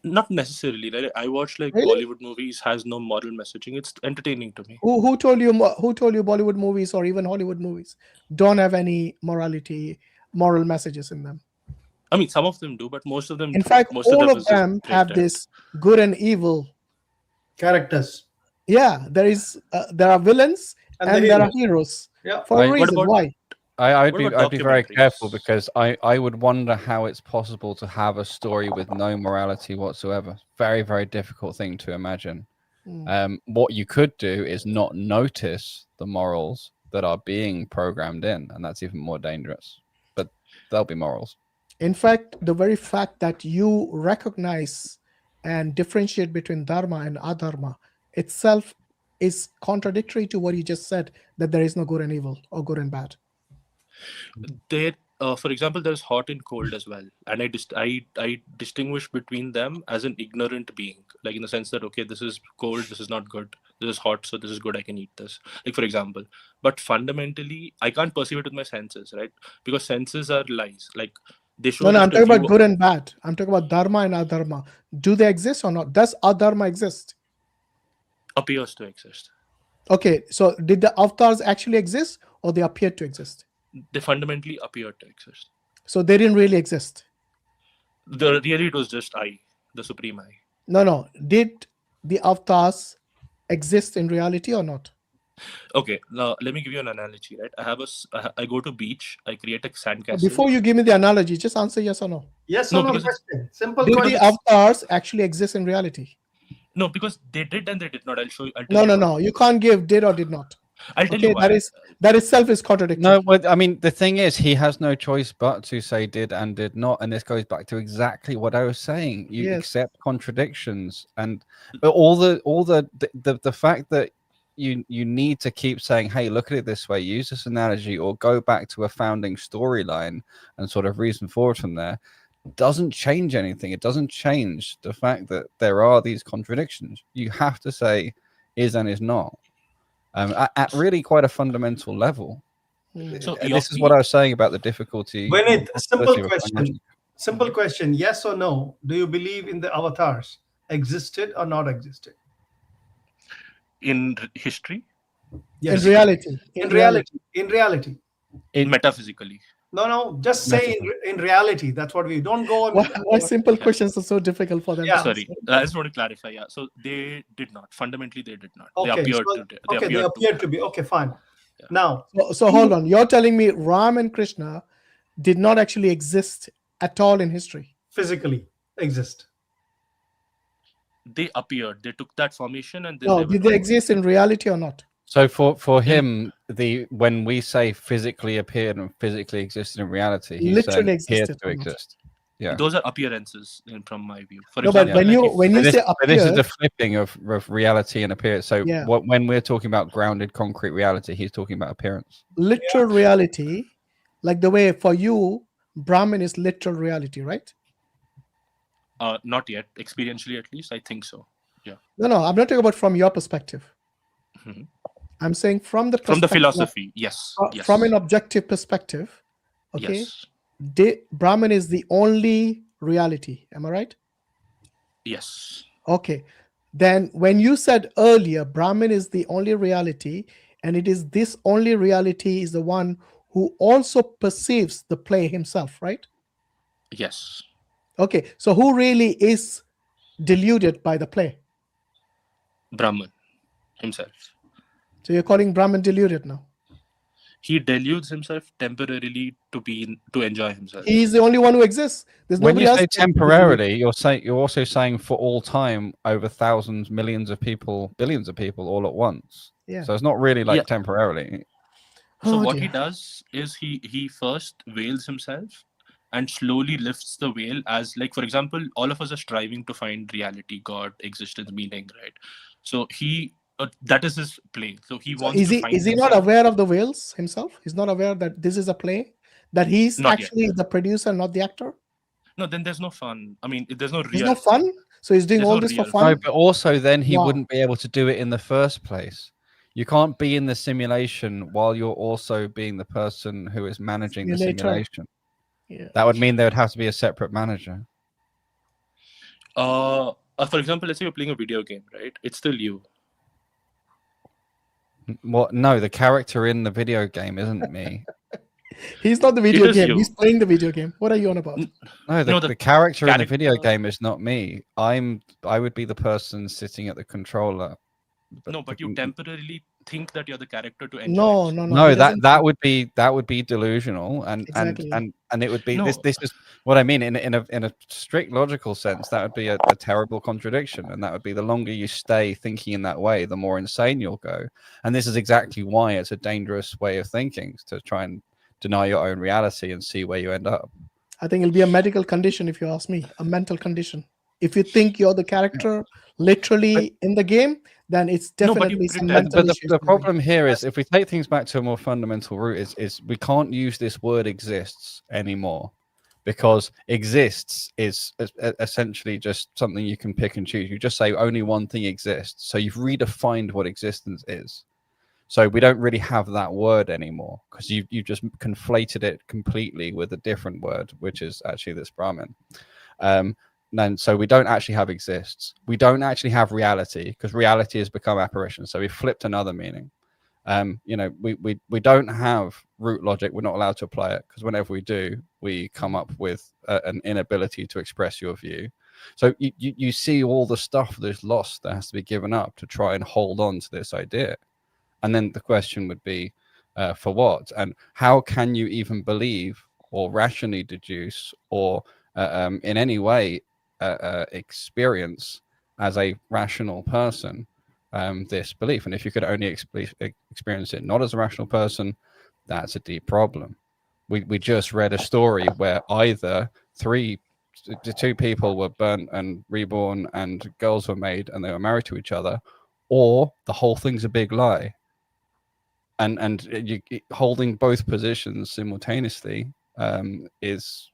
Not necessarily, right? I watch like
Really?
Bollywood movies has no moral messaging. It's entertaining to me.
Who told you Bollywood movies or even Hollywood movies don't have any moral messages in them?
I mean, some of them do, but most of them.
In fact,
most
all
of
of them have this good and evil
characters.
Yeah, there are villains and there are heroes.
Yeah.
For a reason. Why?
I'd be very careful because I would wonder how it's possible to have a story with no morality whatsoever. Very, very difficult thing to imagine. What you could do is not notice the morals that are being programmed in, and that's even more dangerous. But there'll be morals.
In fact, the very fact that you recognize and differentiate between dharma and adharma itself is contradictory to what you just said, that there is no good and evil or good and bad.
There, for example, there's hot and cold as well, and I distinguish between them as an ignorant being, like in the sense that okay, this is cold, this is not good, this is hot, so this is good, I can eat this. Like for example, but fundamentally, I can't perceive it with my senses, right? Because senses are lies. Like they show.
No, I'm talking about good and bad. I'm talking about dharma and adharma. Do they exist or not? Does adharma exist?
Appears to exist.
Okay, so did the avatars actually exist or they appeared to exist?
They fundamentally appeared to exist.
So they didn't really exist.
Really, it was just I, the supreme I.
No. Did the avatars exist in reality or not?
Okay, now let me give you an analogy, right? I go to beach, I create a sandcastle.
Before you give me the analogy, just answer yes or no.
Yes or no question. Simple
Did
question.
the avatars actually exist in reality?
No, because they did and they did not. I'll show you.
No. You can't give did or did not.
I'll tell you why.
That itself is contradictory.
No, but I mean, the thing is, he has no choice but to say did and did not, and this goes back to exactly what I was saying. You accept contradictions, and all the fact that you need to keep saying, "Hey, look at it this way. Use this analogy, or go back to a founding storyline and sort of reason forward from there." Doesn't change anything. It doesn't change the fact that there are these contradictions. You have to say is and is not. At really quite a fundamental level. So this is what I was saying about the difficulty.
Vinit, simple question. Yes or no? Do you believe in the avatars existed or not existed?
In history?
Yes.
In reality.
In reality.
Metaphysically.
No. Just say in reality. That's what we don't go on.
Why simple questions are so difficult for them?
Yeah.
Sorry, I just want to clarify. Yeah, so they did not. Fundamentally, they did not.
Okay,
they appeared to be.
Okay, fine.
Yeah.
Now,
so hold on. You're telling me Ram and Krishna did not actually exist at all in history?
Physically exist.
They appeared. They took that formation and
did they exist in reality or not?
So for him, when we say physically appeared and physically existed in reality, he's
literally
existed to exist. Yeah,
those are appearances from my view. For
example, but when you say appear,
this is the flipping of reality and appearance. So when we're talking about grounded, concrete reality, he's talking about appearance.
Literal reality, like the way for you, Brahman is literal reality, right?
Not yet. Experientially, at least, I think so. Yeah.
No. I'm not talking about from your perspective. Mm-hmm. I'm saying from the
philosophy, yes.
From an objective perspective, okay. Yes. Brahman is the only reality. Am I right?
Yes.
Okay. Then when you said earlier, Brahman is the only reality, and it is this only reality is the one who also perceives the play himself, right?
Yes.
Okay. So who really is deluded by the play?
Brahman himself.
So you're calling Brahman deluded now?
He deludes himself temporarily to enjoy himself.
He's the only one who exists. There's
when
nobody
you
else.
Say temporarily, you're also saying for all time, over thousands, millions of people, billions of people all at once.
Yeah.
So it's not really like temporarily.
So what he does is he first veils himself and slowly lifts the veil as, like, for example, all of us are striving to find reality, God, existence, meaning, right? So he That is his play. So he wants
Is
to
he
find
not
himself.
aware of the whales himself? He's not aware that this is a play, that he's
Not
actually
yet.
the producer, not the actor?
No, then there's no fun. I mean, there's no real.
There's no fun? So he's doing
There's
all
no
this for
real
fun?
No, but also then he
Wow.
wouldn't be able to do it in the first place. You can't be in the simulation while you're also being the person who is managing the
Simulator.
simulation.
Yeah.
That would mean there would have to be a separate manager.
For example, let's say you're playing a video game, right? It's still you.
What? No, the character in the video game isn't me.
He's not the video
is
game.
you.
He's playing the video game. What are you on about?
No,
No,
the
the
character in the video
character-
game is not me. I would be the person sitting at the controller.
No, but you temporarily think that you're the character to enjoy.
No,
it.
no, no.
No,
he
that
doesn't-
that would be delusional, and
Exactly.
and it would be
No.
this is what I mean in a strict logical sense. That would be a terrible contradiction, and that would be the longer you stay thinking in that way, the more insane you'll go. And this is exactly why it's a dangerous way of thinking, to try and deny your own reality and see where you end up.
I think it'll be a medical condition, if you ask me, a mental condition. If you think you're the character literally in the game, then it's
No, but you
definitely some
pretend.
mental
But
issues.
the problem here is, if we take things back to a more fundamental root, is we can't use this word exists anymore, because exists is essentially just something you can pick and choose. You just say only one thing exists. So you've redefined what existence is. So we don't really have that word anymore, because you just conflated it completely with a different word, which is actually this Brahmin. And so we don't actually have exists. We don't actually have reality, because reality has become apparition. So we flipped another meaning. We don't have root logic. We're not allowed to apply it, because whenever we do, we come up with an inability to express your view. So you see all the stuff that's lost that has to be given up to try and hold on to this idea. And then the question would be, for what? And how can you even believe or rationally deduce or in any way experience as a rational person this belief? And if you could only experience it not as a rational person, that's a deep problem. We just read a story where either two people were burnt and reborn and girls were made and they were married to each other, or the whole thing's a big lie. And you holding both positions simultaneously is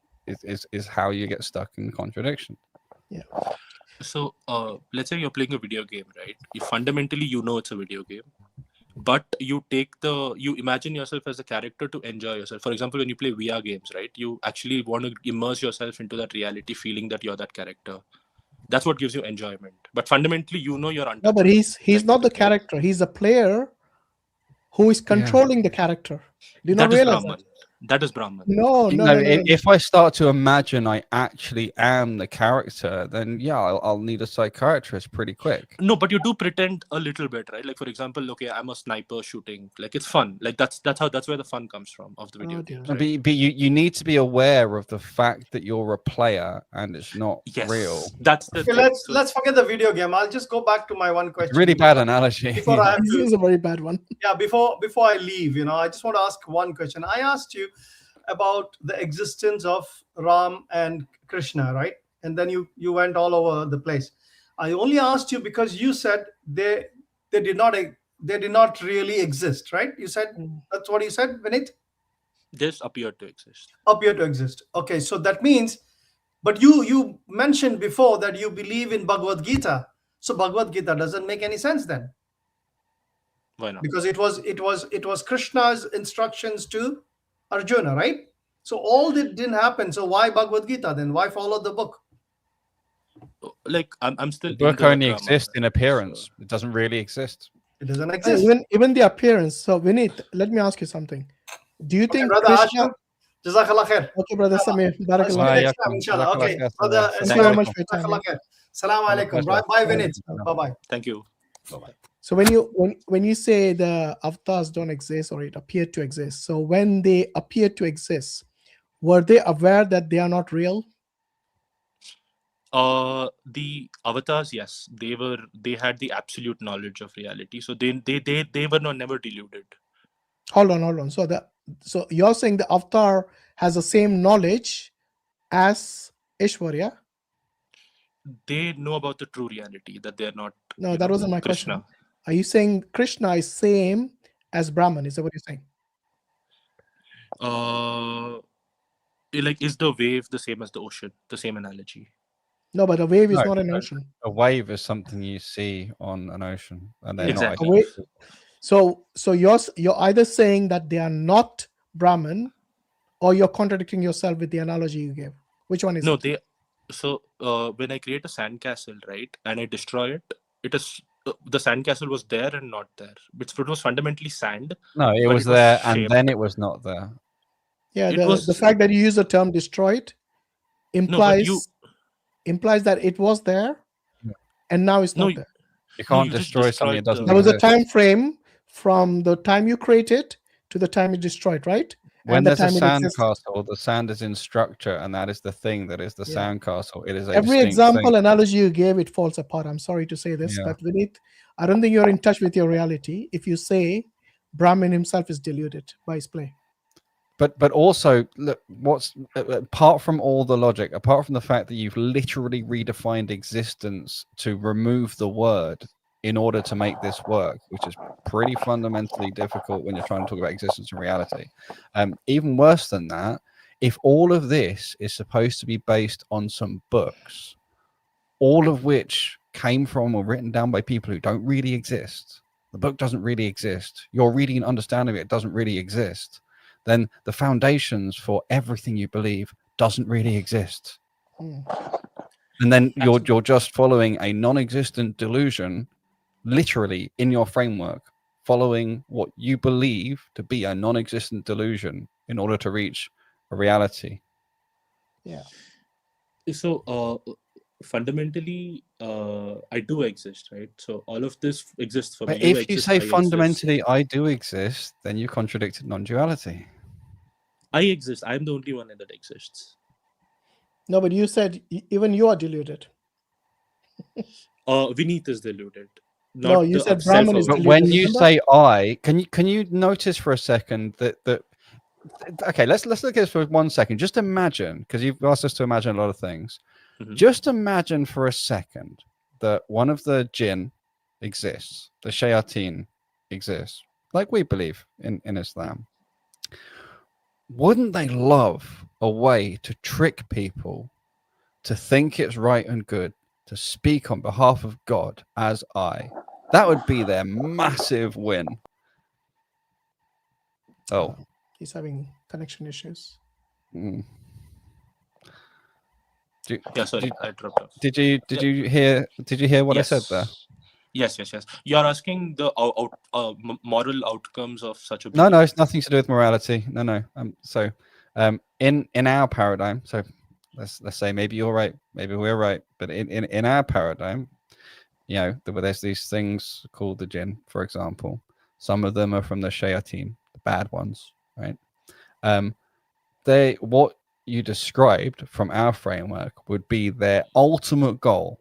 how you get stuck in contradiction.
Yeah.
So let's say you're playing a video game, right? Fundamentally, it's a video game, but you imagine yourself as a character to enjoy yourself. For example, when you play VR games, right? You actually want to immerse yourself into that reality, feeling that you're that character. That's what gives you enjoyment. But fundamentally, you're untouchable.
No, but he's not the character. He's a player who is controlling the character. Do you not realize that?
That is Brahman.
No.
If I start to imagine I actually am the character, then yeah, I'll need a psychiatrist pretty quick.
No, but you do pretend a little bit, right? Like, for example, okay, I'm a sniper shooting. Like, it's fun. Like that's where the fun comes from of the video games. Right?
But you need to be aware of the fact that you're a player and it's not real.
That's the
thing. Let's forget the video game. I'll just go back to my one question.
Really bad analogy.
Before I have
This is a very bad one.
Yeah, before I leave, I just want to ask one question. I asked you about the existence of Ram and Krishna, right? And then you went all over the place. I only asked you because you said they did not really exist, right? You said that's what you said, Vinit?
Just appeared to exist.
Appear to exist. Okay, so that means, but you mentioned before that you believe in Bhagavad Gita. So Bhagavad Gita doesn't make any sense then.
Why not?
Because it was Krishna's instructions to Arjuna, right? So all that didn't happen. So why Bhagavad Gita then? Why follow the book?
Like I'm still.
The book only exists in appearance. It doesn't really exist.
It doesn't exist.
Even the appearance. So Vinit, let me ask you something. Do you think
brother
Krishna...
Jazakallah khair.
Okay, brother Samir. Barakallah.
Inshallah. Okay, brother.
Thank you very much for your time.
Assalamu alaikum. Bye, Vinit. Bye.
Thank you. Bye.
So when you say the avatars don't exist or it appeared to exist, so when they appeared to exist, were they aware that they are not real?
The avatars, yes, they had the absolute knowledge of reality. So they were never deluded.
Hold on. So you're saying the avatar has the same knowledge as Ishwarya?
They know about the true reality, that they're not.
No, that wasn't my
Krishna.
question. Are you saying Krishna is same as Brahman? Is that what you're saying?
Like, is the wave the same as the ocean? The same analogy?
No, but a wave is
No,
not an ocean.
a wave is something you see on an ocean, and they're not
Exactly.
identical.
So you're either saying that they are not Brahman, or you're contradicting yourself with the analogy you gave. Which one is
No,
it?
So when I create a sandcastle, right, and I destroy it, it is the sandcastle was there and not there. It was fundamentally sand.
No, it
but
was there, and
shaped.
then it was not there.
Yeah,
It
the
was-
fact that you use the term destroyed implies
you-
implies that it was there, and now it's not there.
You can't
you just
destroy something that doesn't
There was a
exist.
time frame from the time you create it to the time you destroy it, right?
When
and the
there's a
time it
sand
exists.
castle, the sand is in structure, and that is the thing that is the
Yeah.
sand castle. It is a
Every
distinct
example
thing.
analogy you gave, it falls apart. I'm sorry to say this,
Yeah.
but Vineet, I don't think you're in touch with your reality if you say Brahman himself is deluded by his play.
But also, look, what's apart from all the logic, apart from the fact that you've literally redefined existence to remove the word in order to make this work, which is pretty fundamentally difficult when you're trying to talk about existence and reality. Even worse than that, if all of this is supposed to be based on some books, all of which came from or written down by people who don't really exist, the book doesn't really exist, your reading and understanding of it doesn't really exist, then the foundations for everything you believe doesn't really exist. And then you're just following a non-existent delusion, literally in your framework, following what you believe to be a non-existent delusion in order to reach a reality.
Yeah.
So fundamentally, I do exist, right? So all of this exists for
But
me.
if you say fundamentally I do exist, then you contradicted non-duality.
I exist. I'm the only one that exists.
No, but you said even you are deluded.
Vineet is deluded.
No, you said Brahman is
But
deluded.
when you
remember?
say I, can you notice for a second that okay, let's look at this for 1 second. Just imagine, because you've asked us to imagine a lot of things.
Mhm.
Just imagine for a second that one of the jinn exists, the shayateen exists, like we believe in Islam. Wouldn't they love a way to trick people to think it's right and good to speak on behalf of God as I? That would be their massive win. Oh,
He's having connection issues.
Mm.
Yeah, sorry, I dropped off.
Did you hear what
Yes.
I said there?
Yes. You're asking the moral outcomes of such a
No,
belief.
it's nothing to do with morality. No. So, in our paradigm, so let's say maybe you're right, maybe we're right, but in our paradigm, you know, there's these things called the jinn, for example. Some of them are from the shayateen, the bad ones, right? What you described from our framework would be their ultimate goal,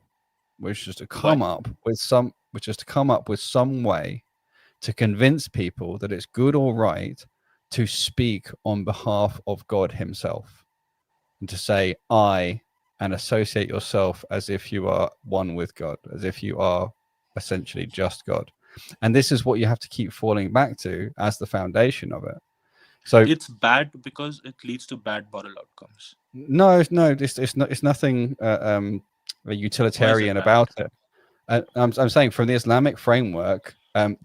which is to come up with some way to convince people that it's good or right to speak on behalf of God himself and to say I and associate yourself as if you are one with God, as if you are essentially just God. And this is what you have to keep falling back to as the foundation of it. So
it's bad because it leads to bad moral outcomes.
No, it's nothing utilitarian about it. I'm saying from the Islamic framework,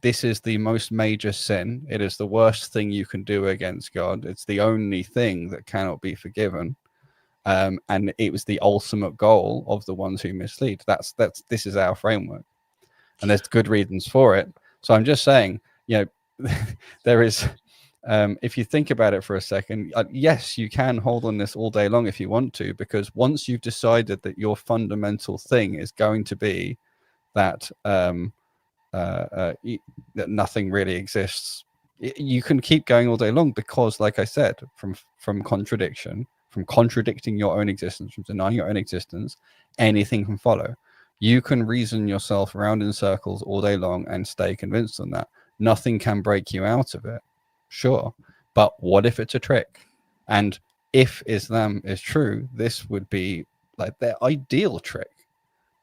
this is the most major sin. It is the worst thing you can do against God. It's the only thing that cannot be forgiven. And it was the ultimate goal of the ones who mislead. This is our framework, and there's good reasons for it. So I'm just saying, you know, there is. If you think about it for a second, yes, you can hold on this all day long if you want to, because once you've decided that your fundamental thing is going to be that that nothing really exists, you can keep going all day long, because, like I said, from contradiction, from contradicting your own existence, from denying your own existence, anything can follow. You can reason yourself around in circles all day long and stay convinced on that. Nothing can break you out of it. Sure, but what if it's a trick? And if Islam is true, this would be like their ideal trick.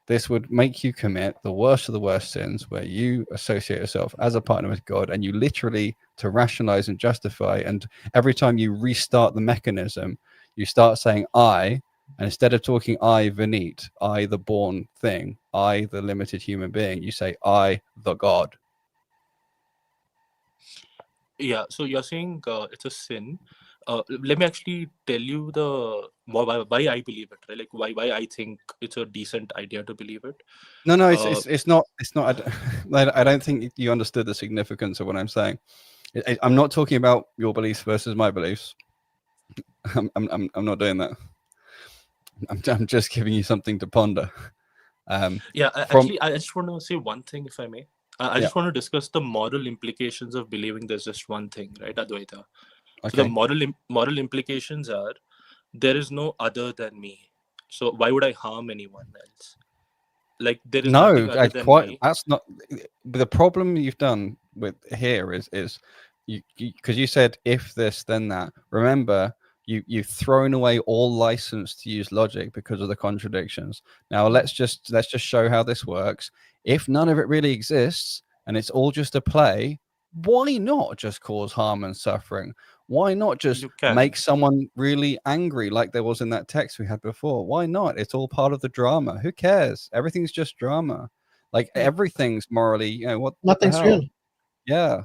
this would make you commit the worst of the worst sins, where you associate yourself as a partner with God, and you literally, to rationalize and justify, and every time you restart the mechanism, you start saying I, and instead of talking I, Vineet, I, the born thing, I, the limited human being, you say I, the God.
Yeah, so you're saying it's a sin. Let me actually tell you the why I believe it, right? Like why I think it's a decent idea to believe it.
No, it's not. I don't think you understood the significance of what I'm saying. I'm not talking about your beliefs versus my beliefs. I'm not doing that. I'm just giving you something to ponder.
Yeah, actually, I just want to say one thing, if I may. I just want to discuss the moral implications of believing there's just one thing, right, Advaita?
Okay.
So the moral implications are there is no other than me. So why would I harm anyone else? Like there is nothing other than me.
That's not the problem you've done with here is you because you said if this then that. Remember, you've thrown away all license to use logic because of the contradictions. Now let's just show how this works. If none of it really exists and it's all just a play, why not just cause harm and suffering? Why not just make someone really angry like there was in that text we had before? Why not? It's all part of the drama. Who cares? Everything's just drama. Like everything's morally, you know, what
Nothing's
the hell?
real.
Yeah.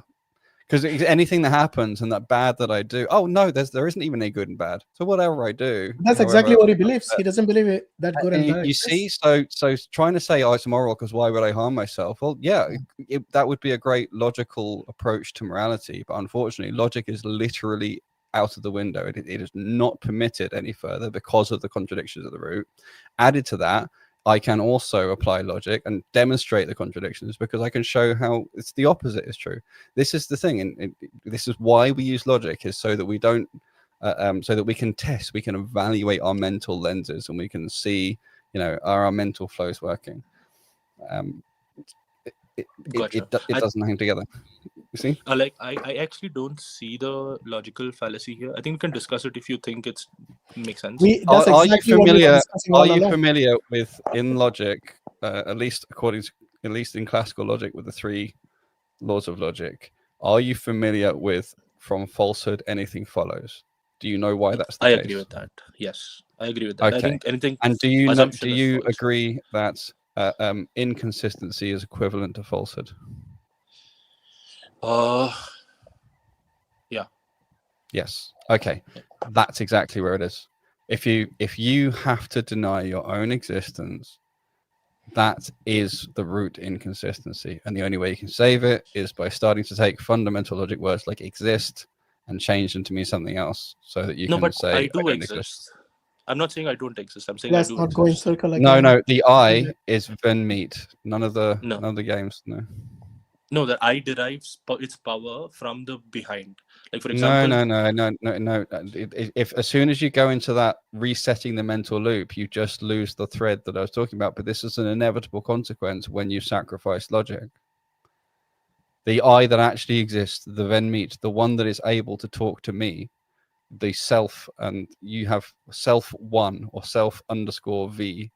Because anything that happens and that bad that I do, oh no, there isn't even any good and bad. So whatever I do,
That's exactly what he believes. He doesn't believe it that good and bad.
You see, so trying to say, oh, it's moral because why would I harm myself? Well, yeah, that would be a great logical approach to morality, but unfortunately, logic is literally out of the window. It is not permitted any further because of the contradictions of the root. Added to that, I can also apply logic and demonstrate the contradictions because I can show how it's the opposite is true. This is the thing, and this is why we use logic, is so that we don't, so that we can test, we can evaluate our mental lenses, and we can see, you know, are our mental flows working. It doesn't hang together. You see?
Like I actually don't see the logical fallacy here. I think we can discuss it if you think it makes sense.
Are you familiar with in logic, at least in classical logic, with the 3 laws of logic? Are you familiar with from falsehood anything follows? Do you know why that's the case?
I agree with that. Yes, I agree with that.
Okay.
I think anything.
And do you agree that inconsistency is equivalent to falsehood?
Yeah.
Yes. Okay. That's exactly where it is. If you have to deny your own existence, that is the root inconsistency, and the only way you can save it is by starting to take fundamental logic words like exist and change them to mean something else, so that you can say
I do exist. I'm not saying I don't exist. I'm saying
Let's
I do
not
exist.
go in circle again.
No. The I is Venmeet. None of the games.
No, that I derives its power from the behind. Like for example.
No. If as soon as you go into that resetting the mental loop, you just lose the thread that I was talking about. But this is an inevitable consequence when you sacrifice logic. The I that actually exists, the Venmeet, the one that is able to talk to me, the self, and you have self 1 or self _ V,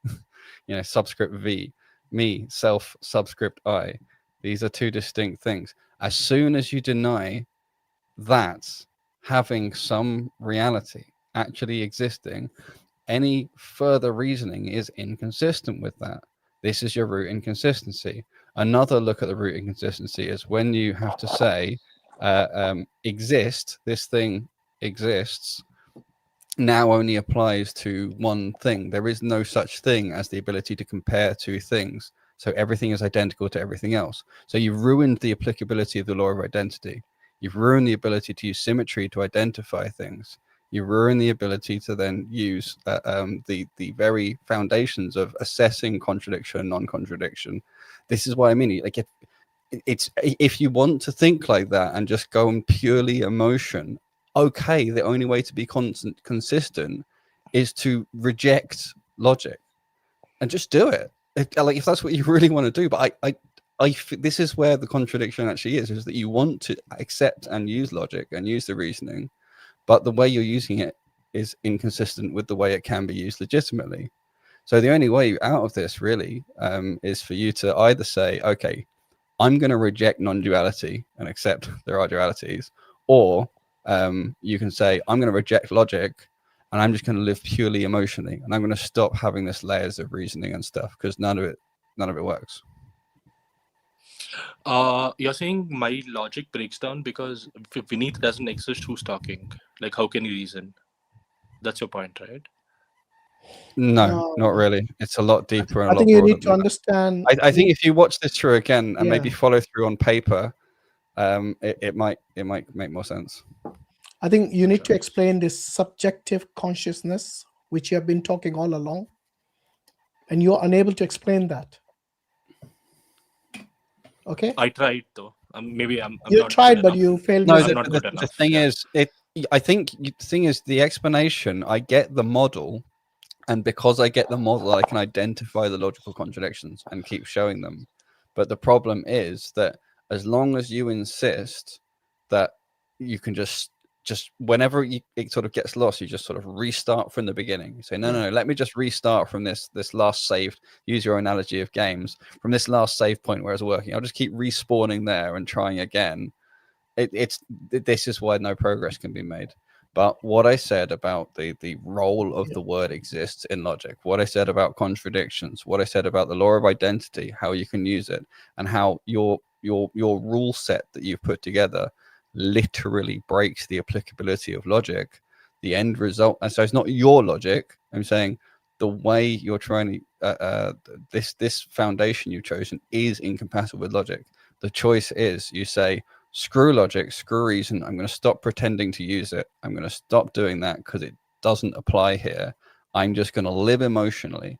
you know, subscript V, me, self subscript I. These are 2 distinct things. As soon as you deny that having some reality actually existing, any further reasoning is inconsistent with that. This is your root inconsistency. Another look at the root inconsistency is when you have to say exist, this thing exists, now only applies to one thing. There is no such thing as the ability to compare 2 things. So everything is identical to everything else. So you've ruined the applicability of the law of identity. You've ruined the ability to use symmetry to identify things. You ruin the ability to then use the very foundations of assessing contradiction and non-contradiction. This is what I mean. Like if you want to think like that and just go on purely emotion, okay, the only way to be consistent is to reject logic and just do it. If that's what you really want to do. But this is where the contradiction actually is that you want to accept and use logic and use the reasoning, but the way you're using it is inconsistent with the way it can be used legitimately. So the only way out of this really is for you to either say, okay, I'm going to reject non-duality and accept there are dualities, or you can say, I'm going to reject logic and I'm just going to live purely emotionally, and I'm going to stop having this layers of reasoning and stuff, because none of it works.
You're saying my logic breaks down because if Vineet doesn't exist, who's talking? Like, how can you reason? That's your point, right?
No, not really. It's a lot deeper and a
I
lot
think you
broader
need to
than that.
understand.
I think if you watch this through again and maybe
Yeah.
follow through on paper, it might make more sense.
I think you need to explain this subjective consciousness, which you have been talking all along, and you're unable to explain that. Okay.
I tried though. Maybe I'm
You
not
tried,
good
but
enough.
you failed.
No,
I'm not good
the
enough.
thing
Yeah.
is, I think the thing is the explanation. I get the model, and because I get the model, I can identify the logical contradictions and keep showing them. But the problem is that as long as you insist that you can just whenever it sort of gets lost, you just sort of restart from the beginning. You say, no, let me just restart from this last saved, use your analogy of games, from this last save point where it's working. I'll just keep respawning there and trying again. This is why no progress can be made. But what I said about the role of the word exists in logic, what I said about contradictions, what I said about the law of identity, how you can use it, and how your rule set that you've put together literally breaks the applicability of logic, the end result. And so it's not your logic. I'm saying the way you're trying to this foundation you've chosen is incompatible with logic. The choice is you say, screw logic, screw reason. I'm going to stop pretending to use it. I'm going to stop doing that because it doesn't apply here. I'm just going to live emotionally.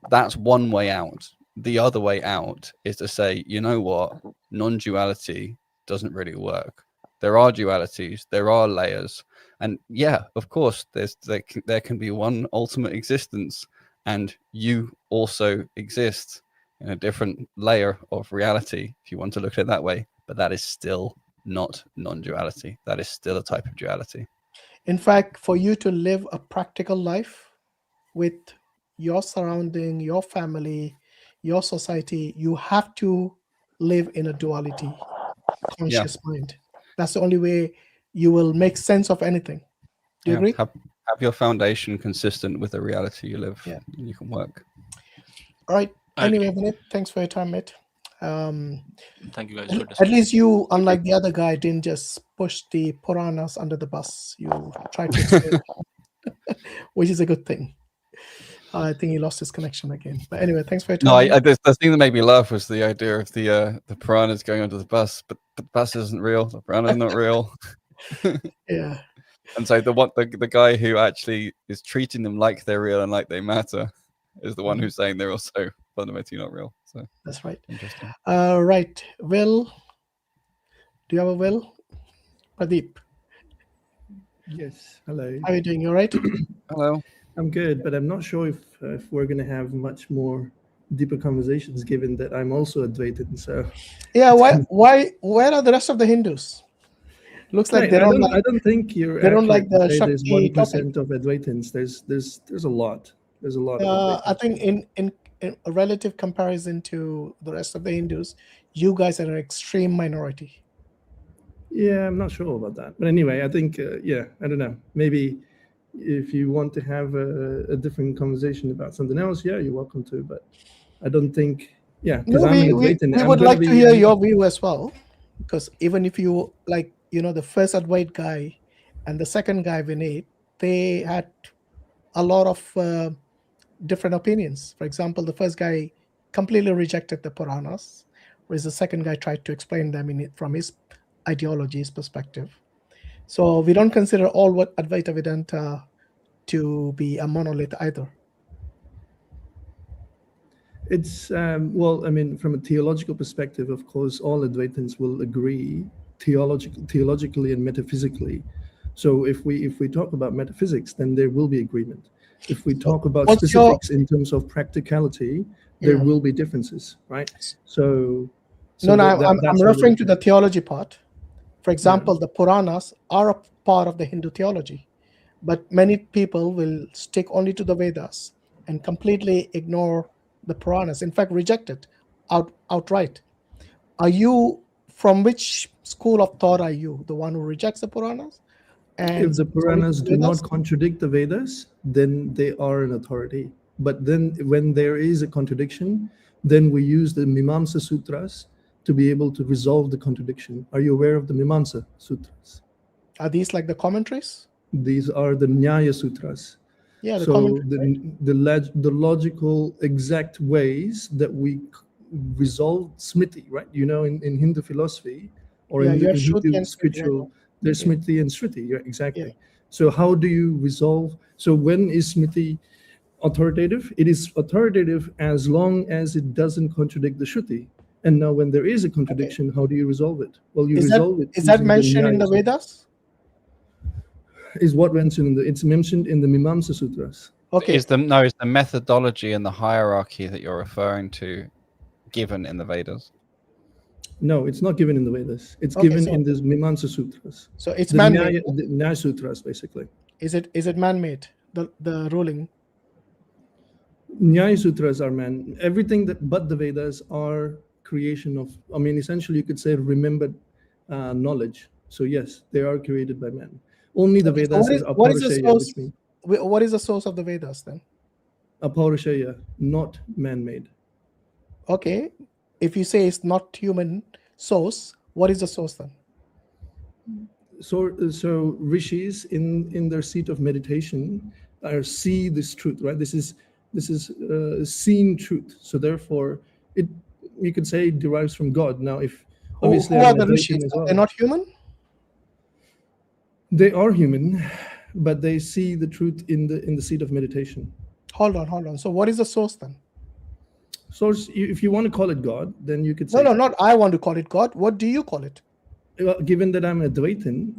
That's one way out. The other way out is to say, you know what? Non-duality doesn't really work. There are dualities. There are layers. And yeah, of course, there can be one ultimate existence, and you also exist in a different layer of reality, if you want to look at it that way. But that is still not non-duality. That is still a type of duality.
In fact, for you to live a practical life with your surrounding, your family, your society, you have to live in a duality conscious mind. That's the only way you will make sense of anything. Do you agree?
Have your foundation consistent with the reality you live. Yeah. And you can work.
All right. Anyway, Vinit, thanks for your time, mate.
Thank you guys for
at least you, unlike the other guy, didn't just push the Puranas under the bus. You tried to explain, which is a good thing. I think he lost his connection again. But anyway, thanks for your time.
No, the thing that made me laugh was the idea of the piranhas going under the bus, but the bus isn't real. The piranha's not real.
Yeah.
And so the guy who actually is treating them like they're real and like they matter is the one who's saying they're also fundamentally not real. So
that's right.
Interesting.
Right. Will, do you have a Will? Pradeep.
Yes. Hello.
How are you doing? You all right?
Hello.
I'm good, but I'm not sure if we're going to have much more deeper conversations, given that I'm also Advaitin. So
yeah, where are the rest of the Hindus? Looks like
I don't think you're.
They don't like the
Shakti. There's 1% of Advaitins. There's a lot. There's a lot.
I think in a relative comparison to the rest of the Hindus, you guys are an extreme minority.
Yeah, I'm not sure about that. But anyway, I think I don't know. Maybe if you want to have a different conversation about something else, yeah, you're welcome to. But I don't think, because I'm an Advaitin.
We would like to hear your view as well, because even if you like, the first Advait guy and the second guy, Vinay, they had a lot of different opinions. For example, the first guy completely rejected the Puranas, whereas the second guy tried to explain them from his ideology's perspective. So we don't consider all what Advaita Vedanta to be a monolith either.
It's from a theological perspective, of course, all Advaitins will agree theologically and metaphysically. So if we talk about metaphysics, then there will be agreement. If we talk about specifics in terms of practicality, there will be differences, right? So
I'm referring to the theology part. For example, the Puranas are a part of the Hindu theology, but many people will stick only to the Vedas and completely ignore the Puranas, in fact reject it outright. Are you, from which school of thought are you? The one who rejects the Puranas? And
if the Puranas do not contradict the Vedas, then they are an authority. But then when there is a contradiction, then we use the Mimamsa Sutras to be able to resolve the contradiction. Are you aware of the Mimamsa Sutras?
Are these like the commentaries?
These are the Nyaya Sutras.
Yeah, the
so
commentaries,
the logical exact ways that we resolve Smriti, right? You know, in Hindu philosophy or in Hindu spiritual, there's Smriti and Shruti. Yeah, exactly. Yeah. So how do you resolve? So when is Smriti authoritative? It is authoritative as long as it doesn't contradict the Shruti. And now when there is a contradiction, how do you resolve it? Well, you resolve it.
Is that mentioned in the Vedas?
Is what mentioned in the, it's mentioned in the Mimamsa Sutras.
Okay.
Is the methodology and the hierarchy that you're referring to given in the Vedas?
No, it's not given in the Vedas. It's given in the Mimamsa Sutras.
So it's man-made.
The Nyaya Sutras, basically.
Is it man-made? The ruling.
Nyaya Sutras are man. Everything that but the Vedas are creation of. I mean, essentially, you could say remembered knowledge. So yes, they are created by man. Only the Vedas is Aparushaya.
What is the source of the Vedas then?
Aparushaya, not man-made.
Okay. If you say it's not human source, what is the source then?
So rishis in their seat of meditation see this truth, right? This is seen truth. So therefore, you could say it derives from God. Now, if obviously
who are the rishis? Well. They're not human.
They are human, but they see the truth in the seat of meditation.
Hold on. So what is the source then?
Source, if you want to call it God, then you could say...
No, not I want to call it God. What do you call it?
Well, given that I'm a Dvaitin,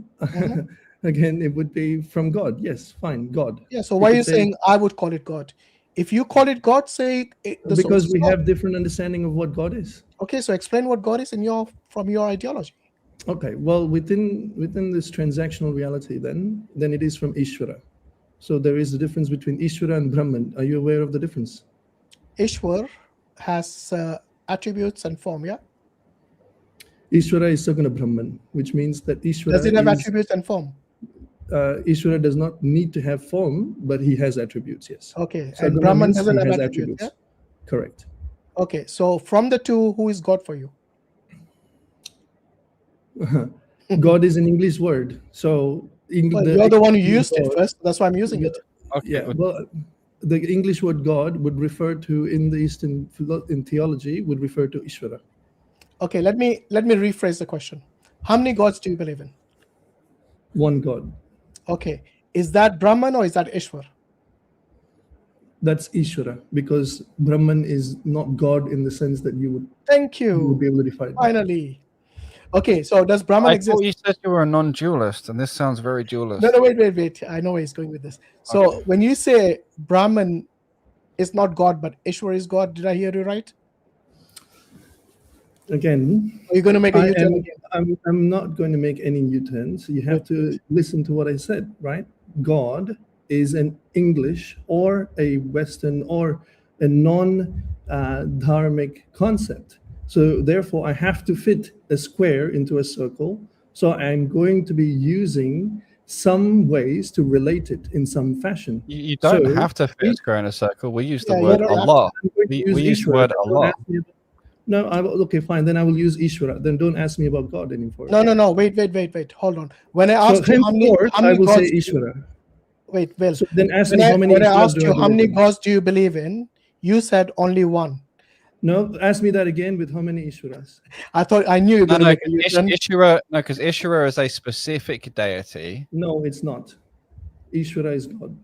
again, it would be from God. Yes, fine, God.
Yeah, so why are you saying I would call it God? If you call it God, say...
because we have different understanding of what God is.
Okay, so explain what God is from your ideology.
Okay, well, within this transactional reality, then it is from Ishvara. So there is a difference between Ishvara and Brahman. Are you aware of the difference?
Ishvara has attributes and form, yeah?
Ishvara is Saguna Brahman, which means that Ishvara
does it have attributes and form?
Ishvara does not need to have form, but he has attributes, yes.
Okay, so and Brahman doesn't have attributes, yeah?
Correct.
Okay, so from the two, who is God for you?
God is an English word, so
you're the one who used it first. That's why I'm using it.
Okay. Yeah, well, the English word God would refer to in the Eastern in theology would refer to Ishvara.
Okay, let me rephrase the question. How many gods do you believe in?
One God.
Okay, is that Brahman or is that Ishvara?
That's Ishvara, because Brahman is not God in the sense that you would.
Thank you.
You would be able to define.
Finally. Okay, so does Brahman exist?
I thought you said you were a non-dualist, and this sounds very dualist.
No, wait. I know where he's going with this. So when you say Brahman is not God, but Ishvara is God, did I hear you right?
Again,
are you going to make a U-turn again?
I'm not going to make any U-turns. You have to listen to what I said, right? God is an English or a Western or a non-dharmic concept. So therefore, I have to fit a square into a circle. So I'm going to be using some ways to relate it in some fashion.
You don't have to fit a square in a circle. We use the word Allah. We use the word Allah.
No, okay, fine. Then I will use Ishvara. Then don't ask me about God anymore.
No. Wait. Hold on. When I asked you how many
I will say Ishvara.
Wait, well.
So then ask me how many.
When I asked you how many gods do you believe in, you said only one.
No, ask me that again with how many Ishwaras.
I thought I knew you were going to make a U-turn.
Ishvara, no, because Ishvara is a specific deity.
No, it's not. Ishvara is God.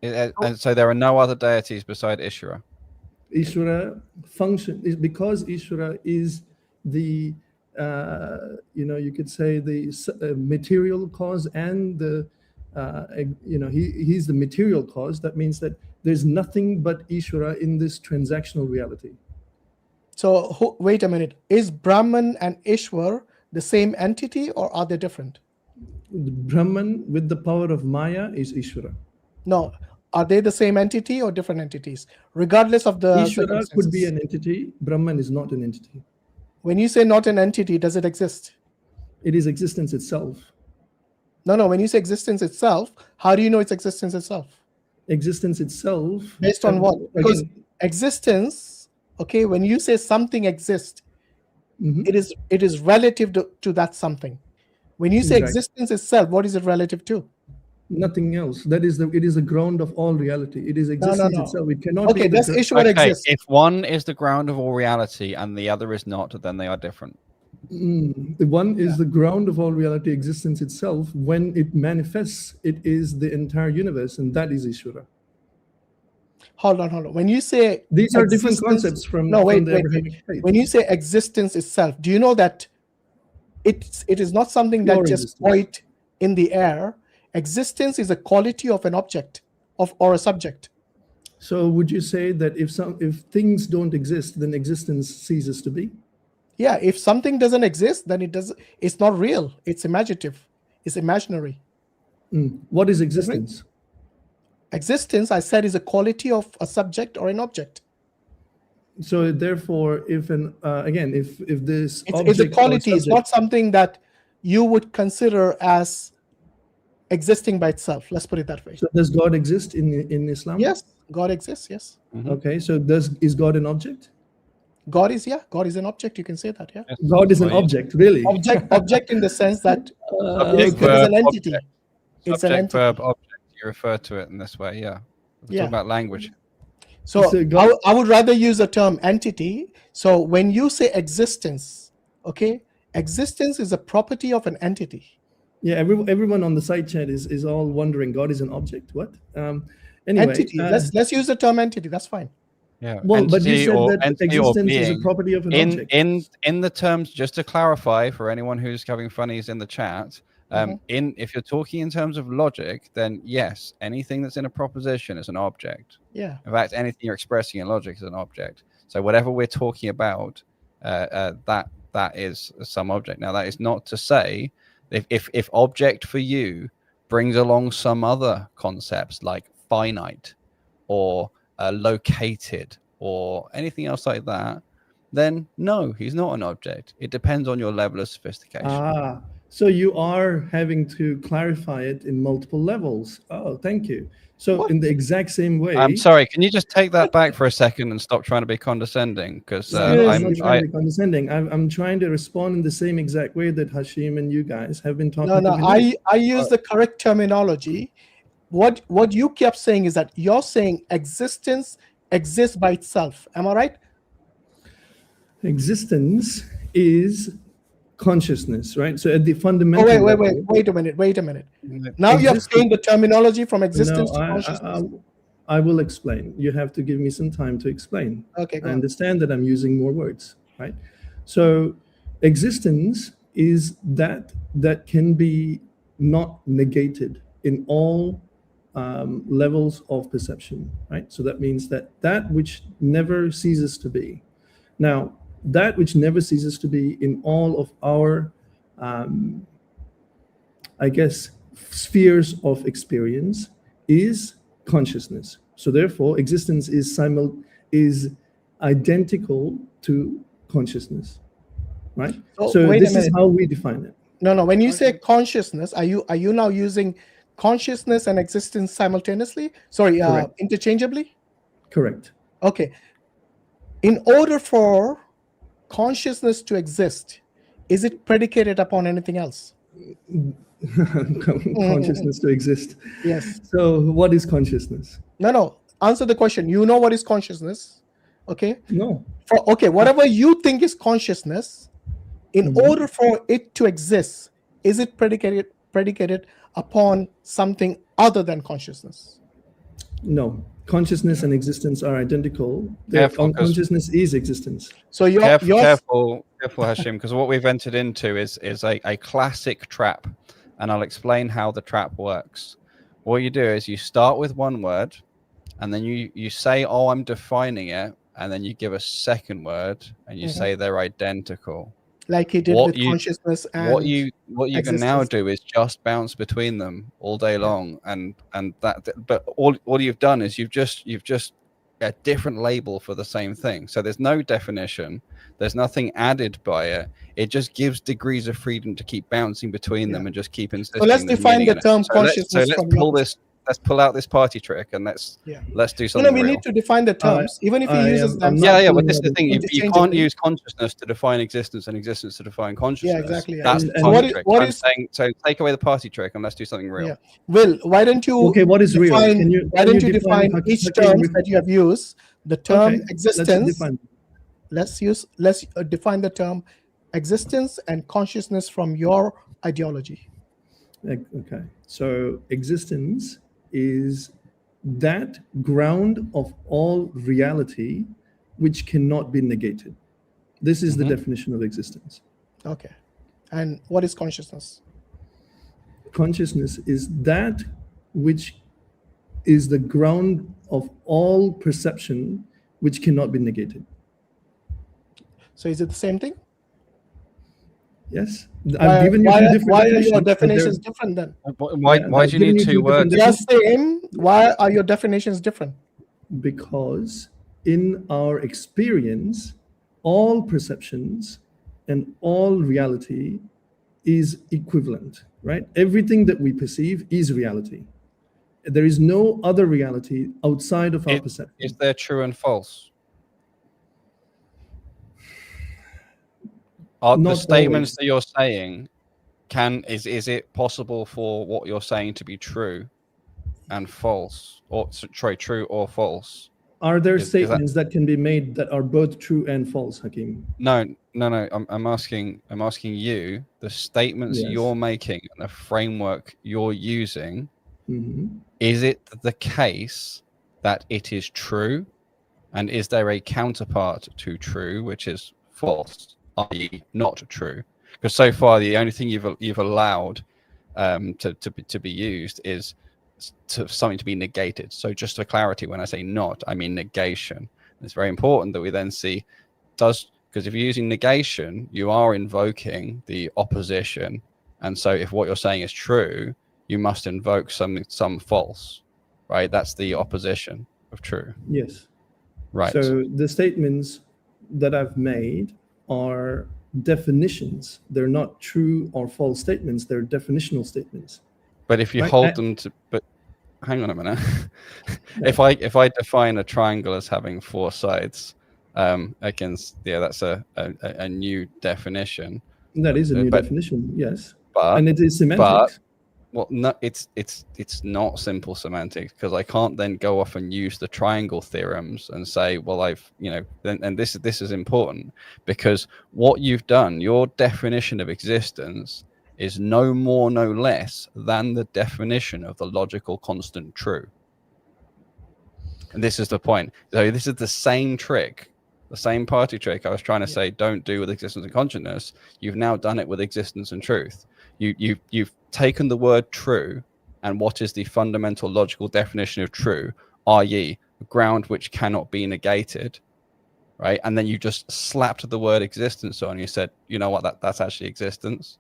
And so there are no other deities beside Ishvara.
Ishvara function is because Ishvara is the you could say the material cause and the he's the material cause. That means that there's nothing but Ishvara in this transactional reality.
So wait a minute. Is Brahman and Ishvara the same entity or are they different?
The Brahman with the power of Maya is Ishvara.
No. Are they the same entity or different entities, regardless of the
Ishvara could be
circumstances?
an entity. Brahman is not an entity.
When you say not an entity, does it exist?
It is existence itself.
No. When you say existence itself, how do you know it's existence itself?
Existence itself.
Based on what? Because existence, okay, when you say something exists, it is relative to that something. When you say existence itself, what is it relative to?
Nothing else. It is the ground of all reality. It is existence itself. It cannot be.
Okay, that's issue what exists.
If one is the ground of all reality and the other is not, then they are different.
The one is the ground of all reality, existence itself. When it manifests, it is the entire universe, and that is Ishvara.
Hold on. When you say
these are different concepts from
the
Abrahamic faith.
When you say existence itself, do you know that it is not something that just floats in the air? Existence is a quality of an object or a subject.
So would you say that if things don't exist, then existence ceases to be?
Yeah, if something doesn't exist, then it's not real. It's imaginative. It's imaginary.
What is existence?
Existence, I said, is a quality of a subject or an object.
So therefore, if this
it's a quality, it's not something that you would consider as existing by itself. Let's put it that way.
So does God exist in Islam?
Yes, God exists. Yes.
Okay. So is God an object?
God is an object. You can say that. Yeah.
God is an object, really.
Object in the sense that it is an entity. It's an entity.
Verb, object. You refer to it in this way. Yeah. We're talking about language.
So I would rather use the term entity. So when you say existence, okay, existence is a property of an entity.
Yeah, everyone on the side chat is all wondering, God is an object. What? Anyway,
entity. Let's use the term entity. That's fine.
Yeah.
Well, but you said that existence is a property of an object.
In the terms, just to clarify for anyone who's having funnies in the chat, if you're talking in terms of logic, then yes, anything that's in a proposition is an object.
Yeah.
In fact, anything you're expressing in logic is an object. So whatever we're talking about, that is some object. Now, that is not to say if object for you brings along some other concepts like finite or located or anything else like that, then no, he's not an object. It depends on your level of sophistication.
So you are having to clarify it in multiple levels. Oh, thank you. So in the exact same way.
I'm sorry. Can you just take that back for a second and stop trying to be condescending? Because
I'm not trying to be condescending. I'm trying to respond in the same exact way that Hashim and you guys have been talking.
No. I use the correct terminology. What you kept saying is that you're saying existence exists by itself. Am I right?
Existence is consciousness, right? So at the fundamental
wait a minute. Now you have changed the terminology from existence to consciousness.
I will explain. You have to give me some time to explain.
Okay,
I understand that I'm using more words, right? So existence is that can be not negated in all levels of perception, right? So that means that which never ceases to be. Now, that which never ceases to be in all of our, spheres of experience is consciousness. So therefore, existence is identical to consciousness, right? So this is how we define it.
No. When you say consciousness, are you now using consciousness and existence simultaneously? Sorry, interchangeably?
Correct.
Okay. In order for consciousness to exist, is it predicated upon anything else?
Consciousness to exist.
Yes.
So what is consciousness?
No. Answer the question. You know what is consciousness? Okay.
No.
Whatever you think is consciousness, in order for it to exist, is it predicated upon something other than consciousness?
No. Consciousness and existence are identical. Consciousness is existence.
So you're
careful, Hashim, because what we've entered into is a classic trap, and I'll explain how the trap works. What you do is you start with one word, and then you say, "Oh, I'm defining it," and then you give a second word, and you say they're identical.
like he did with consciousness and
what you can now
existence.
do is just bounce between them all day long, and that. But all you've done is you've just a different label for the same thing. So there's no definition. There's nothing added by it. It just gives degrees of freedom to keep bouncing between them and just keep insisting.
So let's define the term consciousness.
Let's pull out this party trick and let's do something.
No, we need to define the terms, even if he uses them.
Yeah, but this is the thing. You can't use consciousness to define existence and existence to define consciousness.
Yeah, exactly.
That's the party trick. So take away the party trick and let's do something real.
Yeah. Will, why don't you?
Okay, what is real?
Why don't you define each term that you have used? The term existence. Let's define the term existence and consciousness from your ideology.
Okay, so existence is that ground of all reality which cannot be negated. This is the definition of existence.
Okay. And what is consciousness?
Consciousness is that which is the ground of all perception which cannot be negated.
So is it the same thing?
Yes. I've given you two different
why are
definitions,
your definitions different then?
Why do you need two words?
They are same. Why are your definitions different?
Because in our experience, all perceptions and all reality is equivalent, right? Everything that we perceive is reality. There is no other reality outside of our perception.
Is there true and false? Are the statements that you're saying, is it possible for what you're saying to be true and false, or sorry, true or false?
Are there statements that can be made that are both true and false, Hakim?
No. I'm asking you the statements you're making and the framework you're using. Is it the case that it is true, and is there a counterpart to true, which is false? I.e., not true, because so far the only thing you've allowed to be used is something to be negated. So just for clarity, when I say not, I mean negation. It's very important that we then see because if you're using negation, you are invoking the opposition, and so if what you're saying is true, you must invoke some false, right? That's the opposition of true.
Yes.
Right.
So the statements that I've made are definitions. They're not true or false statements. They're definitional statements.
But if you hold them to, but hang on a minute. If I define a triangle as having four sides, that's a new definition.
That is a new definition, yes.
And
it is semantics.
Well, no, it's not simple semantics, because I can't then go off and use the triangle theorems and say, well, and this is important, because what you've done, your definition of existence is no more, no less than the definition of the logical constant true. And this is the point. So this is the same trick, the same party trick I was trying to say don't do with existence and consciousness. You've now done it with existence and truth. You've taken the word true and what is the fundamental logical definition of true, i.e. ground which cannot be negated, right? And then you just slapped the word existence on. You said, you know what, that's actually existence.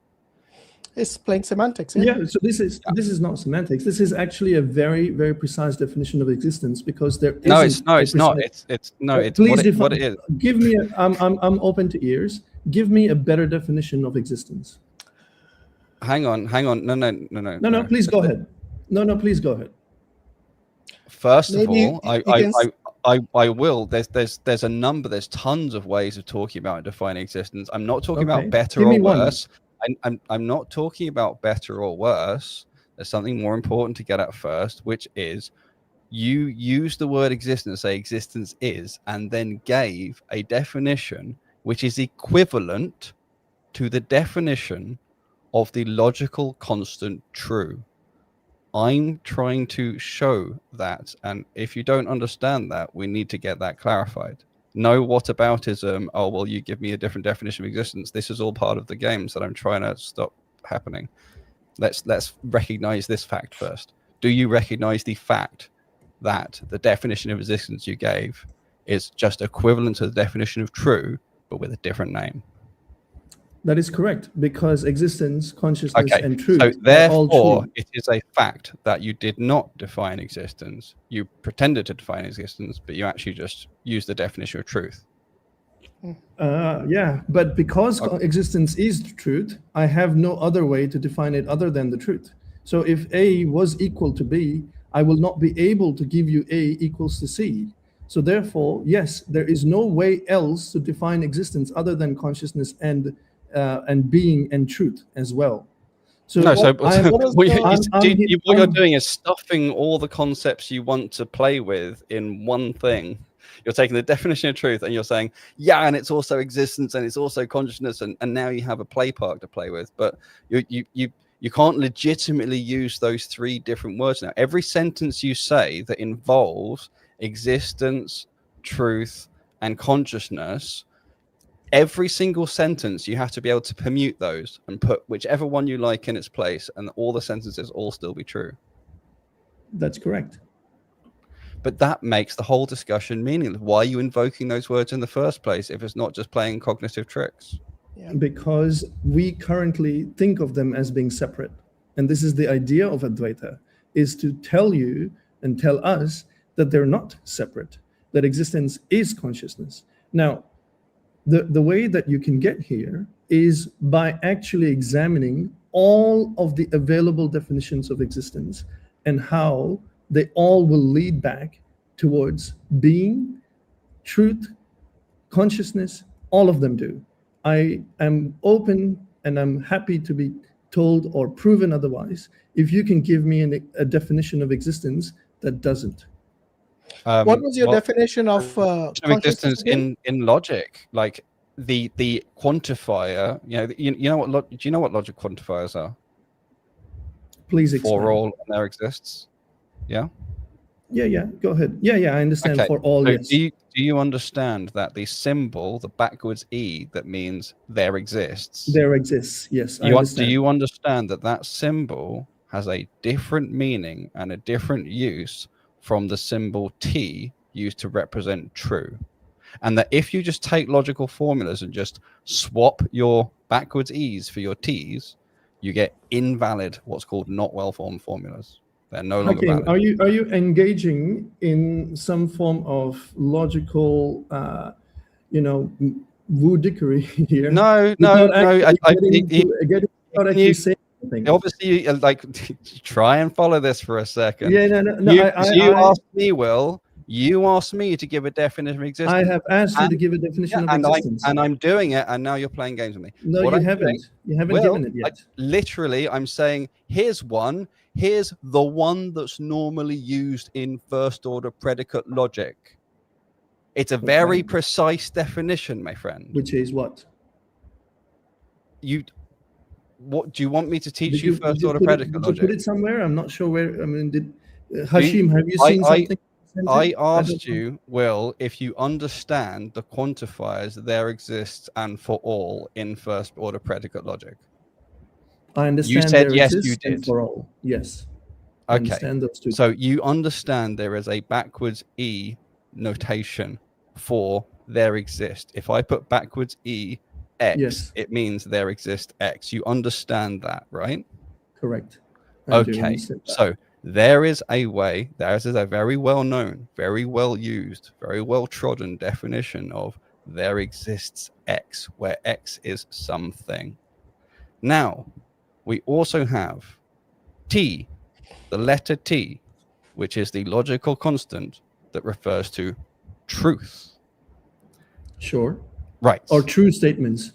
It's plain semantics.
Yeah. So this is not semantics. This is actually a very, very precise definition of existence, because there
it's not. It's what it is.
Give me I'm open to ears. Give me a better definition of existence.
Hang on.
No, please go ahead. No, please go ahead.
First of all, I will. There's a number. There's tons of ways of talking about and defining existence. I'm not talking about better or worse. I'm not talking about better or worse. There's something more important to get at first, which is you use the word existence, say existence is, and then gave a definition which is equivalent to the definition of the logical constant true. I'm trying to show that, and if you don't understand that, we need to get that clarified. No whataboutism, oh, well, you give me a different definition of existence. This is all part of the games that I'm trying to stop happening. Let's recognize this fact first. Do you recognize the fact that the definition of existence you gave is just equivalent to the definition of true, but with a different name?
That is correct, because existence, consciousness,
Okay,
and truth
so
are all
therefore
true.
it is a fact that you did not define existence. You pretended to define existence, but you actually just used the definition of truth.
Yeah, but because existence is the truth, I have no other way to define it other than the truth. So if A was equal to B, I will not be able to give you A equals to C. So therefore, yes, there is no way else to define existence other than consciousness and being and truth as well. So
No, so
what
you're doing is stuffing all the concepts you want to play with in one thing. You're taking the definition of truth and you're saying, yeah, and it's also existence and it's also consciousness, and now you have a play park to play with. But you can't legitimately use those three different words now. Every sentence you say that involves existence, truth, and consciousness, every single sentence you have to be able to permute those and put whichever one you like in its place, and all the sentences all still be true.
That's correct.
But that makes the whole discussion meaningless. Why are you invoking those words in the first place if it's not just playing cognitive tricks?
Because we currently think of them as being separate. And this is the idea of Advaita, is to tell you and tell us that they're not separate, that existence is consciousness. Now, the way that you can get here is by actually examining all of the available definitions of existence and how they all will lead back towards being, truth, consciousness. All of them do. I am open and I'm happy to be told or proven otherwise if you can give me a definition of existence that doesn't.
What was your definition of
existence in logic? Like the quantifier, you know what? Do you know what logic quantifiers are?
Please explain.
For all and there exists. Yeah.
Yeah. Go ahead. Yeah. I understand. Okay. For all.
So
yes.
Do you understand that the symbol, the backwards E, that means there exists?
There exists. Yes. I understand.
Do you understand that that symbol has a different meaning and a different use from the symbol T used to represent true? And that if you just take logical formulas and just swap your backwards E's for your T's, you get invalid, what's called not well-formed formulas. They're no longer valid.
Are you engaging in some form of logical, woodickery here?
No. Obviously, try and follow this for a second.
Yeah, no.
You asked me, Will. You asked me to give a definition of existence.
I have asked you to give a definition of existence.
And I'm doing it, and now you're playing games with me.
No, you haven't. You haven't given it yet.
I'm saying, here's one. Here's the one that's normally used in first order predicate logic. It's a very precise definition, my friend.
Which is what?
What do you want me to teach you first order predicate logic?
Did you put it somewhere? I'm not sure where. I mean, Hashim, have you seen something?
I asked you, Will, if you understand the quantifiers there exists and for all in first order predicate logic.
I understand.
You said yes, you did.
For all, yes.
Okay. I understand those two. So you understand there is a backwards E notation for there exist. If I put backwards E X, yes, it means there exists X. You understand that, right?
Correct.
Okay. So there is a way, there is a very well known, very well used, very well trodden definition of there exists X, where X is something. Now, we also have T, the letter T, which is the logical constant that refers to truth.
Sure.
Right.
Or true statements.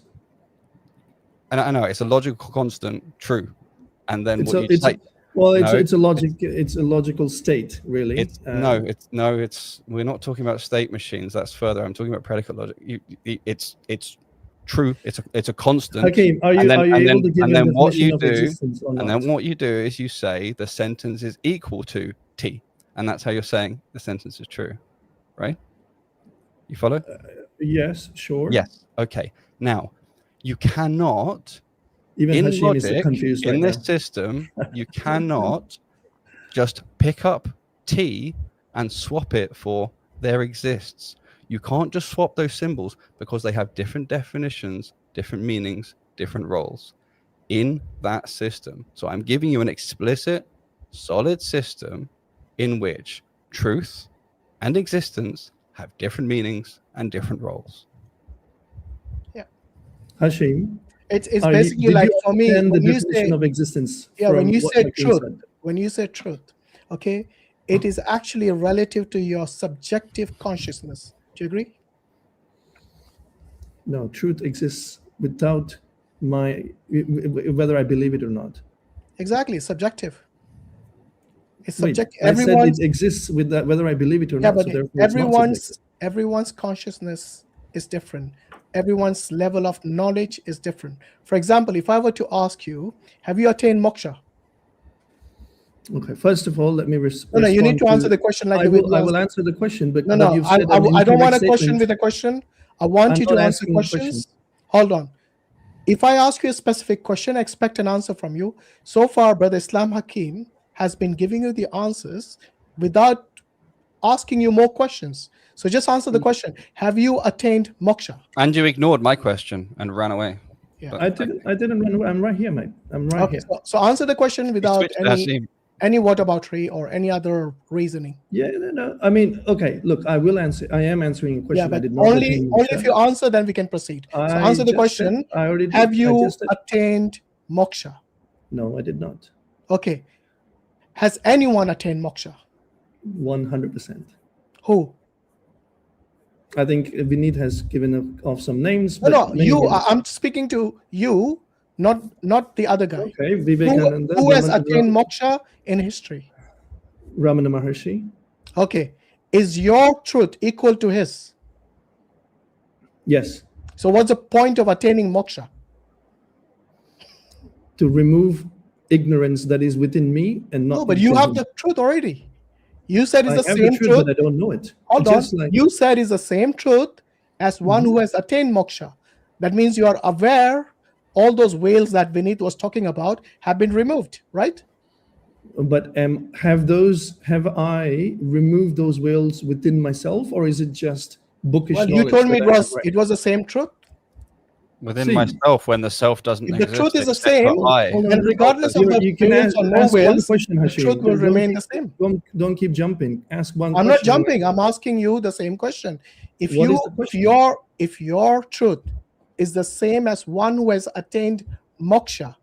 And I know it's a logical constant, true. And then what you say.
It's a logical state, really.
We're not talking about state machines. That's further. I'm talking about predicate logic. It's true. It's a constant.
Okay, are you able to give me a definition of existence or not?
And then what you do is you say the sentence is equal to T, and that's how you're saying the sentence is true, right? You follow?
Yes, sure.
Yes. Okay. Now, you cannot.
Even
in
Hashim
logic,
is confused
in
right
this
now.
system, you cannot just pick up T and swap it for there exists. You can't just swap those symbols because they have different definitions, different meanings, different roles in that system. So I'm giving you an explicit, solid system in which truth and existence have different meanings and different roles.
Hashim, it's
Are
basically
did
like
you
for me
understand
when
the
you
definition
say
of existence?
when
from
you
what
say
Hakim
truth,
said?
when you say truth, okay, it is actually relative to your subjective consciousness. Do you agree?
No, truth exists without whether I believe it or not.
Exactly, subjective. It's
Wait,
subjective.
I said it exists with that whether I believe it or
Yeah,
not.
but
So therefore, it's not subjective.
everyone's consciousness is different. Everyone's level of knowledge is different. For example, if I were to ask you, have you attained moksha?
Okay, first of all, let me respond.
No, you need to answer the question like
I
the way
will. I will answer the question, but
no,
you've
I
said an
don't want a
incorrect
question
statement.
with a question. I want you to answer
asking a question.
questions. Hold on. If I ask you a specific question, I expect an answer from you. So far, Brother I.Hakim has been giving you the answers without asking you more questions. So just answer the question. Have you attained moksha?
And you ignored my question and ran away.
Yeah.
I didn't run away. I'm right here, mate. I'm right here.
So answer the question without
Hashim.
any whataboutery or any other reasoning.
Yeah, no. I mean, okay. Look, I will answer. I am answering a question.
Yeah, but
I did not
only
attain
if
moksha.
you answer, then we can proceed. So answer the question.
I already did.
Have you attained moksha?
No, I did not.
Okay. Has anyone attained moksha?
100%.
Who?
I think Vinit has given off some names.
No, you. I'm speaking to you, not the other guy.
Okay, Vivekananda.
Who has attained moksha in history?
Ramana Maharshi.
Okay. Is your truth equal to his?
Yes.
So what's the point of attaining moksha?
To remove ignorance that is within me and not.
No, but you have the truth already. You said it's the same truth,
but I don't know it.
Hold on. You said it's the same truth as one who has attained moksha. That means you are aware all those veils that Vinit was talking about have been removed, right?
But have I removed those veils within myself, or is it just bookish knowledge?
Well, you told me it was the same truth.
Within myself, when the self doesn't
If
exist.
the truth is the same, then regardless of the veils or no veils, the truth will remain the same.
Don't keep jumping. Ask one question.
I'm not jumping. I'm asking you the same question. If your truth is the same as one who has attained moksha,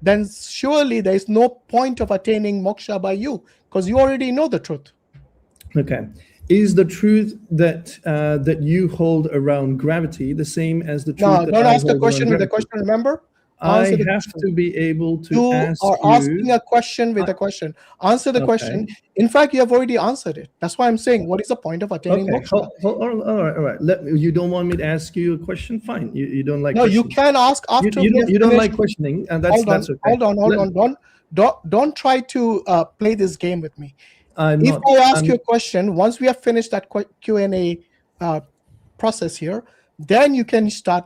then surely there is no point of attaining moksha by you, because you already know the truth.
Okay. Is the truth that you hold around gravity the same as the truth?
No, don't ask a question with a question. Remember,
I have to be able to ask you.
You are asking a question with a question. Answer the question. In fact, you have already answered it. That's why I'm saying, what is the point of attaining moksha?
All right. You don't want me to ask you a question? Fine. You don't like.
No,
questions.
you can ask after.
You don't like questioning, and that's okay.
Hold on. Don't try to play this game with me. If I ask you a question, once we have finished that Q&A process here, then you can start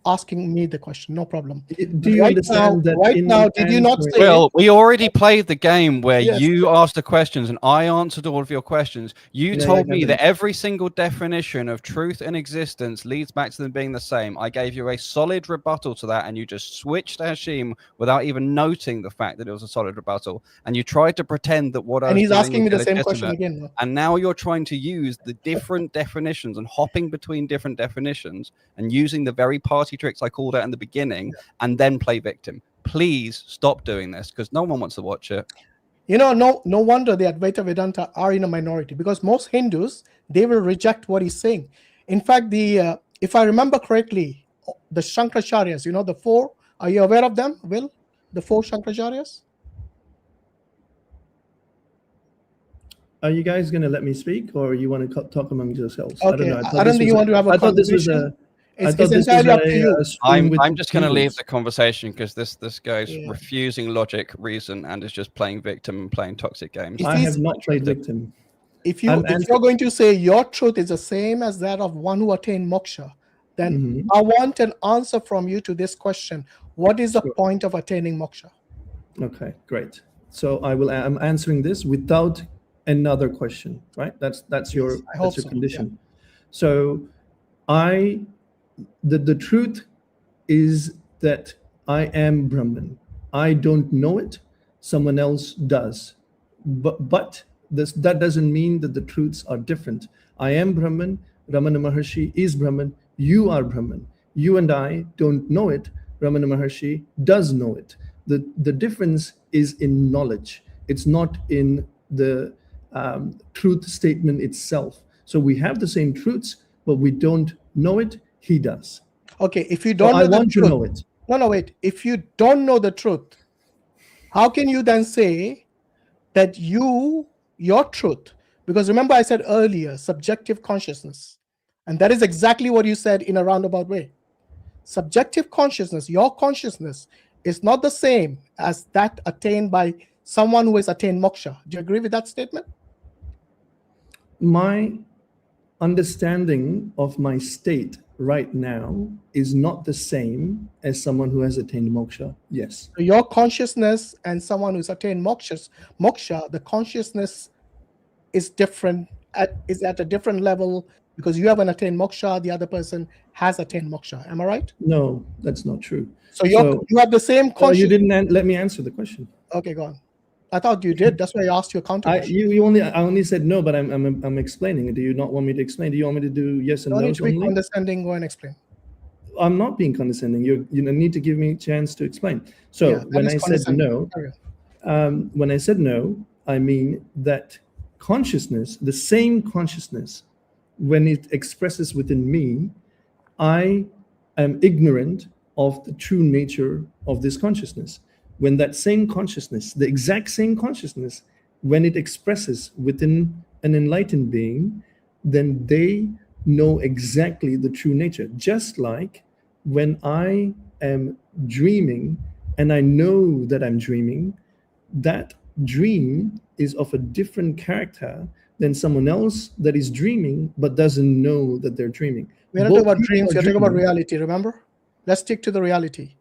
asking me the question. No problem.
Do you understand that
right now, did you not say?
Well, we already played the game where you asked the questions and I answered all of your questions. You told me that every single definition of truth and existence leads back to them being the same. I gave you a solid rebuttal to that, and you just switched to Hashim without even noting the fact that it was a solid rebuttal. And you tried to pretend that what I was
he's
doing
asking me
was
the same
illegitimate.
question again.
And now you're trying to use the different definitions and hopping between different definitions and using the very party tricks I called out in the beginning and then play victim. Please stop doing this, because no one wants to watch it.
You know, no wonder the Advaita Vedanta are in a minority, because most Hindus, they will reject what he's saying. In fact, if I remember correctly, the Shankaracharya, the four, are you aware of them, Will? The four Shankaracharyas?
Are you guys going to let me speak, or you want to talk among yourselves?
Okay. I don't think you want to have a conversation. It's entirely up to you.
I'm just going to leave the conversation, because this guy's refusing logic, reason, and is just playing victim and playing toxic games.
I have not played victim.
If you're going to say your truth is the same as that of one who attained moksha, then I want an answer from you to this question. What is the point of attaining moksha? Okay, great. So I'm answering this without another question, right? That's your condition. Yeah. So the truth is
that I am Brahman. I don't know it, someone else does. But that doesn't mean that the truths are different. I am Brahman, Ramana Maharshi is Brahman, you are Brahman. You and I don't know it, Ramana Maharshi does know it. The difference is in knowledge. It's not in the truth statement itself. So we have the same truths, but we don't know it, he does.
Okay, if you don't know the truth,
know it.
No, wait. If you don't know the truth, how can you then say that your truth, because remember I said earlier, subjective consciousness, and that is exactly what you said in a roundabout way. Subjective consciousness, your consciousness, is not the same as that attained by someone who has attained moksha. Do you agree with that statement?
My understanding of my state right now is not the same as someone who has attained moksha. Yes.
So your consciousness and someone who's attained moksha, the consciousness is different, is at a different level, because you haven't attained moksha, the other person has attained moksha. Am I right?
No, that's not true.
So you have the same consciousness.
You didn't let me answer the question.
Okay, go on. I thought you did. That's why I asked you a counter question.
I only said no, but I'm explaining. Do you not want me to explain? Do you want me to do yes and no?
No need to be condescending. Go and explain.
I'm not being condescending. You need to give me a chance to explain. So
Yeah,
when I said no, I mean that consciousness, the same consciousness, when it expresses within me, I am ignorant of the true nature of this consciousness. When that same consciousness, the exact same consciousness, when it expresses within an enlightened being, then they know exactly the true nature. Just like when I am dreaming and I know that I'm dreaming, that dream is of a different character than someone else that is dreaming but doesn't know that they're dreaming.
We're not talking about dreams, we're talking about reality, remember? Let's stick to the reality.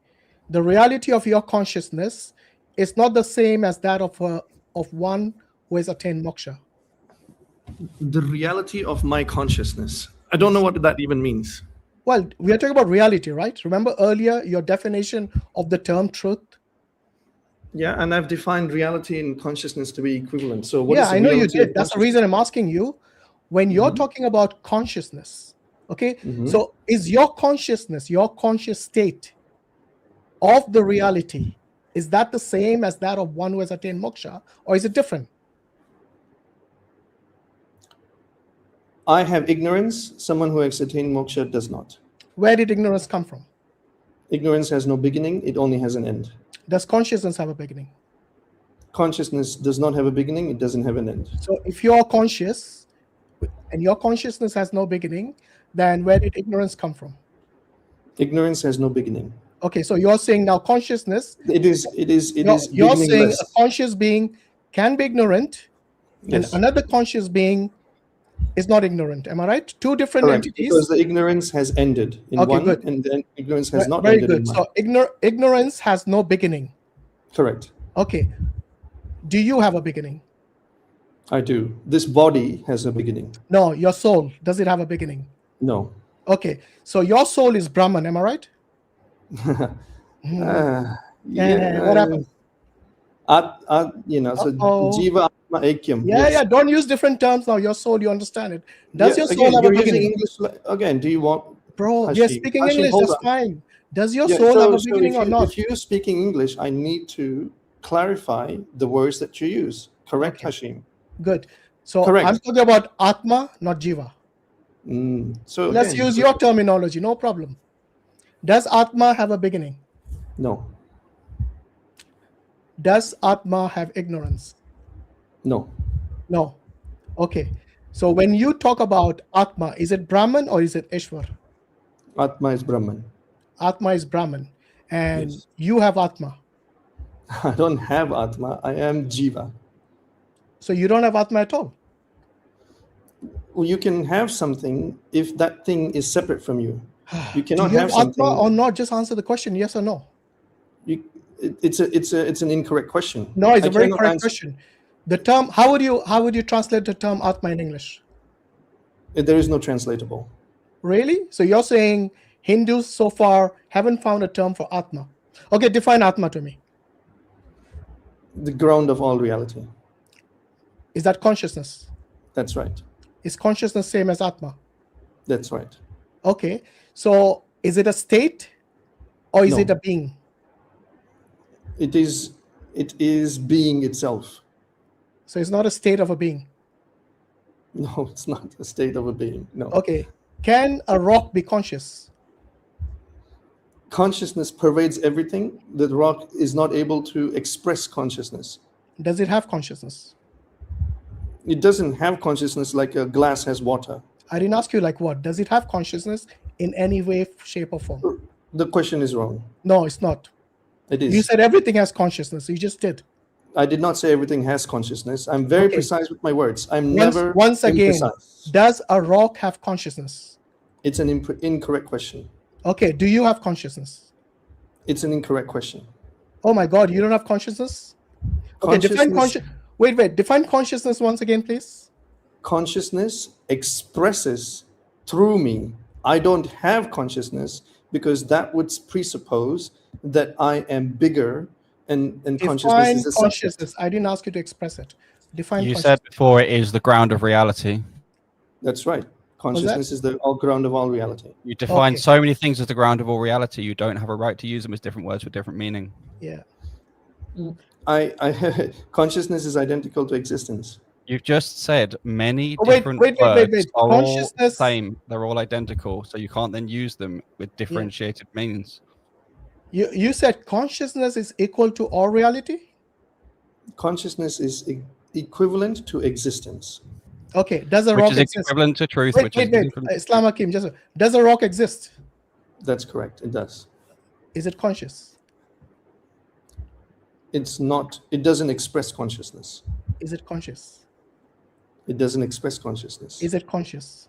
The reality of your consciousness is not the same as that of one who has attained moksha.
The reality of my consciousness. I don't know what that even means.
Well, we are talking about reality, right? Remember earlier your definition of the term truth?
Yeah, and I've defined reality and consciousness to be equivalent. So what
I know you did. That's the reason I'm asking you. When you're talking about consciousness, okay, so is your consciousness, your conscious state of the reality, is that the same as that of one who has attained moksha, or is it different?
I have ignorance. Someone who has attained moksha does not.
Where did ignorance come from?
Ignorance has no beginning. It only has an end.
Does consciousness have a beginning?
Consciousness does not have a beginning. It doesn't have an end.
So if you're conscious and your consciousness has no beginning, then where did ignorance come from?
Ignorance has no beginning.
Okay, so you're saying now consciousness.
You're
saying a conscious being can be ignorant,
yes,
and another conscious being is not ignorant. Am I right? Two different entities.
Because the ignorance has ended in one,
good.
And then ignorance has not
very
ended
good.
in one.
So ignorance has no beginning.
Correct.
Okay. Do you have a beginning?
I do. This body has a beginning.
No, your soul. Does it have a beginning?
No.
Okay. So your soul is Brahman. Am I right? What happened?
So Jiva, Atma, I.Hakim.
Yeah. Don't use different terms now. Your soul, you understand it. Does your soul have a beginning?
Again, do you want?
Bro,
Hashim,
you're speaking
Hashim,
English. That's fine. Does your soul have a beginning or not?
If you're speaking English, I need to clarify the words that you use. Correct, Hashim?
Good. So
correct.
I'm talking about Atma, not Jiva.
So
let's use your terminology. No problem. Does Atma have a beginning?
No.
Does Atma have ignorance?
No.
No. Okay. So when you talk about Atma, is it Brahman or is it Ishwar?
Atma is Brahman.
Atma is Brahman. And you have Atma.
I don't have Atma. I am Jiva.
So you don't have Atma at all?
Well, you can have something if that thing is separate from you. You cannot
Do you
have something
Atma or not. Just answer the question, yes or no.
It's an incorrect question.
No, it's a very correct question. The term, how would you translate the term Atma in English?
There is no translatable.
Really? So you're saying Hindus so far haven't found a term for Atma. Okay, define Atma to me.
The ground of all reality.
Is that consciousness?
That's right.
Is consciousness same as Atma?
That's right.
Okay, so is it a state or is
No.
it a being?
It is being itself.
So it's not a state of a being.
No, it's not a state of a being. No.
Okay, can a rock be conscious?
Consciousness pervades everything. The rock is not able to express consciousness.
Does it have consciousness?
It doesn't have consciousness like a glass has water.
I didn't ask you like what. Does it have consciousness in any way, shape, or form?
The question is wrong.
No, it's not.
It is.
You said everything has consciousness. You just did.
I did not say everything has consciousness. I'm very precise with my words. I'm never
once again,
imprecise.
does a rock have consciousness?
It's an incorrect question.
Okay, do you have consciousness?
It's an incorrect question.
Oh my God, you don't have consciousness? Okay, define consciousness. Wait, define consciousness once again, please.
Consciousness expresses through me. I don't have consciousness because that would presuppose that I am bigger and consciousness is a
consciousness. I didn't ask you to express it. Define
You
consciousness.
said before it is the ground of reality.
That's right. Consciousness is the ground of all reality.
You define so many things as the ground of all reality. You don't have a right to use them as different words with different meaning.
Yeah.
Consciousness is identical to existence.
You've just said many
wait,
different
wait,
words are all
Consciousness-
same. They're all identical, so you can't then use them with differentiated meanings.
You said consciousness is equal to all reality?
Consciousness is equivalent to existence.
Okay, does a
Which
rock
is
exist?
equivalent to truth,
Wait,
which is equivalent to
I.Hakim, does a rock exist?
That's correct. It does.
Is it conscious?
It's not. It doesn't express consciousness.
Is it conscious?
It doesn't express consciousness.
Is it conscious?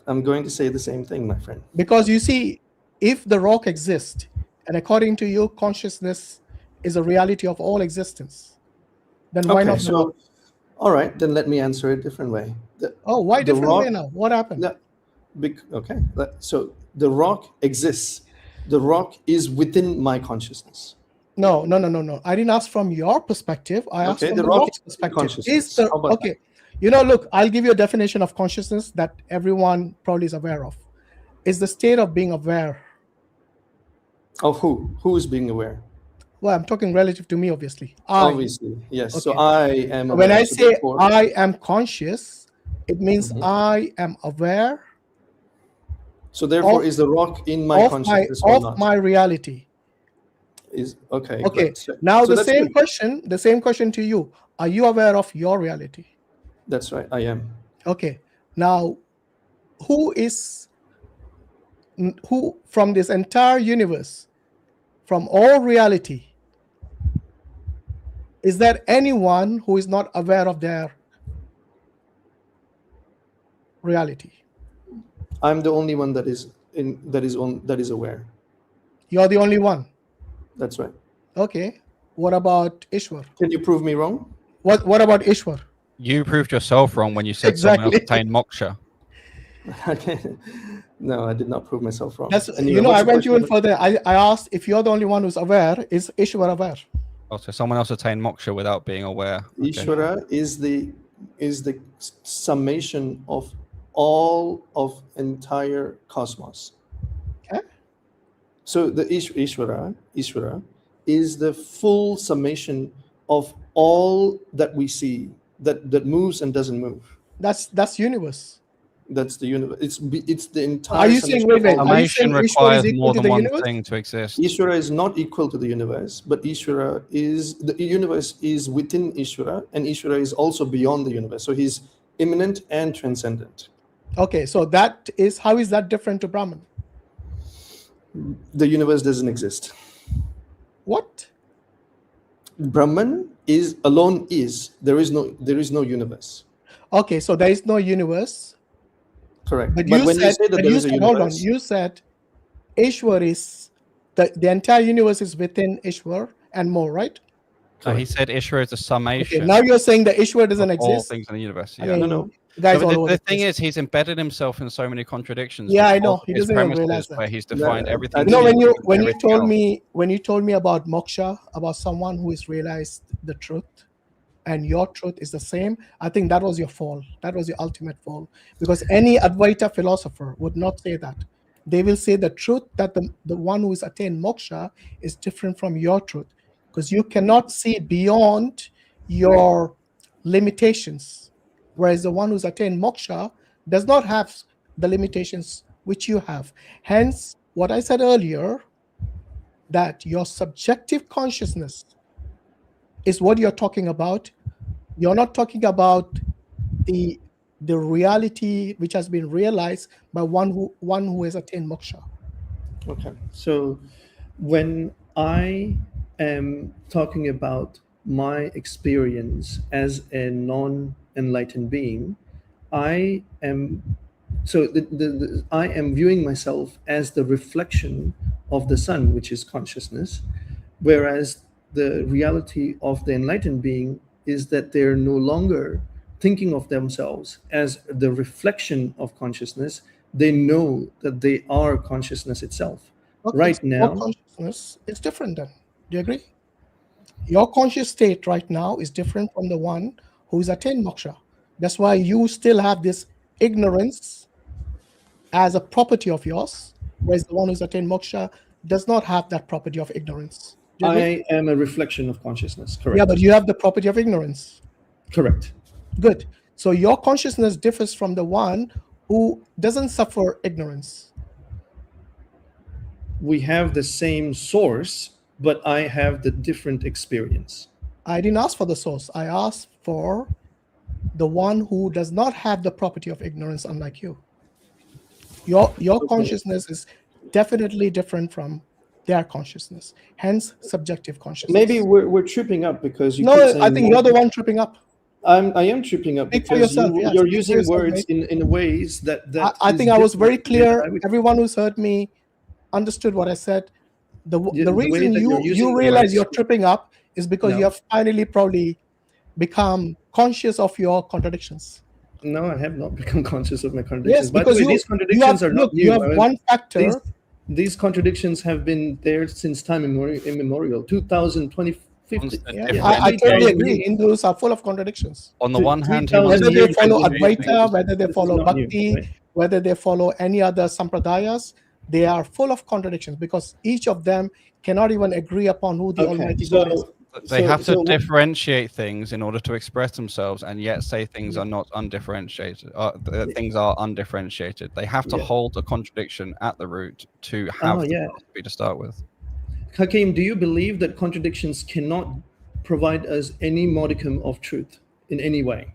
I'm going to say the same thing, my friend.
Because you see, if the rock exists, and according to you, consciousness is a reality of all existence, then why not?
So, all right, then let me answer it a different way.
Why different way now? What happened?
Okay, so the rock exists. The rock is within my consciousness.
No. I didn't ask from your perspective. I asked from the rock's perspective. Okay. Look, I'll give you a definition of consciousness that everyone probably is aware of. Is the state of being aware.
Of who? Who is being aware?
Well, I'm talking relative to me, obviously.
Obviously, yes.
Okay.
So I am aware.
When I say I am conscious, it means I am aware.
So therefore, is the rock in my consciousness or not?
Of my reality.
Is okay.
Okay.
Good.
Now
so
the same question to you. Are you aware of your reality?
That's right. I am.
Okay. Now, who from this entire universe, from all reality, is there anyone who is not aware of their reality?
I'm the only one that is aware.
You're the only one.
That's right.
Okay. What about Ishwar?
Can you prove me wrong?
What about Ishwar?
You proved yourself wrong when you said someone else attained moksha.
No, I did not prove myself wrong.
I went even further. I asked if you're the only one who's aware, is Ishwar aware?
Oh, so someone else attained moksha without being aware. Okay.
Ishvara is the summation of all of entire cosmos.
Okay.
So the Ishvara is the full summation of all that we see that moves and doesn't move.
That's universe.
That's the universe. It's the entire.
Are you saying
summation requires more than one thing to exist?
Ishvara is not equal to the universe, but Ishvara is the universe is within Ishvara, and Ishvara is also beyond the universe. So he's immanent and transcendent.
Okay, so how is that different to Brahman?
The universe doesn't exist.
What?
Brahman is alone. There is no universe.
Okay, so there is no universe.
Correct.
But
when
you said, hold on.
universe,
You said Ishwar is the entire universe is within Ishwar and more, right?
So he said Ishvara is a summation.
Okay, now you're saying that Ishwar doesn't
of all
exist.
things in the universe.
I
Yeah.
mean,
no.
Guys,
But
all over
the
the
thing
place.
is, he's embedded himself in so many contradictions.
Yeah, I
because
know.
of
He
his
doesn't even realize
premises
that.
where he's defined everything.
You know, when you
everything
told me about moksha, about someone who has realized the truth, and your truth is the same, I think that was your fall. That was your ultimate fall. Because any Advaita philosopher would not say that. They will say the truth that the one who has attained moksha is different from your truth. Because you cannot see beyond your limitations. Whereas the one who's attained moksha does not have the limitations which you have. Hence, what I said earlier, that your subjective consciousness is what you're talking about. You're not talking about the reality which has been realized by one who has attained moksha.
Okay, so when I am talking about my experience as a non-enlightened being, I am I am viewing myself as the reflection of the sun, which is consciousness, whereas the reality of the enlightened being is that they're no longer thinking of themselves as the reflection of consciousness. They know that they are consciousness itself.
Okay,
Right
so
now,
your consciousness is different then. Do you agree? Your conscious state right now is different from the one who's attained moksha. That's why you still have this ignorance as a property of yours, whereas the one who's attained moksha does not have that property of ignorance. Do you agree?
I am a reflection of consciousness, correct?
Yeah, but you have the property of ignorance.
Correct.
Good. So your consciousness differs from the one who doesn't suffer ignorance.
We have the same source, but I have the different experience.
I didn't ask for the source. I asked for the one who does not have the property of ignorance, unlike you. Your consciousness is definitely different from their consciousness, hence subjective consciousness.
Maybe we're tripping up because you
No,
keep saying
I think you're the one tripping up.
I am tripping up
Speak for
because
yourself, yeah.
you're
Speak for
using
yourself,
words
mate.
in ways that
I
is
think I was very
different.
clear. Everyone who's heard me understood what I said. The reason you realize you're tripping up is because you have finally probably become conscious of your contradictions.
No, I have not become conscious of my contradictions.
Yes,
By the
because
way, these contradictions are not new.
You have one factor.
These contradictions have been there since time immemorial. 2050.
Yeah, I totally agree. Hindus are full of contradictions.
On the one hand,
whether they follow Advaita, whether they follow Bhakti, whether they follow any other sampradayas, they are full of contradictions because each of them cannot even agree upon who the Almighty God is.
They have to differentiate things in order to express themselves, and yet say things are not undifferentiated. Things are undifferentiated. They have to hold a contradiction at the root to have the philosophy to start with.
Hakim, do you believe that contradictions cannot provide us any modicum of truth in any way?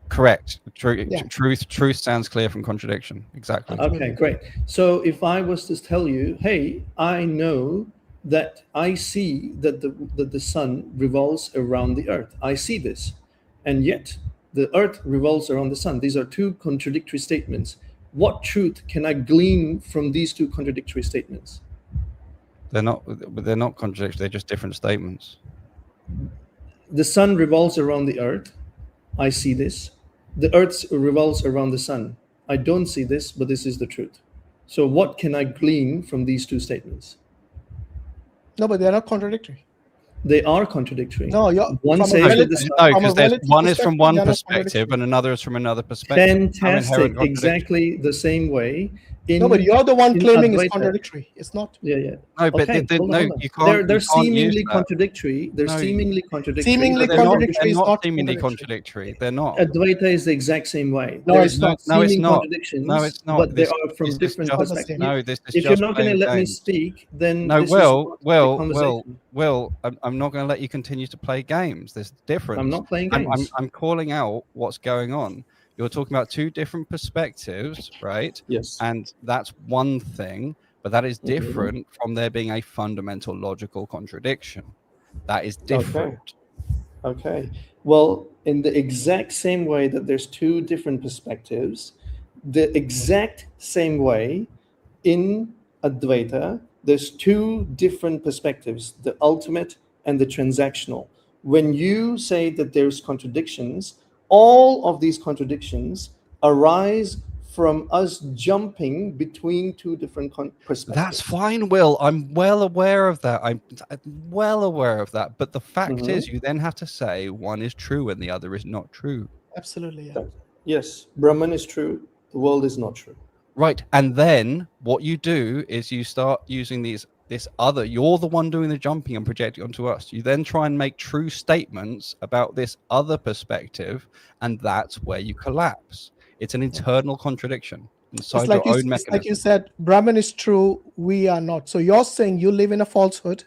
Correct. Truth sounds clear from contradiction. Exactly.
Okay, great. So if I was to tell you, hey, I know that I see that the sun revolves around the earth. I see this. And yet the earth revolves around the sun. These are two contradictory statements. What truth can I glean from these two contradictory statements?
They're not contradictory. They're just different statements.
The sun revolves around the earth. I see this. The earth revolves around the sun. I don't see this, but this is the truth. So what can I glean from these two statements?
No, but they're not contradictory.
They are contradictory.
No,
one says
because one is from one perspective and another is from another perspective.
Fantastic. Exactly the same way.
No, but you're the one claiming it's contradictory. It's not.
Yeah.
No, but
okay,
you can't.
They're seemingly contradictory. They're seemingly contradictory.
Seemingly contradictory is not
seemingly contradictory. They're not.
Advaita is the exact same way.
No, it's not.
No, it's not.
Contradictions,
no, it's not.
But they are from different perspectives.
No, this is
if
just
you're not going to let me speak, then
no.
this
Will, I'm not going to let you continue to play games. There's a difference.
I'm not playing games.
I'm calling out what's going on. You're talking about two different perspectives, right?
Yes.
And that's one thing, but that is different from there being a fundamental logical contradiction. That is different.
Okay. Well, in the exact same way that there's two different perspectives, the exact same way in Advaita, there's two different perspectives, the ultimate and the transactional. when you say that there's contradictions, all of these contradictions arise from us jumping between two different perspectives.
That's fine, Will. I'm well aware of that. I'm well aware of that. But the fact is, you then have to say one is true and the other is not true.
Absolutely, yeah.
Yes, Brahman is true. The world is not true.
Right. And then what you do is you start using this other, you're the one doing the jumping and projecting onto us. You then try and make true statements about this other perspective, and that's where you collapse. It's an internal contradiction inside your own mechanism.
It's like you said, Brahman is true, we are not. So you're saying you live in a falsehood,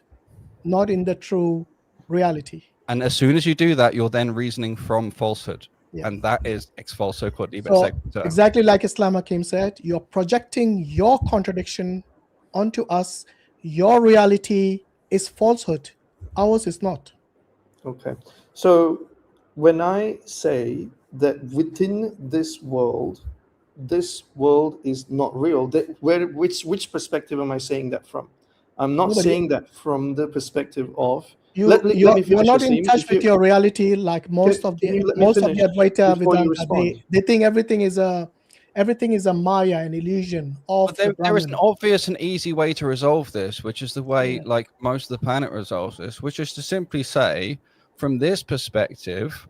not in the true reality.
And as soon as you do that, you're then reasoning from falsehood. Yeah. And that is ex falso quod libet sector.
Exactly like I.Hakim said, you're projecting your contradiction onto us. Your reality is falsehood. Ours is not.
Okay. So when I say that within this world is not real, which perspective am I saying that from? I'm not saying that from the perspective of you're
not in touch with your reality, like most of the Advaita Vedanta. They think everything is a Maya, an illusion of the
there is an obvious and easy way to resolve this, which is the way like most of the planet resolves this, which is to simply say, from this perspective,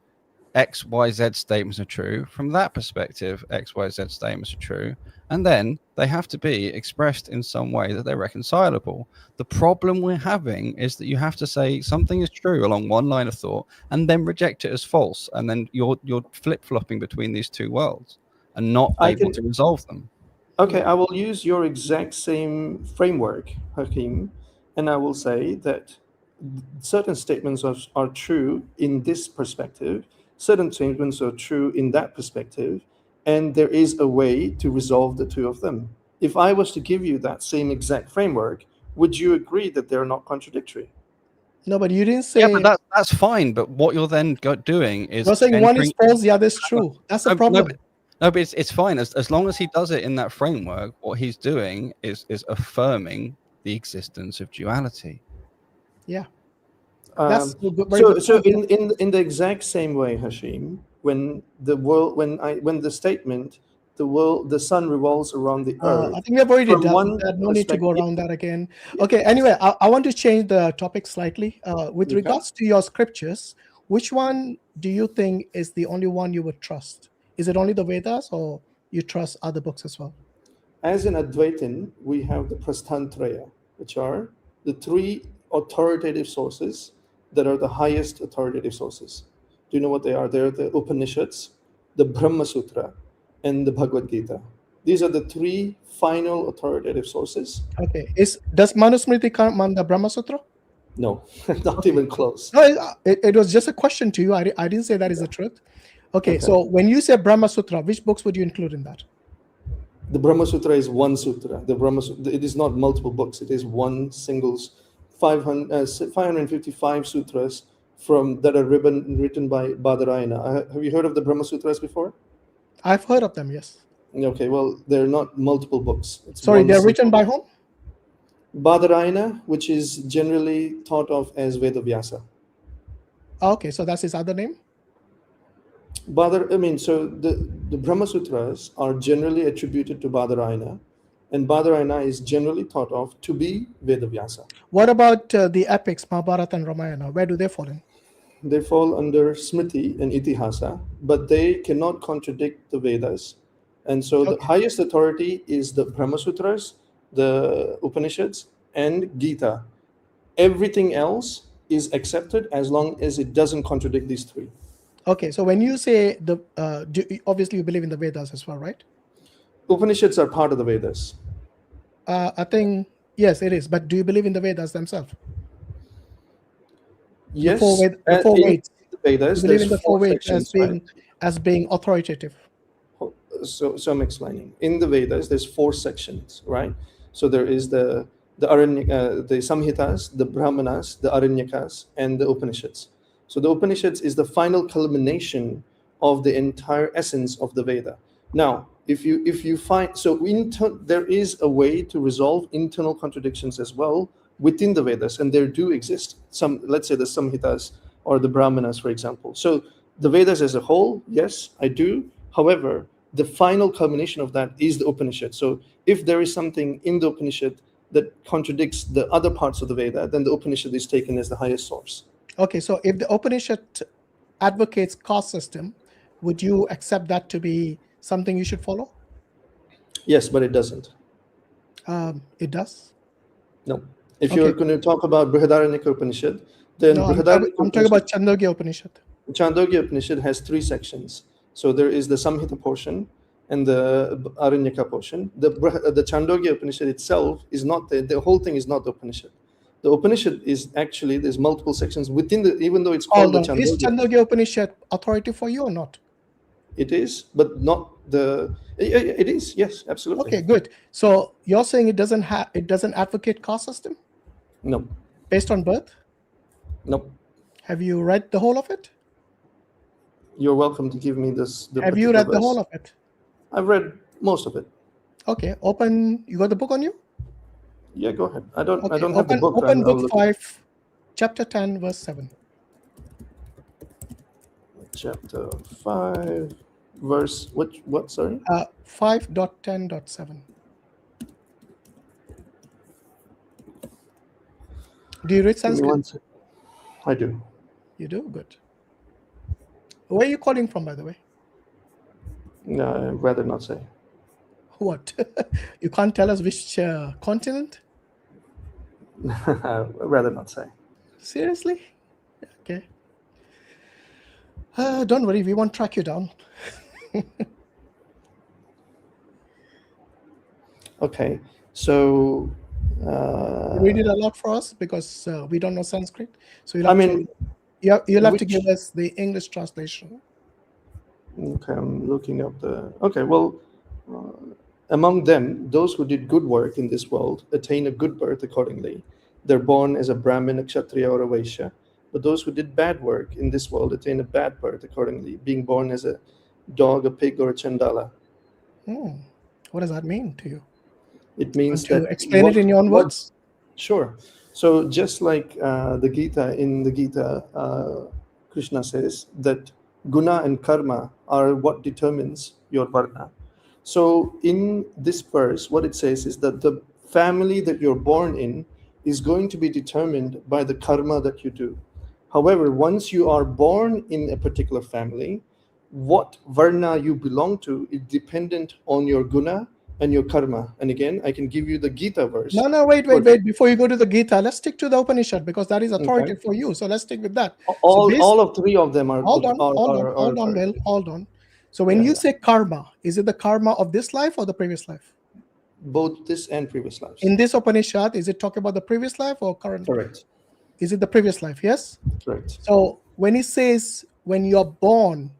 X, Y, Z statements are true. From that perspective, X, Y, Z statements are true. And then they have to be expressed in some way that they're reconcilable. The problem we're having is that you have to say something is true along one line of thought and then reject it as false. And then you're flip-flopping between these two worlds and not able to resolve them.
Okay, I will use your exact same framework, Hakim, and I will say that certain statements are true in this perspective, certain statements are true in that perspective, and there is a way to resolve the two of them. If I was to give you that same exact framework, would you agree that they're not contradictory?
No, but you didn't say...
Yeah, but that's fine, but what you're then doing is...
You're saying one is false, the other is true. That's the problem.
No, but it's fine. As long as he does it in that framework, what he's doing is affirming the existence of duality.
Yeah.
So in the exact same way, Hashim, when the statement, the sun revolves around the earth.
I think we have already done that. No need to go around that again. Okay. Anyway, I want to change the topic slightly. With regards to your scriptures, which one do you think is the only one you would trust? Is it only the Vedas, or you trust other books as well?
As an Advaitin, we have the Prasthantraya, which are the three authoritative sources that are the highest authoritative sources. Do you know what they are? They're the Upanishads, the Brahma Sutra, and the Bhagavad Gita. These are the three final authoritative sources.
Okay. Does Manusmriti come on the Brahma Sutra?
No, not even close.
No, it was just a question to you. I didn't say that is the truth. Okay, so when you say Brahma Sutra, which books would you include in that?
The Brahma Sutra is one sutra. It is not multiple books. It is one single 555 sutras that are written by Badarayana. Have you heard of the Brahma Sutras before?
I've heard of them, yes.
Okay, well, they're not multiple books.
Sorry, they're written by whom?
Badarayana, which is generally thought of as Vedavyasa.
Okay, so that's his other name?
So the Brahma Sutras are generally attributed to Badarayana, and Badarayana is generally thought of to be Vedavyasa.
What about the epics, Mahabharata and Ramayana? Where do they fall in?
They fall under Smriti and Itihasa, but they cannot contradict the Vedas. And so the highest authority is the Brahma Sutras, the Upanishads, and Gita. Everything else is accepted as long as it doesn't contradict these three.
Okay, so when you say obviously you believe in the Vedas as well, right?
Upanishads are part of the Vedas.
I think, yes, it is. But do you believe in the Vedas themselves?
Yes.
The four Veds.
The Vedas,
you believe in the four Veds as being authoritative.
So I'm explaining. In the Vedas, there's 4 sections, right? So there is the Samhitas, the Brahmanas, the Aranyakas, and the Upanishads. So the Upanishads is the final culmination of the entire essence of the Veda. Now, if you find, there is a way to resolve internal contradictions as well within the Vedas, and there do exist some, let's say the Samhitas or the Brahmanas, for example. So the Vedas as a whole, yes, I do. However, the final culmination of that is the Upanishad. So if there is something in the Upanishad that contradicts the other parts of the Veda, then the Upanishad is taken as the highest source.
Okay, so if the Upanishad advocates caste system, would you accept that to be something you should follow?
Yes, but it doesn't.
It does?
No. If you're going to talk about Brihadaranyaka Upanishad, then
no, I'm talking about Chandogya Upanishad.
Chandogya Upanishad has 3 sections. So there is the Samhita portion and the Aranyaka portion. The Chandogya Upanishad itself is not the whole thing is not the Upanishad. The Upanishad is actually, there's multiple sections within the, even though it's called the Chandogya.
Is Chandogya Upanishad authority for you or not?
It is, but not the, it is, yes, absolutely.
Okay, good. So you're saying it doesn't advocate caste system?
No.
Based on birth?
No.
Have you read the whole of it?
You're welcome to give me this.
Have you read the whole of it?
I've read most of it.
Okay, open. You got the book on you?
Yeah, go ahead. I don't have the book.
Open book 5, chapter 10, verse 7.
Chapter 5, verse what? Sorry.
5.10.7. Do you read Sanskrit?
I do.
You do? Good. Where are you calling from, by the way?
No, I'd rather not say.
What? You can't tell us which continent?
I'd rather not say.
Seriously? Okay. Don't worry, we won't track you down.
Okay, so
read it a lot for us because we don't know Sanskrit. So you'll have to give us the English translation.
Okay, I'm looking up the. Okay, well, among them, those who did good work in this world attain a good birth accordingly. They're born as a Brahmin, a Kshatriya, or a Vaishya. But those who did bad work in this world attain a bad birth accordingly, being born as a dog, a pig, or a Chandala.
What does that mean to you?
It means
to explain it in your own words.
Sure. So just like the Gita, in the Gita, Krishna says that guna and karma are what determines your varna. So in this verse, what it says is that the family that you're born in is going to be determined by the karma that you do. However, once you are born in a particular family, what varna you belong to is dependent on your guna and your karma. And again, I can give you the Gita verse.
No, wait. Before you go to the Gita, let's stick to the Upanishad because that is authority for you. So let's stick with that.
All of 3 of them are.
Hold on. So when you say karma, is it the karma of this life or the previous life?
Both this and previous lives.
In this Upanishad, is it talking about the previous life or current?
Correct.
Is it the previous life? Yes?
Correct.
So when he says when you're born,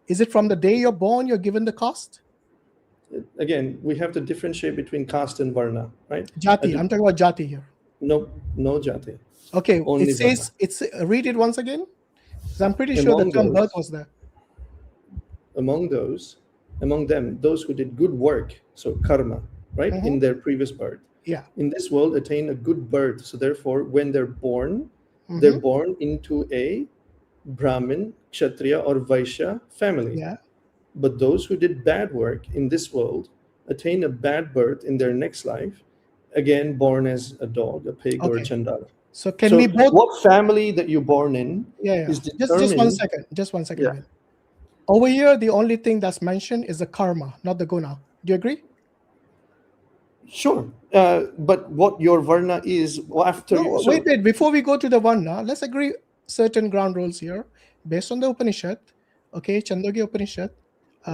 is it from the day you're born you're given the caste?
Again, we have to differentiate between caste and varna, right?
Jati. I'm talking about jati here.
No jati.
Okay.
Only
it says
varna.
Read it once again. I'm pretty sure the term birth was there.
Among them, those who did good work, so karma, right, in their previous birth.
Yeah.
In this world, attain a good birth. So therefore, when they're born into a Brahmin, Kshatriya, or Vaishya family.
Yeah.
But those who did bad work in this world attain a bad birth in their next life, again born as a dog, a pig, or a Chandala.
So we both?
What family that you're born in is determined.
Just one second. Yeah. Over here, the only thing that's mentioned is the karma, not the guna. Do you agree?
Sure. But what your varna is after...
Wait. Before we go to the varna, let's agree certain ground rules here based on the Upanishad. Okay, Chandogya Upanishad,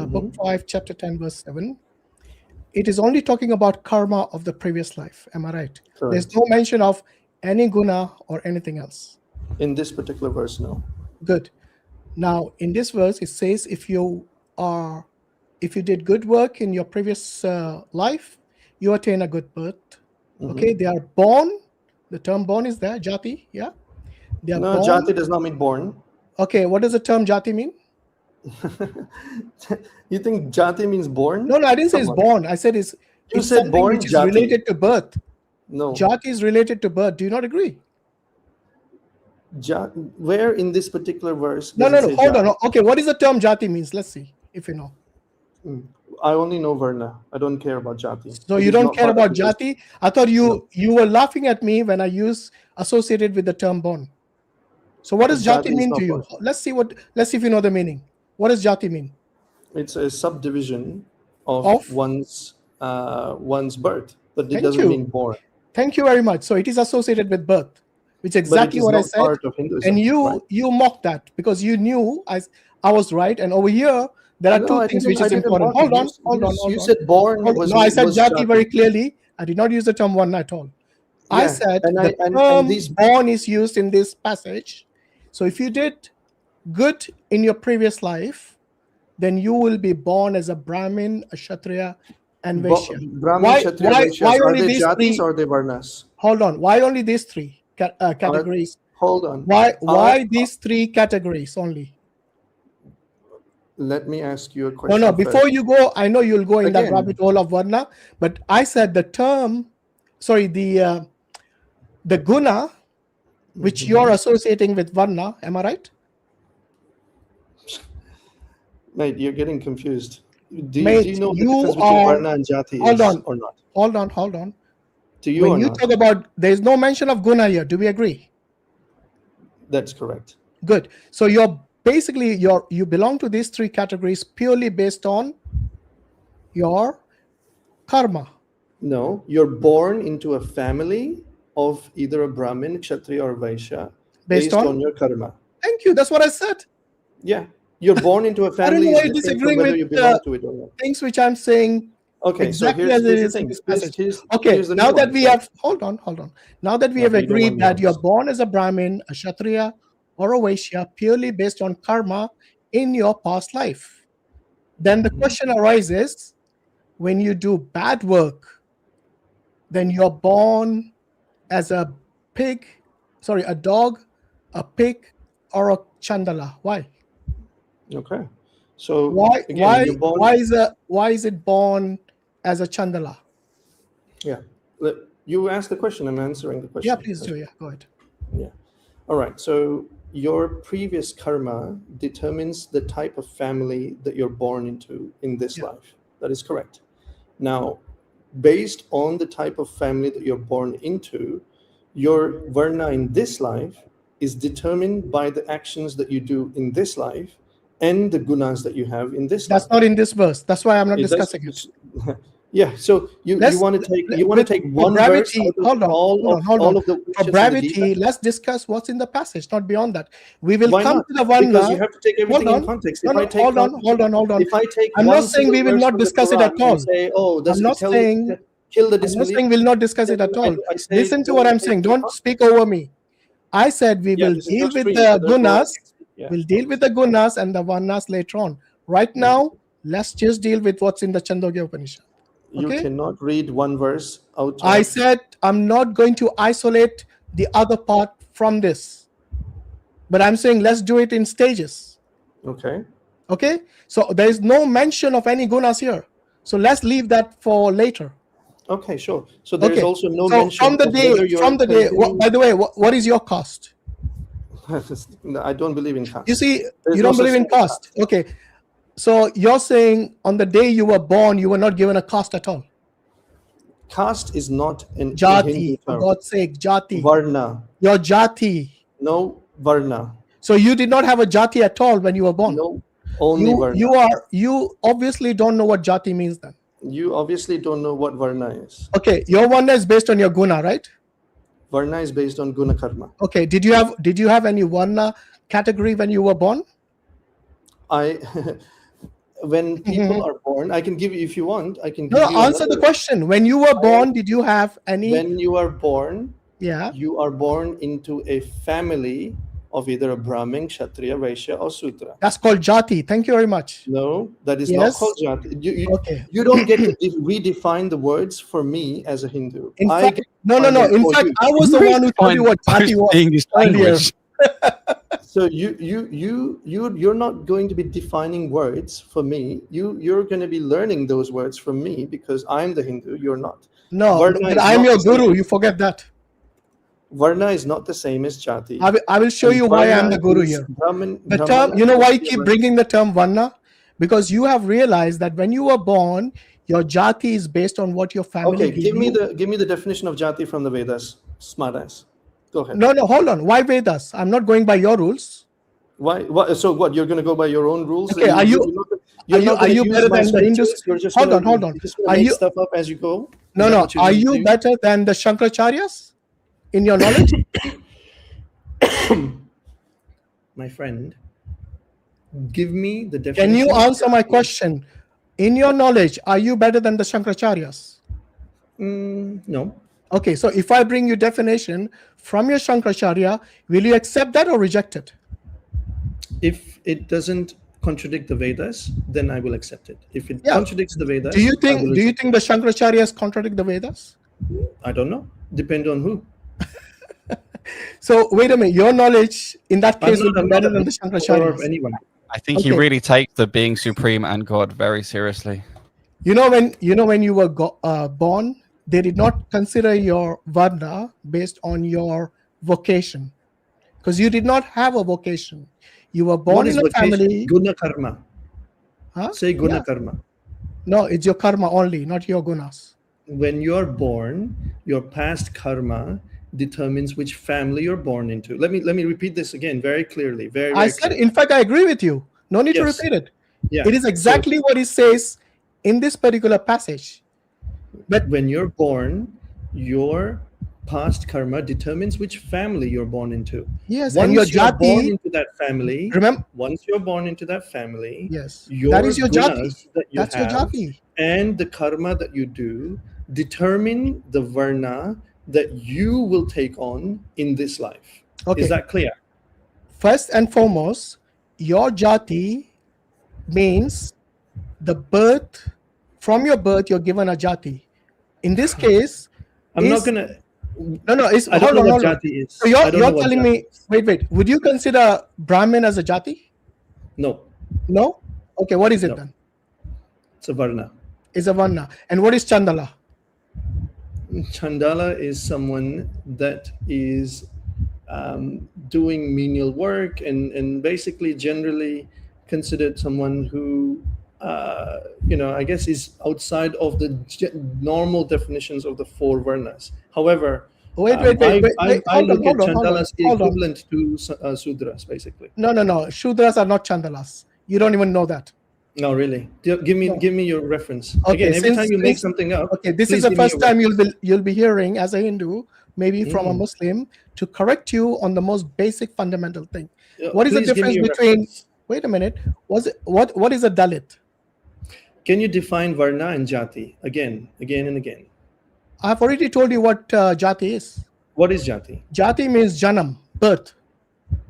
book 5, chapter 10, verse 7. It is only talking about karma of the previous life. Am I right? Correct. There's no mention of any guna or anything else.
In this particular verse, no.
Good. Now, in this verse, it says if you did good work in your previous life, you attain a good birth. Okay, they are born. The term born is there, jati, yeah? They are born.
Jati does not mean born.
Okay, what does the term jati mean?
You think jati means born?
No, I didn't say it's born. I said it's
said born,
which is related to birth.
No.
Jati is related to birth. Do you not agree?
Where in this particular verse
No,
does it say
hold
jati?
on. Okay, what is the term jati means? Let's see if you know.
I only know varna. I don't care about jati.
So
It
you
is
don't
not
care
part of
about
the
jati? I thought you were laughing at me when I used associated with the term born. So what does jati
Jati is
mean
not
to you?
part.
Let's see if you know the meaning. What does jati mean?
It's a subdivision of one's birth, but it
Thank
doesn't
you.
mean born.
Thank you very much. So it is associated with birth, which is
But it
exactly
is
what I
not
said.
part of Hinduism,
And
right?
you mocked that because you knew I was right. And over here, there are
No,
two
I
things
didn't.
which
I
is
didn't
important.
mock it.
Hold on.
You said born was.
No, I said
was
jati very clearly. I did not use the term one at all. I
Yeah,
said
and
the term born is used in this passage. So if you did good in your previous life, then you will be born as a Brahmin, a Kshatriya, and Vaishya.
Brahmin, Kshatriya, Vaishyas.
Why
Are
only
they
these
jatis
three?
or are they varnas?
Hold on. Why only these three categories?
Hold on.
Why these three categories only?
Let me ask you a question.
No. Before you go, I know you'll go in that
Again.
rabbit hole of Varna, but I said the term, the guna, which you're associating with Varna. Am I right?
Mate, you're getting confused. Do you know the
you
difference between varna and jati
Hold
is
on.
or not?
Hold on.
To you
When
or
you
not?
talk about, there is no mention of guna here. Do we agree?
That's correct.
Good. So you're basically you belong to these three categories purely based on your karma.
No, you're born into a family of either a Brahmin, Kshatriya, or Vaishya based on your karma.
Thank you. That's what I said.
Yeah, you're born into a
I don't
family
know why
is
you're
different
disagreeing
from whether
with
you belong to it or not.
things which I'm saying.
Okay,
Exactly
so
as it
here's
is
the
in
thing.
this passage.
Here's
Okay,
the
now that
nuance,
we
right?
have hold on. Now that we
No,
have
we don't want
agreed that you're
nuance.
born as a Brahmin, a Kshatriya, or a Vaishya purely based on karma in your past life, then the question arises: when you do bad work, then you're born as a dog, a pig, or a chandala. Why?
Okay, so
Why
you're born.
why is it born as a chandala?
Yeah, you asked the question. I'm answering the question.
Yeah, please do. Yeah, go ahead.
Yeah. All right. So your previous karma determines the type of family that you're born into in this life. That is correct. Now, based on the type of family that you're born into, your varna in this life is determined by the actions that you do in this life and the gunas that you have in this life.
That's not in this verse. That's why I'm not discussing it.
Yeah, so you want to take one verse out of all of the
for brevity, let's discuss what's in the passage, not beyond that. We will
Why
come
not?
to the one.
Because you have to take everything in context. Hold on. If I take
I'm
one
not saying we will
verse
not
from the
discuss it
Quran
at all.
and say, oh, does
I'm
it
not
tell
saying
you to kill the
I'm not
disbeliever?
saying we'll not discuss it at all.
I say
Listen to what I'm saying. Don't speak over me. I said we will
this is
deal
your
with
stream,
the
so therefore,
gunas.
yeah.
We'll deal with the gunas and the varnas later on. Right now, let's just deal with what's in the Chandogya Upanishad.
You
Okay?
cannot read one verse out of...
I said I'm not going to isolate the other part from this, but I'm saying let's do it in stages.
Okay.
Okay, so there is no mention of any gunas here, so let's leave that for later.
Okay, sure. So there is also no mention
from the day. By the way, what is your caste?
I don't believe in caste.
You see,
There's
you
no
don't
such
believe in
thing as
caste. Okay, so you're saying on the day you were born, you were not given a caste at all.
Caste is not an
Jati,
Hindu
for
term.
God's sake, jati.
Varna.
Your jati.
No, varna.
So you did not have a jati at all when you were born.
No, only varna.
You obviously don't know what jati means then.
You obviously don't know what varna is.
Okay, your varna is based on your guna, right?
Varna is based on guna karma.
Okay, did you have any varna category when you were born?
When people are born, I can give you, if you want, I can give
No,
you
answer the question. When you were born, did you have any?
When you are born,
yeah,
you are born into a family of either a Brahmin, Kshatriya, Vaishya, or Sudra.
That's called jati. Thank you very much.
No, that is not called jati. You don't get to redefine the words for me as a Hindu.
In fact, no. In fact, I was the one who told you what jati was earlier.
So you're not going to be defining words for me. You're going to be learning those words from me because I'm the Hindu. You're not.
No, but I'm your guru. You forget that.
Varna is not the same as jati.
I will show
And
you why I'm
Varna
the guru
is
here.
Brahman,
The
Brahmana
term, you know why you
is
keep
Varna.
bringing the term Varna? Because you have realized that when you were born, your jati is based on what your family
Okay,
gave
give me
you.
the definition of jati from the Vedas. Smartass. Go ahead.
No, hold on. Why Vedas? I'm not going by your rules.
Why? So what? You're going to go by your own rules?
Okay, are you better than the Hindus?
You're just
Hold on.
You're just going to make stuff up as you go?
No. Are you better than the Shankracharyas in your knowledge?
My friend, give me the definition.
Can you answer my question? In your knowledge, are you better than the Shankracharyas?
No.
Okay, so if I bring you definition from your Shankracharya, will you accept that or reject it?
If it doesn't contradict the Vedas, then I will accept it. If it contradicts the Vedas,
do you think the Shankracharyas contradict the Vedas?
I don't know. Depend on who.
So wait a minute, your knowledge in that case will be better than the
Or
Shankracharyas.
anyone.
I think you really take the being supreme and God very seriously.
You know when you were born, they did not consider your varna based on your vocation, because you did not have a vocation. You were born in a family.
Guna karma.
Huh?
Say guna karma.
No, it's your karma only, not your gunas.
When you're born, your past karma determines which family you're born into. Let me repeat this again very clearly.
I said, in fact, I agree with you. No need to repeat it.
Yeah.
It is exactly what it says in this particular passage.
But when you're born, your past karma determines which family you're born into.
Yes,
once
and your
you're born
jati.
into that family,
Remember,
once you're born into that family,
yes,
your
that is your jati.
gunas that you
That's your
have
jati.
and the karma that you do determine the varna that you will take on in this life.
Okay.
Is that clear?
First and foremost, your jati means the birth. From your birth, you're given a jati. In this case,
I'm not gonna.
No. It's
I don't know what
hold on.
jati is.
So
I
you're
don't know what
telling
jati
me.
is.
Wait. Would you consider Brahmin as a jati?
No.
No. Okay. What is it then?
It's a varna.
It's a varna. And what is Chandala?
Chandala is someone that is doing menial work and basically generally considered someone who I guess is outside of the normal definitions of the four varnas. However,
Wait.
I look at Chandalas equivalent to Sudras, basically.
No. Shudras are not Chandalas. You don't even know that.
No, really. Give me your reference.
Okay,
Again, every time you make something up.
Okay, this is
please
the
give me
first
your
time
reference.
you'll be hearing as a Hindu, maybe from a Muslim, to correct you on the most basic fundamental thing. What is the
Please give me
difference
your
between?
reference.
Wait a minute. What is a Dalit?
Can you define varna and jati again and again?
I've already told you what jati is.
What is jati?
Jati means janam, birth.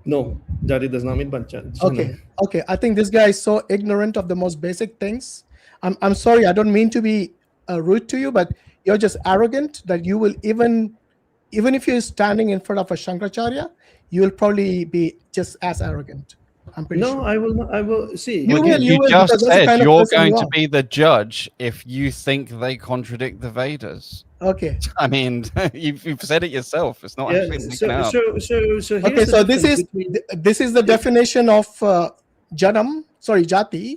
No, jati does not mean janam.
Okay. I think this guy is so ignorant of the most basic things. I'm sorry. I don't mean to be rude to you, but you're just arrogant that you will even if you're standing in front of a Shankaracharya, you will probably be just as arrogant. I'm pretty sure.
No, I will not. I will see.
You just said you're going to be the judge if you think they contradict the Vedas.
Okay.
I mean, you've said it yourself. It's not actually making out.
So
okay. So this is the definition of jati,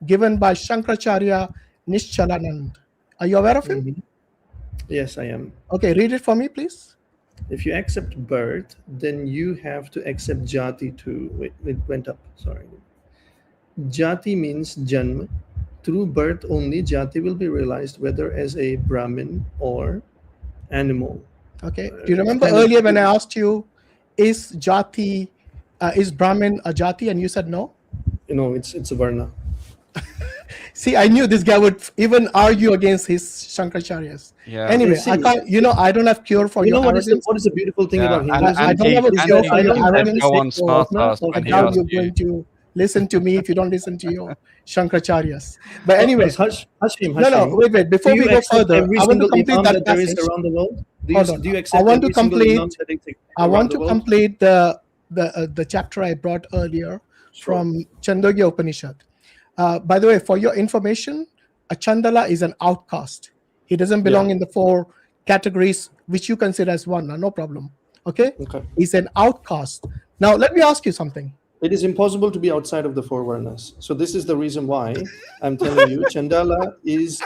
given by Shankaracharya Nishchalanand. Are you aware of him?
Mm-hmm. Yes, I am.
Okay, read it for me, please.
If you accept birth, then you have to accept jati too. Wait, it went up. Sorry. Jati means janma. Through birth only, jati will be realized, whether as a Brahmin or animal.
Okay. Do you remember earlier when I asked you, is Brahmin a jati, and you said no?
No, it's a varna.
See, I knew this guy would even argue against his Shankaracharyas.
Yeah.
Anyway,
See,
I can't. I don't have cure for your arrogance.
What is the beautiful thing about Hinduism?
I don't have a cure for your arrogance.
I
doubt you're going to listen to me if you don't listen to your Shankaracharyas. But anyway,
Hashim,
no, wait. Before we go further, I want to complete that
there is
passage.
Around the world.
Do you accept? I want to complete the chapter I brought earlier from Chandogya Upanishad. By the way, for your information, a Chandala is an outcast. He doesn't belong in the four categories which you consider as one. No problem. Okay?
Okay.
He's an outcast. Now, let me ask you something.
It is impossible to be outside of the 4 varnas. So this is the reason why I'm telling you, Chandala is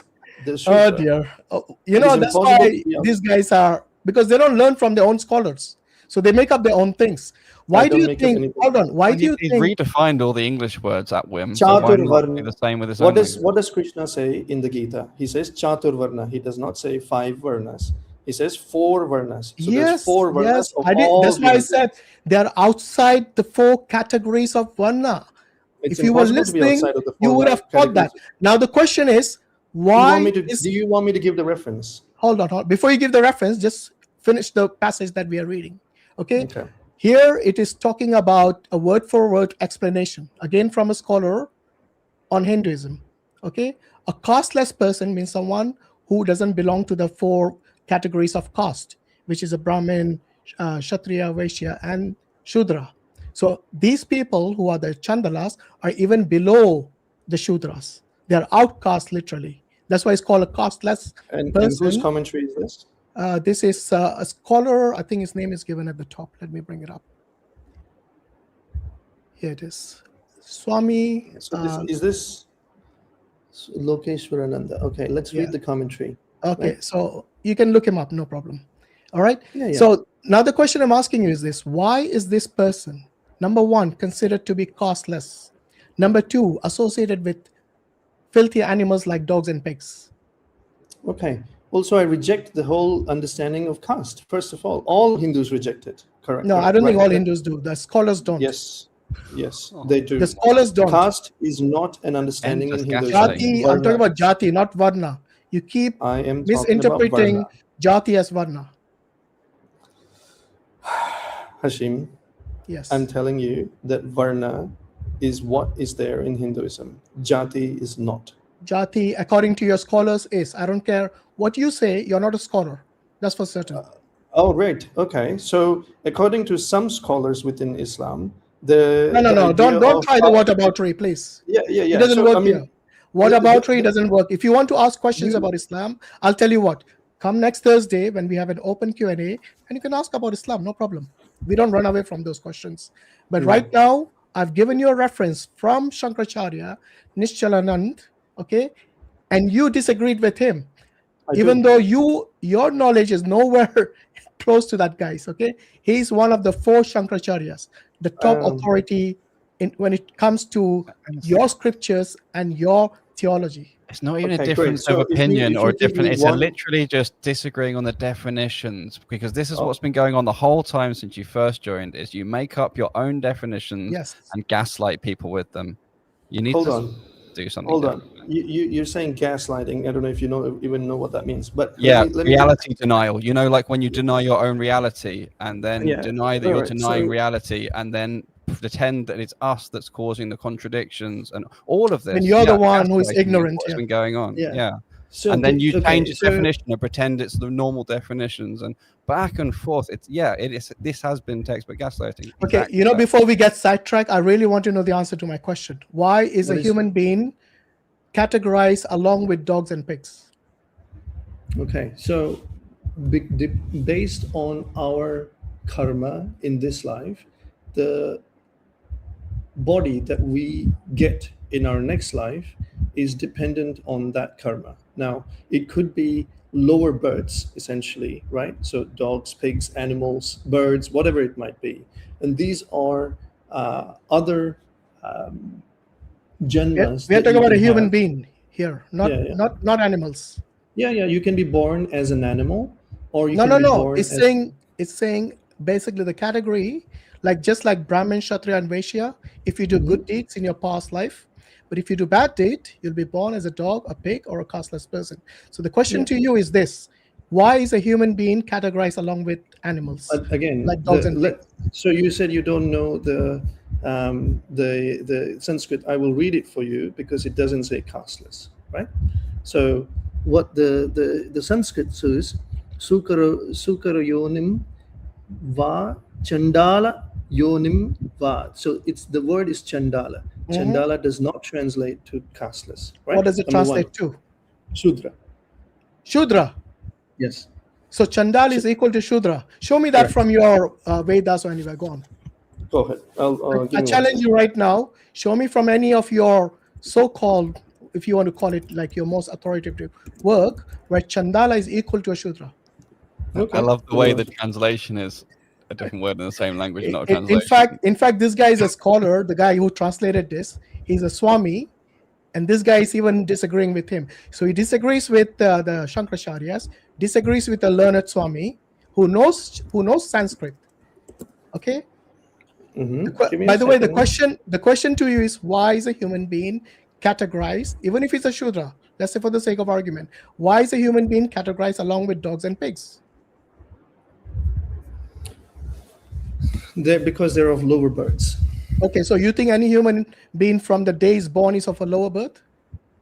the Shudra.
Oh dear. You know, that's why these guys are, because they don't learn from their own scholars. So they make up their own things. Why do you think, hold on, why do you
He's
think?
redefined all the English words at whim. So why not do the same with his own language?
What does Krishna say in the Gita? He says Chatur Varna. He does not say 5 varnas. He says 4 varnas. So there's 4 varnas
yes,
of
I did.
all
That's why I
Hindu.
said they're outside the 4 categories of Varna.
It's
If you were
impossible to be
listening,
outside of the
you
4
would have thought that.
categories.
Now the question is,
Do
why
you want me to give the reference?
Hold on. Before you give the reference, just finish the passage that we are reading. Okay?
Okay.
Here it is talking about a word-for-word explanation, again from a scholar on Hinduism. Okay? A casteless person means someone who doesn't belong to the 4 categories of caste, which is a Brahmin, Kshatriya, Vaishya, and Shudra. So these people who are the Chandalas are even below the Shudras. They are outcasts, literally. That's why it's called a casteless
And
person.
whose commentary is this?
This is a scholar. I think his name is given at the top. Let me bring it up. Here it is. Swami.
So is this Lokeshwarananda? Okay, let's read the commentary.
Okay,
right?
so you can look him up, no problem. All right.
Yeah.
So now the question I'm asking you is this: why is this person, number 1, considered to be casteless? Number 2, associated with filthy animals like dogs and pigs?
Okay. Also, I reject the whole understanding of caste. First of all Hindus reject it. Correct.
No, I don't think all Hindus do. The scholars don't.
Yes, they do.
The scholars don't.
Caste is not an understanding in Hinduism.
Jati, I'm talking about jati, not varna. You keep
I am
misinterpreting jati as varna.
Hashim,
yes,
I'm telling you that varna is what is there in Hinduism. Jati is not.
Jati, according to your scholars, is. I don't care what you say, you're not a scholar. That's for certain.
Oh, right. Okay. So according to some scholars within Islam, the
No.
idea
Don't
of
try the whataboutery, please.
Yeah.
It doesn't
So,
work
I mean,
here. Whataboutery doesn't work. If you want to ask questions about Islam, I'll tell you what. Come next Thursday when we have an open Q&A, and you can ask about Islam. No problem. We don't run away from those questions. But right now, I've given you a reference from Shankaracharya, Nishchalanand, okay, and you disagreed with him, even though your knowledge is nowhere close to that guy's. Okay, he's one of the 4 Shankaracharyas, the top authority when it comes to your scriptures and your theology.
It's not even a difference of opinion or a different. It's literally just disagreeing on the definitions, because this is what's been going on the whole time since you first joined. Is you make up your own definitions and gaslight people with them. You need to do something.
Hold on. You're saying gaslighting. I don't know if you even know what that means, but
let me reality denial. You know, like when you deny your own reality and then deny that you're denying reality, and then pretend that it's us that's causing the contradictions and all of this.
And you're the one who is ignorant.
What's been going on?
So
and then you change the definition and pretend it's the normal definitions, and back and forth. This has been textbook gaslighting.
Okay,
Exactly.
Before we get sidetracked, I really want to know the answer to my question. Why is a human being categorized along with dogs and pigs?
Okay, so based on our karma in this life, the body that we get in our next life is dependent on that karma. Now, it could be lower birds, essentially, right? So dogs, pigs, animals, birds, whatever it might be. And these are other janmas.
We are talking about a human being here, not animals.
Yeah, you can be born as an animal, or you can be
No.
born
It's saying basically the category, just like Brahmin, Kshatriya, and Vaishya, if you do good deeds in your past life, but if you do bad deed, you'll be born as a dog, a pig, or a casteless person. So the question to you is this: why is a human being categorized along with animals?
Again,
like dogs and pigs?
So you said you don't know the Sanskrit. I will read it for you because it doesn't say casteless, right? So what the Sanskrit says, Sukara yonim va chandala yonim va. So the word is chandala. Chandala does not translate to casteless, right?
What does it translate to?
Shudra.
Shudra.
Yes.
So Chandal is equal to Shudra. Show me that
Correct.
from your Vedas or anywhere. Go on.
Go ahead.
I challenge you right now. Show me from any of your so-called, if you want to call it like your most authoritative work, where Chandala is equal to a Shudra.
Okay.
I love the way the translation is a different word in the same language, not a
In
translation.
fact, this guy is a scholar. The guy who translated this, he's a Swami, and this guy is even disagreeing with him. So he disagrees with the Shankaracharya's, disagrees with the learned Swami who knows Sanskrit. Okay. By the way, the question to you is, why is a human being categorized, even if it's a Shudra, let's say for the sake of argument, why is a human being categorized along with dogs and pigs?
Because they're of lower births.
Okay, so you think any human being from the day is born is of a lower birth?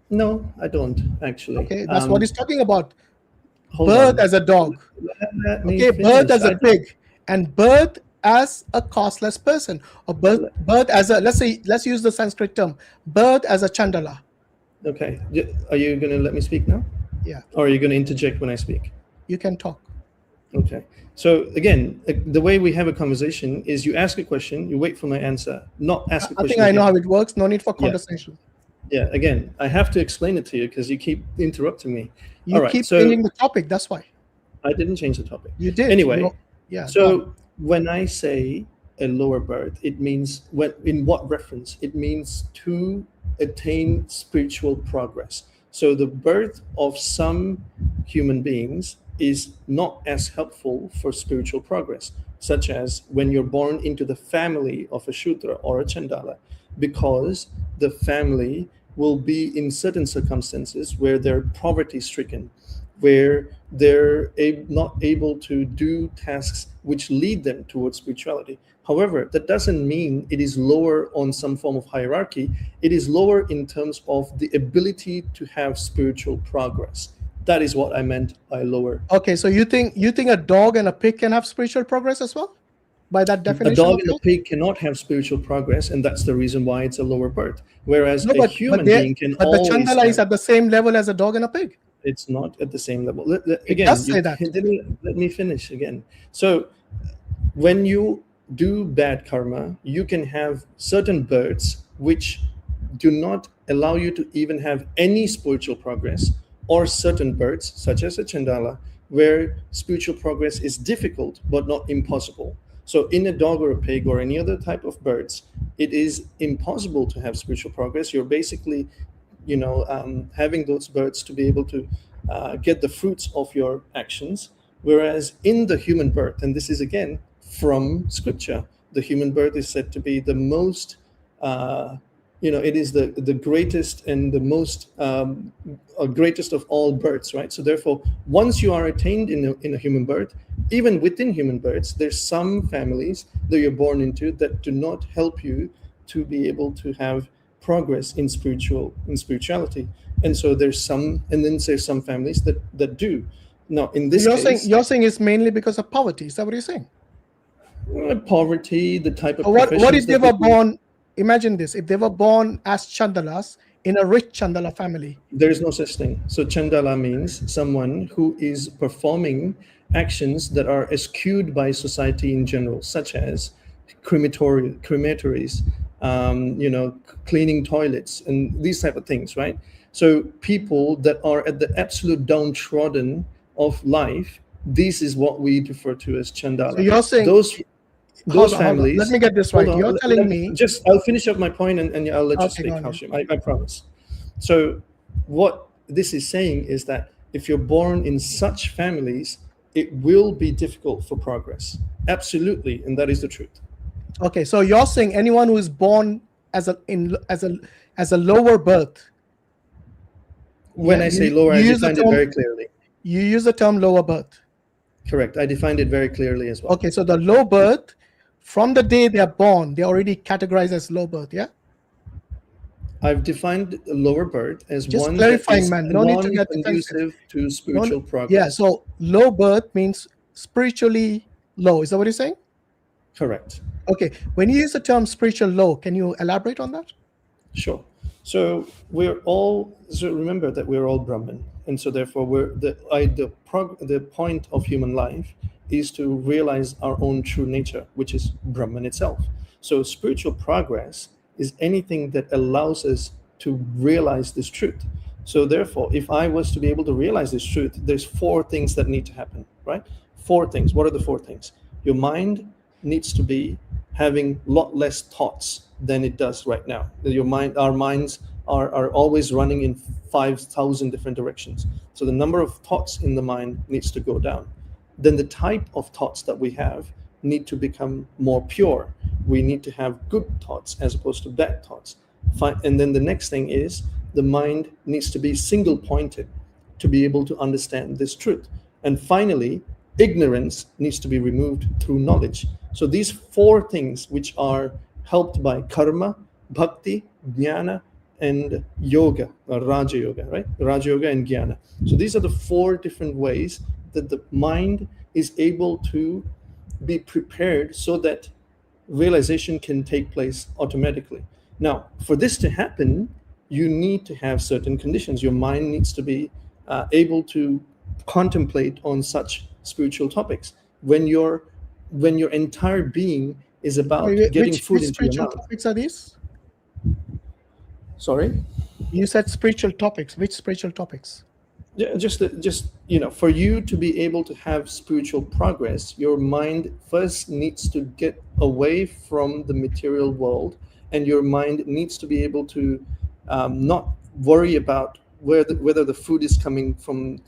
No, I don't actually.
Okay, that's what he's talking about.
Hold
Birth
on.
as a dog.
Let me
Okay,
finish.
birth as a pig, and birth as a costless person, or birth as a, let's use the Sanskrit term, birth as a Chandala.
Okay, are you going to let me speak now?
Yeah.
Or are you going to interject when I speak?
You can talk.
Okay. So again, the way we have a conversation is you ask a question, you wait for my answer, not ask a
I
question.
think I know
again.
how it works. No need for condescension.
Yeah. Again, I have to explain it to you because you keep interrupting me.
You
All right,
keep
so
changing the topic. That's why.
I didn't change the topic.
You did.
Anyway.
Yeah.
So when I say a lower birth, it means in what reference? It means to attain spiritual progress. So the birth of some human beings is not as helpful for spiritual progress, such as when you're born into the family of a Shudra or a Chandala, because the family will be in certain circumstances where they're poverty stricken, where they're not able to do tasks which lead them towards spirituality. However, that doesn't mean it is lower on some form of hierarchy. It is lower in terms of the ability to have spiritual progress. That is what I meant by lower.
Okay, so you think a dog and a pig can have spiritual progress as well? By that definition?
A dog and a pig cannot have spiritual progress, and that's the reason why it's a lower birth. Whereas a human being can always
the Chandala is at the same level as a dog and a pig.
It's not at the same level.
It does say that.
Let me finish again. So when you do bad karma, you can have certain births which do not allow you to even have any spiritual progress, or certain births, such as a Chandala, where spiritual progress is difficult but not impossible. So in a dog or a pig or any other type of birds, it is impossible to have spiritual progress. You're basically, having those birds to be able to get the fruits of your actions. Whereas in the human birth, and this is again from scripture, the human birth is said to be the most, it is the greatest and the most greatest of all births, right? So therefore, once you are attained in a human birth, even within human births, there's some families that you're born into that do not help you to be able to have progress in spirituality. And so there's some families that do. Now, in this case,
you're saying it's mainly because of poverty. Is that what you're saying?
Poverty, the type of
what if they were born? Imagine this: if they were born as Chandalas in a rich Chandala family.
There is no such thing. So Chandala means someone who is performing actions that are eschewed by society in general, such as crematories, cleaning toilets, and these type of things, right? So people that are at the absolute downtrodden of life, this is what we refer to as Chandala.
So you're saying
those families.
Let me get this right. You're telling me.
I'll finish up my point and I'll let you speak, Hashim. I promise. So what this is saying is that if you're born in such families, it will be difficult for progress. Absolutely, and that is the truth.
Okay, so you're saying anyone who is born as a lower birth.
When I say lower, I defined it very clearly.
You use the term lower birth.
Correct. I defined it very clearly as well.
Okay, so the low birth, from the day they're born, they're already categorized as low birth, yeah?
I've defined lower birth as
just
one
clarifying,
that is
man. No need to get
conducive to spiritual progress.
Yeah, so low birth means spiritually low. Is that what you're saying?
Correct.
Okay, when you use the term spiritual low, can you elaborate on that?
Sure. So remember that we're all Brahman, And so therefore the point of human life is to realize our own true nature, which is Brahman itself. So spiritual progress is anything that allows us to realize this truth. So therefore, if I was to be able to realize this truth, there's 4 things that need to happen, right? 4 things. What are the 4 things? Your mind needs to be having a lot less thoughts than it does right now. Our minds are always running in 5,000 different directions. So the number of thoughts in the mind needs to go down. Then the type of thoughts that we have need to become more pure. We need to have good thoughts as opposed to bad thoughts. And then the next thing is the mind needs to be single pointed to be able to understand this truth. And finally, ignorance needs to be removed through knowledge. So these 4 things, which are helped by karma, bhakti, jnana, and yoga, or Raja Yoga, right? Raja Yoga and jnana. So these are the 4 different ways that the mind is able to be prepared so that realization can take place automatically. Now, for this to happen, you need to have certain conditions. Your mind needs to be able to contemplate on such spiritual topics. When your entire being is about getting food into your mouth.
Which spiritual topics are these?
Sorry?
You said spiritual topics. Which spiritual topics?
Just for you to be able to have spiritual progress, your mind first needs to get away from the material world, and your mind needs to be able to not worry about whether the food is coming from,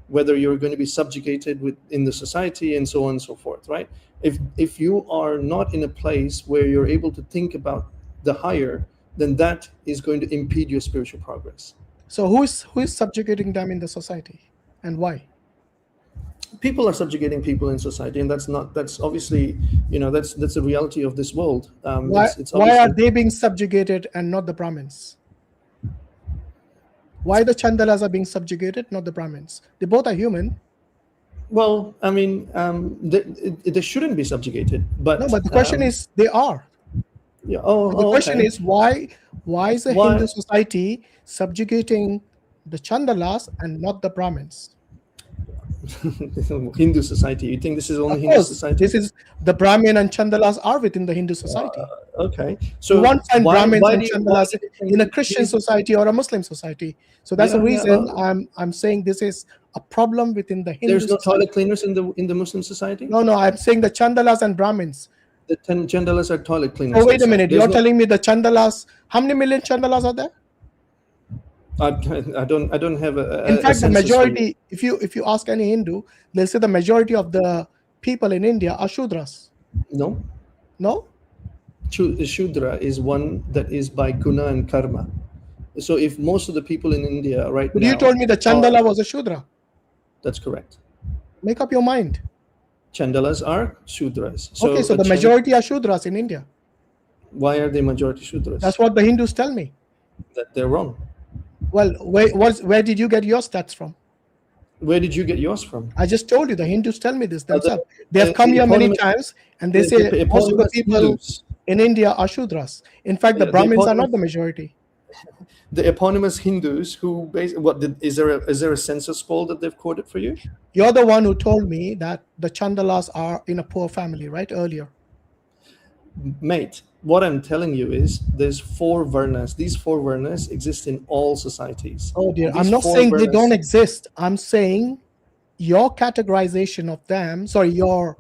whether you're going to be subjugated in the society, and so on and so forth, right? If you are not in a place where you're able to think about the higher, then that is going to impede your spiritual progress.
So who is subjugating them in the society, and why?
People are subjugating people in society, and that's obviously, that's the reality of this world.
Why are they being subjugated and not the Brahmins? Why the Chandalas are being subjugated, not the Brahmins? They both are human.
Well, I mean, they shouldn't be subjugated, but
no. But the question is, they are.
Yeah.
The question is, why is the Hindu society subjugating the Chandalas and not the Brahmins?
Hindu society. You think this is only Hindu society?
This is the Brahmin and Chandalas are within the Hindu society.
Okay. So
you won't find Brahmins and Chandalas in a Christian society or a Muslim society. So that's the reason I'm saying this is a problem within the Hindu
society. There's no
society.
toilet cleaners in the Muslim society?
No, I'm saying the Chandalas and Brahmins.
The Chandalas are toilet cleaners.
Oh, wait a minute. You're telling me the Chandalas, how many million Chandalas are there?
I don't have a.
In fact, the majority, if you ask any Hindu, they'll say the majority of the people in India are Shudras.
No.
No?
Shudra is one that is by guna and karma. So if most of the people in India right now.
You told me the Chandala was a Shudra.
That's correct.
Make up your mind.
Chandalas are Shudras.
So the majority are Shudras in India.
Why are they majority Shudras?
That's what the Hindus tell me.
That they're wrong.
Well, where did you get your stats from?
Where did you get yours from?
I just told you, the Hindus tell me this themselves. They have come here many times, and they say most of the people in India are Shudras. In fact, the Brahmins are not the majority.
The eponymous Hindus who is there a census poll that they've quoted for you?
You're the one who told me that the Chandalas are in a poor family, right? Earlier.
Mate, what I'm telling you is there's 4 varnas. These 4 varnas exist in all societies.
Oh dear, I'm not saying they don't exist. I'm saying your categorization of them, your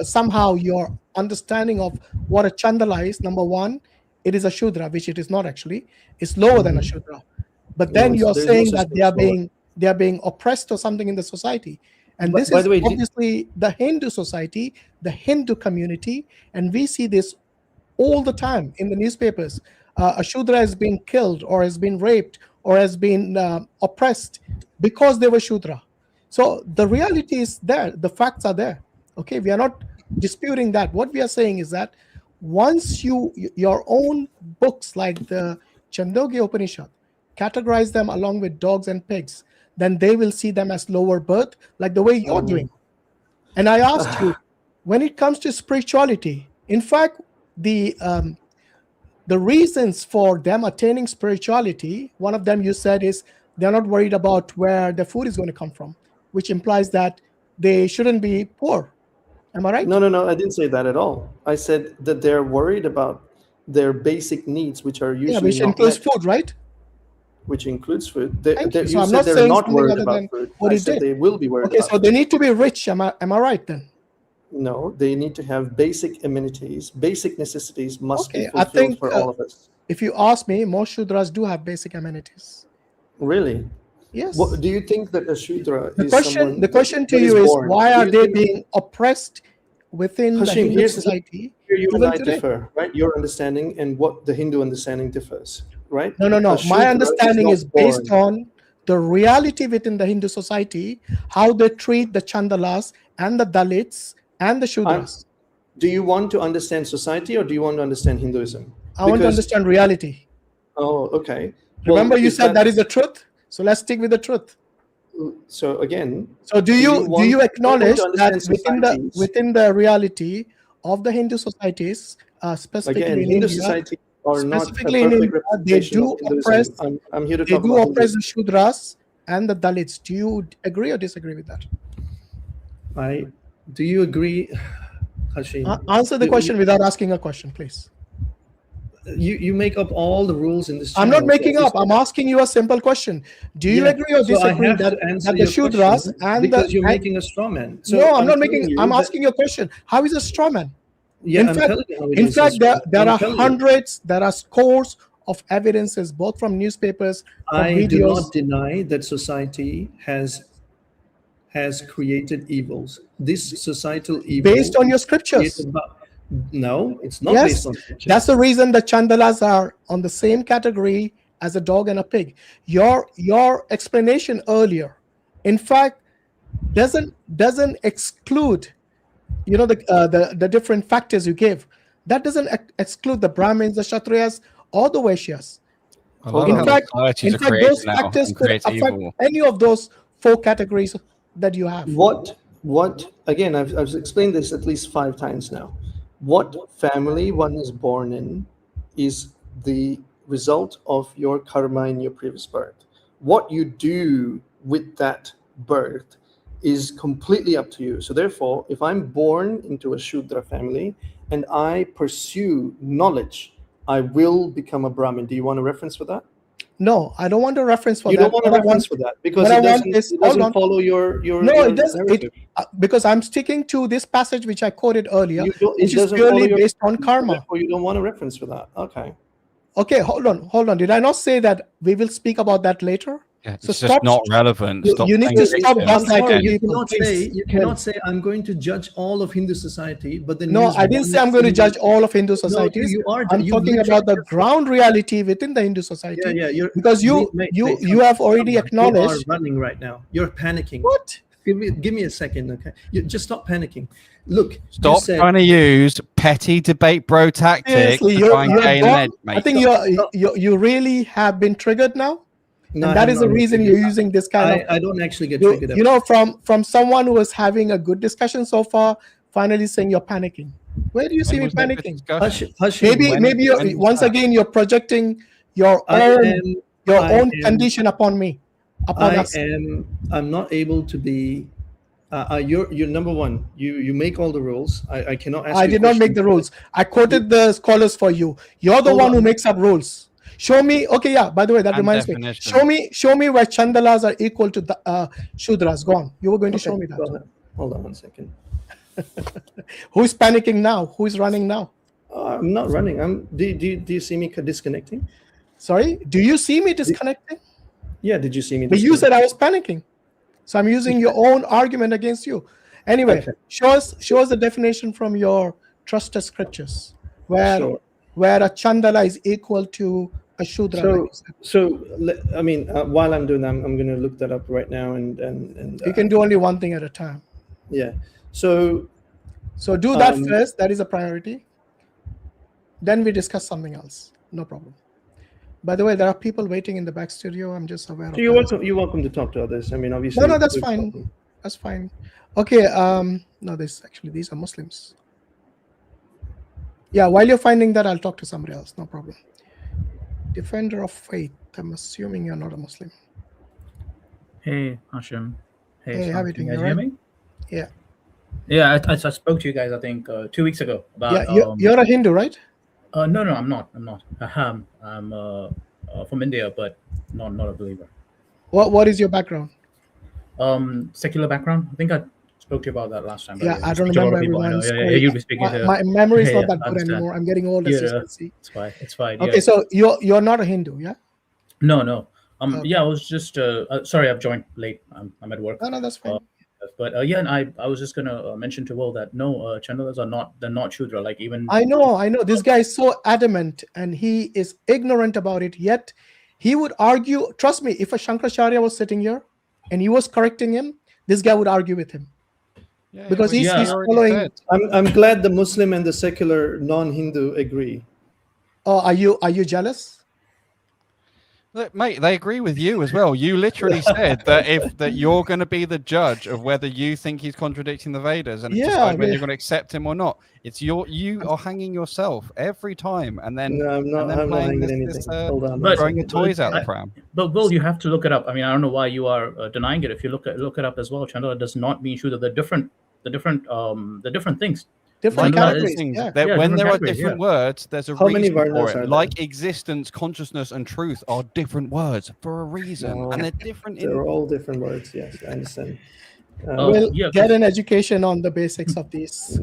somehow your understanding of what a Chandala is, number one, it is a Shudra, which it is not actually. It's lower than a Shudra. But then you're saying that they are being oppressed or something in the society. And this is obviously the Hindu society, the Hindu community, and we see this all the time in the newspapers. A Shudra has been killed or has been raped or has been oppressed because they were Shudra. So the reality is there. The facts are there. Okay, we are not disputing that. What we are saying is that once your own books like the Chandogya Upanishad categorize them along with dogs and pigs, then they will see them as lower birth, like the way you're doing. And I asked you, when it comes to spirituality, in fact, the the reasons for them attaining spirituality, one of them you said is they're not worried about where the food is going to come from, which implies that they shouldn't be poor. Am I right?
No, I didn't say that at all. I said that they're worried about their basic needs, which are usually
which includes food, right?
Which includes food.
So I'm not
they're
saying
not
something
worried
other
about
than
food.
what
I
he
said
did.
they will be worried
Okay,
about
so they need to be rich. Am I right then?
No, they need to have basic amenities, basic necessities must be
Okay,
fulfilled
I think
for all of us.
if you ask me, most Shudras do have basic amenities.
Really?
Yes.
What, do you think that a Shudra
The
is
question,
someone
the question
that
to you is
born?
why
Do
are
you
they
think-
being oppressed within the
Hashim,
Hindu society?
Here you and
even
I
today?
differ, right? Your understanding and what the Hindu understanding differs, right?
No.
A
My
Shudra
understanding
not
is based
born.
on the reality within the Hindu society, how they treat the Chandalas and the Dalits and the Shudras.
Do you want to understand society or do you want to understand Hinduism?
I want to understand reality.
Oh, okay.
Remember,
Well,
you
is
said that is the truth. So let's stick with the truth.
So again,
So do you acknowledge
to
that
understand
within the reality of the Hindu societies, specifically
again,
in
Hindu
India,
society are not a
specifically in
perfect
India, they
representation
do
of Hinduism.
oppress.
I'm here to
They
talk
do
about
oppress
Hinduism.
the Shudras and the Dalits. Do you agree or disagree with that?
Do you agree, Hashim?
Answer the question without asking a question, please.
You make up all the rules in this
I'm
channel.
not making up. I'm asking you a simple question. Do you agree or disagree that the Shudras and
because you're making a straw man? So
no, I'm not
telling
making.
you
I'm
that-
asking you a question. How is a straw man?
Yeah,
in
I'm
fact,
telling you how it
in
is a
fact,
straw man.
there
I'm
are
telling you.
hundreds, there are scores of evidences, both from newspapers, from
I
videos.
do not deny that society has created evils. This societal evil
Based on your
is
scriptures.
created no, it's not
Yes,
based on scriptures.
that's the reason the Chandalas are on the same category as a dog and a pig. Your explanation earlier, in fact, doesn't exclude, the different factors you gave. That doesn't exclude the Brahmins, the Kshatriyas, or the Vaishyas. In fact, those factors could affect any of those 4 categories that you have.
What again, I've explained this at least 5 times now. What family one is born in is the result of your karma in your previous birth. What you do with that birth is completely up to you. So therefore, if I'm born into a Shudra family and I pursue knowledge, I will become a Brahmin. Do you want a reference for that?
No, I don't want a reference for
You
that.
don't want a reference for that because
what
it
I want
doesn't,
is-
it
hold
doesn't
on.
follow your
No,
your
it does.
narrative.
Because I'm sticking to this passage which I quoted earlier,
It
which is
doesn't follow
purely
your-
based on karma.
Therefore, you don't want a reference for that. Okay.
Okay, hold on. Did I not say that we will speak about that later?
Yeah,
So
it's just not relevant. Stop
You need
playing
to
victim.
stop
I'm
gaslighting
sorry, you
people.
cannot
please.
say I'm going to judge all of Hindu society, but then
No,
use
I didn't
one
say I'm going to
single-
judge all of Hindu societies.
you are.
I'm
You
talking
literally
about the
just-
ground reality within the Hindu society.
Yeah.
Because you have already
You
acknowledged.
are running right now. You're panicking.
What?
Give me a second, okay? Just stop panicking. Look,
Stop trying to use petty debate bro tactics
Seriously,
to try and
you're
gain
gone.
an edge, mate.
I think you really have been triggered now.
No,
And
I
that
have
is the
not been
reason
triggered.
you're using this kind of.
I don't actually get
You,
triggered.
you know, from someone who was having a good discussion so far, finally saying you're panicking. Where do you see me panicking? Maybe you're, once again you're projecting your own condition upon me, upon us.
I'm not able to be. You're number one. You make all the rules. I cannot ask.
I did not make the rules. I quoted the scholars for you. You're the one who makes up rules. Show me. Okay, yeah. By the way, that reminds me. Show me where Chandalas are equal to the Shudras. Go on. You were going to show me that.
Go ahead. Hold on 1 second.
Who's panicking now? Who is running now?
I'm not running. Do you see me disconnecting?
Sorry. Do you see me disconnecting?
Yeah. Did you see me?
But you said I was panicking. So I'm using your own argument against you. Anyway,
Okay.
show us the definition from your trusted scriptures, where a Chandala is equal to a Shudra.
I mean, while I'm doing that, I'm going to look that up right now, and
You can do only one thing at a time.
Yeah. So
do that first. That is a priority. Then we discuss something else. No problem. By the way, there are people waiting in the back studio. I'm just aware of that.
You're welcome to talk to others. I mean, obviously.
No, that's fine. That's fine. Okay. No, these are Muslims. Yeah, while you're finding that, I'll talk to somebody else. No problem. Defender of faith. I'm assuming you're not a Muslim.
Hey, Hashim.
Hey, how are you doing?
Can you
You
hear
right?
me?
Yeah.
Yeah, I spoke to you guys, I think, 2 weeks ago about.
Yeah, you're a Hindu, right?
No, I'm not. I'm from India, but not a believer.
What is your background?
Secular background. I think I spoke to you about that last time.
Yeah, I don't remember everyone's.
You'll be speaking to.
My memory is not
Yeah,
that
I
good
understand.
anymore. I'm getting old, as you can see.
It's fine.
Okay, so you're not a Hindu, yeah?
No.
Okay.
Yeah, I was just sorry, I've joined late. I'm at work.
No, that's fine.
But yeah, and I was just gonna mention to Will that no, Chandalas they're not Shudra. Like even
I know. This guy is so adamant, and he is ignorant about it. Yet he would argue. Trust me, if a Shankaracharya was sitting here and he was correcting him, this guy would argue with him.
Yeah,
because he's following.
I'm glad the Muslim and the secular non-Hindu agree.
Oh, are you jealous?
Look, mate, they agree with you as well. You literally said that you're going to be the judge of whether you think he's contradicting the Vedas and decide whether you're going to accept him or not. It's you are hanging yourself every time, and then
I'm not hanging anything. Hold on,
throwing your toys out the pram.
But Will, you have to look it up. I mean, I don't know why you are denying it. If you look it up as well, Chandala does not mean Shudra. The different things.
Different categories.
When there are different words, there's a
How many
reason for
varnas
it.
are there?
Like existence, consciousness, and truth are different words for a reason,
No,
and they're different.
They're all different words. Yes, I understand.
We'll get an education on the basics of these.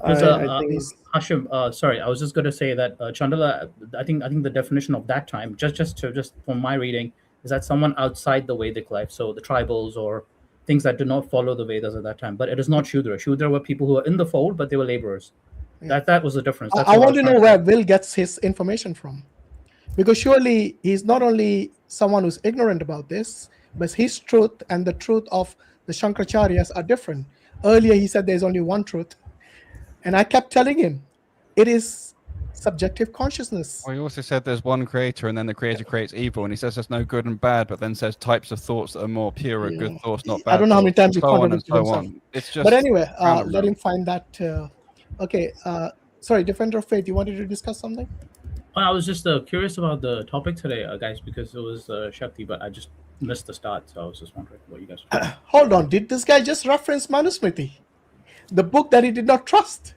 Hashim, sorry, I was just going to say that Chandala. I think the definition of that time, just from my reading, is that someone outside the Vedic life, so the tribals or things that do not follow the Vedas at that time. But it is not Shudra. Shudra were people who were in the fold, but they were laborers.
Yeah.
That was the difference.
I want to know where Will gets his information from, because surely he's not only someone who's ignorant about this, but his truth and the truth of the Shankaracharyas are different. Earlier he said there's only one truth, and I kept telling him it is subjective consciousness.
Well, he also said there's one creator, and then the creator creates evil, and he says there's no good and bad, but then says types of thoughts that are more pure are good thoughts, not bad.
I don't know how many times he contradicted
himself.
himself.
It's just.
But anyway, let him find that. Okay, sorry, Defender of Faith, you wanted to discuss something?
I was just curious about the topic today, guys, because it was Shakti, but I just missed the start, so I was just wondering what you guys were doing.
Hold on, did this guy just reference Manusmriti, the book that he did not trust?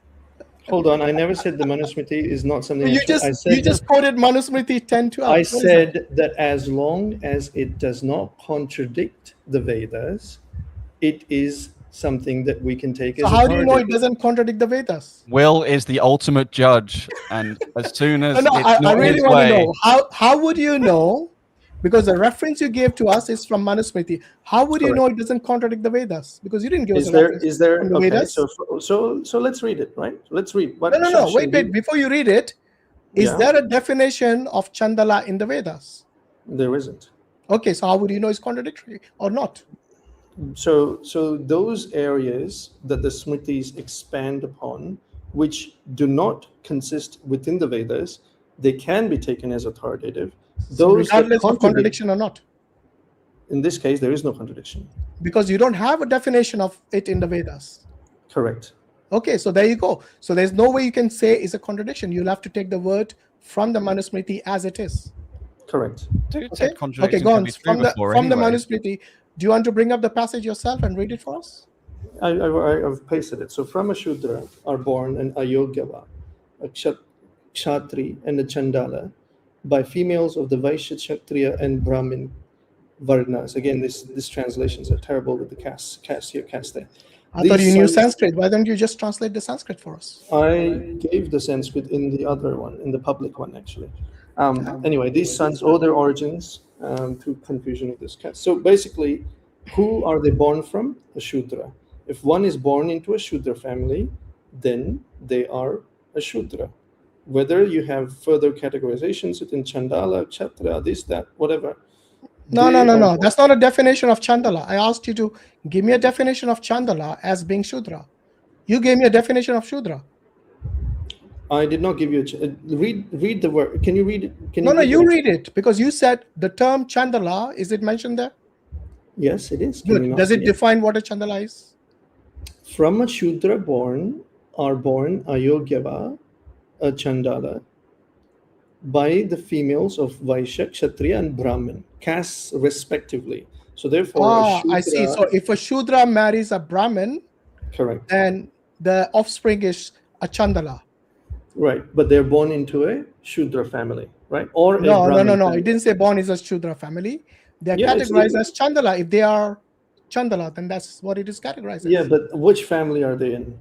Hold on, I never said the Manusmriti is not something.
You just quoted Manusmriti 10:12.
I said that as long as it does not contradict the Vedas, it is something that we can take as
how do you know it doesn't contradict the Vedas?
Will is the ultimate judge, and as soon as
I really want to know how would you know? Because the reference you gave to us is from Manusmriti. How would you know it doesn't contradict the Vedas? Because you didn't give us a reference.
Is there
from the
okay,
Vedas.
so let's read it, right? Let's read.
No. Wait. Before you read it, is there a definition of Chandala in the Vedas?
There isn't.
Okay, so how would you know it's contradictory or not?
So those areas that the Smritis expand upon, which do not consist within the Vedas, they can be taken as authoritative.
So regardless of contradiction or not?
In this case, there is no contradiction.
Because you don't have a definition of it in the Vedas.
Correct.
Okay, so there you go. So there's no way you can say it's a contradiction. You'll have to take the word from the Manusmriti as it is.
Correct.
Okay, go on. From the Manusmriti, do you want to bring up the passage yourself and read it for us?
I've pasted it. So from a Shudra are born an Ayogyava, a Kshatri, and a Chandala, by females of the Vaishya, Kshatriya, and Brahmin Varnas. Again, these translations are terrible with the caste here, caste there.
I thought you knew Sanskrit. Why don't you just translate the Sanskrit for us?
I gave the Sanskrit in the other one, in the public one, actually. Anyway, these sons owe their origins to confusion of this caste. So basically, who are they born from? A Shudra. If one is born into a Shudra family, then they are a Shudra. Whether you have further categorizations within Chandala, Kshatriya, this, that, whatever.
No. That's not a definition of Chandala. I asked you to give me a definition of Chandala as being Shudra. You gave me a definition of Shudra.
I did not give you read the word. Can you read it?
You read it, because you said the term Chandala, is it mentioned there?
Yes, it is.
Good. Does it define what a Chandala is?
From a Shudra are born Ayogyava, a Chandala by the females of Vaishya, Kshatriya, and Brahmin, castes respectively. So therefore, a Shudra,
I see. So if a Shudra marries a Brahmin,
correct,
then the offspring is a Chandala.
Right, but they're born into a Shudra family, right? Or
No.
family.
It didn't say born is a Shudra family. They're categorized as Chandala. If they are Chandala, then that's what it is categorized as.
Yeah, but which family are they in?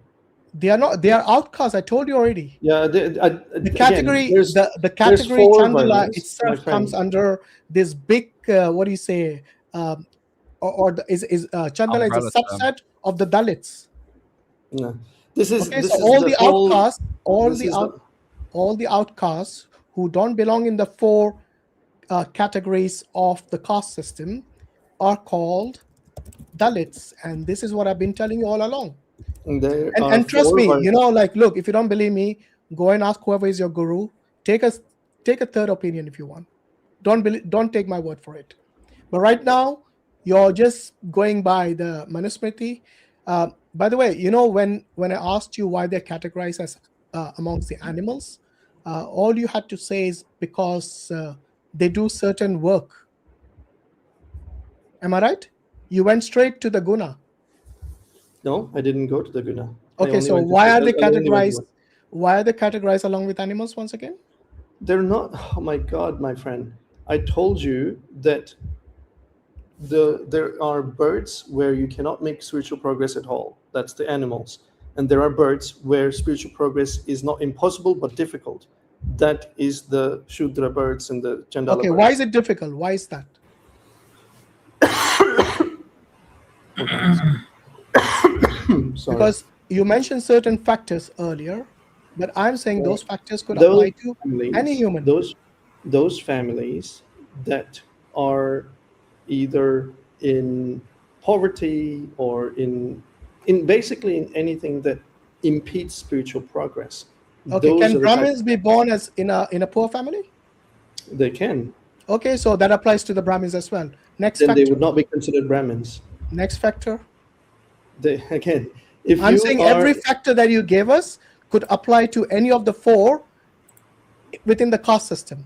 They are not. They are outcasts. I told you already.
Yeah,
the category,
again,
the category Chandala
varnas,
itself comes under this big. What do you say? Chandala is a subset of the Dalits.
No, this is
okay.
This
So
is
all
the
the
whole,
outcasts, all the outcasts who don't belong in the four categories of the caste system are called Dalits, and this is what I've been telling you all along. And trust me, like, look, if you don't believe me, go and ask whoever is your guru. Take a third opinion if you want. Don't take my word for it. But right now, you're just going by the Manusmriti. By the way, when I asked you why they're categorized as amongst the animals, all you had to say is because they do certain work. Am I right? You went straight to the guna.
No, I didn't go to the guna.
Okay, so why are they categorized? Why are they categorized along with animals once again?
They're not. Oh my God, my friend! I told you that there are birds where you cannot make spiritual progress at all. That's the animals, and there are birds where spiritual progress is not impossible but difficult. That is the Shudra birds and the Chandala birds.
Why is it difficult? Why is that? Because you mentioned certain factors earlier, but I'm saying those factors could apply to any human.
Those families that are either in poverty or in basically in anything that impedes spiritual progress.
Okay, can Brahmins be born as in a poor family?
They can.
Okay, so that applies to the Brahmins as well. Next
then
factor.
They would not be considered Brahmins.
Next factor.
If
I'm saying every factor that you gave us could apply to any of the four within the caste system.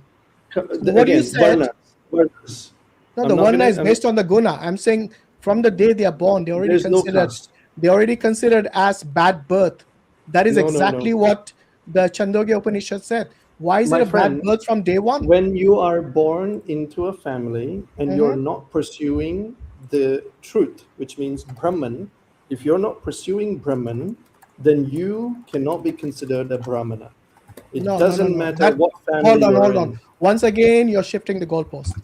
What you said?
Varnas.
No, the Varna is based on the guna. I'm saying from the day they are born, they already considered as bad birth. That is exactly what the Chandogya Upanishad said. Why is it a bad birth from day one?
When you are born into a family and you're not pursuing the truth, which means Brahman, if you're not pursuing Brahman, then you cannot be considered a Brahmana. It doesn't matter what family
Hold on. Once again, you're shifting the goalpost.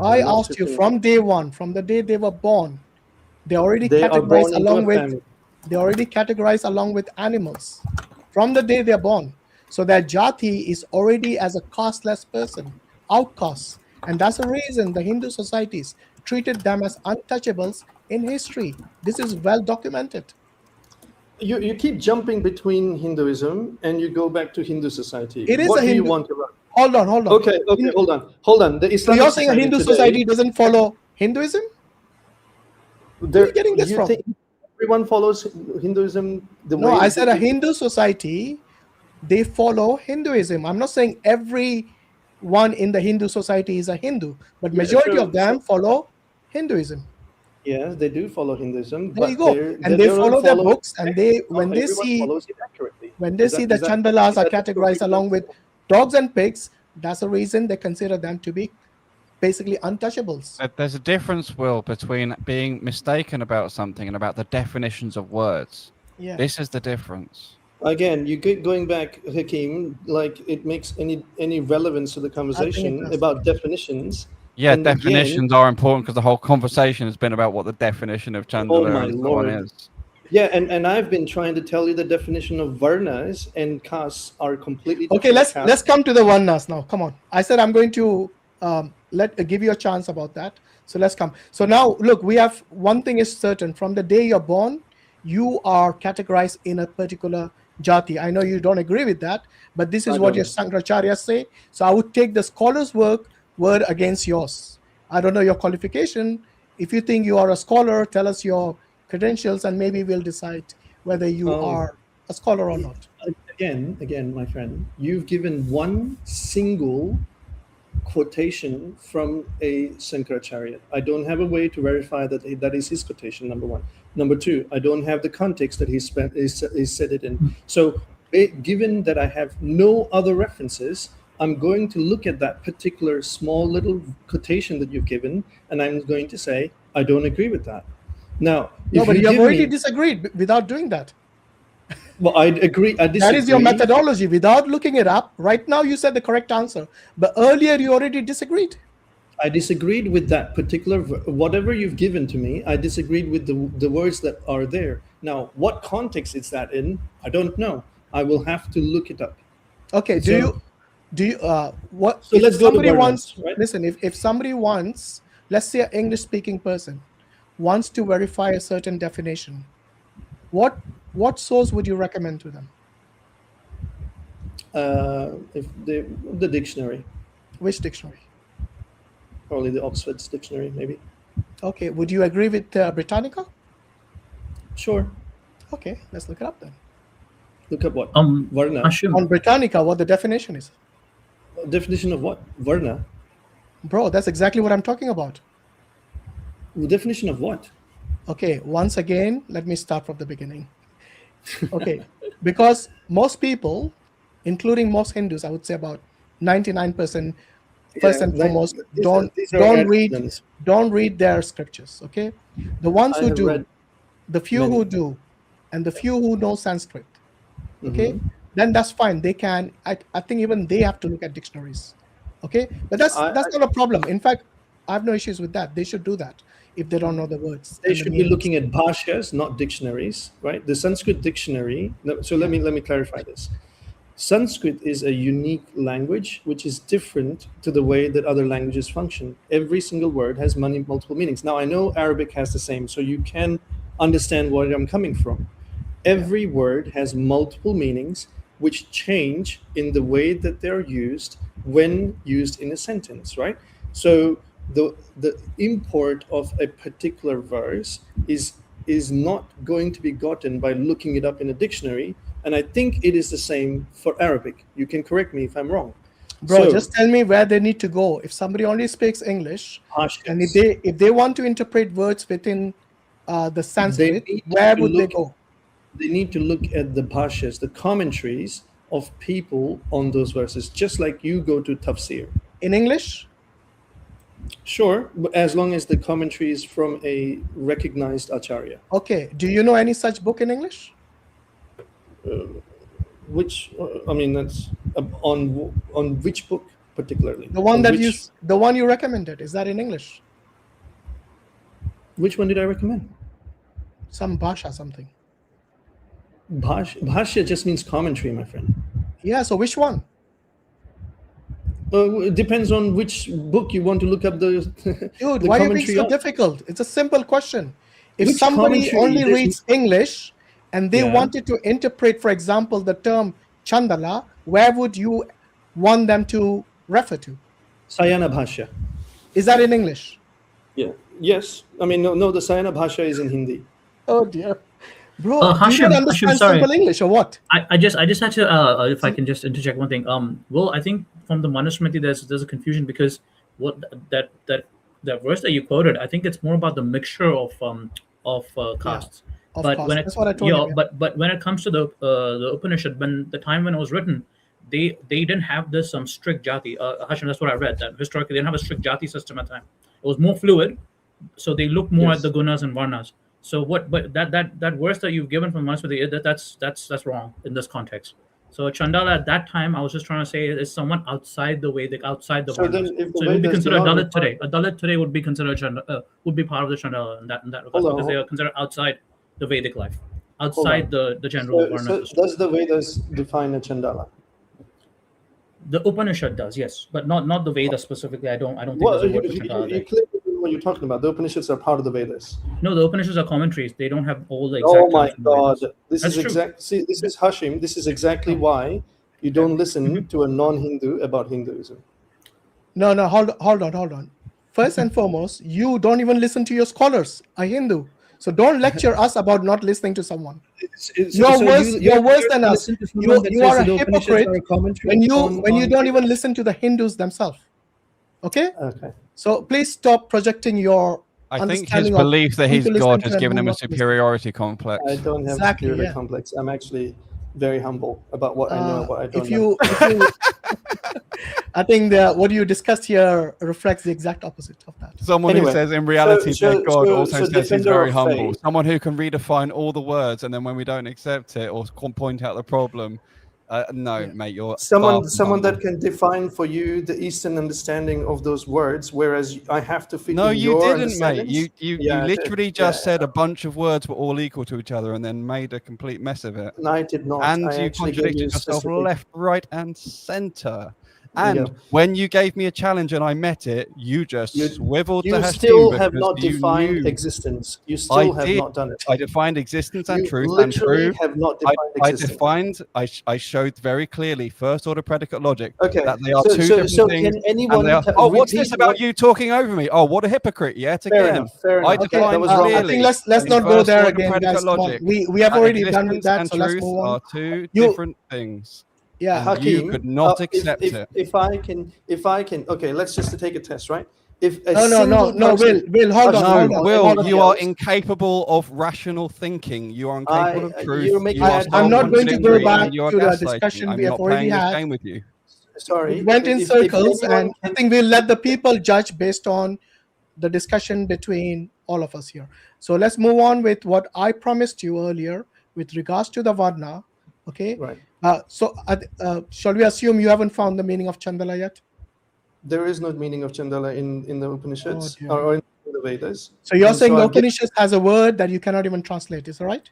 I asked you from day one, from the day they were born, they already categorized along with animals. From the day they're born. So their jati is already as a casteless person, outcasts. And that's the reason the Hindu societies treated them as untouchables in history. This is well documented.
You keep jumping between Hinduism and you go back to Hindu society.
It is
what
a Hindu.
Do you want to run?
Hold on.
Okay, hold on. The Islamic
so you're saying a Hindu society doesn't follow Hinduism? Where are you getting this from?
Think everyone follows Hinduism the way?
No, I said a Hindu society, they follow Hinduism. I'm not saying everyone in the Hindu society is a Hindu, but majority of them follow Hinduism.
Yes, they do follow Hinduism.
There you go. And they follow their books, and when they see the Chandalas are categorized along with dogs and pigs, that's the reason they consider them to be basically untouchables.
There's a difference, Will, between being mistaken about something and about the definitions of words.
Yeah.
This is the difference.
Again, you keep going back, Hakim, like it makes any relevance to the conversation about definitions.
Yeah, and definitions are important because the whole conversation has been about what the definition of Chandala and so on is.
Yeah, and I've been trying to tell you the definition of varnas and castes are completely different.
Okay, let's come to the varnas now. Come on. I said I'm going to give you a chance about that. So let's come. So now, look, we have one thing is certain. From the day you're born, you are categorized in a particular jati. I know you don't agree with that, but this is what your Sankaracharya say. So I would take the scholar's word against yours. I don't know your qualification. If you think you are a scholar, tell us your credentials and maybe we'll decide whether you are a scholar or not.
again, my friend, you've given one single quotation from a Sankaracharya. I don't have a way to verify that that is his quotation, number one. Number two, I don't have the context that he said it in. So given that I have no other references, I'm going to look at that particular small little quotation that you've given, and I'm going to say, I don't agree with that. Now,
no, but you have already disagreed without doing that.
Well, I agree. I disagree.
That is your methodology. Without looking it up, right now you said the correct answer, but earlier you already disagreed.
I disagreed with that particular, whatever you've given to me, I disagreed with the words that are there. Now, what context is that in? I don't know. I will have to look it up.
Okay,
So
what?
So
if
let's go to
somebody
Varnas,
wants,
right?
listen, if somebody wants, let's say an English-speaking person wants to verify a certain definition, what source would you recommend to them?
If the dictionary.
Which dictionary?
Probably the Oxford's dictionary, maybe.
Okay, would you agree with Britannica?
Sure.
Okay, let's look it up then.
Look up what? Varna.
On Britannica, what the definition is.
Definition of what? Varna?
Bro, that's exactly what I'm talking about.
The definition of what?
Okay, once again, let me start from the beginning. Okay, because most people, including most Hindus, I would say about 99%, first and foremost, don't read their scriptures. Okay, the ones who do, the few who do, and the few who know Sanskrit. Okay, then that's fine. They can. I think even they have to look at dictionaries. Okay, but that's not a problem. In fact, I have no issues with that. They should do that if they don't know the words.
They should be looking at bhashyas, not dictionaries, right? The Sanskrit dictionary. So let me clarify this. Sanskrit is a unique language which is different to the way that other languages function. Every single word has multiple meanings. Now I know Arabic has the same, so you can understand where I'm coming from. Every word has multiple meanings which change in the way that they're used when used in a sentence, right? So the import of a particular verse is not going to be gotten by looking it up in a dictionary, and I think it is the same for Arabic. You can correct me if I'm wrong.
Bro, just tell me where they need to go. If somebody only speaks English, and if they want to interpret words within the Sanskrit, where would they go?
They need to look at the bhashyas, the commentaries of people on those verses, just like you go to tafsir.
In English?
Sure, but as long as the commentary is from a recognized acharya.
Okay, do you know any such book in English?
I mean, that's on which book particularly?
The one the one you recommended, is that in English?
Which one did I recommend?
Some bhasha something.
Bhashya just means commentary, my friend.
Yeah, so which one?
It depends on which book you want to look up the
Dude,
the
why are you being
commentary
so
of.
difficult? It's a simple question. If
Which
somebody
commentary?
only reads English and they
Yeah.
wanted to interpret, for example, the term chandala, where would you want them to refer to?
Sayana Bhashya.
Is that in English?
Yeah. Yes. I mean, no, the Sayana Bhashya is in Hindi.
Oh dear. Bro, do you
Hashim,
not understand
sorry.
simple English or what?
I just had to if I can just interject one thing. Well, I think from the Manusmriti there's a confusion because what that verse that you quoted, I think it's more about the mixture of castes.
Of
But
course.
when
That's what I told you.
but when it comes to the Upanishad, when the time when it was written, they didn't have this strict jati. Hashim, that's what I read. That historically they didn't have a strict jati system at the time. It was more fluid, so they looked more at the gunas and varnas. So but that verse that you've given from Manusmriti, that's wrong in this context. So Chandala at that time, I was just trying to say, is someone outside the Vedic, outside the
So
varnas.
then if the
So it would be
Vedas
considered
do not
Dalit
refer-
today. A Dalit today would be considered would be part of the Chandala in that regard,
Hold on,
because they are considered outside the Vedic life, outside the general varna
So
system.
does the Vedas define a Chandala?
The Upanishad does, yes, but not the Vedas specifically. I don't think
Well,
there's a word
you
for Chandala there.
clearly know what you're talking about. The Upanishads are part of the Vedas.
No, the Upanishads are commentaries. They don't have all the exact
Oh my
terms from the
God!
Vedas.
This
That's
is
true.
exact. See, this is Hashim. This is exactly why you don't listen to a non-Hindu about Hinduism.
No, hold on. First and foremost, you don't even listen to your scholars, a Hindu. So don't lecture us about not listening to someone.
So
You're worse than us.
listen to someone that
You
says
are a
that the Upanishads
hypocrite
are a commentary
when you
on
don't even listen to the Hindus themselves. Okay?
Okay.
So please stop projecting your
I think his
understanding
belief
of
that
who
his
to listen
God
to
has
and
given
who
him a
not to listen to.
superiority complex.
I don't have
Exactly,
superiority
yeah.
complex. I'm actually very humble about what I know and what I don't
If
know.
you I think what you discussed here reflects the exact opposite of that.
Someone who says in reality their God also says he's
defender
very
of
humble.
faith.
Someone who can redefine all the words, and then when we don't accept it or point out the problem, mate, you're
Someone
humble.
that can define for you the Eastern understanding of those words, whereas I have to fit
No,
in
you
your
didn't, mate. You
Yeah, I did.
literally just said a bunch of words were all equal to each other and then made a complete mess of it.
No, I did not.
And
I
you
actually gave
contradicted
you
yourself
specific.
left, right, and center.
There you
And
go.
when you gave me a challenge and I met it, you just swiveled to
You
Hashim
still have
because
not
you
defined
knew.
existence. You
I
still have
did.
not done it.
I defined existence and
You
truth and
literally
proof.
have not defined existence.
I showed very clearly first order predicate logic
Okay,
that they are
so-
two
so-
different
so
things.
can anyone
and they are, what's this
repeat
about
what-
you talking over me? Oh, what a hypocrite yet
Fair
again.
enough, fair
I
enough.
Okay,
defined
was wrong.
I
clearly
think let's
in
not go
first
there
order
again,
predicate
guys. Come on.
logic
We have
that
already done with
existence
that,
and
so let's
truth
move on.
are two
You-
different things.
Yeah,
And you
Hakim,
could not accept it.
If I can, okay, let's just take a test, right? If a
No,
single person,
Will, hold on,
No,
hold on.
Will,
hold on.
you are incapable of rational thinking. You are incapable of truth.
you're making
You are
I'm not going to go
self-contradictory,
back
and you are
to the
gaslighting.
discussion
I'm
we have
not
already
playing this
had.
game with you.
Sorry,
It went in
if
circles,
anyone
and I think we'll let the people judge based on the discussion between all of us here. So let's move on with what I promised you earlier with regards to the Varna. Okay.
Right.
Shall we assume you haven't found the meaning of Chandala yet?
There is no meaning of Chandala in the Upanishads
dear.
or in the Vedas.
So you're
And
saying the
I've given-
Upanishads has a word that you cannot even translate, is that right?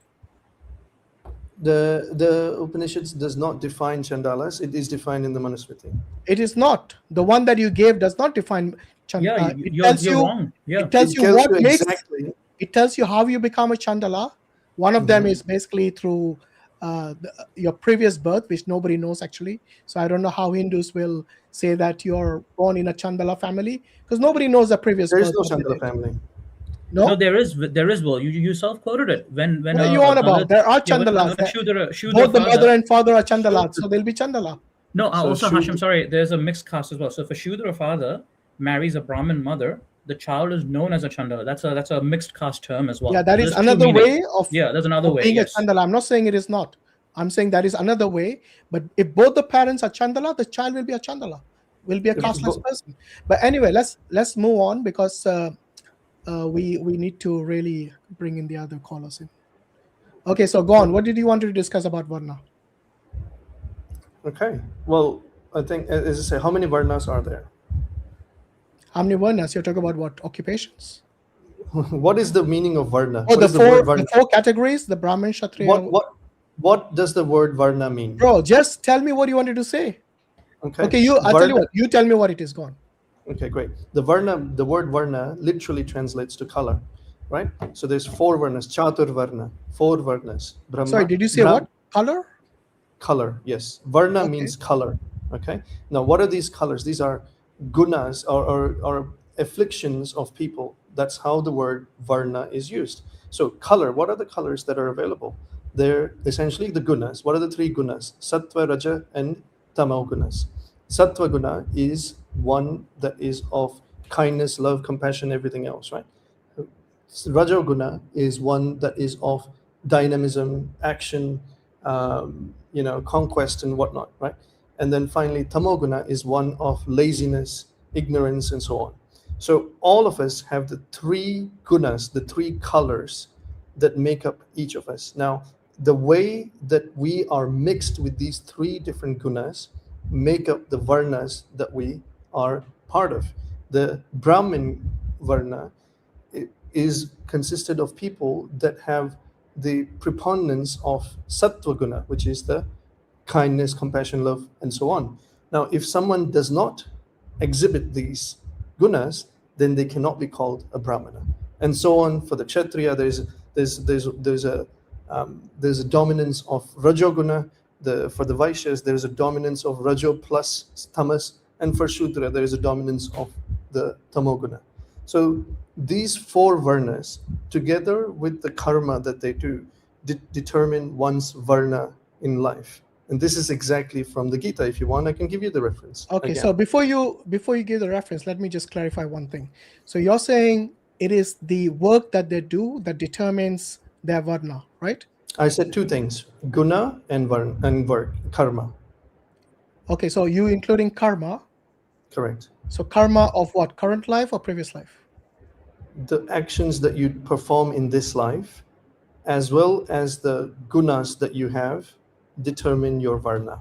The Upanishads does not define Chandalas. It is defined in the Manusmriti.
It is not. The one that you gave does not define Chandala.
Yeah, you're wrong. Yeah.
It tells
It
you
tells
what
you
makes.
exactly.
It tells you how you become a Chandala. One of them is basically through your previous birth, which nobody knows actually. So I don't know how Hindus will say that you're born in a Chandala family, because nobody knows the previous
There is
birth.
no Chandala family.
No,
there is. Well, you self-quoted it when
what are you on about? There are
yeah, when
Chandalas.
Shudra
Both the
father-
mother and father are Chandalas, so they'll be Chandala.
No,
So
also
Shudra-
Hashim, sorry, there's a mixed caste as well. So if a Shudra father marries a Brahmin mother, the child is known as a Chandala. That's a mixed caste term as well.
Yeah, that is
There's two
another
meanings.
way of
there's another way.
being
Yes.
a Chandala. I'm not saying it is not. I'm saying that is another way. But if both the parents are Chandala, the child will be a Chandala, will be a casteless person. But anyway, let's move on, because we need to really bring in the other callers in. Okay, so go on. What did you want to discuss about Varna?
Okay. Well, I think, as I say, how many Varnas are there?
How many Varnas? You're talking about what? Occupations?
What is the meaning of Varna?
Oh,
What
the
is word
four categories, the Brahmin, Kshatriya.
What does the word Varna mean?
Bro, just tell me what you wanted to say.
Okay.
Okay, I'll tell you what. You tell me what it is. Go on.
Okay, great. The word Varna literally translates to color, right? So there's 4 Varnas, Chatur Varna, 4 Varnas. Brahma,
Sorry, did you say what? Color?
Color, yes. Varna means color, okay? Now, what are these colors? These are gunas or afflictions of people. That's how the word Varna is used. So color, what are the colors that are available? They're essentially the gunas. What are the 3 gunas? Sattva, Raja, and Tamo gunas. Sattva guna is one that is of kindness, love, compassion, everything else, right? Raja guna is one that is of dynamism, action, conquest and whatnot, right? And then finally, Tamoguna is one of laziness, ignorance, and so on. So all of us have the 3 gunas, the 3 colors that make up each of us. Now, the way that we are mixed with these 3 different gunas make up the varnas that we are part of. The Brahmin varna is consisted of people that have the preponderance of sattva guna, which is the kindness, compassion, love, and so on. Now, if someone does not exhibit these gunas, then they cannot be called a brahmana, and so on. For the kshatriya, there's a dominance of rajoguna. For the vaishyas, there's a dominance of rajo plus tamas, and for shudra, there is a dominance of the tamoguna. So these 4 varnas, together with the karma that they do, determine one's varna in life. And this is exactly from the Gita. If you want, I can give you the reference.
Okay,
again.
so before you give the reference, let me just clarify one thing. So you're saying it is the work that they do that determines their varna, right?
I said 2 things: guna and varna and work, karma.
Okay, so you including karma.
Correct.
So karma of what? Current life or previous life?
The actions that you perform in this life, as well as the gunas that you have, determine your varna.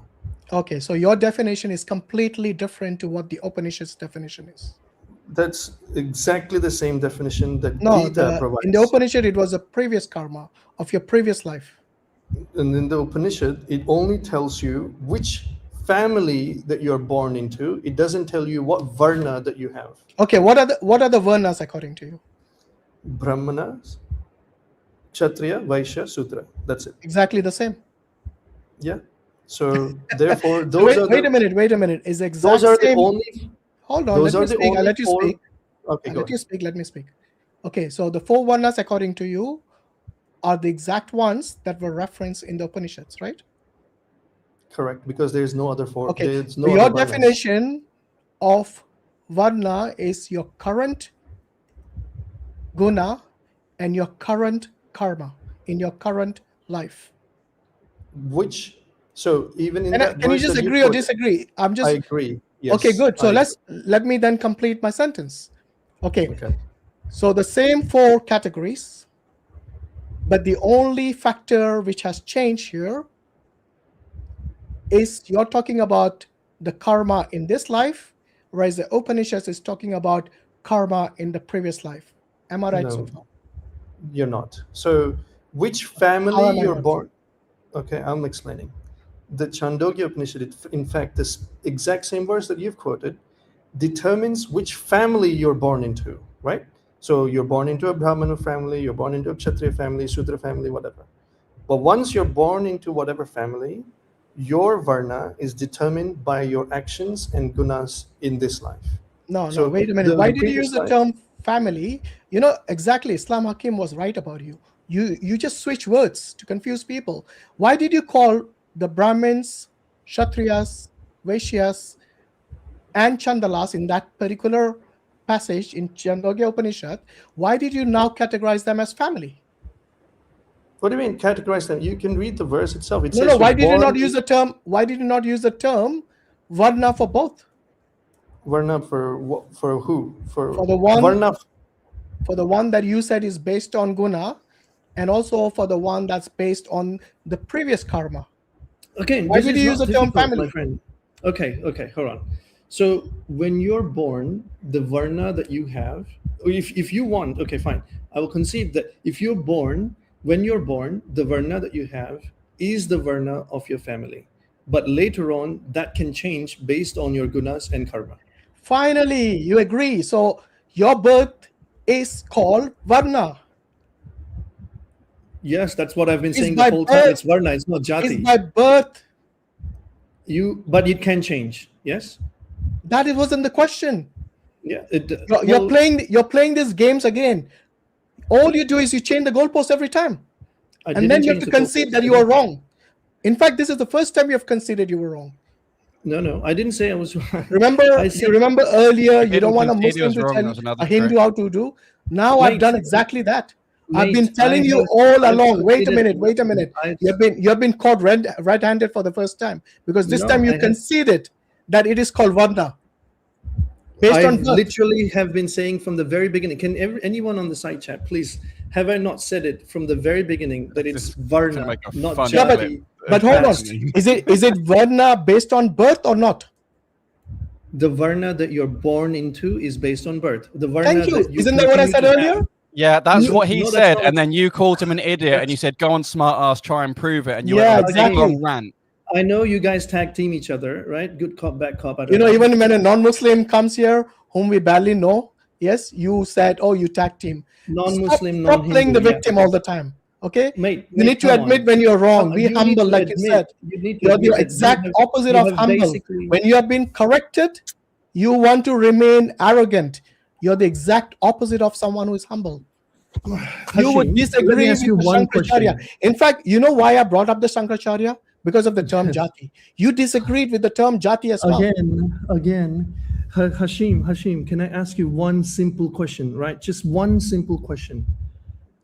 Okay, so your definition is completely different to what the Upanishad's definition is.
That's exactly the same definition that
No,
Gita provides.
in the Upanishad, it was a previous karma of your previous life.
And in the Upanishad, it only tells you which family that you're born into. It doesn't tell you what varna that you have.
Okay, what are the varnas according to you?
Brahmanas, Kshatriya, Vaishya, Sudra. That's it.
Exactly the same.
Yeah. So therefore, those are
wait a minute. Is exact
those are
same.
the only.
Hold on.
Those
Let me
are the
speak. I'll
only
let you
4.
speak.
Okay, go
Let you speak. Let me speak. Okay, so the 4 varnas according to you are the exact ones that were referenced in the Upanishads, right?
Correct, because there's no other 4.
Okay,
There's
so
no
your
other varnas.
definition of varna is your current guna and your current karma in your current life.
Which, so even in
And
that
can you
verse
just
that
agree or
quoted-
disagree?
I agree. Yes.
Okay, good. So
I
let me then complete my sentence. Okay. So the same 4 categories, but the only factor which has changed here is you're talking about the karma in this life, whereas the Upanishads is talking about karma in the previous life. Am I right
No,
so far?
you're not. So which
How
family
am I
you're
not?
born? Okay, I'm explaining. The Chandogya Upanishad, in fact, this exact same verse that you've quoted, determines which family you're born into, right? So you're born into a Brahmana family, you're born into a Kshatriya family, Sudra family, whatever. But once you're born into whatever family, your varna is determined by your actions and gunas in this life.
No,
So
wait a minute.
the
Why did you
previous
use the
life-
term family? You know, exactly, I.Hakim was right about you. You just switch words to confuse people. Why did you call the Brahmins, Kshatriyas, Vaishyas, and Chandalas in that particular passage in Chandogya Upanishad? Why did you now categorize them as family?
What do you mean categorize them? You can read the verse itself. It
No,
says
why
you're
did you not
born
use the term? Why did you not use the term varna for both?
Varna for who?
For the one
Varna.
For the one that you said is based on guna, and also for the one that's based on the previous karma.
Okay,
Why
this
did
is
you use
not
the term
difficult,
family?
my friend. Okay, hold on. So when you're born, the varna that you have, if you want, okay, fine. I will concede that if you're born, when you're born, the varna that you have is the varna of your family. But later on, that can change based on your gunas and karma.
Finally, you agree. So your birth is called varna.
Yes, that's what I've been
It's
saying
by
the whole time.
birth.
It's varna, it's not jati.
It's by birth.
But it can change. Yes.
That it wasn't the question.
Yeah.
You're playing these games again. All you do is you change the goalpost every time, and then you have to concede that you are wrong. In fact, this is the first time you have conceded you were wrong.
No, I didn't say I was wrong.
Remember, you remember earlier, you don't want a
concede he
Muslim
was
to
wrong,
tell
there was another
a Hindu
trick.
how to do. Now I've done exactly that. I've been
Mate,
telling you
have-
all
I've
along. Wait a
conceded-
minute. You have been caught red-handed for the first time, because this
No,
time you
I have-
conceded that it is called varna. Based
I
on birth.
literally have been saying from the very beginning. Can anyone on the side chat, please, have I not said it from the very beginning that it's varna,
make a
not
funny
Yeah,
jati?
but hold on. Is it varna based on birth or not?
The varna that you're born into is based on birth. The varna
Thank you.
that you
Isn't that what I
continue
said
to have-
earlier?
Yeah, that's
No,
what he
no, that's
said,
not
and
what-
then you called him an idiot, and you said, "Go on, smart ass, try and prove it." And you
Yeah,
went on a big
exactly.
long rant.
I know you guys tag team each other, right? Good cop, bad cop. I don't
You know, even when a non-Muslim comes here, whom we barely know, yes, you said, "Oh, you tag team."
Non-Muslim,
Stop playing the
non-Hindu, yeah.
victim all the time. Okay,
Mate,
you need to
come
admit
on.
when you're wrong. Be
You need
humble,
to
like you
admit-
said.
you need to
You're
admit
the
that
exact
you
opposite
you
of
have
humble.
basically-
When you have been corrected, you want to remain arrogant. You're the exact opposite of someone who is humble. You
Hashim,
would disagree with
you
the
one
Shankaracharya.
question.
In fact, you know why I brought up the Shankaracharya? Because of the term jati. You disagreed with the term jati as well.
Again, Hashim, can I ask you one simple question, right? Just one simple question.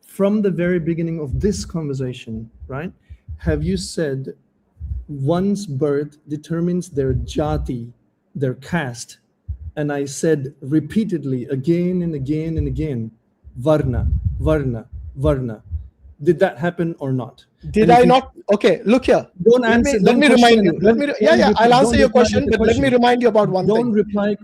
From the very beginning of this conversation, right? Have you said one's birth determines their jati, their caste? And I said repeatedly, again and again and again, varna, varna, varna. Did that happen or not?
Did I not? Okay, look here.
Don't answer.
Let me remind you. I'll answer your question, but let me remind you about one thing.
Don't reply.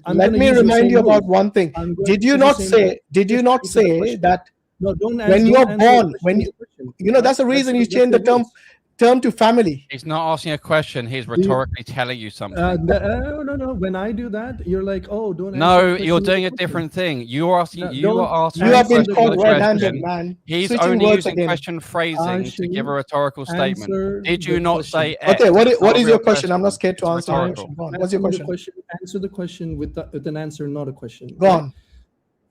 Let me remind you about one thing. Did you not say? Did you not say that?
No, don't answer.
When you're born, when you know that's the reason you change the term to family.
He's not asking a question. He's rhetorically telling you something.
No. When I do that, you're like, oh, don't.
No, you're doing a different thing. You are asking. You are asking.
You have been called red-handed, man.
He's
Switching
only
words
using
again.
question phrasing to give a rhetorical statement. Did you not say?
Okay, what is your question? I'm not scared to answer. What's your question?
Answer the question with an answer, not a question.
Go on.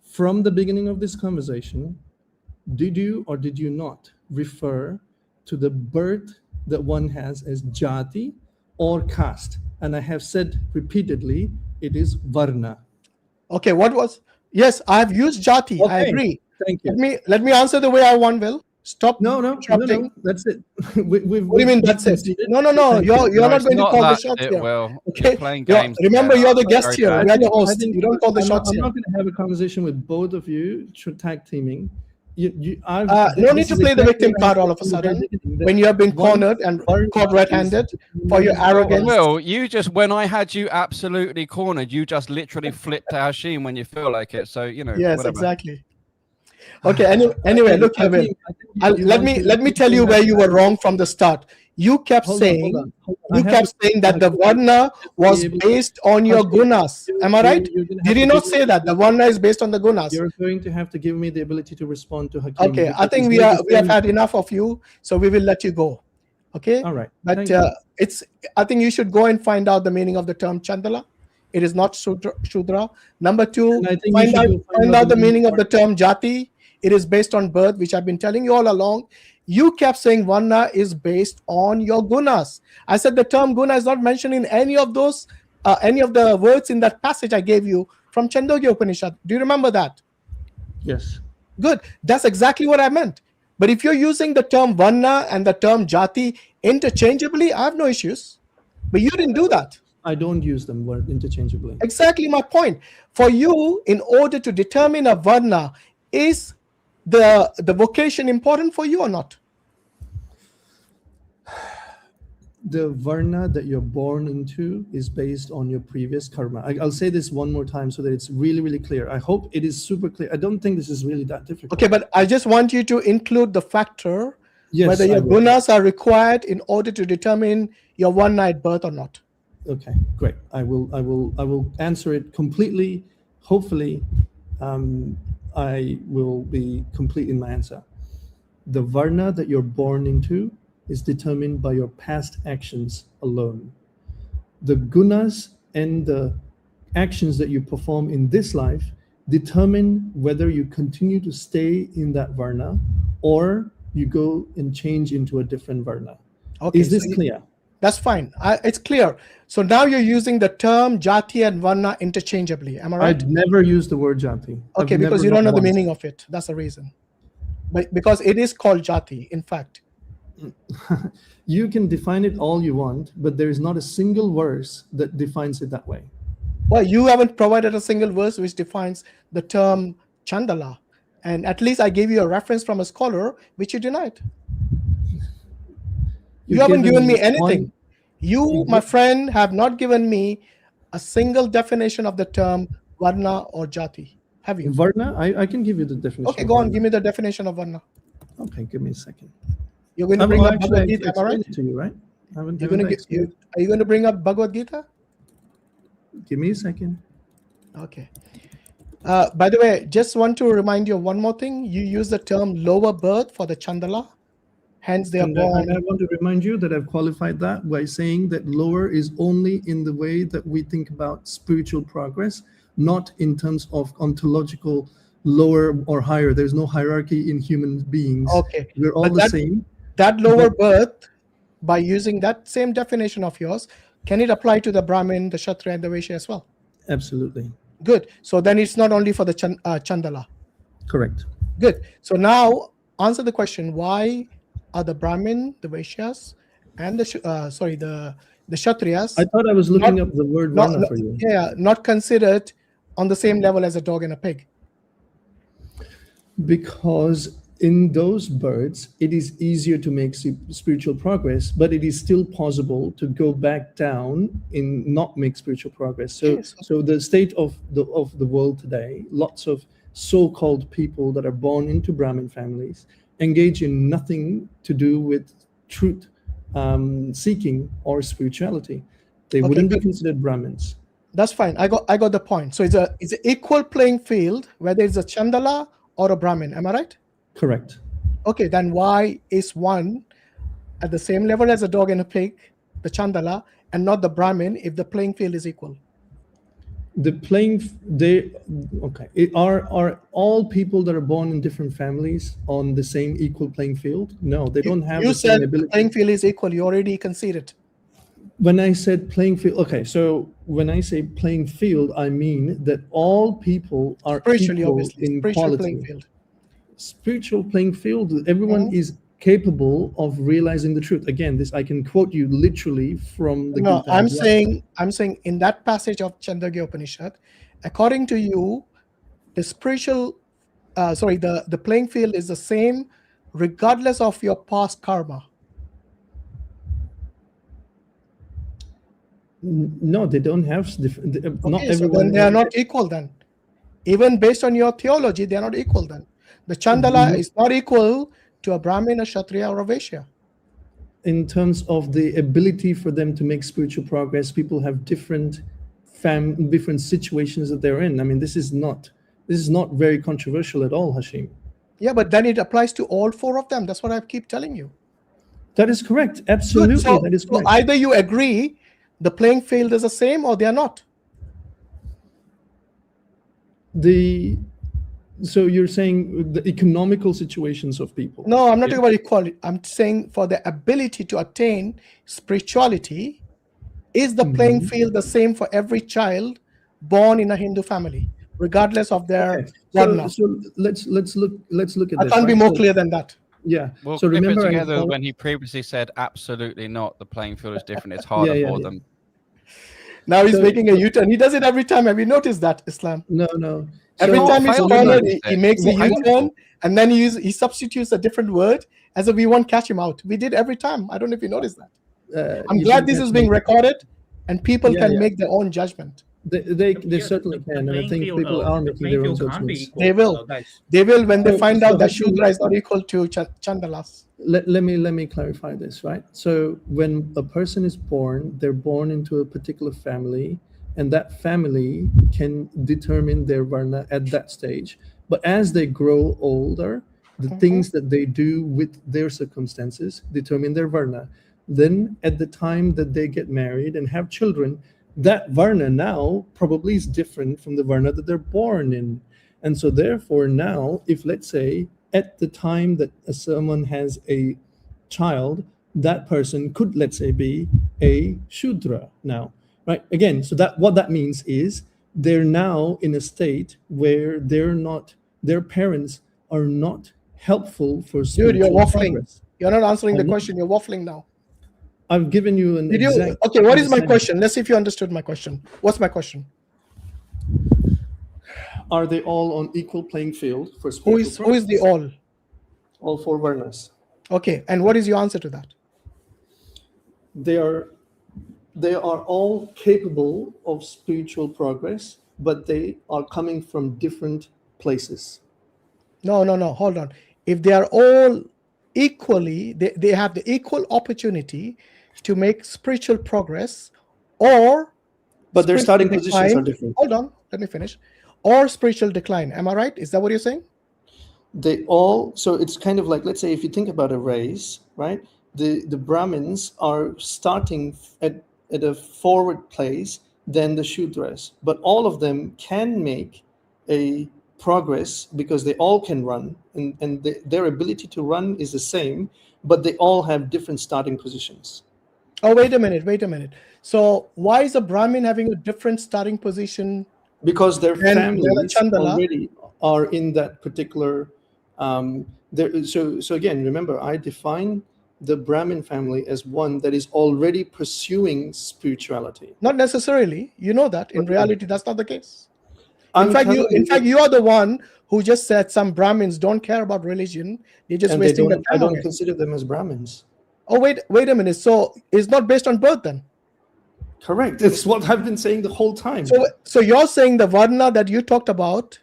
From the beginning of this conversation, did you or did you not refer to the birth that one has as jati or caste? And I have said repeatedly, it is varna.
Okay, what was? Yes, I have used jati.
Okay,
I agree.
Thank you.
Let me answer the way I want. Will stop.
No. That's it.
What do you mean? That's it. No. You're not going to call the shots here.
Well,
okay.
Playing games.
Remember, you're the guest here. We are the host.
You
don't call the shots here.
I'm not going to have a conversation with both of you. Tag teaming.
No need to play the victim card all of a sudden when you have been cornered and caught red-handed for your arrogance.
Well, when I had you absolutely cornered, you just literally flipped to Hashim when you feel like it. So yes, whatever.
Exactly. Okay. Anyway, look, Kevin. Let me tell you where you were wrong from the start. You kept saying that the varna was based on your gunas. Am I right? Did you not say that the varna is based on the gunas?
You're going to have to give me the ability to respond to Hakim.
Okay, I think we have had enough of you, so we will let you go. Okay.
All right.
But I think you should go and find out the meaning of the term chandala. It is not shudra. Number two, find out the meaning of the term jati. It is based on birth, which I've been telling you all along. You kept saying varna is based on your gunas. I said the term guna is not mentioned in any of those, any of the words in that passage I gave you from Chandogya Upanishad. Do you remember that?
Yes.
Good. That's exactly what I meant. But if you're using the term varna and the term jati interchangeably, I have no issues. But you didn't do that.
I don't use them interchangeably.
Exactly my point. For you, in order to determine a varna, is the vocation important for you or not?
The varna that you're born into is based on your previous karma. I'll say this one more time so that it's really, really clear. I hope it is super clear. I don't think this is really that difficult.
Okay, but I just want you to include the factor whether your
I will.
gunas are required in order to determine your one-night birth or not.
Okay, great. I will answer it completely. Hopefully, I will be complete in my answer. The varna that you're born into is determined by your past actions alone. The gunas and the actions that you perform in this life determine whether you continue to stay in that varna or you go and change into a different varna.
Okay,
is this clear?
That's fine. It's clear. So now you're using the term jati and varna interchangeably. Am I right?
I've never used the word jati.
Okay, because you don't know the meaning of it. That's the reason. But because it is called jati, in fact.
You can define it all you want, but there is not a single verse that defines it that way.
Well, you haven't provided a single verse which defines the term chandala. And at least I gave you a reference from a scholar, which you denied. You haven't given me anything. You, my friend, have not given me a single definition of the term varna or jati. Have you?
Varna? I can give you the definition.
Okay, go on. Give me the definition of varna.
Okay, give me a second.
You're going to bring up
actually
Bhagavad Gita, am I right?
it to you, right?
Are you going to bring up Bhagavad Gita?
Give me a second.
Okay. By the way, just want to remind you of one more thing. You use the term lower birth for the chandala. Hence, they are born.
And I want to remind you that I've qualified that by saying that lower is only in the way that we think about spiritual progress. not in terms of ontological lower or higher. There's no hierarchy in human beings.
Okay.
We're all the same.
That lower birth, by using that same definition of yours, can it apply to the Brahmin, the Kshatriya, and the Vaishya as well?
Absolutely.
Good. So then it's not only for the Chandala.
Correct.
Good. So now answer the question: why are the Brahmin, the Vaishyas, and the Kshatriyas?
I thought I was looking up the word Varna for you.
Yeah, not considered on the same level as a dog and a pig.
Because in those birds, it is easier to make spiritual progress, but it is still possible to go back down and not make spiritual progress. So the state of the world today, lots of so-called people that are born into Brahmin families engage in nothing to do with truth seeking or spirituality. They wouldn't be considered Brahmins.
That's fine. I got the point. So it's an equal playing field, whether it's a Chandala or a Brahmin. Am I right?
Correct.
Okay, then why is one at the same level as a dog and a pig, the Chandala, and not the Brahmin if the playing field is equal?
Are all people that are born in different families on the same equal playing field? No, they don't have the same ability.
The playing field is equal. You already conceded.
When I said playing field, okay, so when I say playing field, I mean that all people are
spiritually,
equal
obviously,
in
spiritual
quality.
playing field.
Spiritual playing field, everyone is capable of realizing the truth. Again, this I can quote you literally from the
No,
Gita.
I'm saying in that passage of Chandogya Upanishad, according to you, the spiritual the playing field is the same regardless of your past karma.
No, they don't have different. Not
Okay,
everyone.
so then they are not equal then. Even based on your theology, they are not equal then. The Chandala is not equal to a Brahmin, a Kshatriya, or a Vaishya.
In terms of the ability for them to make spiritual progress, people have different situations that they're in. I mean, this is not very controversial at all, Hashim.
Yeah, but then it applies to all four of them. That's what I keep telling you.
That is correct. Absolutely, that is correct.
So either you agree the playing field is the same or they are not.
So you're saying the economical situations of people?
No, I'm not talking about equality. I'm saying for the ability to attain spirituality, is the playing field the same for every child born in a Hindu family, regardless of their Varna?
So let's look at this.
I can't be more clear than that.
Yeah.
Well,
so
clip it
remember
together when he previously said absolutely not. The playing field is different. It's harder for them.
Now he's making a U-turn. He does it every time. Have you noticed that, Islam?
No.
Every time he's cornered, he makes a U-turn, and then he substitutes a different word as if we won't catch him out. We did every time. I don't know if you noticed that. I'm glad this is being recorded, and people can make their own judgment.
They certainly can, and I think people are making their own judgments.
They will. They will when they find out that Shudra is not equal to Chandalas.
Let me clarify this, right? So when a person is born, they're born into a particular family, and that family can determine their Varna at that stage. But as they grow older, the things that they do with their circumstances determine their Varna. Then at the time that they get married and have children, that Varna now probably is different from the Varna that they're born in. And so therefore now, if let's say at the time that someone has a child, that person could, let's say, be a Shudra now, right? Again, so that what that means is they're now in a state where their parents are not helpful for spiritual
Dude, you're waffling.
progress.
You're not answering the question. You're waffling now.
I've given you an exact...
Okay, what is my question? Let's see if you understood my question. What's my question?
Are they all on equal playing field for spiritual
Who is the all?
All four Varnas.
Okay, and what is your answer to that?
They are all capable of spiritual progress, but they are coming from different places.
No, hold on. If they are all equally, they have the equal opportunity to make spiritual progress, or
but their starting positions are different.
Hold on, let me finish. Or spiritual decline. Am I right? Is that what you're saying?
So it's kind of like, let's say if you think about a race, right? The Brahmins are starting at a forward place, than the Shudras, but all of them can make a progress because they all can run, and their ability to run is the same, but they all have different starting positions.
Oh, wait a minute. So why is a Brahmin having a different starting position?
Because their
than
families
a Chandala?
already are in that particular. So again, remember, I define the Brahmin family as one that is already pursuing spirituality.
Not necessarily. You know that. In reality, that's not the case. In
I'm
fact,
telling
you are the one who just said some Brahmins don't care about religion. They're just
and
wasting their
I
time.
don't consider them as Brahmins.
Oh, wait a minute. So it's not based on birth then?
Correct. That's what I've been saying the whole time.
So you're saying the Varna that you talked about,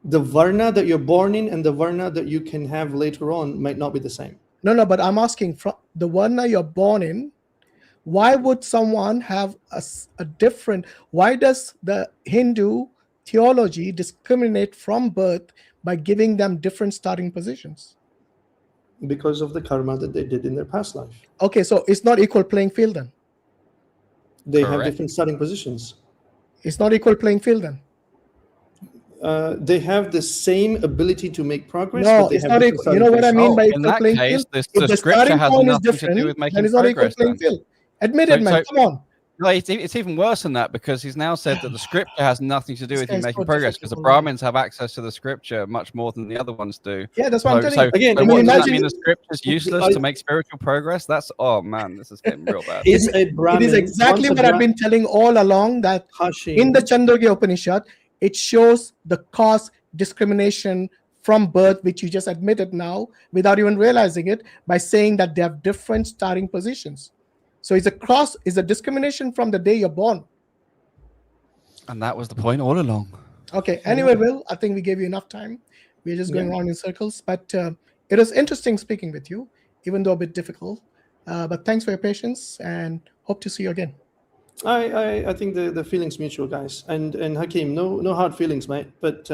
the Varna that you're born in and the Varna that you can have later on might not be the same.
No, but I'm asking, from the Varna you're born in, why would someone have a different, why does the Hindu theology discriminate from birth by giving them different starting positions?
Because of the karma that they did in their past life.
Okay, so it's not equal playing field then?
They have different starting positions.
It's not equal playing field then?
They have the same ability to make progress.
No,
but they
it's
have
not
different
equal. You know what I mean by
in
equal
that
playing
case,
field?
the
If the
scripture
starting
has
point is
nothing to
different,
do with making
then it's not equal
progress.
playing
Then.
field. Admit it, man. Come on.
No, it's even worse than that, because he's now said that the scripture has nothing to do with you
guy's
making
so
progress, because the
difficult.
Brahmins have access to the scripture much more than the other ones do.
Yeah, that's what I'm telling you.
Again,
so
I
what
mean,
does that
imagine-
mean? The scripture is useless to make spiritual progress? That's, oh man, this is getting real bad.
Is a Brahmin,
It is exactly
once a
what I've been telling all along, that
Hashim,
in the Chandogya Upanishad, it shows the caste discrimination from birth, which you just admitted now without even realizing it, by saying that they have different starting positions. So it's a discrimination from the day you're born.
And that was the point all along.
Okay, anyway, Will, I think we gave you enough time. We're just going around in circles, but it was interesting speaking with you, even though a bit difficult. But thanks for your patience, and hope to see you again.
I think the feeling's mutual, guys. And Hakim, no hard feelings, mate. But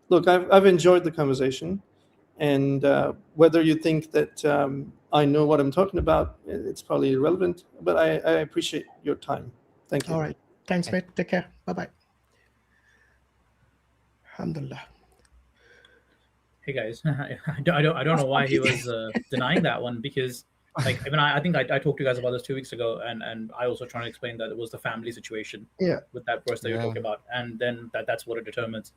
look, I've enjoyed the conversation, and whether you think that I know what I'm talking about, it's probably irrelevant. But I appreciate your time. Thank you.
All right, thanks, mate. Take care. Bye. Alhamdulillah.
Hey guys, I don't know why he was denying that one, because like even I think I talked to you guys about this 2 weeks ago, and I also trying to explain that it was the family situation with that verse that you're talking about, and then that's what it determines.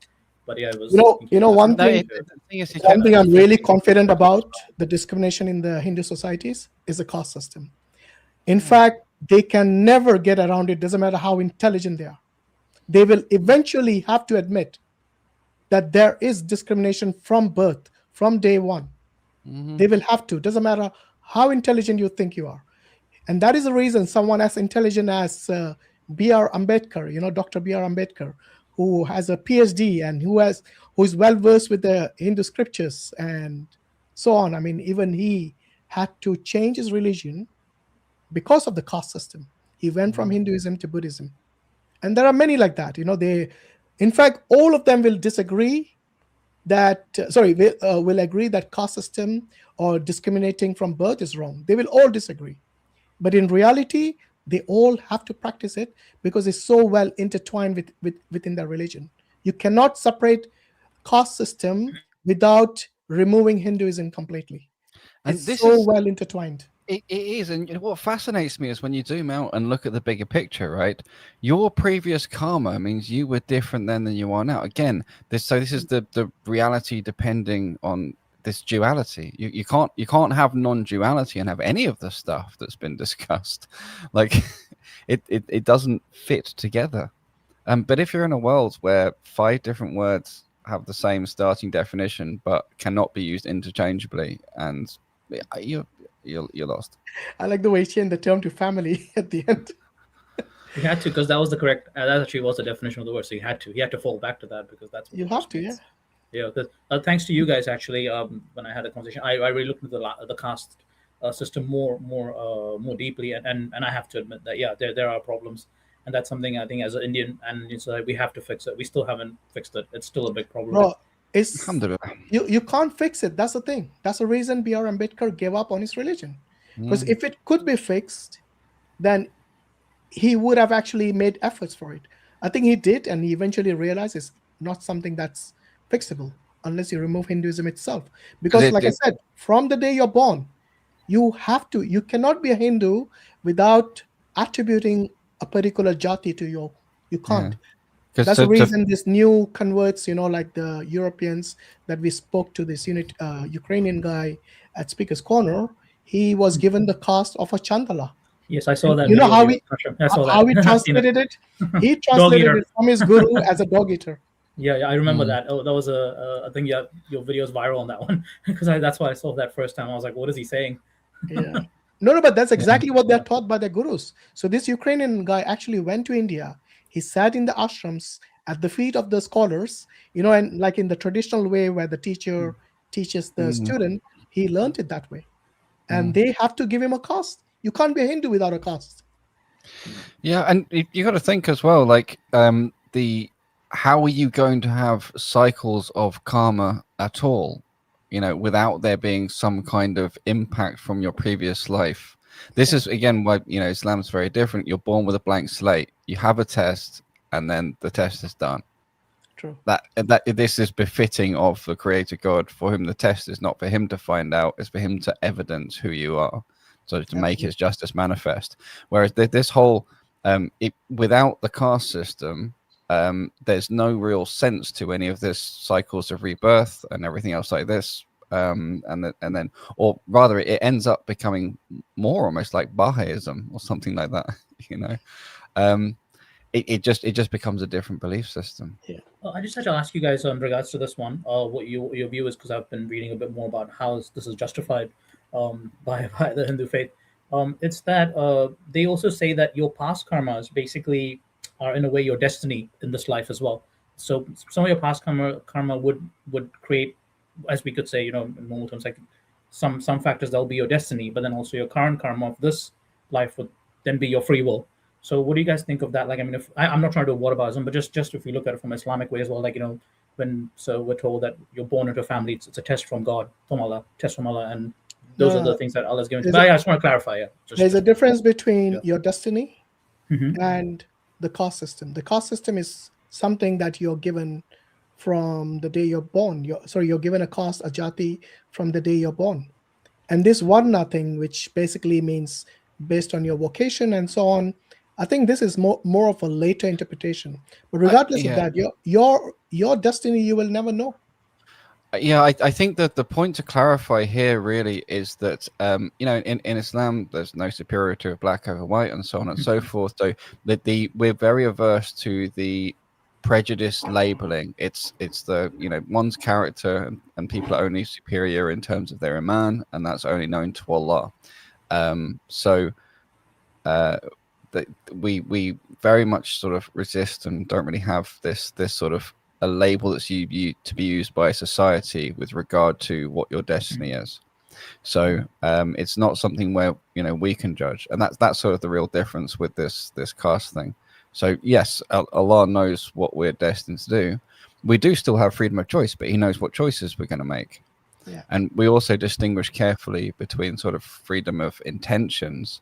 But yeah, it was.
One thing I'm really confident about the discrimination in the Hindu societies is the caste system. In fact, they can never get around it. Doesn't matter how intelligent they are. They will eventually have to admit that there is discrimination from birth, from day one. They will have to. Doesn't matter how intelligent you think you are. And that is the reason someone as intelligent as B.R. Ambedkar, Dr. B.R. Ambedkar, who has a PhD and who is well versed with the Hindu scriptures and so on. I mean, even he had to change his religion because of the caste system. He went from Hinduism to Buddhism. And there are many like that. In fact, all of them will disagree that, will agree that caste system or discriminating from birth is wrong. They will all disagree. But in reality, they all have to practice it because it's so well intertwined within their religion. You cannot separate caste system without removing Hinduism completely.
And
it's
this
so
is,
well intertwined.
It is, and what fascinates me is when you zoom out and look at the bigger picture, right? Your previous karma means you were different then than you are now. Again, this is the reality depending on this duality. You can't have non-duality and have any of the stuff that's been discussed. Like it doesn't fit together. But if you're in a world where 5 different words have the same starting definition but cannot be used interchangeably, and you're lost.
I like the way he changed the term to family at the end.
He had to, because that was the correct. That actually was the definition of the word. So he had to fall back to that, because that's what
you have to, means.
Yeah. Because thanks to you guys, actually, when I had a conversation, I really looked into the caste system more deeply, and I have to admit that there are problems, and that's something I think as an Indian and so we have to fix it. We still haven't fixed it. It's still a big problem.
Bro, you can't fix it. That's the thing. That's the reason B.R. Ambedkar gave up on his religion. Because if it could be fixed, then he would have actually made efforts for it. I think he did, and he eventually realized it's not something that's fixable unless you remove Hinduism itself. Because, like I said, from the day you're born, you cannot be a Hindu without attributing a particular jati to you can't. That's the reason this new converts, like the Europeans that we spoke to, this Ukrainian guy at Speaker's Corner, he was given the caste of a Chandala.
Yes, I saw that.
You know how we
translated
it? He translated it from his guru as a dog eater.
Yeah, I remember that. Oh, that was I think your video is viral on that one because that's why I saw that first time. I was like, what is he saying?
Yeah. No, but that's exactly what they're taught by their gurus. So this Ukrainian guy actually went to India. He sat in the ashrams at the feet of the scholars, and like in the traditional way where the teacher teaches the student, he learned it that way. And they have to give him a caste. You can't be a Hindu without a caste.
Yeah, and you got to think as well, like how are you going to have cycles of karma at all, without there being some kind of impact from your previous life? This is again why Islam's very different. You're born with a blank slate. You have a test, and then the test is done.
True.
That this is befitting of the Creator God, for whom the test is not for him to find out, it's for him to evidence who you are, so to make his justice manifest. Whereas this whole without the caste system, there's no real sense to any of this cycles of rebirth and everything else like this. And then, or rather, it ends up becoming more almost like Baha'ism or something like that. It just becomes a different belief system.
Yeah.
I just had to ask you guys in regards to this one, what your view is, because I've been reading a bit more about how this is justified by the Hindu faith. It's that they also say that your past karmas basically are in a way your destiny in this life as well. So some of your past karma would create, as we could say, in normal terms, like some factors that'll be your destiny, but then also your current karma of this life would then be your free will. So what do you guys think of that? Like, I mean, if I'm not trying to do whataboutism, but just if we look at it from Islamic way as well, like, when we're told that you're born into a family, it's a test from God, from Allah, test from Allah, and those are the things that Allah's given. But I just want to clarify.
There's a difference between your destiny and the caste system. The caste system is something that you're given from the day you're born. You're given a caste, a jati, from the day you're born. And this varna thing, which basically means based on your vocation and so on, I think this is more of a later interpretation. But regardless of that, your destiny you will never know.
Yeah, I think that the point to clarify here really is that in Islam there's no superiority of black over white and so on and so forth. So we're very averse to the prejudice labeling. It's the one's character, and people are only superior in terms of their iman, and that's only known to Allah. We very much sort of resist and don't really have this sort of a label that's to be used by society with regard to what your destiny is. So it's not something where we can judge, and that's sort of the real difference with this caste thing. So yes, Allah knows what we're destined to do. We do still have freedom of choice, but He knows what choices we're going to make.
Yeah.
And we also distinguish carefully between sort of freedom of intentions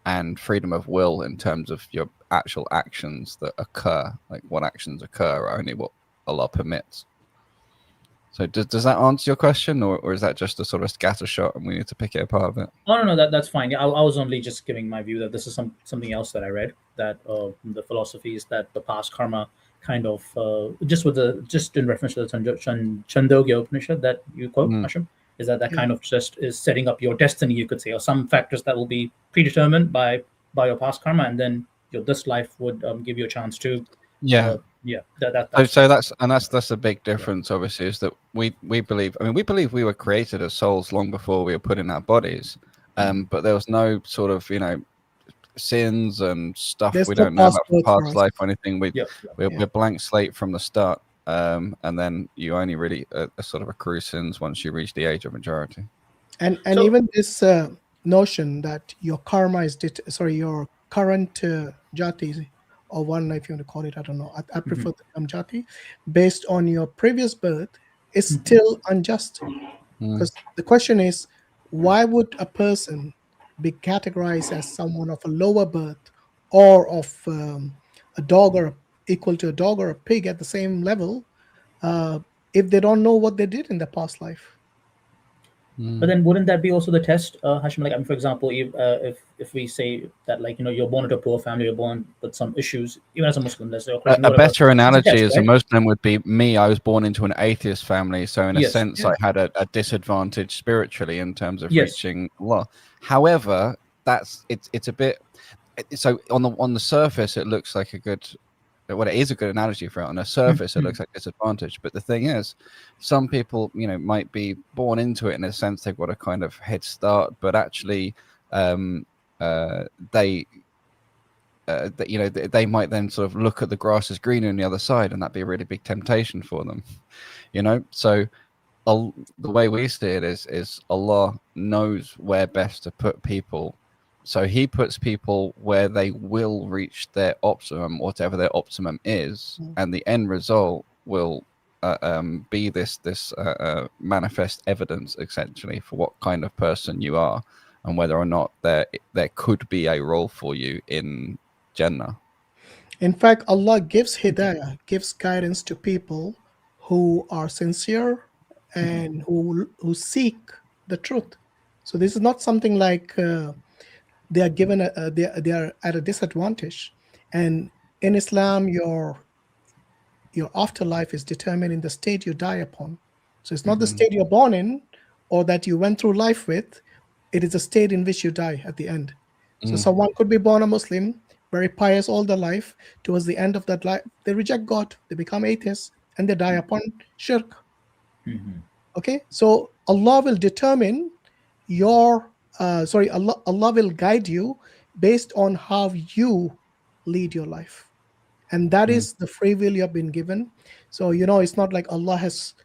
and freedom of will in terms of your actual actions that occur. Like what actions occur are only what Allah permits. So does that answer your question, or is that just a sort of scattershot and we need to pick it apart a bit?
Oh no, that's fine. I was only just giving my view that this is something else that I read, that the philosophy is that the past karma kind of just in reference to the Chandogya Upanishad that you quote, Hashim, is that kind of just is setting up your destiny, you could say, or some factors that will be predetermined by your past karma, and then this life would give you a chance to
that's a big difference, obviously, is that we believe we were created as souls long before we were put in our bodies, but there was no sort of sins and stuff we don't know about past life or anything. We're blank slate from the start, and then you only really sort of accrue sins once you reach the age of majority.
And even this notion that your karma is your current jati or varna, if you want to call it, I don't know. I prefer the term jati, based on your previous birth, is still unjust. Because the question is, why would a person be categorized as someone of a lower birth or of a dog or equal to a dog or a pig at the same level if they don't know what they did in the past life.
But then wouldn't that be also the test, Hashim? Like, I mean, for example, if we say that, like, you know, you're born into a poor family, you're born with some issues, even as a Muslim, let's say, or Christian,
A
whatever,
better analogy
test,
as
right?
a Muslim would be me. I was born into an atheist family, so in a
Yes.
sense, I had a disadvantage spiritually in terms of
Yes.
reaching Allah. However, it's a bit. So on the surface, it looks like a good. Well, it is a good analogy for it. On the surface, it looks like disadvantage, but the thing is, some people, you know, might be born into it in a sense. They've got a kind of head start, but actually, they you know, they might then sort of look at the grass as greener on the other side, and that'd be a really big temptation for them, you know. So the way we see it is Allah knows where best to put people, so he puts people where they will reach their optimum, whatever their optimum is, and the end result will be this manifest evidence essentially for what kind of person you are, and whether or not there could be a role for you in Jannah.
In fact, Allah gives hidayah, gives guidance to people who are sincere and who seek the truth. So this is not something like they are given they are at a disadvantage. And in Islam, your afterlife is determined in the state you die upon. So it's not the state you're born in or that you went through life with. It is the state in which you die at the end. So someone could be born a Muslim, very pious all their life. Towards the end of that life, they reject God, they become atheists, and they die upon shirk. Okay, so Allah will determine your Allah will guide you based on how you lead your life, and that is the free will you have been given. So, you know, it's not like Allah has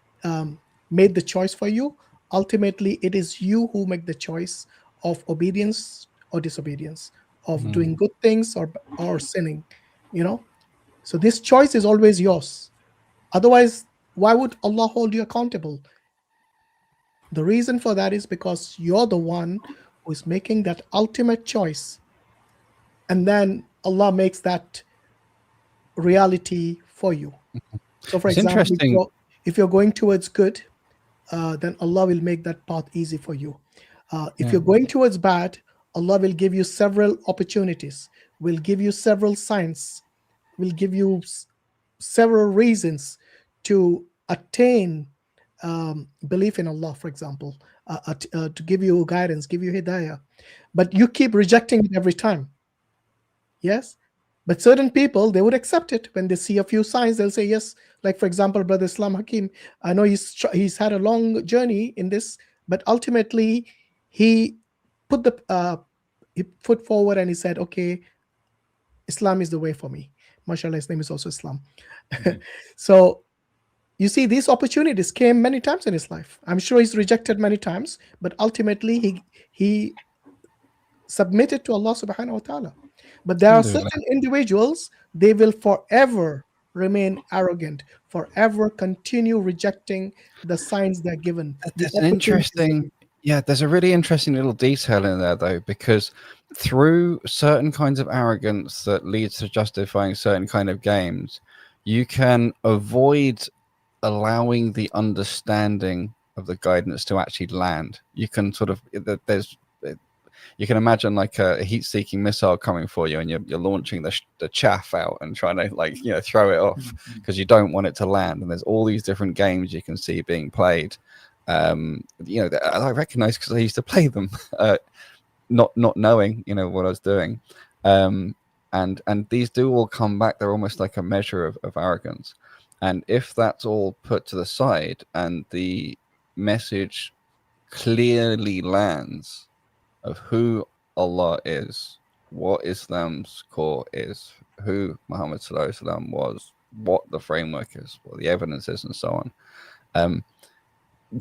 made the choice for you. Ultimately, it is you who make the choice of obedience or disobedience, of doing good things or sinning, you know. So this choice is always yours. Otherwise, why would Allah hold you accountable? The reason for that is because you're the one who is making that ultimate choice, and then Allah makes that reality for you. So, for
It's
example,
interesting.
if you're going towards good, then Allah will make that path easy for you. If you're going towards bad, Allah will give you several opportunities, will give you several signs, will give you several reasons to attain belief in Allah, for example, to give you guidance, give you hidayah. But you keep rejecting it every time. Yes? But certain people, they would accept it. When they see a few signs, they'll say yes. Like, for example, Brother I.Hakim, I know he's had a long journey in this, but ultimately he put he put forward and he said, okay, Islam is the way for me. MashaAllah, his name is also Islam. So you see, these opportunities came many times in his life. I'm sure he's rejected many times, but ultimately he submitted to Allah subhanahu wa ta'ala. But there are certain individuals, they will forever remain arrogant, forever continue rejecting the signs they're given.
There's there's a really interesting little detail in there, though, because through certain kinds of arrogance that leads to justifying certain kind of games, you can avoid allowing the understanding of the guidance to actually land. You can sort of, you can imagine like a heat-seeking missile coming for you, and you're launching the chaff out and trying to, like, you know, throw it off because you don't want it to land. And there's all these different games you can see being played. You know, that I recognize because I used to play them, not knowing, you know, what I was doing. And these do all come back. They're almost like a measure of arrogance. And if that's all put to the side and the message clearly lands of who Allah is, what Islam's core is, who Muhammad Sallallahu Alaihi Wasallam was, what the framework is, what the evidence is, and so on,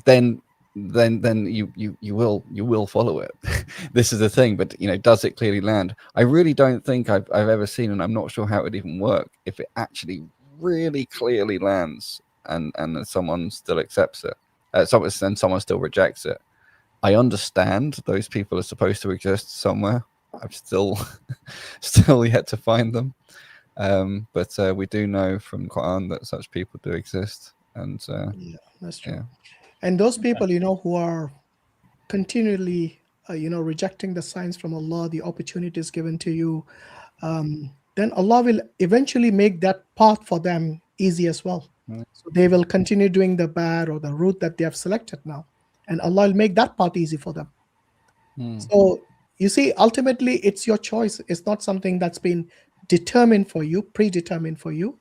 then you will follow it. This is the thing. But, you know, does it clearly land? I really don't think I've ever seen, and I'm not sure how it would even work if it actually really clearly lands and someone still accepts it, someone still rejects it. I understand those people are supposed to exist somewhere. I've still still yet to find them. But we do know from Quran that such people do exist, and
yeah, that's true.
Yeah.
And those people, who are continually, rejecting the signs from Allah, the opportunities given to you, then Allah will eventually make that path for them easy as well. So they will continue doing the bad or the route that they have selected now, and Allah will make that path easy for them. So you see, ultimately, it's your choice. It's not something that's been determined for you, predetermined for you.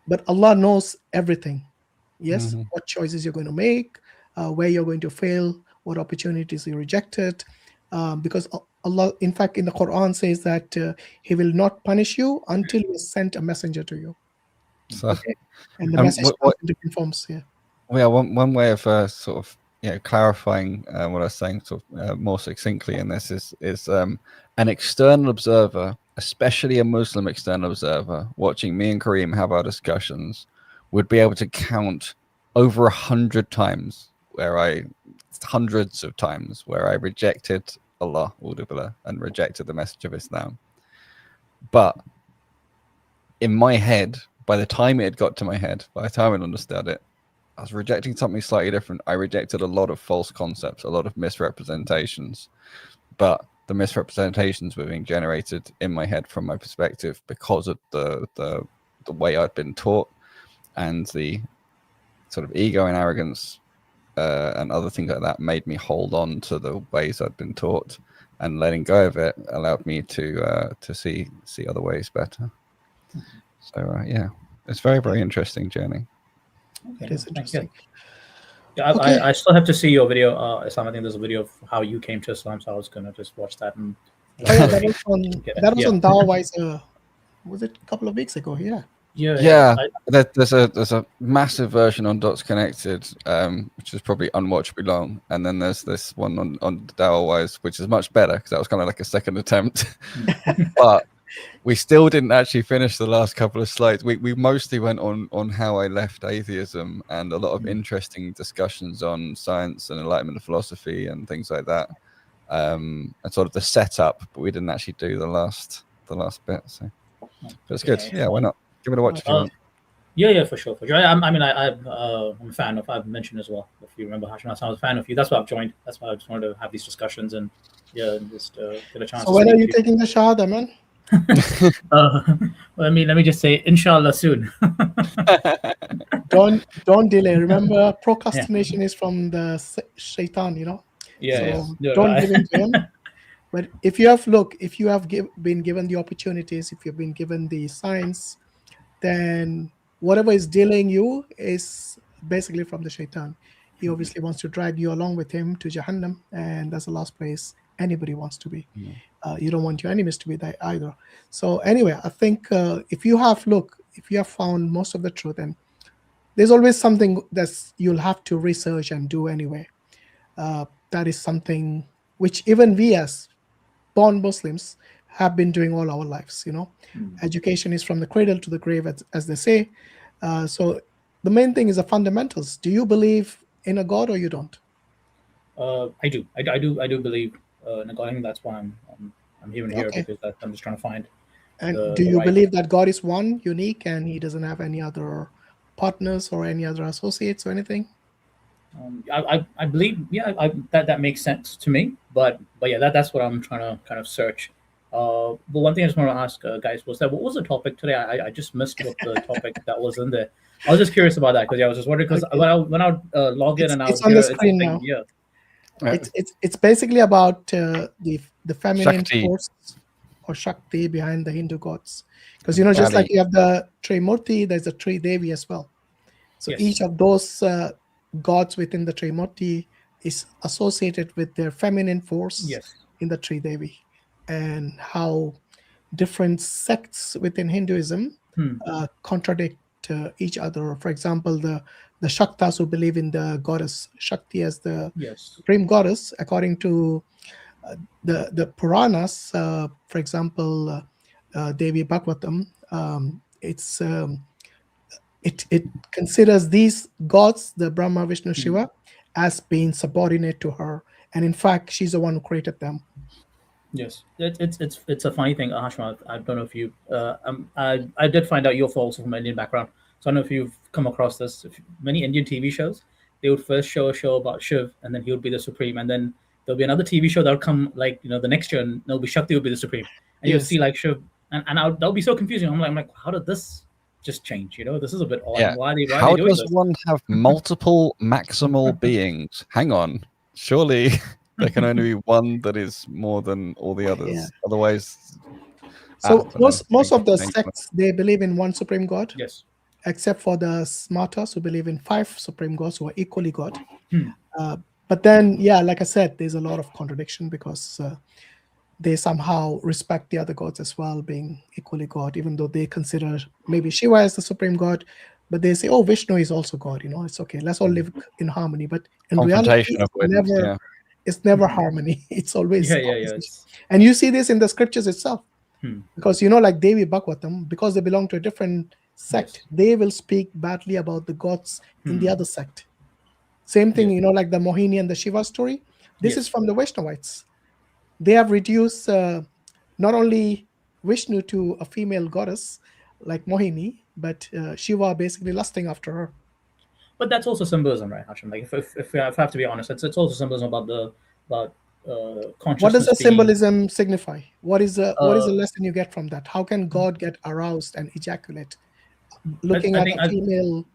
But Allah knows everything. Yes, what choices you're going to make, where you're going to fail, what opportunities you rejected. Because Allah, in fact, in the Quran says that He will not punish you until He has sent a messenger to you.
So,
Okay? And the message comes in different forms. Yeah.
Well, yeah, one way of sort of clarifying what I was saying sort of more succinctly in this is an external observer, especially a Muslim external observer, watching me and Kareem have our discussions, would be able to count over 100 times hundreds of times where I rejected Allah and rejected the message of Islam. But in my head, by the time it had got to my head, by the time I understood it, I was rejecting something slightly different. I rejected a lot of false concepts, a lot of misrepresentations, but the misrepresentations were being generated in my head from my perspective because of the way I'd been taught, and the sort of ego and arrogance and other things like that made me hold on to the ways I'd been taught, and letting go of it allowed me to see other ways better. So yeah, it's very, very interesting journey.
It is interesting.
Yeah, I still have to see your video, Islam. I think there's a video of how you came to Islam, so I was gonna just watch that. And
that was on DawahWise. Was it a couple of weeks ago? Yeah.
There's a massive version on Dots Connected, which is probably unwatchably long, and then there's this one on DawahWise, which is much better because that was kind of like a second attempt. But we still didn't actually finish the last couple of slides. We mostly went on how I left atheism and a lot of interesting discussions on science and Enlightenment philosophy and things like that, and sort of the setup. But we didn't actually do the last bit. So but it's good. Yeah, why not? Give it a watch if you want.
Yeah, for sure. I'm a fan of. I've mentioned as well. If you remember, Hashim, I was a fan of you. That's why I've joined. That's why I just wanted to have these discussions and just get a chance.
So when are you taking the Shahada, man?
Let me just say, inshallah, soon.
Don't delay. Remember, procrastination is from the shaitan. Don't give in to him. But if you have been given the opportunities, if you've been given the signs, then whatever is delaying you is basically from the shaitan. He obviously wants to drag you along with him to Jahannam, and that's the last place anybody wants to be. You don't want your enemies to be there either. So anyway, I think if you have found most of the truth, and there's always something that you'll have to research and do anyway. That is something which even we as born Muslims have been doing all our lives. Education is from the cradle to the grave, as they say. So the main thing is the fundamentals. Do you believe in a God or you don't?
I do. I do believe in a God. I think that's why I'm here because I'm just trying to find.
And do you believe that God is one, unique, and He doesn't have any other partners or any other associates or anything?
I believe, that makes sense to me. But yeah, that's what I'm trying to kind of search. But one thing I just want to ask, guys, was that what was the topic today? I just missed what the topic that was in there. I was just curious about that because I was just wondering because when I log in and I was
on the screen now. It's basically about the feminine
Shakti.
force or Shakti behind the Hindu gods, because just like you have the Trimurti, there's the Tridevi as well. So each of those gods within the Trimurti is associated with their feminine force in the Tridevi, and how different sects within Hinduism contradict each other. For example, the Shaktas who believe in the goddess Shakti as the supreme goddess, according to the Puranas, for example, Devi Bhagavatam, it considers these gods, the Brahma, Vishnu, Shiva, as being subordinate to her, and in fact, she's the one who created them.
Yes, it's a funny thing, Hashim. I don't know if you. I did find out you're also from an Indian background, so I don't know if you've come across this. Many Indian TV shows, they would first show a show about Shiv, and then he would be the supreme, and then there'll be another TV show that'll come like the next year, and there'll be Shakti would be the supreme, and you'll
Yes.
see like Shiv, and that'll be so confusing. I'm like, how did this just change? This is a bit odd.
Yeah.
Why are they
How
doing
does
this?
one have multiple maximal beings? Hang on. Surely there can only be one that is more than all the others.
Yeah.
Otherwise.
So most of the sects, they believe in one supreme God.
Yes.
Except for the smarters who believe in 5 supreme gods who are equally God. But then, yeah, like I said, there's a lot of contradiction because they somehow respect the other gods as well, being equally God, even though they consider maybe Shiva as the supreme God, but they say, oh, Vishnu is also God. It's okay. Let's all live in harmony. But in reality, it's never harmony. It's always opposition. And you see this in the scriptures itself. Because like Devi Bhagavatam, because they belong to a different sect, they will speak badly about the gods in the other sect. Same thing, like the Mohini and the Shiva story. This is from the Vaishnavites. They have reduced not only Vishnu to a female goddess like Mohini, but Shiva basically lusting after her.
But that's also symbolism, right, Hashim? Like if I have to be honest, it's also symbolism about consciousness.
What does the symbolism signify? What is the lesson you get from that? How can God get aroused and ejaculate looking at a female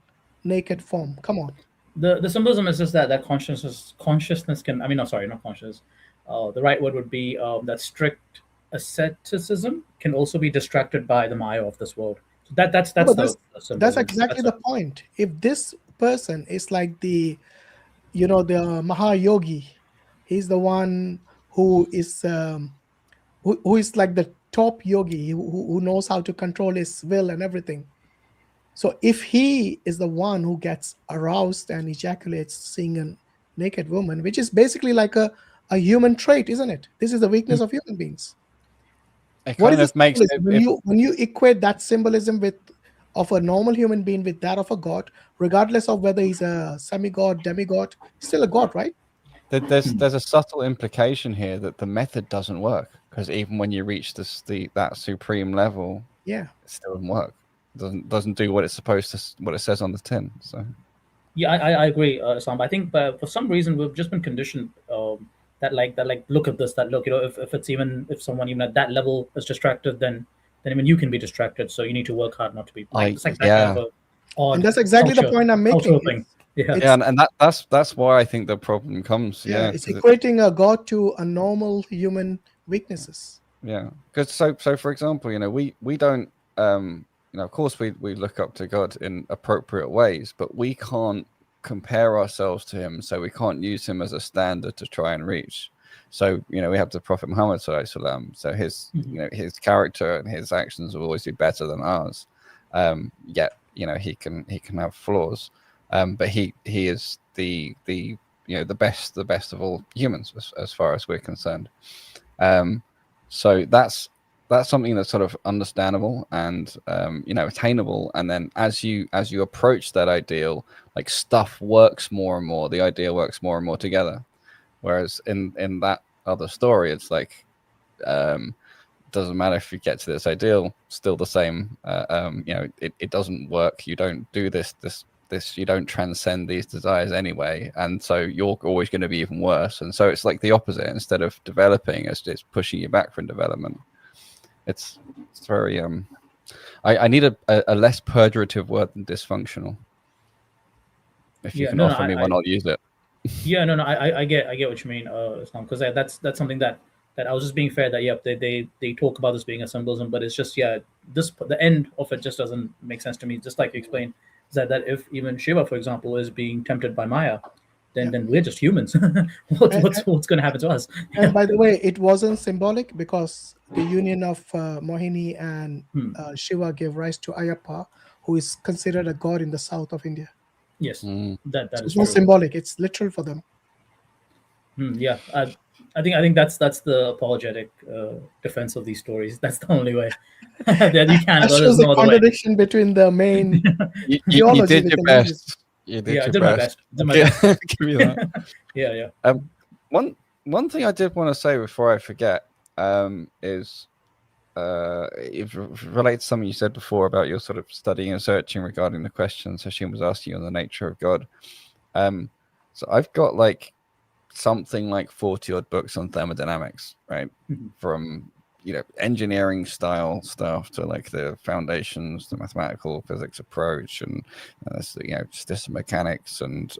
naked form? Come on.
The symbolism is just that consciousness can. I mean, no, sorry, not consciousness. The right word would be that strict asceticism can also be distracted by the Maya of this world. So that's
exactly the point. If this person is like the Mahayogi, he's the one who is like the top yogi who knows how to control his will and everything. So if he is the one who gets aroused and ejaculates seeing a naked woman, which is basically like a human trait, isn't it? This is the weakness of human beings. What is makes it, when you equate that symbolism of a normal human being with that of a god, regardless of whether he's a semi-god, demigod, still a god, right?
There's a subtle implication here that the method doesn't work, because even when you reach that supreme level,
it
still doesn't work. Doesn't do what it's supposed to, what it says on the tin. So
yeah, I agree, Sam. I think for some reason we've just been conditioned that look at this, that look, if someone even at that level is distracted, then even you can be distracted. So you need to work hard not to be. It's like that kind of odd
and that's exactly the point I'm making.
Thing.
And that's why I think the problem comes.
It's equating a god to a normal human weaknesses.
Yeah, because so for example, we don't of course we look up to God in appropriate ways, but we can't compare ourselves to him, so we can't use him as a standard to try and reach. So we have the Prophet Muhammad sallallahu, so his his character and his actions will always be better than ours. Yet he can have flaws, but he is the best of all humans as far as we're concerned. So that's something that's sort of understandable and attainable. And then as you approach that ideal, like stuff works more and more, the idea works more and more together. Whereas in that other story, it's like doesn't matter if you get to this ideal, still the same. It doesn't work. You don't do this. You don't transcend these desires anyway, and so you're always going to be even worse. And so it's like the opposite. Instead of developing, it's pushing you back from development. It's very I need a less purgative word than dysfunctional. If you can offer me one, I'll use it.
Yeah, I get what you mean, Islam, because that's something that I was just being fair that they talk about this being a symbolism, but it's just the end of it just doesn't make sense to me. Just like you explained, is that if even Shiva, for example, is being tempted by Maya, then we're just humans. What's going to happen to us?
And by the way, it wasn't symbolic because the union of Mohini and Shiva gave rise to Ayyappa, who is considered a god in the south of India.
Yes, that is
it's not symbolic; it's literal for them.
Yeah, I think that's the apologetic defense of these stories. That's the only way that you can.
That shows the contradiction between the main
you did your best. You did
I did my best. Give me
that. Yeah. One thing I did want to say before I forget is it relates to something you said before about your sort of studying and searching regarding the questions Hashim was asking on the nature of God. So I've got like something like 40 odd books on thermodynamics, right? From engineering style stuff to like the foundations, the mathematical physics approach, and statistical mechanics and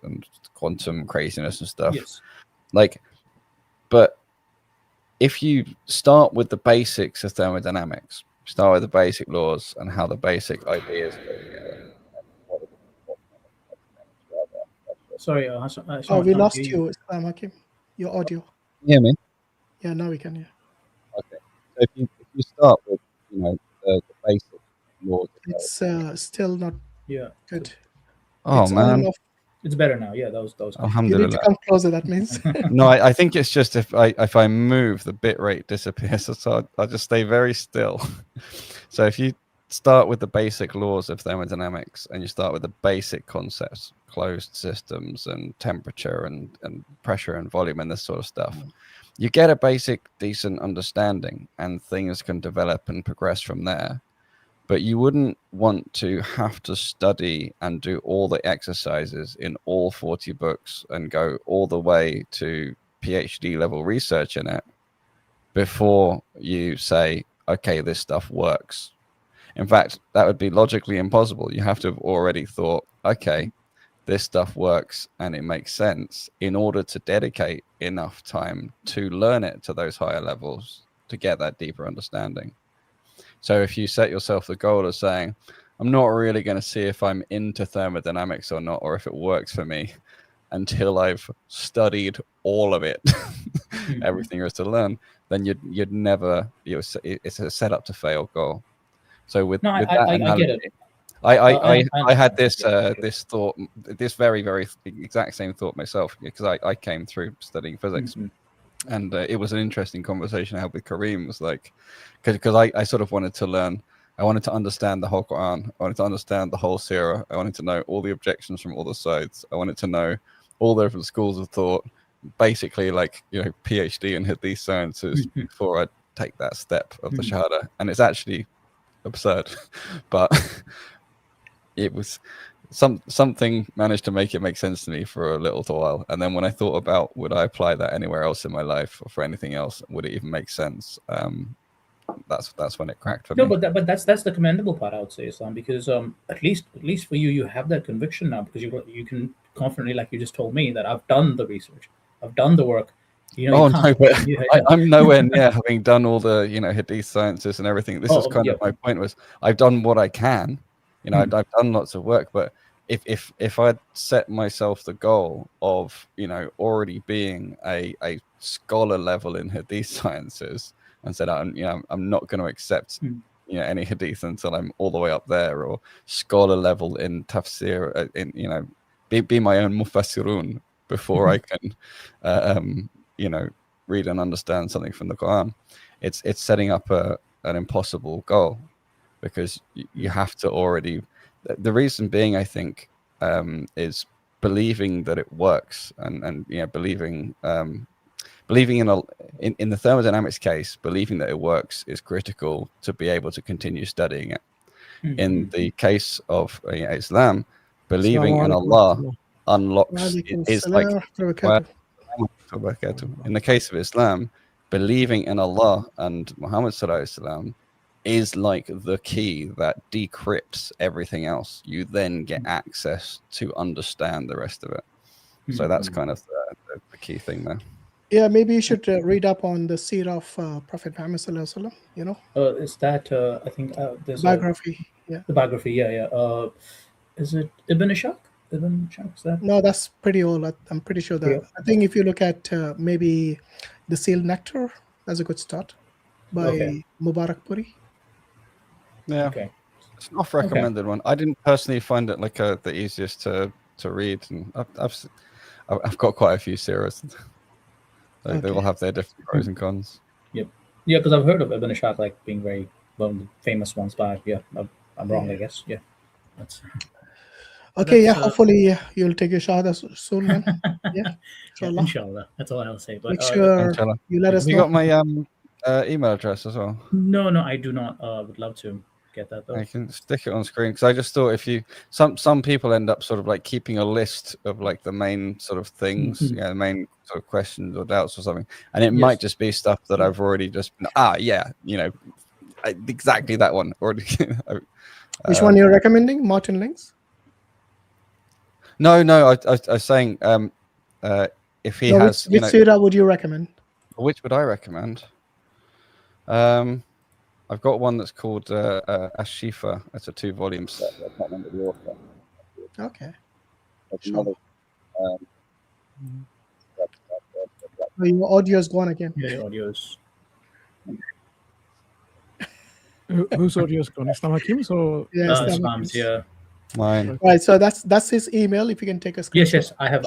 quantum craziness and stuff.
Yes.
But if you start with the basics of thermodynamics, start with the basic laws and how the basic ideas go together.
Sorry,
we lost you, I.Hakim. Your audio.
Can you hear me?
Yeah, now we can hear.
Okay. So if you start with the basic laws,
it's still not good.
Oh
it's
man,
it's better now. Yeah, that was good.
You need to come closer. That means.
No, I think it's just if I move, the bit rate disappears. So I'll just stay very still. So if you start with the basic laws of thermodynamics and you start with the basic concepts, closed systems and temperature and pressure and volume and this sort of stuff, you get a basic decent understanding and things can develop and progress from there. But you wouldn't want to have to study and do all the exercises in all 40 books and go all the way to PhD level research in it before you say, okay, this stuff works. In fact, that would be logically impossible. You have to have already thought, okay, this stuff works and it makes sense in order to dedicate enough time to learn it to those higher levels to get that deeper understanding. So if you set yourself the goal of saying, I'm not really going to see if I'm into thermodynamics or not, or if it works for me until I've studied all of it, everything there is to learn, then you'd never, it's a set up to fail goal. So with that analogy,
get it.
I had this thought, this very, very exact same thought myself, because I came through studying physics. And it was an interesting conversation I had with Kareem. It was like, because I sort of wanted to learn, I wanted to understand the whole Quran, I wanted to understand the whole Sirah, I wanted to know all the objections from all the sides, I wanted to know all the different schools of thought, basically like, PhD in Hadith sciences before I take that step of the Shahada. And it's actually absurd, but it was something managed to make it make sense to me for a little while, and then when I thought about would I apply that anywhere else in my life or for anything else, would it even make sense, that's when it cracked for me.
But that's the commendable part, I would say, Islam, because at least for you have that conviction now, because you can confidently, like you just told me, that I've done the research, I've done the work.
No, but I'm nowhere near having done all the Hadith sciences and everything. This is kind of my point, was I've done what I can. I've done lots of work, but if I'd set myself the goal of already being a scholar level in Hadith sciences and said I'm not going to accept any Hadith until I'm all the way up there, or scholar level in tafsir, be my own mufassirun before I can read and understand something from the Quran, it's setting up an impossible goal, because you have to already. The reason being, I think, is believing that it works, and believing in the thermodynamics case, believing that it works is critical to be able to continue studying it. In the case of Islam, believing in Allah unlocks is like. In the case of Islam, believing in Allah and Muhammad sallallahu alaihi wasallam is like the key that decrypts everything else. You then get access to understand the rest of it. So that's kind of the key thing there.
Yeah, maybe you should read up on the seerah of Prophet Muhammad sallallahu alaihi wasallam.
Is that I think there's
biography? Yeah,
the biography. Yeah. Is it Ibn Ishaq? Ibn Ishaq, is that?
No, that's pretty old. I'm pretty sure that. I think if you look at maybe the Sealed Nectar, that's a good start by Mubarak Puri.
Yeah.
Okay.
It's an off-recommended one. I didn't personally find it like the easiest to read, and I've got quite a few series. They all have their different pros and cons.
Yep. Yeah, because I've heard of Ibn Ishaq like being very one of the famous ones, but I'm wrong, I guess. Yeah. That's
okay. Yeah. Hopefully you'll take your shahada soon, man. Yeah.
Inshallah. That's all I'll say. But
make sure you let us know.
You got my email address as well?
No, I do not. Would love to get that though.
I can stick it on screen because I just thought if you some people end up sort of like keeping a list of like the main sort of things, the main sort of questions or doubts or something, and it might just be stuff that I've already just exactly that one already.
Which one you're recommending, Martin Links?
No, I was saying if he has,
which surah would you recommend?
Which would I recommend? I've got one that's called Shiva. It's a 2-volume set. I can't remember the author.
Okay.
Sure.
Your audio is gone again.
Yeah, your audio is.
Whose audio is gone? Islam Hakim's or?
Yeah,
Islam's, yeah.
Mine.
Right, so that's his email. If you can take a screenshot.
Yes, I have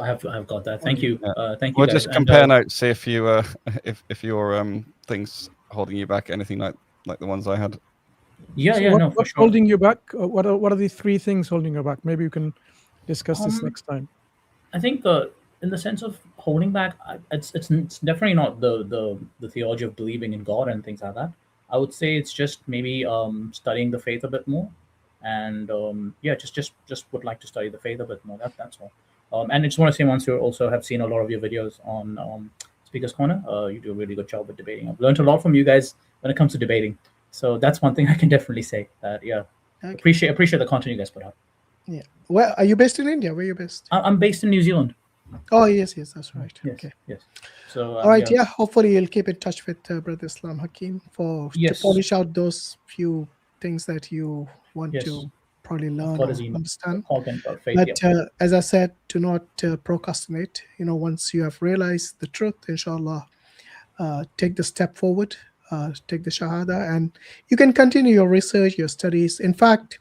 got that. Thank you. Thank you.
We'll
guys.
just compare notes, see if you if your things holding you back anything like the ones I had.
Yeah,
So
for
what's
sure.
holding you back? What are the 3 things holding you back? Maybe you can discuss this next time.
I think in the sense of holding back, it's definitely not the theology of believing in God and things like that. I would say it's just maybe studying the faith a bit more, and just would like to study the faith a bit more. That's all. And I just want to say, once you also have seen a lot of your videos on Speaker's Corner, you do a really good job with debating. I've learned a lot from you guys when it comes to debating. So that's one thing I can definitely say. That appreciate the content you guys put out.
Yeah. Well, are you based in India? Where are you based?
I'm based in New Zealand.
Oh yes, that's right.
Yes,
okay.
Yes. So
all right. Yeah. Hopefully, you'll keep in touch with Brother Islam Hakim to polish out those few things that you want to probably learn or understand. But as I said, do not procrastinate. Once you have realized the truth, inshallah, take the step forward. Take the Shahada, and you can continue your research, your studies. In fact,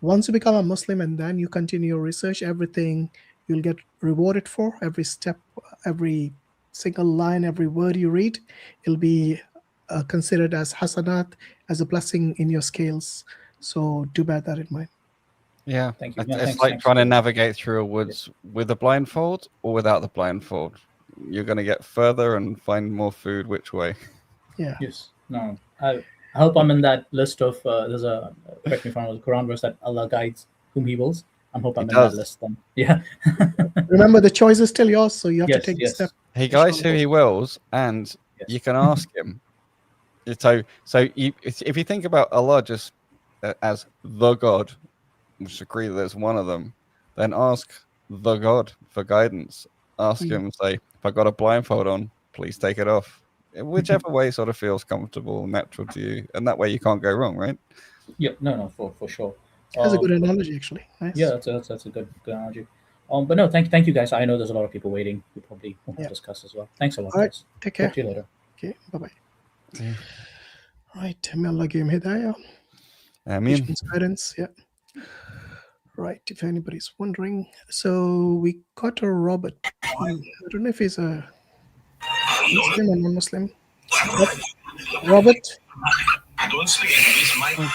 once you become a Muslim and then you continue your research, everything you'll get rewarded for. Every step, every single line, every word you read, it'll be considered as hasanat, as a blessing in your scales. So do bear that in mind.
Yeah,
thank you.
It's like trying to navigate through a woods with a blindfold or without the blindfold. You're going to get further and find more food. Which way?
Yeah.
Yes. No. I hope I'm in that list of. There's a correct me if I'm wrong, the Quran verse that Allah guides whom He wills. I hope I'm in that list then. Yeah.
Remember, the choice is still yours, so you have to take the step.
He guides who He wills, and you can ask Him. So if you think about Allah just as the God, which agree that there's one of them, then ask the God for guidance. Ask Him, say, if I got a blindfold on, please take it off. Whichever way sort of feels comfortable, natural to you, and that way you can't go wrong, right?
Yeah, no, for sure.
That's a good analogy, actually. Nice.
Yeah, that's a good analogy. But no, thank you guys. I know there's a lot of people waiting. We probably want to discuss as well. Thanks a lot,
All right,
guys.
take care.
Talk to you later.
Okay, bye-bye. Right, may Allah give him hidayah.
Ameen.
Guidance, yeah. Right, if anybody's wondering. So we got a Robert. I don't know if he's a Muslim or non-Muslim. Robert?
Don't speak in this mic and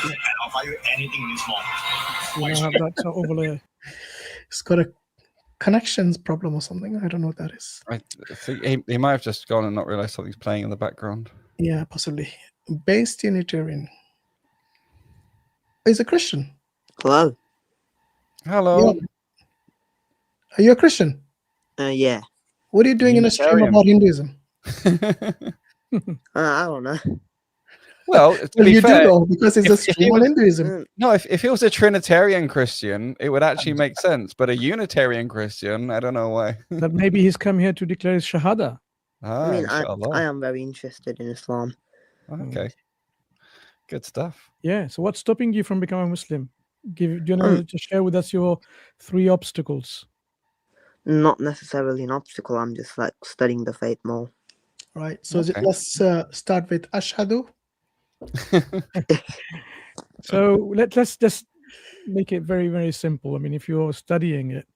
offer you anything in this mouth.
We now have that overlay.
It's got a connections problem or something. I don't know what that is.
I think he might have just gone and not realized something's playing in the background.
Yeah, possibly. Based Unitarian. He's a Christian.
Hello.
Hello.
Yeah. Are you a Christian?
Yeah.
What are you doing in a stream about Hinduism?
I don't know.
Well, to be
you
fair,
do know, because it's a stream on Hinduism.
No, if he was a Trinitarian Christian, it would actually make sense. But a Unitarian Christian, I don't know why.
That maybe he's come here to declare his Shahada.
Ah,
I mean,
inshallah.
I am very interested in Islam.
Okay. Good stuff.
Yeah. So what's stopping you from becoming a Muslim? Do you want to share with us your 3 obstacles?
Not necessarily an obstacle. I'm just like studying the faith more.
Right. So let's start with Ashhadu.
So let's just make it very, very simple. I mean, if you're studying it,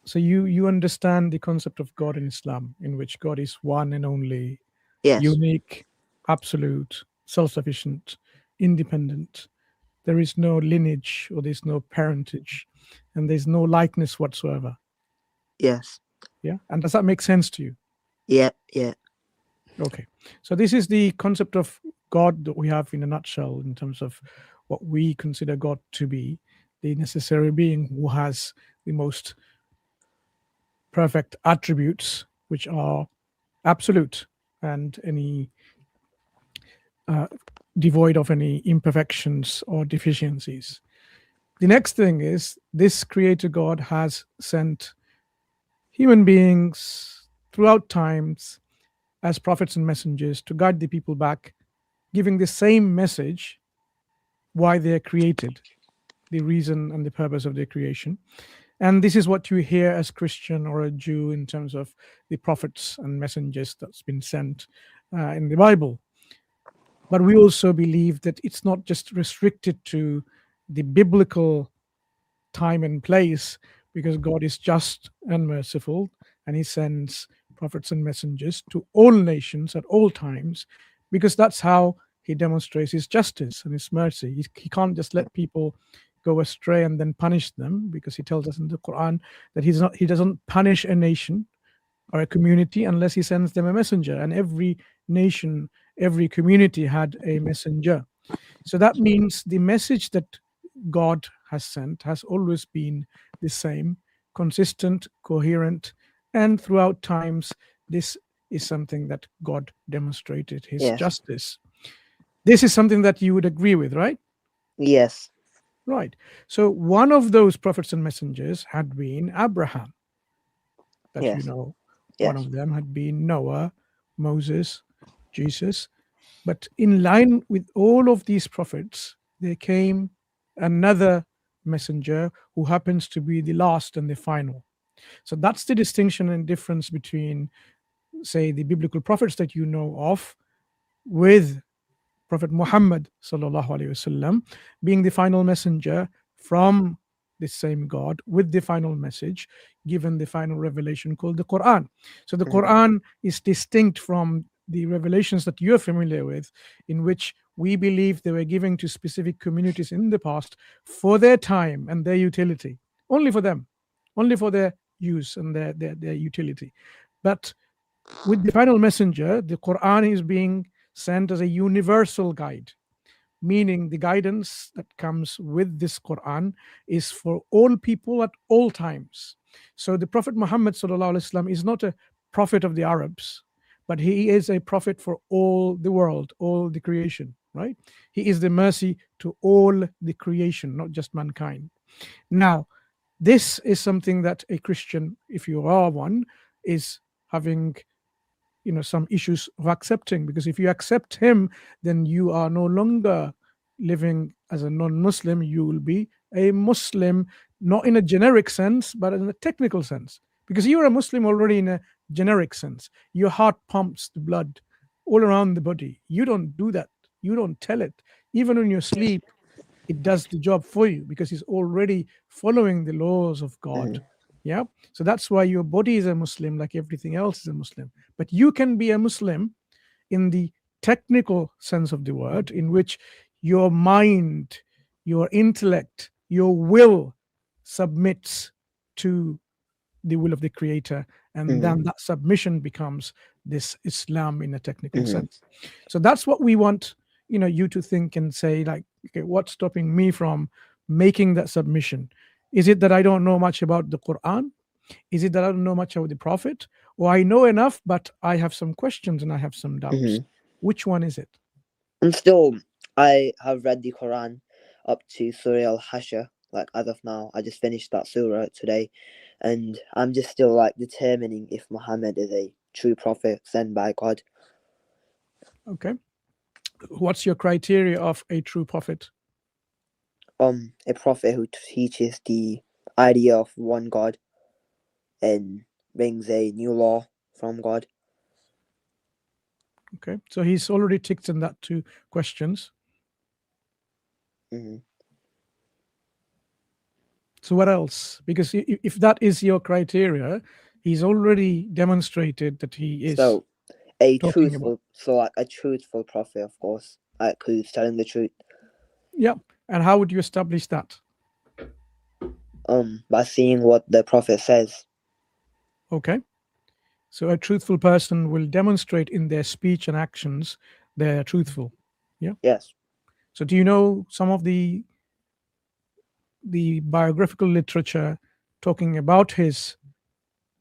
so you understand the concept of God in Islam, in which God is one and only, unique, absolute, self-sufficient, independent. There is no lineage or there's no parentage, and there's no likeness whatsoever.
Yes.
Yeah. And does that make sense to you?
Yeah.
Okay, so this is the concept of God that we have in a nutshell in terms of what we consider God to be, the necessary being who has the most perfect attributes, which are absolute and any devoid of any imperfections or deficiencies. The next thing is this creator God has sent human beings throughout times as prophets and messengers to guide the people back, giving the same message why they are created, the reason and the purpose of their creation. And this is what you hear as Christian or a Jew in terms of the prophets and messengers that's been sent in the Bible. But we also believe that it's not just restricted to the biblical time and place, because God is just and merciful, and he sends prophets and messengers to all nations at all times, because that's how he demonstrates his justice and his mercy. He can't just let people go astray and then punish them, because he tells us in the Quran that he doesn't punish a nation or a community unless he sends them a messenger, and every nation, every community had a messenger. So that means the message that God has sent has always been the same, consistent, coherent, and throughout times this is something that God demonstrated his justice. This is something that you would agree with, right?
Yes.
Right. So one of those prophets and messengers had been Abraham, that you know. One of them had been Noah, Moses, Jesus. But in line with all of these prophets, there came another messenger who happens to be the last and the final. So that's the distinction and difference between, say, the biblical prophets that you know of with Prophet Muhammad sallallahu alaihi wasallam being the final messenger from the same God with the final message, given the final revelation called the Quran. So the Quran is distinct from the revelations that you're familiar with, in which we believe they were given to specific communities in the past for their time and their utility, only for them, only for their use and their utility. But with the final messenger, the Quran is being sent as a universal guide, meaning the guidance that comes with this Quran is for all people at all times. So the Prophet Muhammad sallallahu alaihi wasallam is not a prophet of the Arabs, but he is a prophet for all the world, all the creation, right? He is the mercy to all the creation, not just mankind. Now, this is something that a Christian, if you are one, is having some issues of accepting, because if you accept him, then you are no longer living as a non-Muslim. You will be a Muslim, not in a generic sense, but in a technical sense, because you're a Muslim already in a generic sense. Your heart pumps the blood all around the body. You don't do that. You don't tell it. Even when you're asleep, it does the job for you, because it's already following the laws of God. Yeah. So that's why your body is a Muslim, like everything else is a Muslim. But you can be a Muslim in the technical sense of the word, in which your mind, your intellect, your will submits to the will of the Creator, and then that submission becomes this Islam in a technical sense. So that's what we want you to think and say, like, okay, what's stopping me from making that submission? Is it that I don't know much about the Quran? Is it that I don't know much about the Prophet? Or I know enough, but I have some questions and I have some doubts? Which one is it?
And still, I have read the Quran up to Surah Al-Hashr. Like, as of now, I just finished that surah today, and I'm just still like determining if Muhammad is a true prophet sent by God.
Okay. What's your criteria of a true prophet?
A prophet who teaches the idea of one God and brings a new law from God.
Okay, so he's already ticked in that 2 questions. So what else? Because if that is your criteria, he's already demonstrated that he is.
So a truthful, like a truthful prophet, of course, like who's telling the truth.
Yeah, and how would you establish that?
By seeing what the prophet says.
Okay, So a truthful person will demonstrate in their speech and actions they're truthful. Yeah.
Yes.
So do you know some of the biographical literature talking about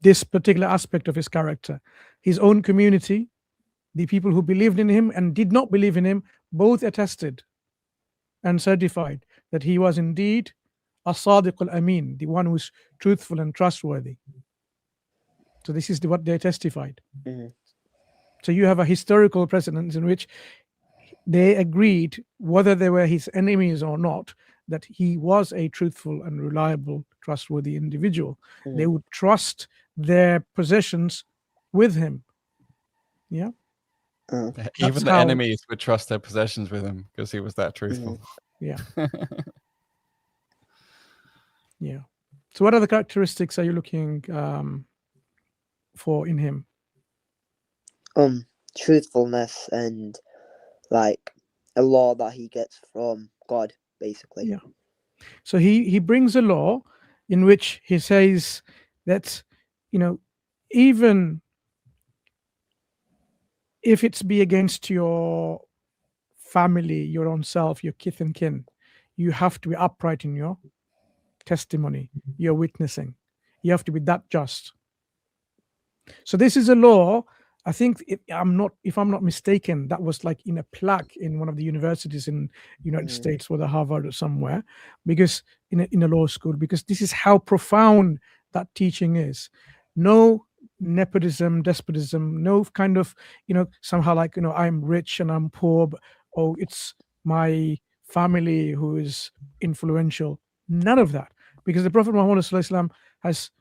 this particular aspect of his character? His own community, the people who believed in him and did not believe in him, both attested and certified that he was indeed as-sadiq al-amin, the one who's truthful and trustworthy. So this is what they testified. So you have a historical precedent in which they agreed, whether they were his enemies or not, that he was a truthful and reliable, trustworthy individual. They would trust their possessions with him. Yeah.
Even the enemies would trust their possessions with him because he was that truthful.
Yeah. Yeah. So what other characteristics are you looking for in him?
Truthfulness and like a law that he gets from God, basically.
Yeah. So he brings a law in which he says that, even if it's be against your family, your own self, your kith and kin, you have to be upright in your testimony, your witnessing. You have to be that just. So this is a law. I think if I'm not mistaken, that was like in a plaque in one of the universities in United States, whether Harvard or somewhere, because in a law school, because this is how profound that teaching is. No nepotism, despotism, no kind of, somehow like, I'm rich and I'm poor, but, oh, it's my family who is influential. None of that, because the Prophet Muhammad ﷺ has,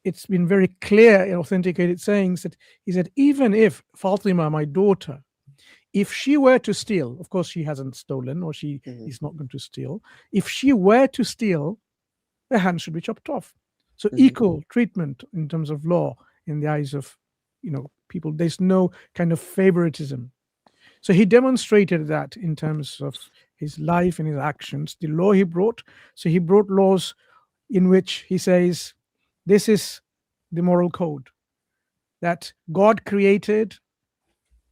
it's been very clear and authenticated sayings that he said, even if Fatima, my daughter, if she were to steal, of course she hasn't stolen, or she is not going to steal. If she were to steal, her hand should be chopped off. So equal treatment in terms of law in the eyes of, people. There's no kind of favoritism. So he demonstrated that in terms of his life and his actions, the law he brought. So he brought laws in which he says, this is the moral code, that God created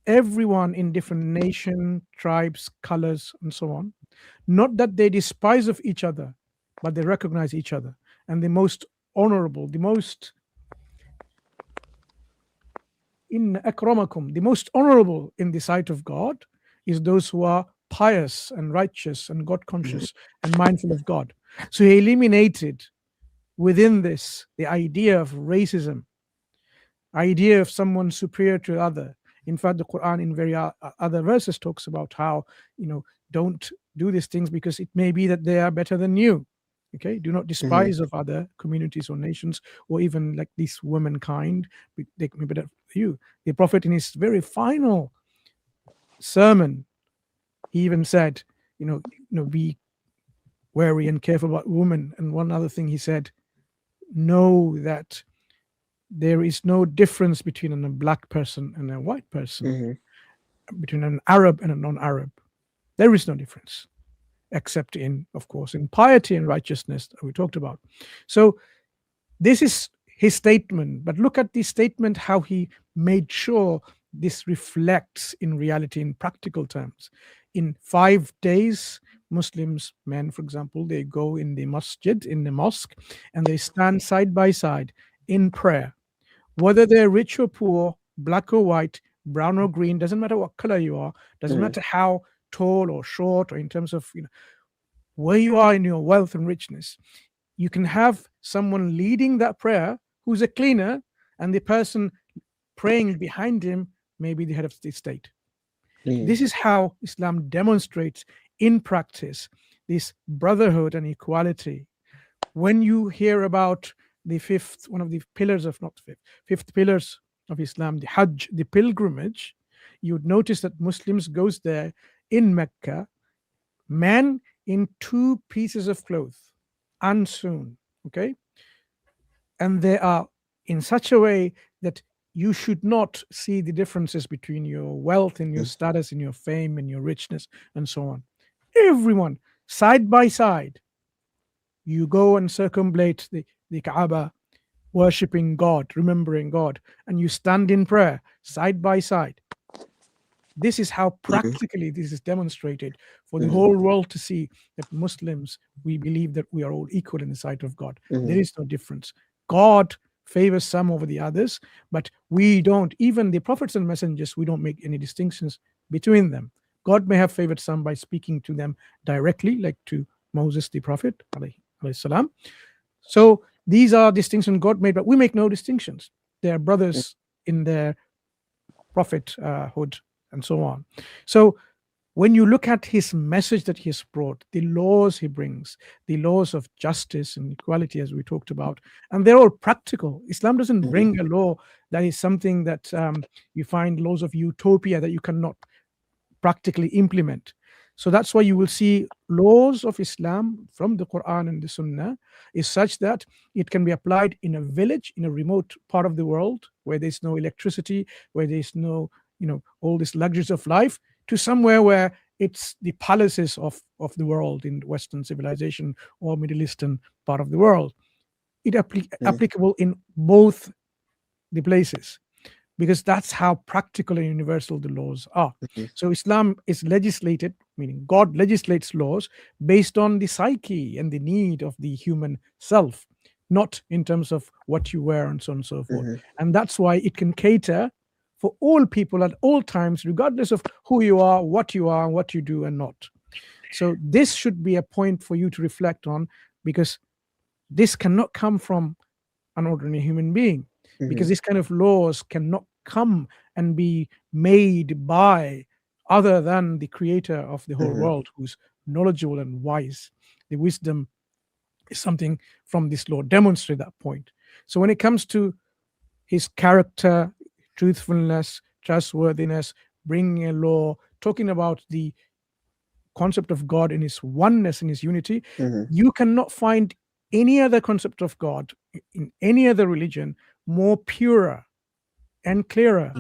everyone in different nation, tribes, colors, and so on. Not that they despise of each other, but they recognize each other. And the most honorable, the most in akramakum, the most honorable in the sight of God is those who are pious and righteous and God conscious and mindful of God. So he eliminated within this the idea of racism, idea of someone superior to other. In fact, the Quran in very other verses talks about how, don't do these things because it may be that they are better than you. Okay, do not despise of other communities or nations, or even like this womankind, they may be better for you. The Prophet in his very final sermon, he even said, be wary and careful about women. And one other thing he said, know that there is no difference between a black person and a white person, between an Arab and a non-Arab. There is no difference, except in, of course, in piety and righteousness that we talked about. So this is his statement, but look at the statement, how he made sure this reflects in reality, in practical terms. In 5 days, Muslims, men, for example, they go in the masjid, in the mosque, and they stand side by side in prayer. Whether they're rich or poor, black or white, brown or green, doesn't matter what color you are, doesn't matter how tall or short, or in terms of where you are in your wealth and richness. You can have someone leading that prayer who's a cleaner, and the person praying behind him may be the head of the state. This is how Islam demonstrates in practice this brotherhood and equality. When you hear about the fifth pillars of Islam, the Hajj, the pilgrimage, you would notice that Muslims goes there in Mecca, man in 2 pieces of cloth, unsewn, okay? And they are in such a way that you should not see the differences between your wealth and your status and your fame and your richness and so on. Everyone, side by side, you go and circumambulate the Kaaba, worshipping God, remembering God, and you stand in prayer side by side. This is how practically this is demonstrated for the whole world to see that Muslims, we believe that we are all equal in the sight of God. There is no difference. God favors some over the others, but we don't. Even the prophets and messengers, we don't make any distinctions between them. God may have favored some by speaking to them directly, like to Moses the prophet, alayhi salam. So these are distinctions God made, but we make no distinctions. They are brothers in their prophethood and so on. So when you look at his message that he has brought, the laws he brings, the laws of justice and equality, as we talked about, and they're all practical. Islam doesn't bring a law that is something that you find laws of utopia that you cannot practically implement. So that's why you will see laws of Islam from the Quran and the Sunnah is such that it can be applied in a village, in a remote part of the world where there's no electricity, where there's no, all these luxuries of life, to somewhere where it's the palaces of the world in Western civilization or Middle Eastern part of the world. It applicable in both the places, because that's how practical and universal the laws are. So Islam is legislated, meaning God legislates laws based on the psyche and the need of the human self, not in terms of what you wear and so on and so forth. And that's why it can cater for all people at all times, regardless of who you are, what you do and not. So this should be a point for you to reflect on, because this cannot come from an ordinary human being, because this kind of laws cannot come and be made by other than the creator of the whole world, who's knowledgeable and wise. The wisdom is something from this law, demonstrate that point. So when it comes to his character, truthfulness, trustworthiness, bringing a law, talking about the concept of God in his oneness, in his unity, you cannot find any other concept of God in any other religion more purer and clearer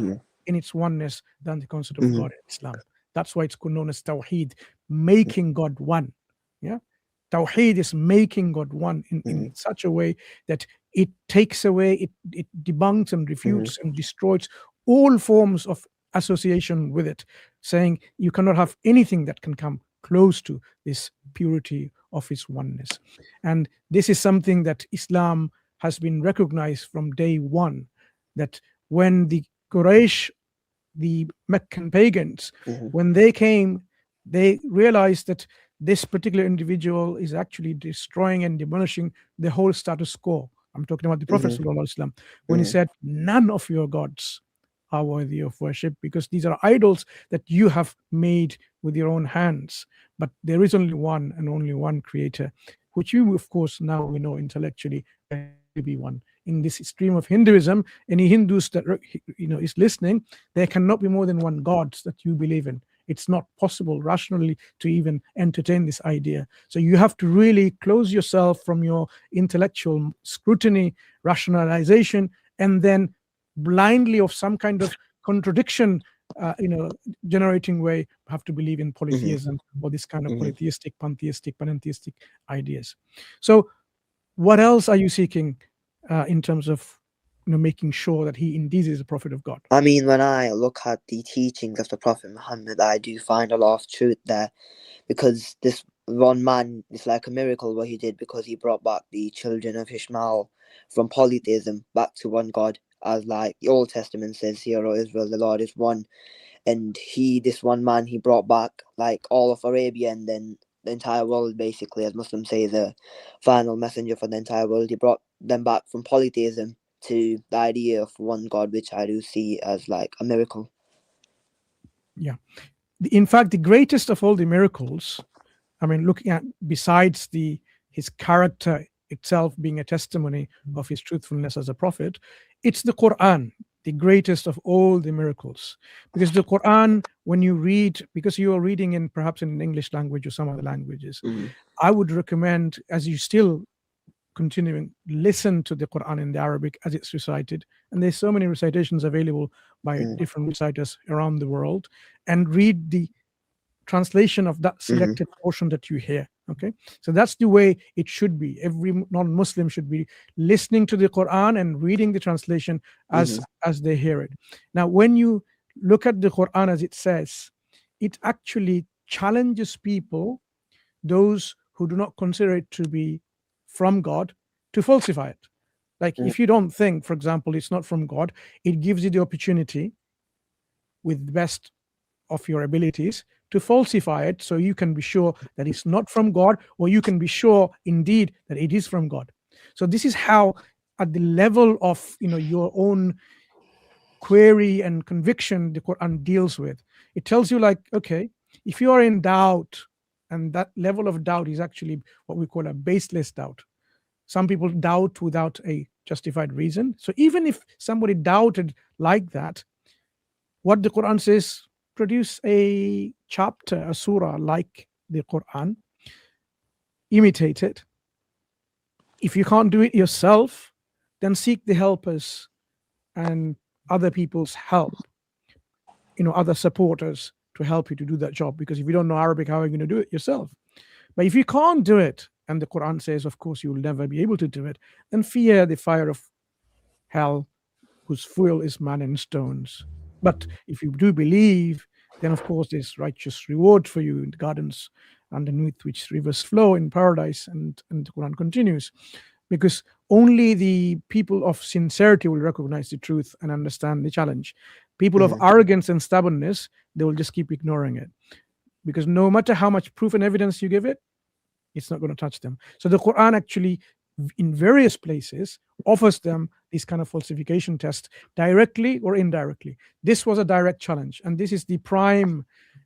in its oneness than the concept of God in Islam. That's why it's known as Tawheed, making God one. Yeah, Tawheed is making God one in such a way that it takes away, it debunks and refutes and destroys all forms of association with it, saying you cannot have anything that can come close to this purity of his oneness. And this is something that Islam has been recognized from day one, that when the Quraysh, the Meccan pagans, when they came, they realized that this particular individual is actually destroying and demolishing the whole status quo. I'm talking about the Prophet ﷺ, when he said, none of your gods are worthy of worship, because these are idols that you have made with your own hands. But there is only one and only one creator, which you, of course, now we know intellectually to be one. In this stream of Hinduism, any Hindus that is listening, there cannot be more than one God that you believe in. It's not possible rationally to even entertain this idea. So you have to really close yourself from your intellectual scrutiny, rationalization, and then blindly of some kind of contradiction, generating way, have to believe in polytheism or this kind of polytheistic, pantheistic, panentheistic ideas. So what else are you seeking in terms of making sure that he indeed is a prophet of God?
I mean, when I look at the teachings of the Prophet Muhammad, I do find a lot of truth there, because this one man, it's like a miracle what he did, because he brought back the children of Ishmael from polytheism back to one God, as like the Old Testament says, "Hear, O Israel, the Lord is one." And this one man, he brought back like all of Arabia and then the entire world, basically, as Muslims say, the final messenger for the entire world. He brought them back from polytheism to the idea of one God, which I do see as like a miracle.
Yeah. In fact, the greatest of all the miracles, I mean, looking at, besides his character itself being a testimony of his truthfulness as a prophet, it's the Quran, the greatest of all the miracles. Because the Quran, when you read, because you are reading perhaps in an English language or some other languages, I would recommend, as you still continuing, listen to the Quran in the Arabic as it's recited, and there's so many recitations available by different reciters around the world, and read the translation of that selected portion that you hear. Okay, so that's the way it should be. Every non-Muslim should be listening to the Quran and reading the translation as they hear it. Now, when you look at the Quran as it says, it actually challenges people, those who do not consider it to be from God, to falsify it. Like if you don't think, for example, it's not from God, it gives you the opportunity with the best of your abilities to falsify it, so you can be sure that it's not from God, or you can be sure indeed that it is from God. So this is how, at the level of your own query and conviction, the Quran deals with. It tells you, like, okay, if you are in doubt, and that level of doubt is actually what we call a baseless doubt. Some people doubt without a justified reason. So even if somebody doubted like that, what the Quran says, produce a chapter, a surah like the Quran, imitate it. If you can't do it yourself, then seek the helpers and other people's help, other supporters to help you to do that job. Because if you don't know Arabic, how are you going to do it yourself? But if you can't do it, and the Quran says, of course, you will never be able to do it, then fear the fire of hell, whose fuel is man and stones. But if you do believe, then of course there's righteous reward for you in the gardens underneath which rivers flow in paradise. And the Quran continues, because only the people of sincerity will recognize the truth and understand the challenge. People of arrogance and stubbornness, they will just keep ignoring it, because no matter how much proof and evidence you give it, it's not going to touch them. So the Quran actually, in various places, offers them this kind of falsification test, directly or indirectly. This was a direct challenge, and this is the prime,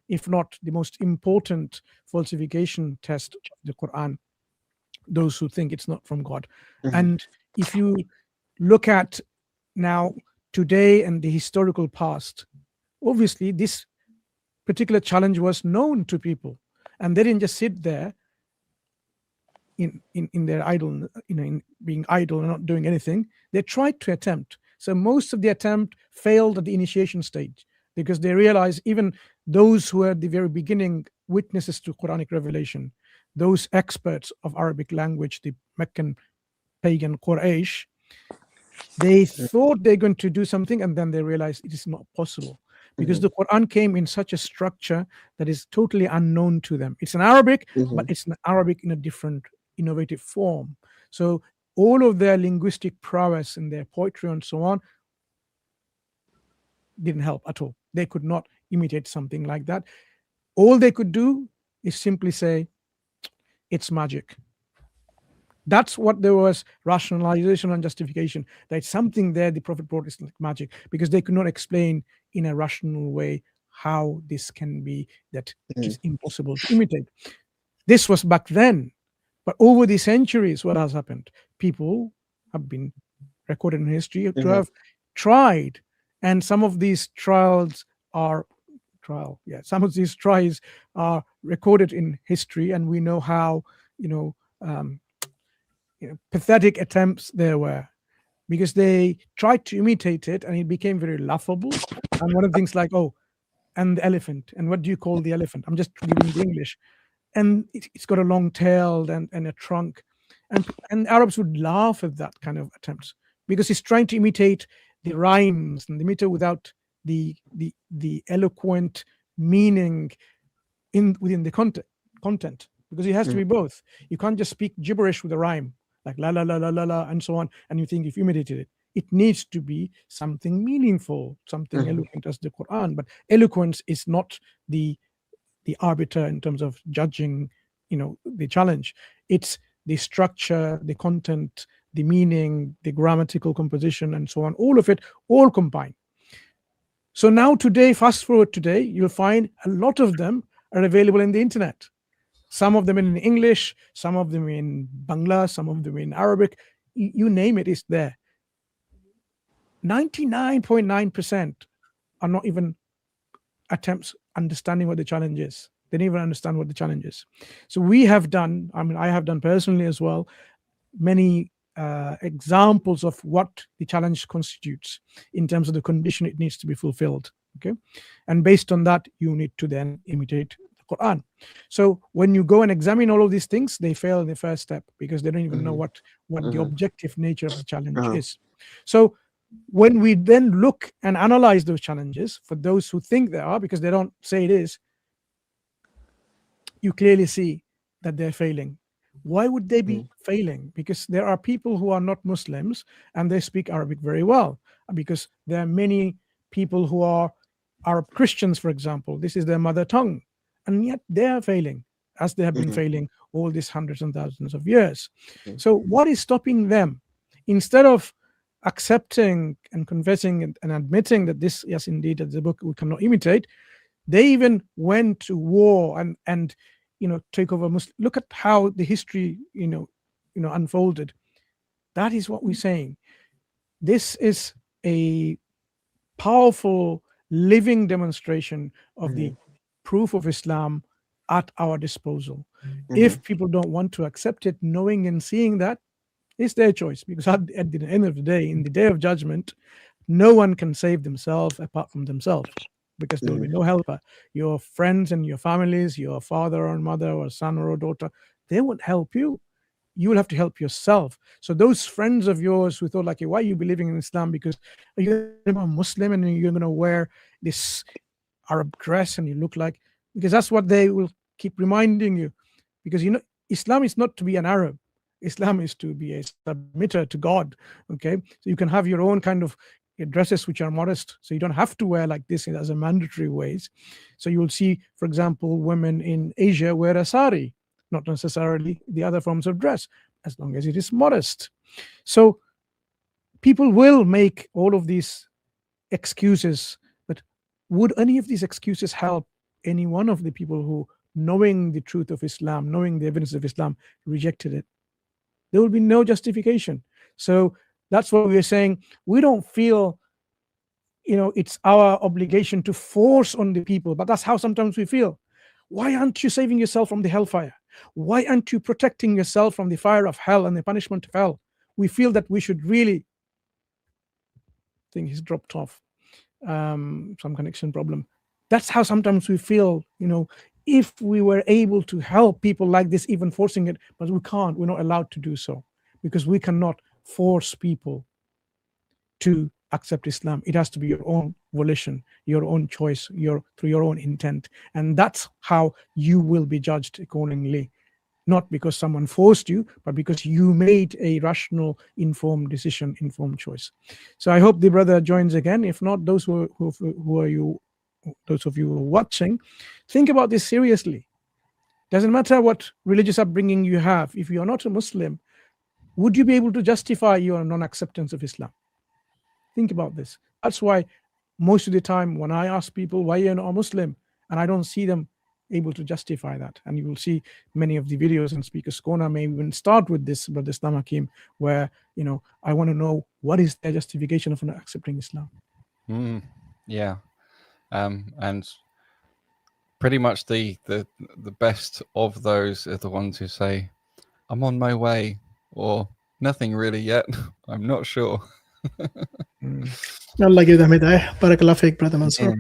if not the most important, falsification test of the Quran, those who think it's not from God. And if you look at now today and the historical past, obviously this particular challenge was known to people, and they didn't just sit there in their idle, in being idle and not doing anything. They tried to attempt. So most of the attempt failed at the initiation stage, because they realized even those who were at the very beginning witnesses to Quranic revelation, those experts of Arabic language, the Meccan pagan Quraysh, they thought they're going to do something, and then they realized it is not possible, because the Quran came in such a structure that is totally unknown to them. It's in Arabic, but it's in Arabic in a different, innovative form. So all of their linguistic prowess and their poetry and so on didn't help at all. They could not imitate something like that. All they could do is simply say, it's magic. That's what there was, rationalization and justification. That something there the Prophet brought is like magic, because they could not explain in a rational way how this can be, that it is impossible to imitate. This was back then. But over the centuries, what has happened? People have been recorded in history to have tried, and some of these some of these tries are recorded in history, and we know how pathetic attempts there were, because they tried to imitate it, and it became very laughable. And one of the things like, oh, and the elephant, and what do you call the elephant? I'm just giving the English. And it's got a long tail and a trunk, and Arabs would laugh at that kind of attempts, because it's trying to imitate the rhymes and the meter without the eloquent meaning within the content, because it has to be both. You can't just speak gibberish with a rhyme like la la la la la la and so on, and you think you've imitated it. It needs to be something meaningful, something eloquent as the Quran. But eloquence is not the arbiter in terms of judging, the challenge. It's the structure, the content, the meaning, the grammatical composition, and so on. All of it, all combined. So now today, fast forward today, you'll find a lot of them are available in the internet. Some of them in English, some of them in Bangla, some of them in Arabic. You name it, it's there. 99.9% are not even attempts understanding what the challenge is. They didn't even understand what the challenge is. So we have done, I have done personally as well, many examples of what the challenge constitutes in terms of the condition it needs to be fulfilled. Okay, and based on that, you need to then imitate the Quran. So when you go and examine all of these things, they fail in the first step because they don't even know what the objective nature of the challenge is. So when we then look and analyze those challenges, for those who think they are, because they don't say it is, you clearly see that they're failing. Why would they be failing? Because there are people who are not Muslims and they speak Arabic very well, because there are many people who are Arab Christians, for example. This is their mother tongue, and yet they are failing, as they have been failing all these hundreds and thousands of years. So what is stopping them? Instead of accepting and confessing and admitting that this, yes, indeed, that the book we cannot imitate, they even went to war and take over Muslim. Look at how the history unfolded. That is what we're saying. This is a powerful living demonstration of the proof of Islam at our disposal. If people don't want to accept it, knowing and seeing that, it's their choice, because at the end of the day, in the day of judgment, no one can save themselves apart from themselves, because there will be no helper. Your friends and your families, your father or mother or son or daughter, they won't help you. You will have to help yourself. So those friends of yours who thought, like, why are you believing in Islam? Because you're a Muslim and you're going to wear this Arab dress and you look like, because that's what they will keep reminding you. Because Islam is not to be an Arab. Islam is to be a submitter to God. Okay, so you can have your own kind of dresses which are modest, so you don't have to wear like this as a mandatory ways. So you will see, for example, women in Asia wear a sari, not necessarily the other forms of dress, as long as it is modest. So people will make all of these excuses, but would any of these excuses help any one of the people who, knowing the truth of Islam, knowing the evidence of Islam, rejected it? There will be no justification. So that's what we are saying. We don't feel, it's our obligation to force on the people, but that's how sometimes we feel. Why aren't you saving yourself from the hellfire? Why aren't you protecting yourself from the fire of hell and the punishment of hell? We feel that we should really. I think he's dropped off. Some connection problem. That's how sometimes we feel, if we were able to help people like this, even forcing it, but we can't. We're not allowed to do so, because we cannot force people to accept Islam. It has to be your own volition, your own choice, through your own intent. And that's how you will be judged accordingly. Not because someone forced you, but because you made a rational, informed decision, informed choice. So I hope the brother joins again. If not, those those of you who are watching, think about this seriously. Doesn't matter what religious upbringing you have. If you are not a Muslim, would you be able to justify your non-acceptance of Islam? Think about this. That's why most of the time when I ask people, why you're not a Muslim, and I don't see them able to justify that. And you will see many of the videos in Speaker's Corner may even start with this, Brother I.Hakim, where, I want to know what is their justification of not accepting Islam.
Yeah. And pretty much the best of those are the ones who say, I'm on my way, or nothing really yet. I'm not sure.
Allah give them hidayah. Barakallah fiqh, Brother Mansoor.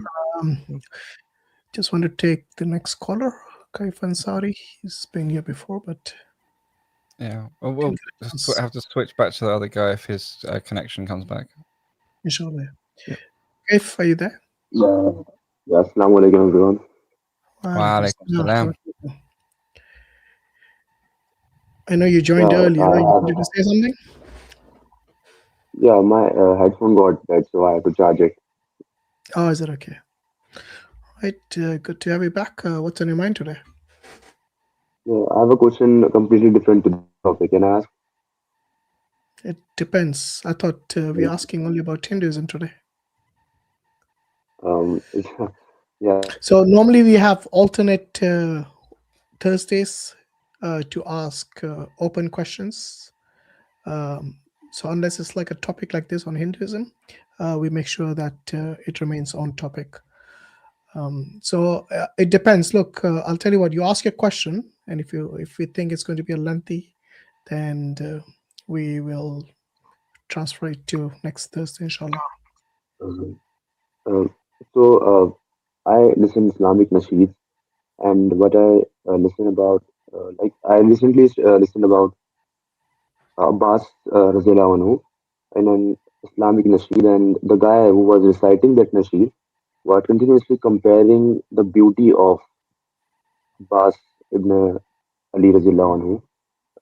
Just want to take the next caller, Kaif Ansari. He's been here before, but
yeah, we'll have to switch back to the other guy if his connection comes back.
Inshallah. Yeah. Kaif, are you there?
Yeah. Assalamu alaikum, everyone.
Wa alaikum salam.
I know you joined earlier. You wanted to say something?
Yeah, my headphone got dead, so I had to charge it.
Oh, is it okay? Right, good to have you back. What's on your mind today?
Yeah, I have a question completely different to the topic. Can I ask?
It depends. I thought we were asking only about Hinduism today.
Yeah.
So normally we have alternate Thursdays to ask open questions. So unless it's like a topic like this on Hinduism, we make sure that it remains on topic. So it depends. Look, I'll tell you what. You ask a question, and if we think it's going to be a lengthy, then we will transfer it to next Thursday, inshallah.
So I listen to Islamic nasheeds, And what I listen about, like I recently listened about Abbas Razila Anhu in an Islamic nasheed, and the guy who was reciting that nasheed was continuously comparing the beauty of Abbas ibn Ali Razila Anhu.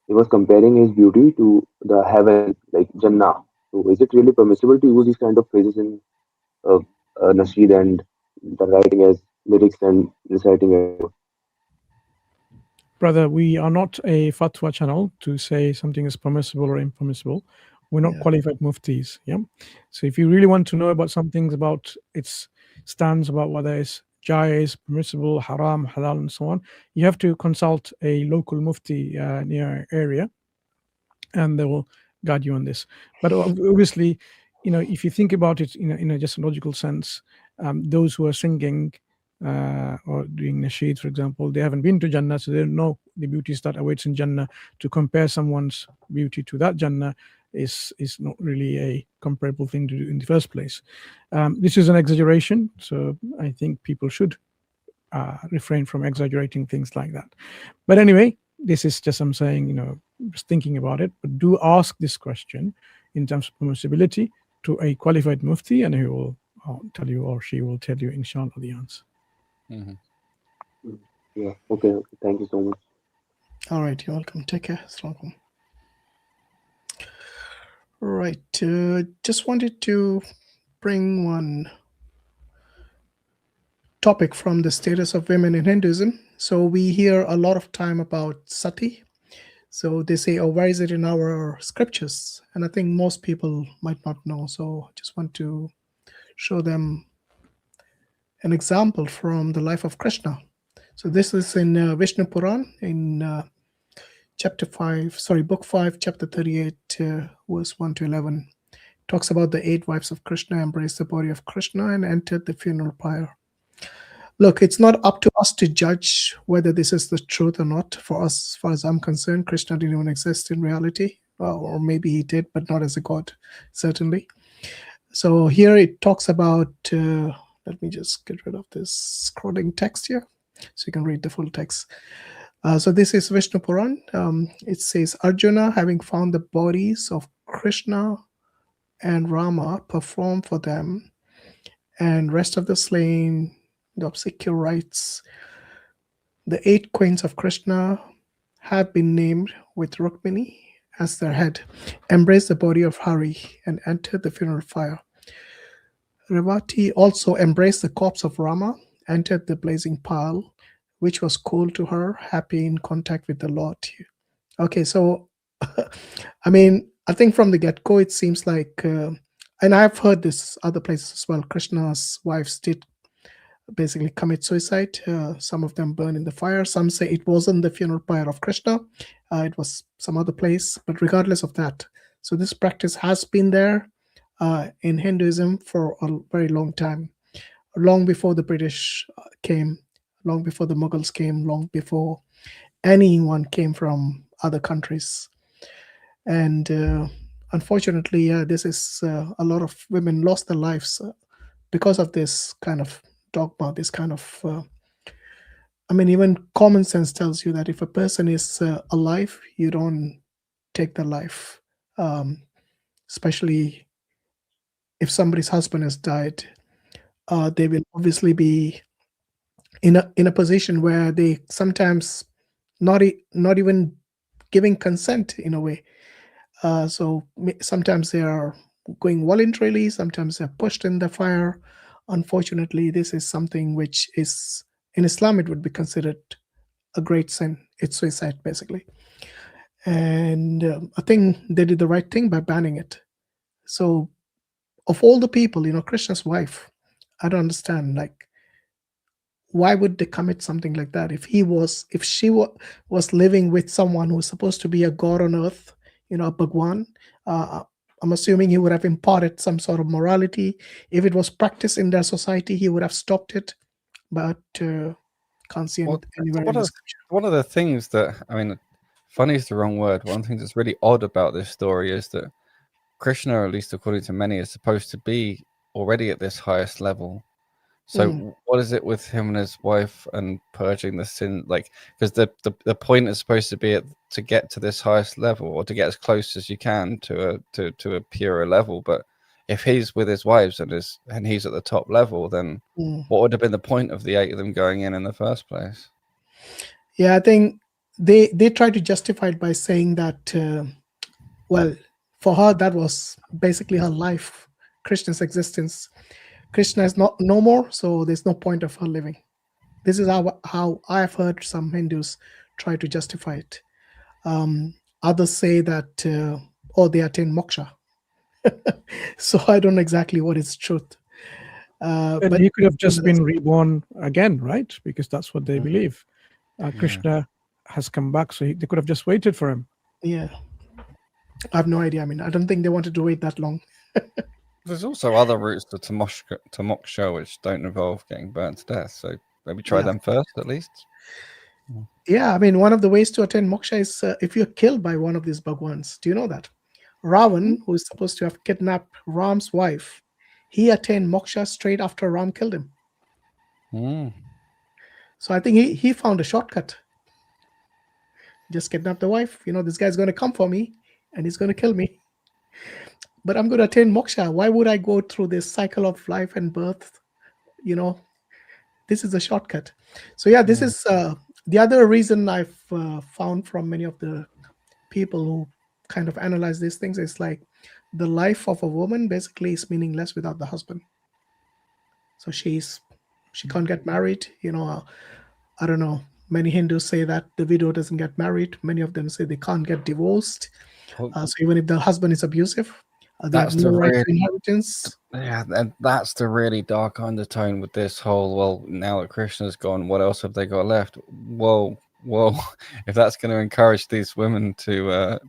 He was comparing his beauty to the heaven, like Jannah. So, is it really permissible to use these kind of phrases in uh, nasheed and the writing as lyrics and reciting as
Brother, we are not a fatwa channel to say something is permissible or impermissible. We're not qualified muftis. Yeah. So if you really want to know about some things about its stance about whether it's jais, permissible, haram, halal, and so on, you have to consult a local mufti near area, and they will guide you on this. But obviously, if you think about it in a just logical sense, those who are singing or doing nasheed, for example, they haven't been to Jannah, so they don't know the beauties that awaits in Jannah. To compare someone's beauty to that Jannah is not really a comparable thing to do in the first place. This is an exaggeration, so I think people should refrain from exaggerating things like that. But anyway, this is just I'm saying, just thinking about it. But do ask this question in terms of permissibility to a qualified mufti, and he will tell you, or she will tell you, inshallah, the answer.
Yeah. Okay. Thank you so much.
All right. You're welcome. Take care. Assalamu alaikum. Right. Just wanted to bring one topic from the status of women in Hinduism. So we hear a lot of time about sati. So they say, oh, where is it in our scriptures? And I think most people might not know. So I just want to show them an example from the life of Krishna. So this is in Vishnu Puran in book 5, chapter 38, verse 1 to 11. Talks about the 8 wives of Krishna embraced the body of Krishna and entered the funeral pyre. Look, it's not up to us to judge whether this is the truth or not. For us, as far as I'm concerned, Krishna didn't even exist in reality, or maybe he did, but not as a god, certainly. So here it talks about, let me just get rid of this scrolling text here, so you can read the full text. So this is Vishnu Puran. It says, Arjuna, having found the bodies of Krishna and Rama, performed for them, and rest of the slain, the obsequious rites. The 8 queens of Krishna have been named with Rukmini as their head, embraced the body of Hari, and entered the funeral fire. Revati also embraced the corpse of Rama, entered the blazing pile, which was cold to her, happy in contact with the Lord. Okay, so, I mean, I think from the get-go, it seems like, and I've heard this other places as well, Krishna's wives did basically commit suicide. Some of them burn in the fire. Some say it wasn't the funeral pyre of Krishna. It was some other place. But regardless of that, so this practice has been there in Hinduism for a very long time, long before the British came, long before the Mughals came, long before anyone came from other countries. And unfortunately, this is a lot of women lost their lives because of this kind of dogma, this kind of, I mean, even common sense tells you that if a person is alive, you don't take their life, especially if somebody's husband has died. They will obviously be in a position where they sometimes not even giving consent in a way. So sometimes they are going voluntarily, sometimes they're pushed in the fire. Unfortunately, this is something which is, in Islam, it would be considered a great sin. It's suicide, basically. And I think they did the right thing by banning it. So of all the people, Krishna's wife, I don't understand, like, why would they commit something like that? If she was living with someone who was supposed to be a god on earth, a Bhagwan, I'm assuming he would have imparted some sort of morality. If it was practiced in their society, he would have stopped it. But can't see anywhere in the scripture.
One of the things that, I mean, funny is the wrong word. One thing that's really odd about this story is that Krishna, at least according to many, is supposed to be already at this highest level. So what is it with him and his wife and purging the sin? Like, because the point is supposed to be to get to this highest level, or to get as close as you can to a purer level. But if he's with his wives and he's at the top level, then what would have been the point of the 8 of them going in the first place?
Yeah, I think they try to justify it by saying that, well, for her, that was basically her life, Krishna's existence. Krishna is no more, so there's no point of her living. This is how I've heard some Hindus try to justify it. Others say that, they attain moksha. So I don't know exactly what is truth.
But he could have just been reborn again, right? Because that's what they believe. Krishna has come back, so they could have just waited for him.
Yeah. I have no idea. I mean, I don't think they wanted to wait that long.
There's also other routes to moksha which don't involve getting burnt to death. So maybe try them first, at least.
Yeah, I mean, one of the ways to attain moksha is if you're killed by one of these bhagwans. Do you know that? Ravan, who is supposed to have kidnapped Ram's wife, he attained moksha straight after Ram killed him. So I think he found a shortcut. Just kidnap the wife. This guy's going to come for me and he's going to kill me. But I'm going to attain moksha. Why would I go through this cycle of life and birth? This is a shortcut. So yeah, this is the other reason I've found from many of the people who kind of analyze these things is like the life of a woman basically is meaningless without the husband. So she can't get married. I don't know. Many Hindus say that the widow doesn't get married. Many of them say they can't get divorced. So even if the husband is abusive, they have no right to inheritance.
Yeah, and that's the really dark undertone with this whole, well, now that Krishna's gone, what else have they got left? Well, if that's going to encourage these women to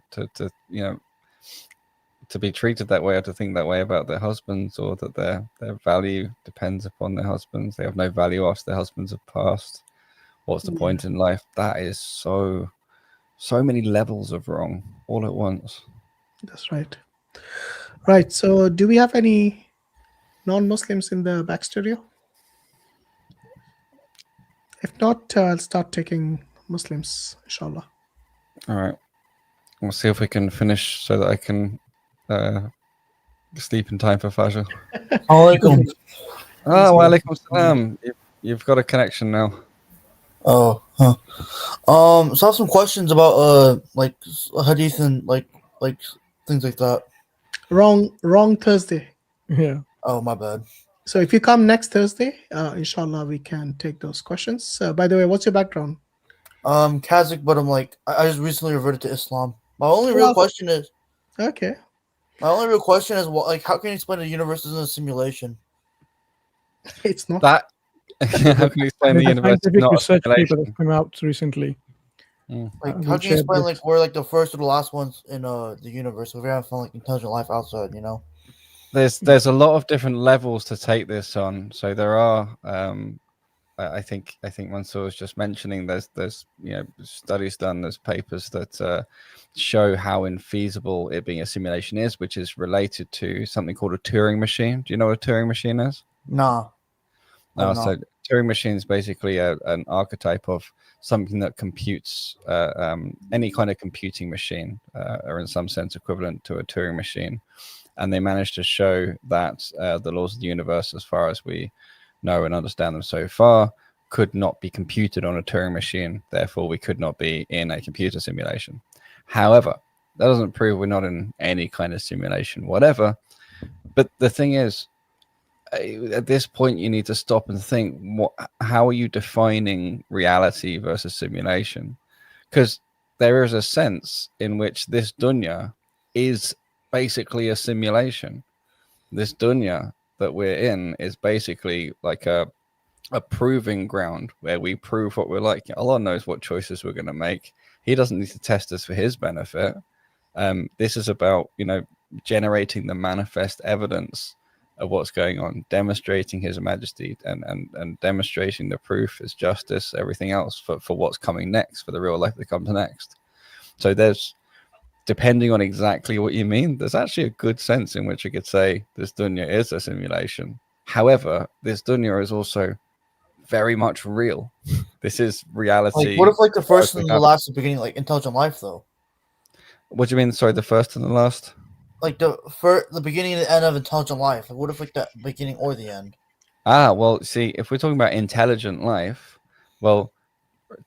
be treated that way, or to think that way about their husbands, or that their value depends upon their husbands, they have no value after their husbands have passed, what's the point in life? That is so many levels of wrong all at once.
That's right. Right. So do we have any non-Muslims in the back studio? If not, I'll start taking Muslims, inshallah.
All right. We'll see if we can finish so that I can sleep in time for Fajr.
Alaikum.
Wa alaikum salam. You've got a connection now.
So I have some questions about like hadith and like things like that.
Wrong Thursday.
Yeah.
Oh, my bad.
So if you come next Thursday, inshallah, we can take those questions. By the way, what's your background?
Kazakh, but I just recently reverted to Islam. My only real question is how can you explain the universe isn't a simulation?
It's not.
That how can you explain the universe is not a
research paper
simulation?
that's come out recently.
How can you explain we're the first or the last ones in the universe? So we haven't found intelligent life outside,
There's a lot of different levels to take this on. So there are I think Mansour was just mentioning there's studies done, there's papers that show how infeasible it being a simulation is, which is related to something called a Turing machine. Do you know what a Turing machine is?
No.
So Turing machine is basically an archetype of something that computes any kind of computing machine, or in some sense equivalent to a Turing machine. And they managed to show that the laws of the universe, as far as we know and understand them so far, could not be computed on a Turing machine. Therefore, we could not be in a computer simulation. However, that doesn't prove we're not in any kind of simulation, whatever. But the thing is, at this point, you need to stop and think, how are you defining reality versus simulation? Because there is a sense in which this dunya is basically a simulation. This dunya that we're in is basically like a proving ground where we prove what we're like. Allah knows what choices we're going to make. He doesn't need to test us for his benefit. This is about, generating the manifest evidence of what's going on, demonstrating his majesty and demonstrating the proof, his justice, everything else for what's coming next, for the real life that comes next. So there's, depending on exactly what you mean, there's actually a good sense in which you could say this dunya is a simulation. However, this dunya is also very much real. This is reality.
Like, what if like the first and the last, the beginning, like intelligent life, though?
What do you mean? Sorry, the first and the last?
Like the beginning and the end of intelligent life. Like, what if like the beginning or the end?
Ah, well, see, if we're talking about intelligent life, well,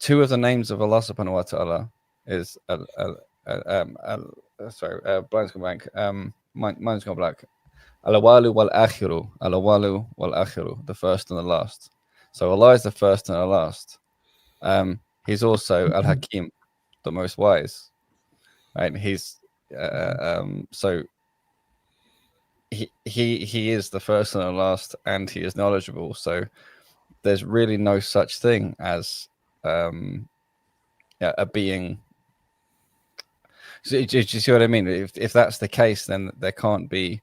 two of the names of Allah subhanahu wa ta'ala is sorry, blind's gone blank. Mine's gone blank. Al-awalu wal-akhiru. Al-awalu wal-akhiru. The first and the last. So Allah is the first and the last. He's also Al-Hakim, the most wise. Right? He's so he is the first and the last, and he is knowledgeable. So there's really no such thing as a being. So, do you see what I mean? If that's the case, then there can't be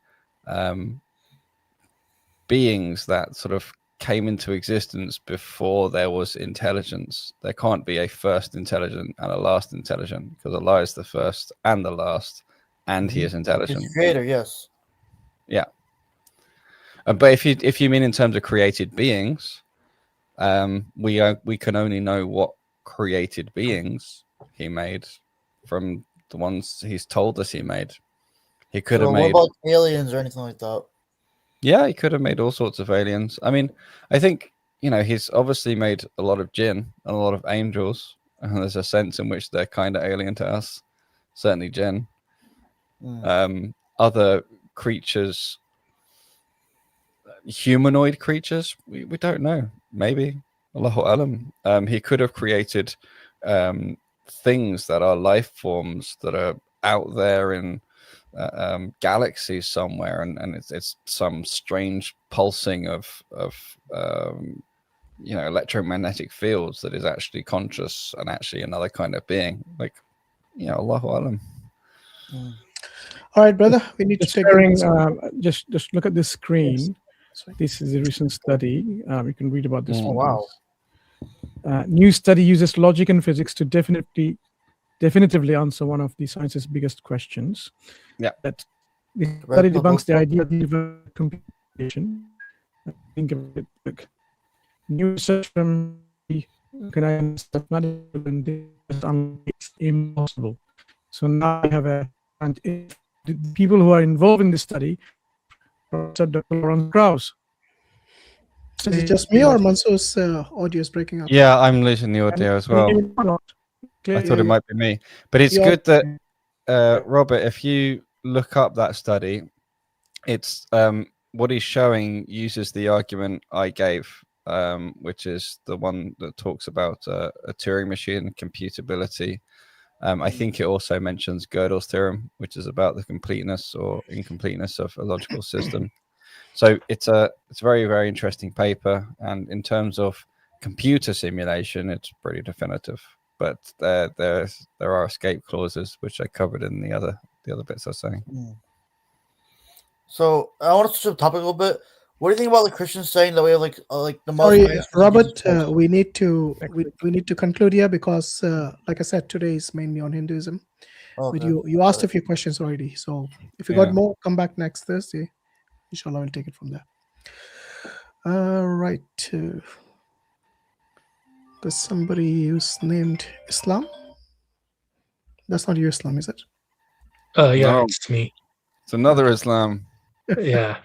beings that sort of came into existence before there was intelligence. There can't be a first intelligent and a last intelligent, because Allah is the first and the last, and He is intelligent.
He's the creator, yes.
Yeah. But if you mean in terms of created beings, we can only know what created beings He made from the ones He's told us He made. He could have made.
What about aliens or anything like that?
Yeah, He could have made all sorts of aliens. I mean, I think, He's obviously made a lot of jinn and a lot of angels, and there's a sense in which they're kind of alien to us. Certainly jinn. Other creatures, humanoid creatures, we don't know. Maybe. Allahu alam. He could have created things that are life forms that are out there in galaxies somewhere, and it's some strange pulsing of electromagnetic fields that is actually conscious and actually another kind of being. Like, Allahu alam.
All right, brother. We need to take
just look at this screen. This is a recent study. You can read about this.
Wow.
New study uses logic and physics to definitively answer one of the science's biggest questions.
Yeah.
That the study debunks the idea of the computation. Think of it like new research from it's impossible. So now I have the people who are involved in this study, Professor Dr. Lawrence Krauss.
Is it just me or Mansoor's audio is breaking up?
Yeah, I'm losing the audio as well. I thought it might be me. But it's good that, Robert, if you look up that study, it's what he's showing uses the argument I gave, which is the one that talks about a Turing machine, computability. I think it also mentions Gödel's theorem, which is about the completeness or incompleteness of a logical system. So it's a very, very interesting paper. And in terms of computer simulation, it's pretty definitive. But there are escape clauses, which I covered in the other bits I was saying.
So I want to switch the topic a little bit. What do you think about the Christians saying that we have like the
Sorry,
Muslims?
Robert. We need to conclude here because, like I said, today is mainly on Hinduism.
Okay.
But you asked a few questions already. So if you got more, come back next Thursday. Inshallah, I'll take it from there. Right. There's somebody who's named Islam. That's not your Islam, is it?
Yeah,
No.
it's me.
It's another Islam.
Yeah.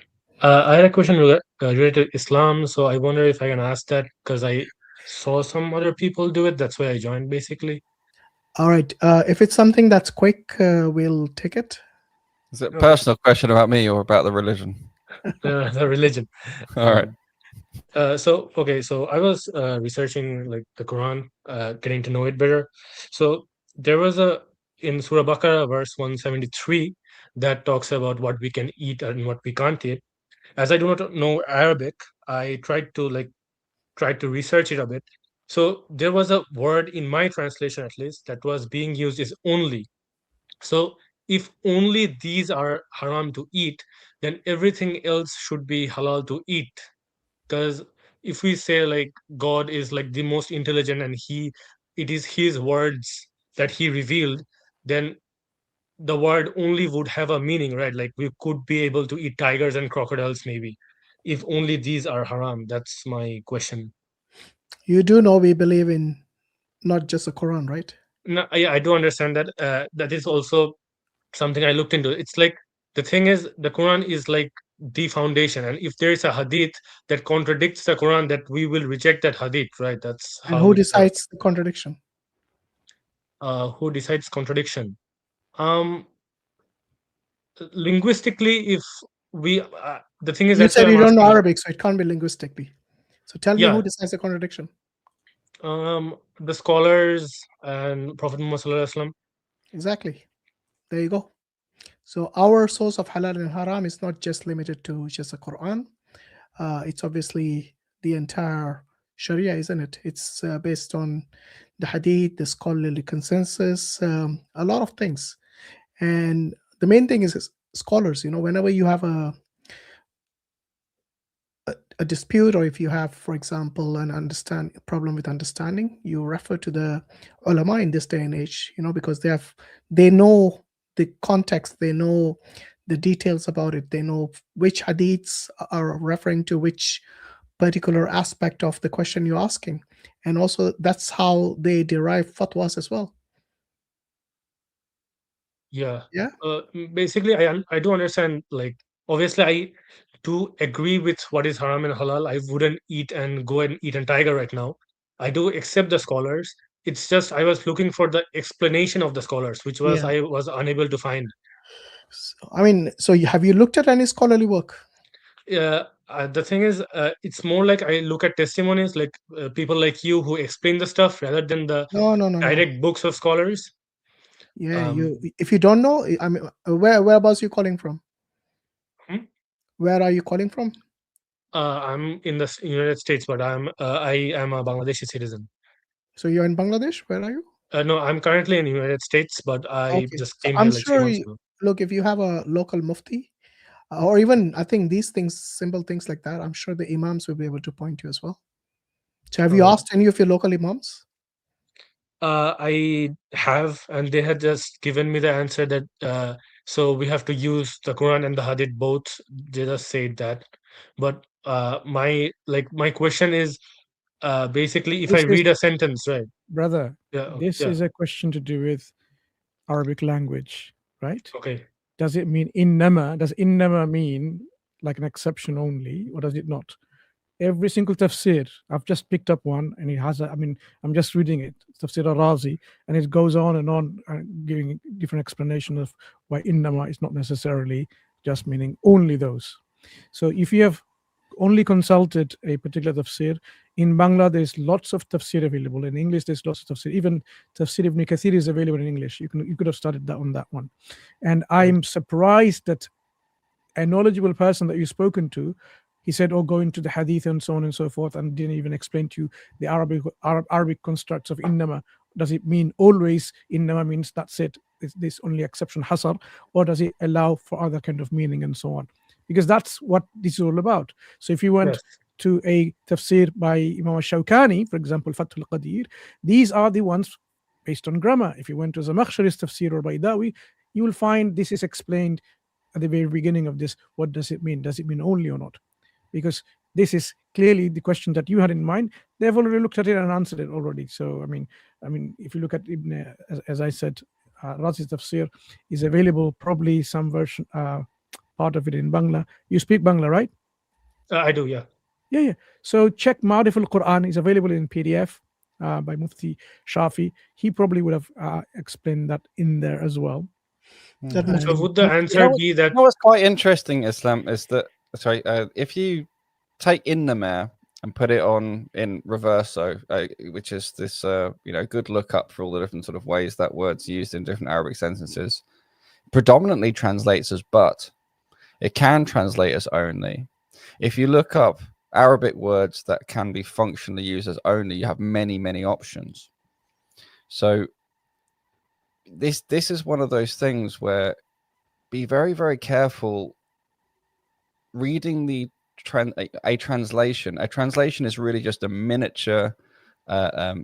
I had a question related to Islam, so I wonder if I can ask that because I saw some other people do it. That's why I joined, basically.
All right. If it's something that's quick, we'll take it.
Is it a personal question about me or about the religion?
The religion.
All right.
So I was researching like the Quran, getting to know it better. So there was in Surah Baqarah verse 173 that talks about what we can eat and what we can't eat. As I do not know Arabic, I tried to research it a bit. So there was a word in my translation, at least, that was being used is only. So if only these are haram to eat, then everything else should be halal to eat. Because if we say like God is like the most intelligent and it is his words that he revealed, then the word only would have a meaning, right? Like we could be able to eat tigers and crocodiles maybe. if only these are haram? That's my question.
You do know we believe in not just the Quran, right?
No, I do understand that. That is also something I looked into. It's like the thing is, the Quran is like the foundation, and if there is a hadith that contradicts the Quran, that we will reject that hadith, right? That's
And
how
who
it works.
decides the contradiction?
Who decides contradiction? Linguistically, if we the thing is,
You
that's
said
why
you
I'm
don't know
asking.
Arabic, so it can't be linguistically. So tell me
Yeah.
who decides the contradiction.
The scholars and Prophet Muhammad Sallallahu Alaihi Wasallam.
Exactly. There you go. So our source of halal and haram is not just limited to just the Quran. It's obviously the entire Sharia, isn't it? It's based on the Hadith, the scholarly consensus, a lot of things. And the main thing is scholars. You know, whenever you have a dispute, or if you have, for example, a problem with understanding, you refer to the ulama in this day and age. You know, because they know the context, they know the details about it, they know which hadiths are referring to which particular aspect of the question you're asking, and also that's how they derive fatwas as well.
Yeah.
Yeah.
Basically, I do understand. Like, obviously, I do agree with what is haram and halal. I wouldn't eat and go and eat a tiger right now. I do accept the scholars. It's just I was looking for the explanation of the scholars, which was
Yeah.
I was unable to find.
I mean, so have you looked at any scholarly work?
Yeah. The thing is, it's more like I look at testimonies, like people like you who explain the stuff rather than the
No.
direct books of scholars.
Yeah, if you don't know, I mean, whereabouts you calling from? Where are you calling from?
I'm in the United States, but I am a Bangladeshi citizen.
So you're in Bangladesh? Where are you?
No, I'm currently in the United States, but I
Okay,
just
so
came
I'm
here like 3
sure.
months ago.
Look, if you have a local mufti, or even I think these things, simple things like that, I'm sure the imams will be able to point you as well. So have you asked any of your local imams?
I have, and they had just given me the answer that so we have to use the Quran and the Hadith both. They just said that, but my question is basically if I read a sentence, right?
Brother,
Yeah.
this is a question to do with Arabic language, right?
Okay.
Does it mean innama? Does innama mean like an exception only, or does it not? Every single tafsir, I've just picked up one, and it has I'm just reading it, Tafsir al-Razi, and it goes on, giving different explanation of why innama is not necessarily just meaning only those. So if you have only consulted a particular tafsir, in Bangla there's lots of tafsir available. In English there's lots of tafsir. Even Tafsir Ibn Kathir is available in English. You could have started that on that one. And I'm surprised that a knowledgeable person that you've spoken to, he said, oh, go into the hadith and so on and so forth, and didn't even explain to you the Arabic constructs of innama. Does it mean always innama means that's it, this only exception hasar, or does it allow for other kind of meaning and so on? Because that's what this is all about. So if you went to a tafsir by Imam al-Shawkani, for example, Fathul Qadir, these are the ones based on grammar. If you went to Zamakhshari's tafsir or Baydawi, you will find this is explained at the very beginning of this. What does it mean? Does it mean only or not? Because this is clearly the question that you had in mind. They've already looked at it and answered it already. So I mean, if you look at Ibn, as I said, Razi's tafsir is available, probably some version, part of it in Bangla. You speak Bangla, right?
I do, yeah.
Yeah. So check Ma'arif al-Quran is available in PDF by Mufti Shafi. He probably would have explained that in there as well.
So would the answer be that?
What's quite interesting, Islam, is that if you take innama and put it on in reverso, which is this good lookup for all the different sort of ways that word's used in different Arabic sentences, predominantly translates as but. It can translate as only. If you look up Arabic words that can be functionally used as only, you have many, many options. So this is one of those things where be very, very careful reading a translation. A translation is really just a miniature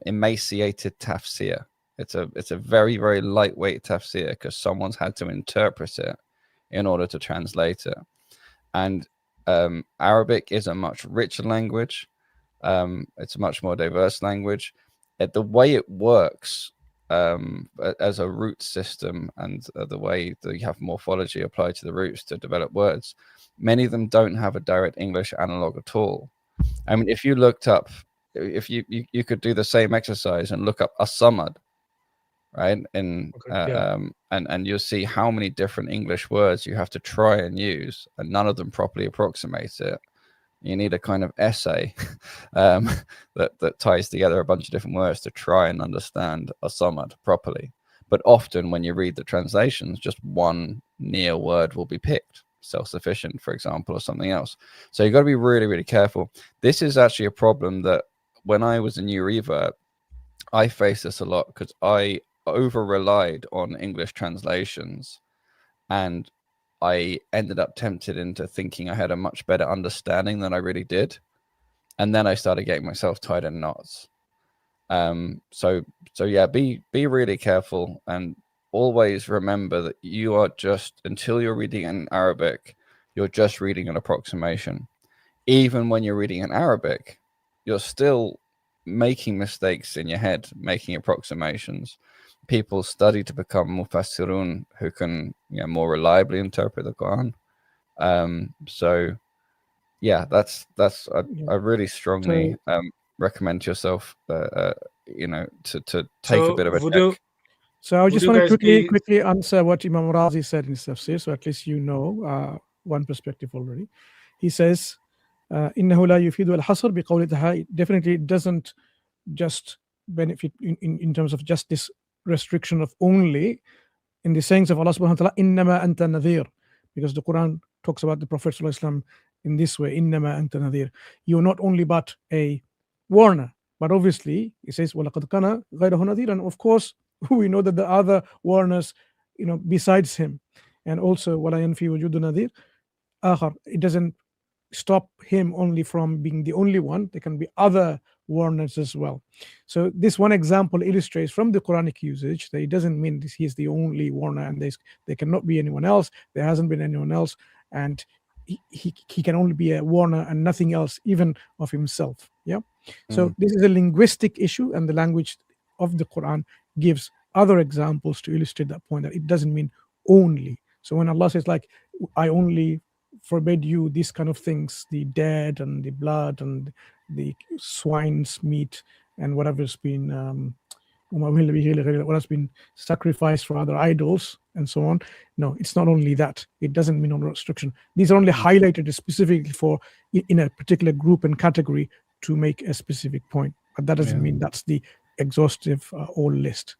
emaciated tafsir. It's a very, very lightweight tafsir because someone's had to interpret it in order to translate it. And Arabic is a much richer language. It's a much more diverse language. The way it works as a root system, and the way that you have morphology applied to the roots to develop words, many of them don't have a direct English analog at all. I mean, if you looked up, if you could do the same exercise and look up as-samad, right? And and you'll see how many different English words you have to try and use, and none of them properly approximate it. You need a kind of essay that ties together a bunch of different words to try and understand as-samad properly. But often when you read the translations, just one near word will be picked. Self-sufficient, for example, or something else. So you've got to be really, really careful. This is actually a problem that when I was a new revert, I faced this a lot because I over-relied on English translations, and I ended up tempted into thinking I had a much better understanding than I really did. And then I started getting myself tied in knots. So yeah, be really careful, and always remember that you are just, until you're reading in Arabic, you're just reading an approximation. Even when you're reading in Arabic, you're still making mistakes in your head, making approximations. People study to become mufassirun, who can, you know, more reliably interpret the Quran. So yeah, that's I really strongly recommend to yourself you know, to take a bit of a check.
So I just want to quickly answer what Imam Razi said in his tafsir, so at least you know one perspective already. He says, إنه لا يفيد الحصر بقولها. Definitely it doesn't just benefit in terms of just this restriction of only in the sayings of Allah subhanahu wa ta'ala, إنما أنت نذير, because the Quran talks about the Prophet sallallahu alaihi wasallam in this way, إنما أنت نذير. You're not only but a warner, but obviously it says وَلَقَدْ كَانَ غَيْرَهُ نَذِيرًا, and of course we know that the other warners, you know, besides him, and also وَلَا يَنْفِي وُجُودُ نَذِيرٍ آخر. It doesn't stop him only from being the only one. There can be other warners as well. So this one example illustrates from the Quranic usage that it doesn't mean he is the only warner, and there cannot be anyone else. There hasn't been anyone else, and he can only be a warner and nothing else, even of himself. Yeah. So this is a linguistic issue, and the language of the Quran gives other examples to illustrate that point, that it doesn't mean only. So when Allah says, like, I only forbid you these kind of things, the dead and the blood and the swine's meat and whatever's been what has been sacrificed for other idols and so on. No, it's not only that. It doesn't mean no restriction. These are only highlighted specifically for in a particular group and category to make a specific point, but that doesn't mean that's the exhaustive whole list.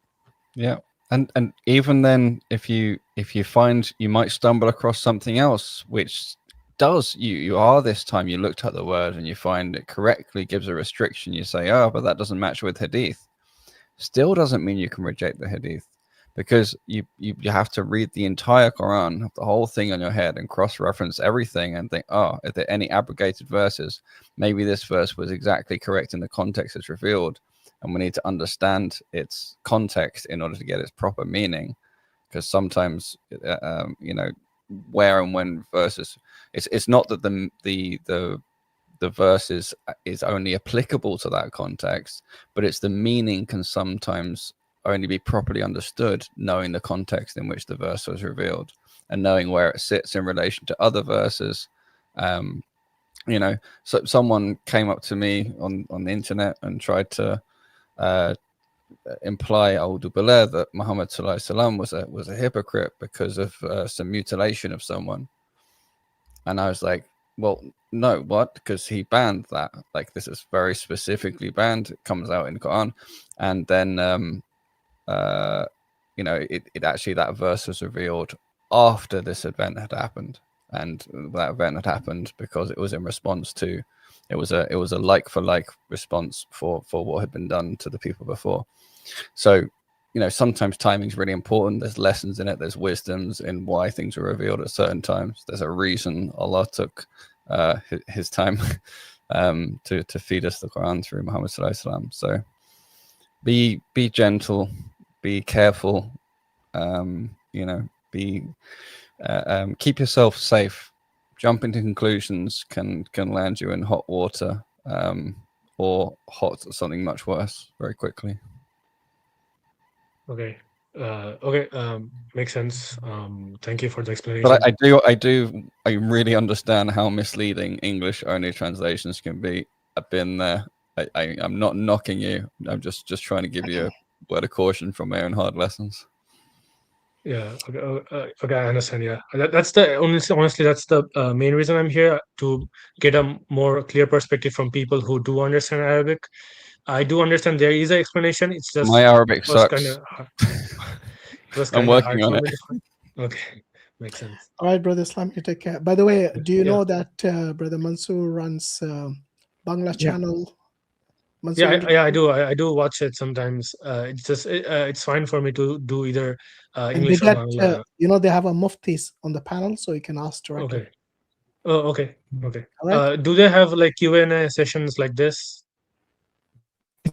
Yeah. And even then, if you find you might stumble across something else which does, you are this time you looked at the word and you find it correctly gives a restriction, you say, oh, but that doesn't match with hadith. Still doesn't mean you can reject the hadith, because you have to read the entire Quran, have the whole thing on your head, and cross-reference everything and think, oh, if there are any abrogated verses, maybe this verse was exactly correct in the context it's revealed, and we need to understand its context in order to get its proper meaning. Because sometimes you know, where and when verses, it's not that the verse is only applicable to that context, but it's the meaning can sometimes only be properly understood knowing the context in which the verse was revealed and knowing where it sits in relation to other verses. You know, so someone came up to me on the internet and tried to imply that Muhammad sallallahu alaihi wasallam was a hypocrite because of some mutilation of someone, and I was like, well, no, what? Because he banned that. Like, this is very specifically banned. It comes out in the Quran, and then you know, it actually, that verse was revealed after this event had happened, and that event had happened because it was in response to, it was a like for like response for what had been done to the people before. So, you know, sometimes timing is really important. There's lessons in it. There's wisdoms in why things are revealed at certain times. There's a reason Allah took his time to feed us the Quran through Muhammad sallallahu alaihi wasallam. So be gentle, be careful, you know, keep yourself safe, jumping to conclusions can land you in hot water, or something much worse very quickly.
Okay. Makes sense. Thank you for the explanation.
But I really understand how misleading English only translations can be. I've been there. I'm not knocking you. I'm just trying to give you a word of caution from my own hard lessons.
Yeah. Okay. I understand. Yeah. That's the honestly that's the main reason I'm here, to get a more clear perspective from people who do understand Arabic. I do understand there is an explanation. It's just
My Arabic
it was
sucks.
kind of hard. It was
I'm
kind of hard
working
for
on
me
it.
to find. Okay, makes sense.
All right, Brother Islam, you take care. By the way, do you
Yeah.
know that Brother Mansoor runs Bangla channel? Mansoor,
I do. I do watch it sometimes. It's just it's fine for me to do either
and
English
they
or
get,
Bangla.
they have a muftis on the panel, so you can ask directly.
Okay. Oh, okay. Okay.
All right.
Do they have like Q&A sessions like this?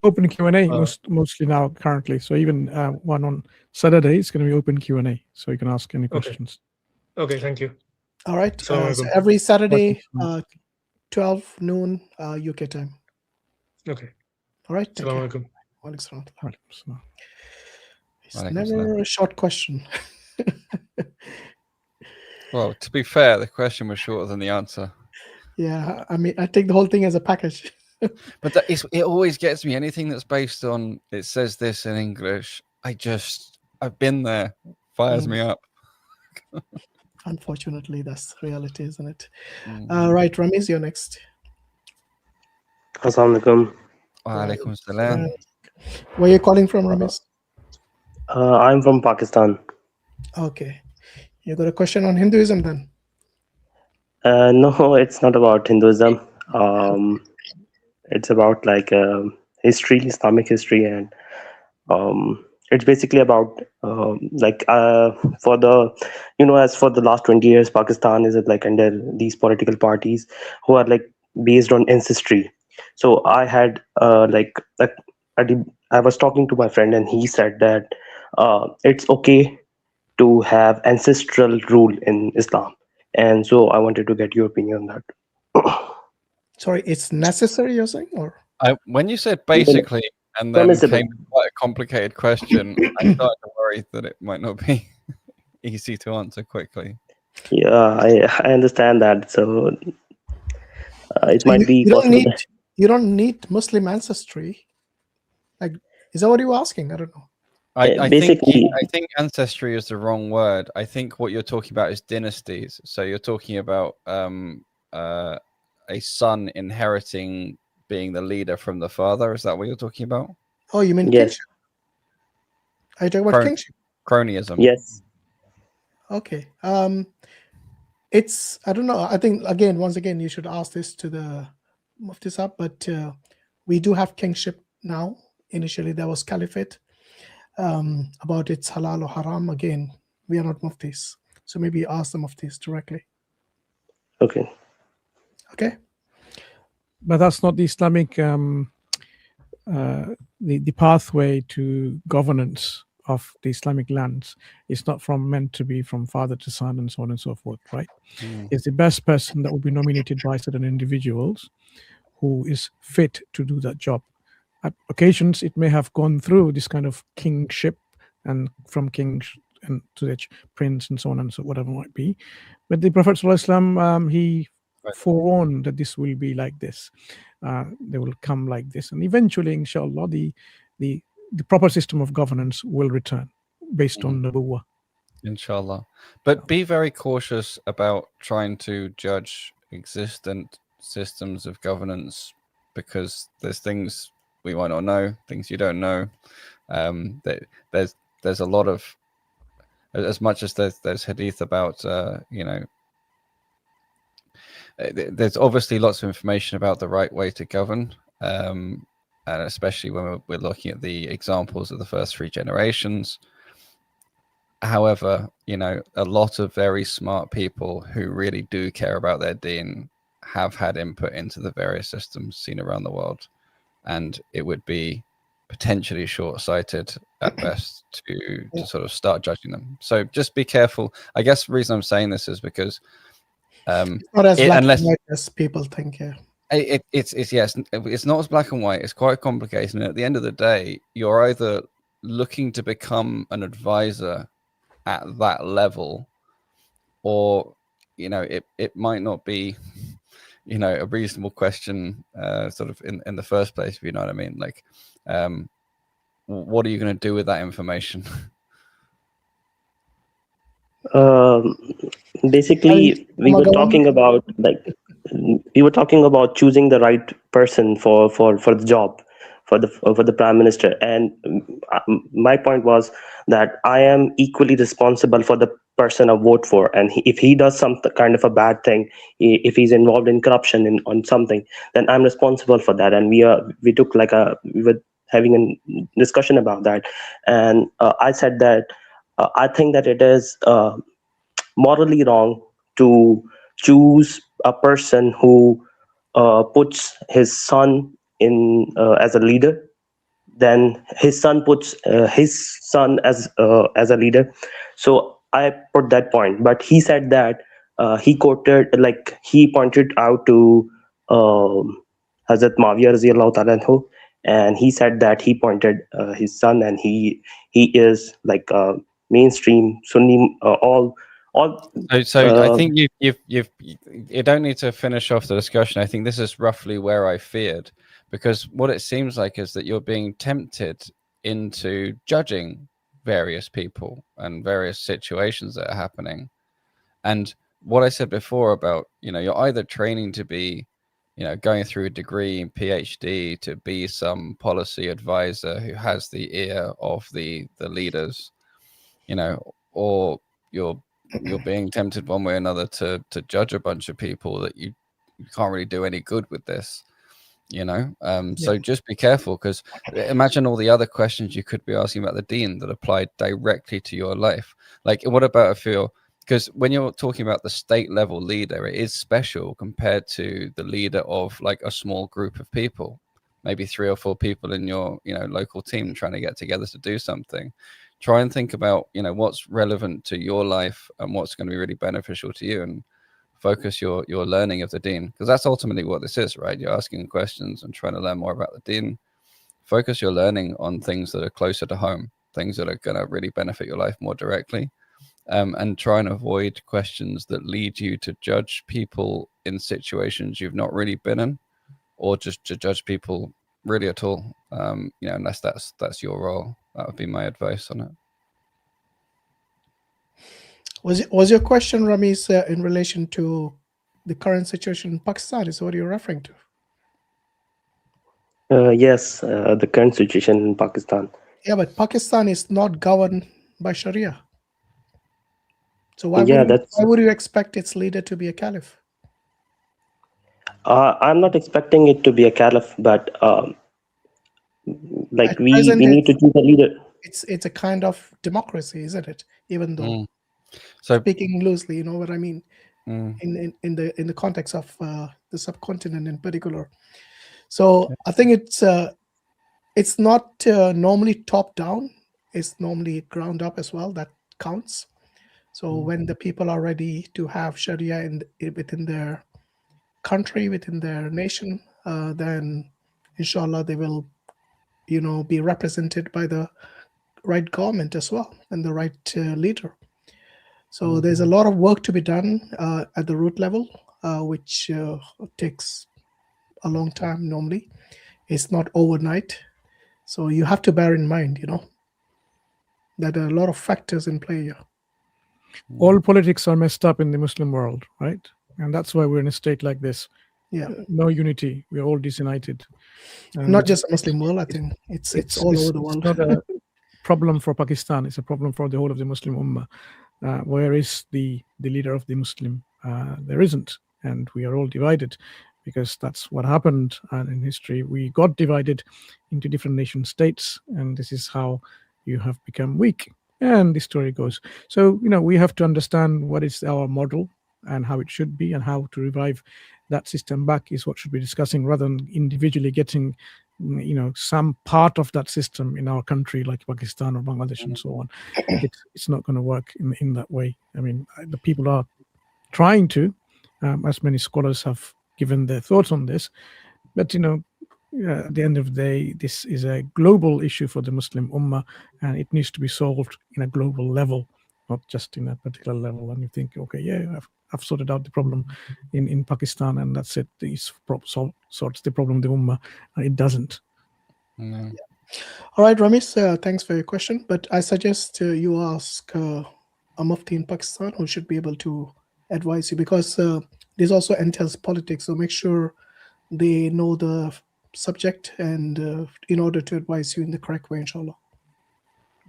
Open Q&A mostly now currently. So even one on Saturday is going to be open Q&A, so you can ask any questions.
Okay. Thank you.
All right. So
Assalamualaikum.
every Saturday, 12 noon UK time.
Okay.
All right. Take care.
Assalamualaikum.
It's never a short question.
Well, to be fair, the question was shorter than the answer.
Yeah, I mean, I take the whole thing as a package.
But it always gets me. Anything that's based on it says this in English, I've been there. Fires me up.
Unfortunately, that's reality, isn't it? Right, Ramiz, you're next.
Assalamualaikum.
Waalaikum salam.
Where are you calling from, Ramiz?
I'm from Pakistan.
Okay. You got a question on Hinduism then?
No, it's not about Hinduism. It's about like history, Islamic history, and it's basically about for the as for the last 20 years, Pakistan is like under these political parties who are like based on ancestry. So I had I was talking to my friend, and he said that it's okay to have ancestral rule in Islam, and so I wanted to get your opinion on that.
Sorry, it's necessary, you're saying, or
when you said basically, and then came quite a complicated question, I started to worry that it might not be easy to answer quickly.
Yeah, I understand that. So it might be possible.
You don't need Muslim ancestry. Like, is that what you were asking? I don't know.
I think ancestry is the wrong word. I think what you're talking about is dynasties. So you're talking about a son inheriting being the leader from the father. Is that what you're talking about?
Oh, you mean
yes.
kingship? Are you talking about kingship?
Cronyism.
Yes.
Okay. It's, I don't know. I think once again, you should ask this to the Mufti Sahib, but we do have kingship now. Initially, there was caliphate. About its halal or haram, again, we are not muftis, so maybe ask the muftis directly.
Okay.
But that's not the Islamic the pathway to governance of the Islamic lands. It's not meant to be from father to son and so on and so forth, right? It's the best person that will be nominated by certain individuals who is fit to do that job. At occasions, it may have gone through this kind of kingship, and from king and to the prince and so on and so whatever it might be. But the Prophet ﷺ, he forewarned that this will be like this. They will come like this, and eventually, inshallah, the proper system of governance will return based on Nubuwwah.
Inshallah. But be very cautious about trying to judge existent systems of governance, because there's things we might not know, things you don't know. There's a lot of, as much as there's hadith about there's obviously lots of information about the right way to govern, and especially when we're looking at the examples of the first 3 generations. However, a lot of very smart people who really do care about their deen have had input into the various systems seen around the world. And it would be potentially short-sighted at best to sort of start judging them. So just be careful. I guess the reason I'm saying this is because
Not as black
unless
and white as people think. Yeah.
It's yes, it's not as black and white. It's quite complicated. And at the end of the day, you're either looking to become an advisor at that level, or it might not be a reasonable question sort of in the first place, if you know what I mean. Like, what are you going to do with that information?
Basically, we were talking about choosing the right person for the job, for the prime minister, and my point was that I am equally responsible for the person I vote for, and if he does some kind of a bad thing, if he's involved in corruption on something, then I'm responsible for that. And we were having a discussion about that, and I said that I think that it is morally wrong to choose a person who puts his son in as a leader, then his son puts his son as a leader. So I put that point, but he said that he pointed out to Hazrat Mawiyah radiyallahu ta'ala anhu, and he said that he pointed his son, and he is like mainstream Sunni, all.
So I think you don't need to finish off the discussion. I think this is roughly where I feared, because what it seems like is that you're being tempted into judging various people and various situations that are happening. And what I said before about, you're either training to be, going through a degree, PhD, to be some policy advisor who has the ear of the leaders, or you're being tempted one way or another to judge a bunch of people that you can't really do any good with this, So just be careful, because imagine all the other questions you could be asking about the deen that apply directly to your life. Like, what about because when you're talking about the state level leader, it is special compared to the leader of like a small group of people, maybe 3 or 4 people in your local team trying to get together to do something. Try and think about what's relevant to your life and what's going to be really beneficial to you, and focus your learning of the deen, because that's ultimately what this is, right? You're asking questions and trying to learn more about the deen. Focus your learning on things that are closer to home, things that are going to really benefit your life more directly, and try and avoid questions that lead you to judge people in situations you've not really been in, or just to judge people really at all, unless that's your role. That would be my advice on it.
Was your question, Ramesh, in relation to the current situation in Pakistan? Is what you're referring to?
Yes, the current situation in Pakistan.
Yeah, but Pakistan is not governed by Sharia. So why would you expect its leader to be a caliph?
I'm not expecting it to be a caliph, but we need to choose a leader.
It's a kind of democracy, isn't it? Even though,
so
speaking loosely, you know what I mean, in the context of the subcontinent in particular. So I think it's not normally top down. It's normally ground up as well. That counts. So when the people are ready to have Sharia within their country, within their nation, then inshallah they will, be represented by the right government as well and the right leader. So there's a lot of work to be done at the root level, which takes a long time normally. It's not overnight. So you have to bear in mind, that there are a lot of factors in play here.
All politics are messed up in the Muslim world, right? And that's why we're in a state like this.
Yeah.
No unity. We're all disunited.
Not just Muslim world, I think. It's all over the world.
It's not a problem for Pakistan. It's a problem for the whole of the Muslim Ummah. Where is the leader of the Muslim? There isn't. And we are all divided, because that's what happened in history. We got divided into different nation states, and this is how you have become weak. And the story goes. So, we have to understand what is our model and how it should be, and how to revive that system back is what should be discussing, rather than individually getting, some part of that system in our country, like Pakistan or Bangladesh and so on. It's not going to work in that way. I mean, the people are trying to, as many scholars have given their thoughts on this. But at the end of the day, this is a global issue for the Muslim Ummah, and it needs to be solved in a global level, not just in a particular level. And you think, okay, yeah, I've sorted out the problem in Pakistan, and that's it. This sorts the problem of the Ummah, and it doesn't.
No.
All right, Ramesh, thanks for your question. But I suggest you ask a Mufti in Pakistan who should be able to advise you, because this also entails politics. So make sure they know the subject, and in order to advise you in the correct way, inshallah.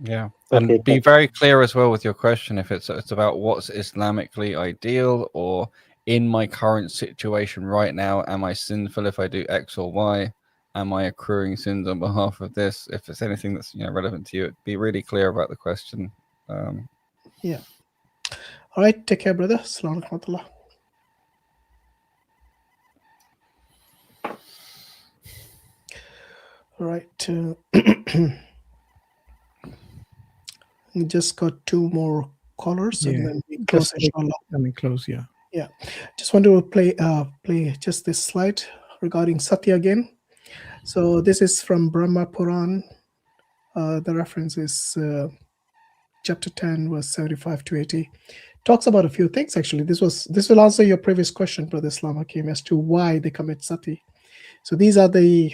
Yeah, and be very clear as well with your question. If it's about what's Islamically ideal, or in my current situation right now, am I sinful if I do X or Y? Am I accruing sins on behalf of this? If it's anything that's relevant to you, be really clear about the question.
Yeah. All right. Take care, brother. Assalamu alaikum. All right. We just got 2 more callers, and then we close, inshallah.
And we close, yeah.
Yeah. Just want to play just this slide regarding Sati again. So this is from Brahma Puran. The reference is chapter 10, verse 75 to 80. Talks about a few things, actually. This will answer your previous question, Brother I.Hakim, as to why they commit sati. So these are the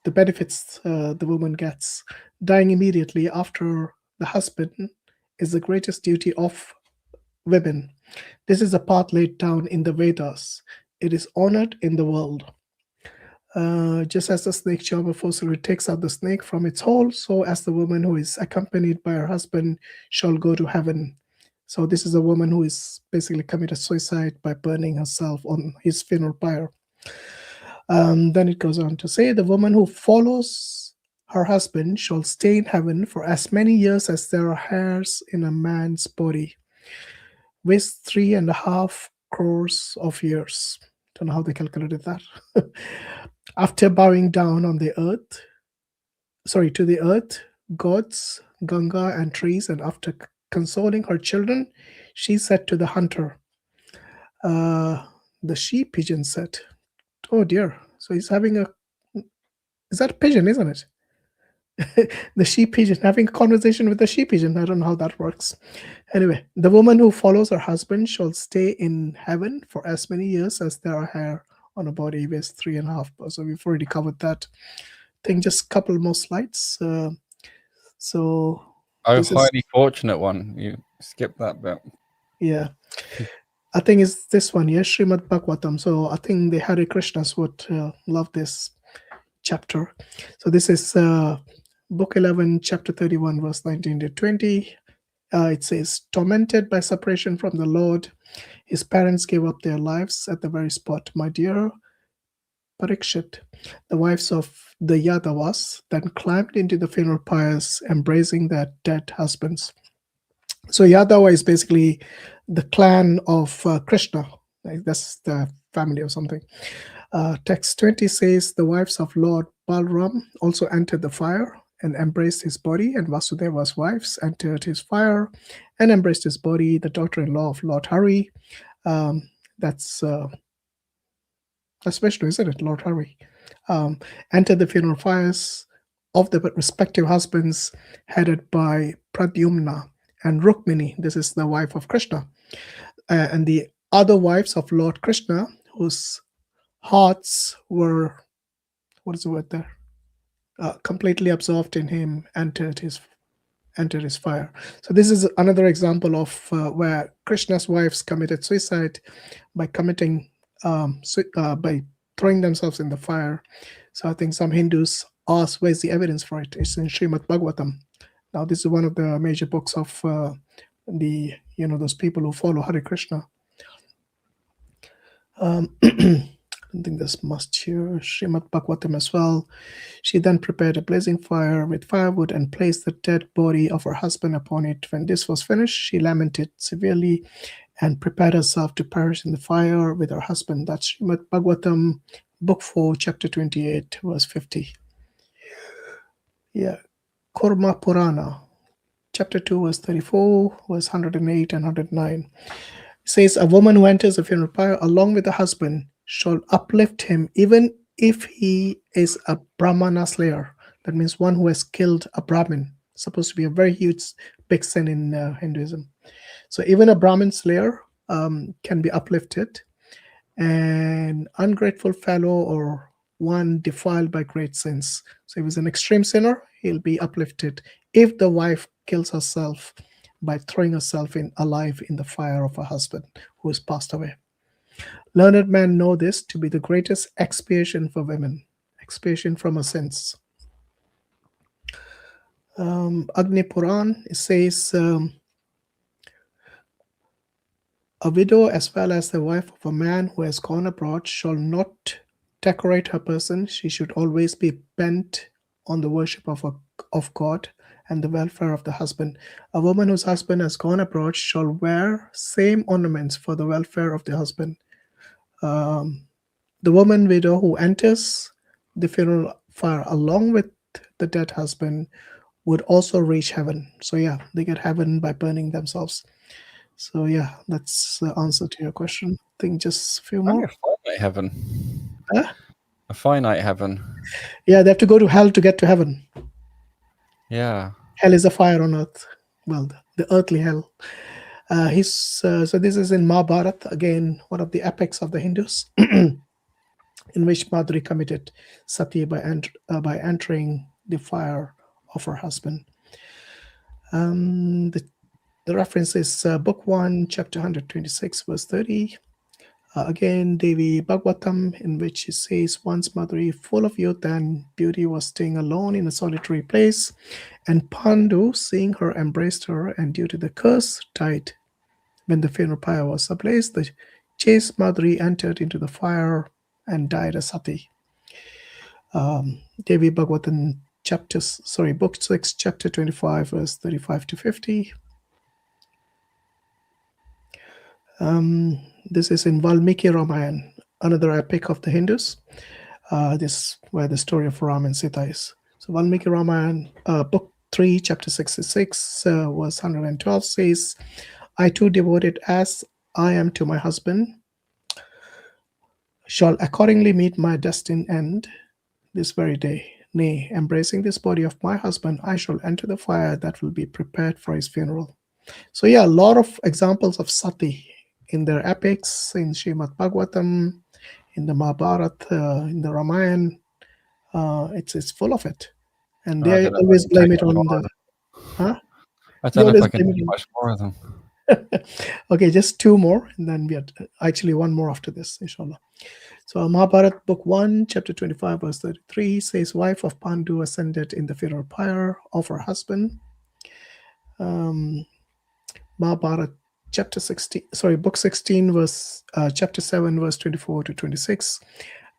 benefits the woman gets. Dying immediately after the husband is the greatest duty of women. This is a path laid down in the Vedas. It is honored in the world. Just as the snake charmer forcibly takes out the snake from its hole, so as the woman who is accompanied by her husband shall go to heaven. So this is a woman who is basically committed suicide by burning herself on his funeral pyre. Then it goes on to say, the woman who follows her husband shall stay in heaven for as many years as there are hairs in a man's body, with 3.5 crores of years. Don't know how they calculated that. After bowing down on the earth, to the earth, gods, Ganga, and trees, and after consoling her children, she said to the hunter, the she pigeon said, oh dear, so he's having is that a pigeon, isn't it? The she pigeon, having a conversation with the she pigeon. I don't know how that works. Anyway, the woman who follows her husband shall stay in heaven for as many years as there are hair on a body with 3.5. So we've already covered that. I think just a couple more slides. So
highly fortunate one. You skipped that bit.
Yeah. I think it's this one, yes, Srimad Bhagavatam. So I think the Hare Krishnas would love this chapter. So this is Book 11, chapter 31, verse 19 to 20. It says, tormented by separation from the Lord, his parents gave up their lives at the very spot. My dear Parikshit, the wives of the Yadavas then climbed into the funeral pyres, embracing their dead husbands. So Yadava is basically the clan of Krishna. That's the family or something. Text 20 says, the wives of Lord Balram also entered the fire and embraced his body, and Vasudeva's wives entered his fire and embraced his body. The daughter-in-law of Lord Hari, that's Vishnu, isn't it? Lord Hari, entered the funeral fires of the respective husbands, headed by Pradyumna and Rukmini. This is the wife of Krishna. And the other wives of Lord Krishna, whose hearts were, what is the word there? Completely absorbed in him, entered his fire. So this is another example of where Krishna's wives committed suicide by by throwing themselves in the fire. So I think some Hindus ask, where's the evidence for it? It's in Srimad Bhagavatam. Now this is one of the major books of those people who follow Hare Krishna. I think there's must here. Srimad Bhagavatam as well. She then prepared a blazing fire with firewood and placed the dead body of her husband upon it. When this was finished, she lamented severely and prepared herself to perish in the fire with her husband. That's Srimad Bhagavatam, Book 4, Chapter 28, verse 50. Yeah. Kurma Purana, Chapter 2, verse 34, verse 108 and 109. It says, a woman who enters a funeral pyre along with the husband shall uplift him, even if he is a Brahmana slayer. That means one who has killed a Brahmin. Supposed to be a very huge, big sin in Hinduism. So even a Brahmin slayer can be uplifted. An ungrateful fellow or one defiled by great sins. So if he's an extreme sinner, he'll be uplifted. If the wife kills herself by throwing herself alive in the fire of her husband who has passed away. Learned men know this to be the greatest expiation for women, expiation from her sins. Agni Puran, it says, a widow as well as the wife of a man who has gone abroad shall not decorate her person. She should always be bent on the worship of God and the welfare of the husband. A woman whose husband has gone abroad shall wear same ornaments for the welfare of the husband. The woman widow who enters the funeral fire along with the dead husband would also reach heaven. So yeah, they get heaven by burning themselves. So yeah, that's the answer to your question. I think just a few more.
A finite heaven.
Huh?
A finite heaven.
Yeah, they have to go to hell to get to heaven.
Yeah.
Hell is a fire on earth. Well, the earthly hell. So this is in Mahabharata, again, one of the epics of the Hindus, in which Madhuri committed sati by entering the fire of her husband. The reference is Book 1, Chapter 126, verse 30. Again, Devi Bhagavatam, in which it says, once Madhuri, full of youth and beauty, was staying alone in a solitary place, and Pandu, seeing her, embraced her, and due to the curse, died. When the funeral pyre was ablaze, the chaste Madhuri entered into the fire and died a sati. Devi Bhagavatam, Book 6, Chapter 25, verse 35 to 50. This is in Valmiki Ramayana, another epic of the Hindus. This where the story of Ram and Sita is. So Valmiki Ramayana, Book 3, Chapter 66, verse 112 says, I too devoted as I am to my husband, shall accordingly meet my destined end this very day. Nay, embracing this body of my husband, I shall enter the fire that will be prepared for his funeral. So yeah, a lot of examples of sati in their epics, in Srimad Bhagavatam, in the Mahabharata, in the Ramayana. It's full of it. And they always blame it on the... Huh?
I don't know if I can do much more of them.
Okay, just two more, and then we had actually one more after this, inshallah. So Mahabharata, Book 1, Chapter 25, verse 33 says, wife of Pandu ascended in the funeral pyre of her husband. Mahabharata, Book 16, Chapter 7, verse 24 to 26.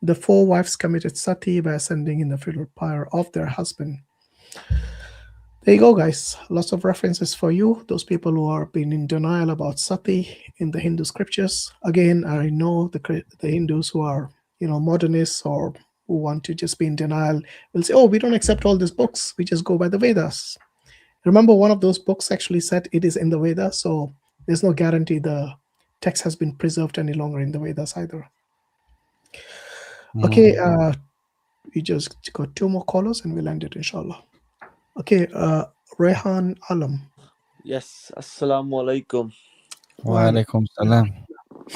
The four wives committed sati by ascending in the funeral pyre of their husband. There you go, guys. Lots of references for you, those people who are being in denial about sati in the Hindu scriptures. Again, I know the Hindus who are, modernists or who want to just be in denial will say, oh, we don't accept all these books. We just go by the Vedas. Remember, one of those books actually said it is in the Vedas, so there's no guarantee the text has been preserved any longer in the Vedas either. Okay, we just got two more callers and we'll end it, inshallah. Okay, Rehan Alam.
Yes, assalamu alaikum.
Wa alaikum salam.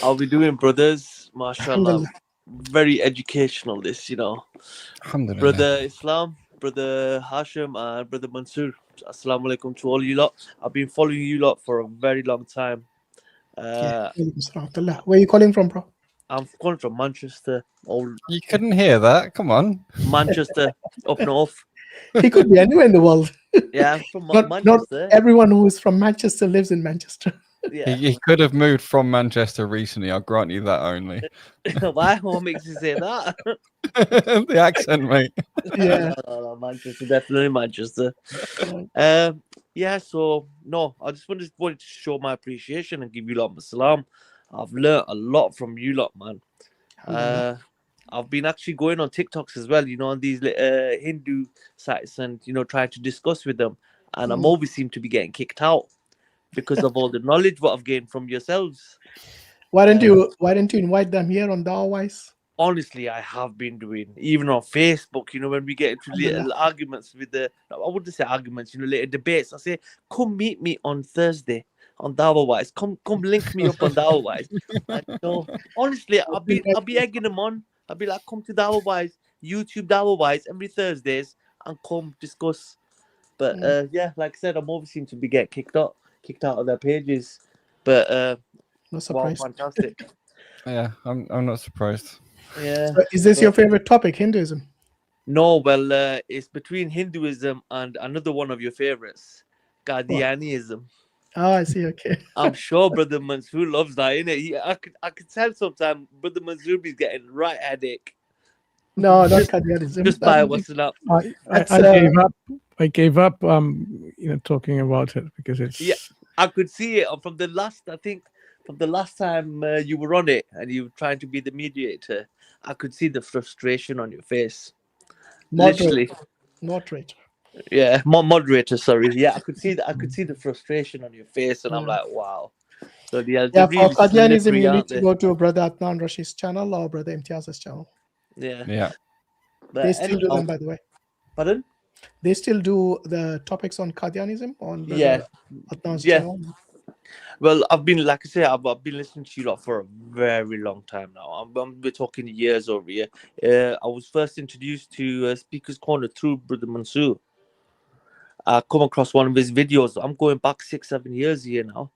How we doing, brothers? MashaAllah. Very educational, this,
Alhamdulillah.
Brother Islam, Brother Hashim, and Brother Mansoor. Assalamu alaikum to all you lot. I've been following you lot for a very long time.
Where are you calling from, bro?
I'm calling from Manchester.
You couldn't hear that. Come on.
Manchester, up north.
He could be anywhere in the world.
Yeah, I'm from
Not
Manchester.
everyone who is from Manchester lives in Manchester.
Yeah.
He could have moved from Manchester recently. I'll grant you that only.
Why? What makes you say that?
The accent, mate.
Yeah.
No, Manchester, definitely Manchester. Yeah, so no, I just wanted to show my appreciation and give you lot my salam. I've learned a lot from you lot, man. I've been actually going on TikToks as well, on these Hindu sites and, trying to discuss with them. And I'm always seem to be getting kicked out. because of all the knowledge what I've gained from yourselves.
Why don't you invite them here on DawahWise?
Honestly, I have been doing, even on Facebook, when we get into little arguments with I wouldn't say arguments, little debates. I say, come meet me on Thursday on DawahWise. Come link me up on DawahWise. And honestly, I'll be egging them on. I'll be like, come to DawahWise, YouTube DawahWise every Thursdays and come discuss. But yeah, like I said, I'm obviously seem to be getting kicked out of their pages. But
no
surprise. Wow, fantastic.
Yeah, I'm not surprised.
Yeah.
So is this your favorite topic, Hinduism?
No, well, it's between Hinduism and another one of your favorites, Qadianism.
Oh, I see. Okay.
I'm sure Brother Mansoor loves that, innit? I could tell sometimes Brother Mansoor is getting right headache.
No, not Qadianism.
Just by what's up.
I gave up. Talking about it because it's.
Yeah, I could see it from the last. I think from the last time you were on it and you were trying to be the mediator. I could see the frustration on your face. Literally.
Moderator.
Yeah, moderator. Sorry. Yeah, I could see the frustration on your face, and I'm like, wow. So yeah,
for
really
Qadianism, you need to go to Brother Adnan Rashid's channel or Brother Imtiaz's channel.
Yeah. But
They still do them, by the way.
Pardon?
They still do the topics on Qadianism on Brother Adnan's channel.
Well, I've been, like I say, I've been listening to you lot for a very long time now. We're talking years over here. I was first introduced to Speaker's Corner through Brother Mansoor. I come across one of his videos. I'm going back 6-7 years here now.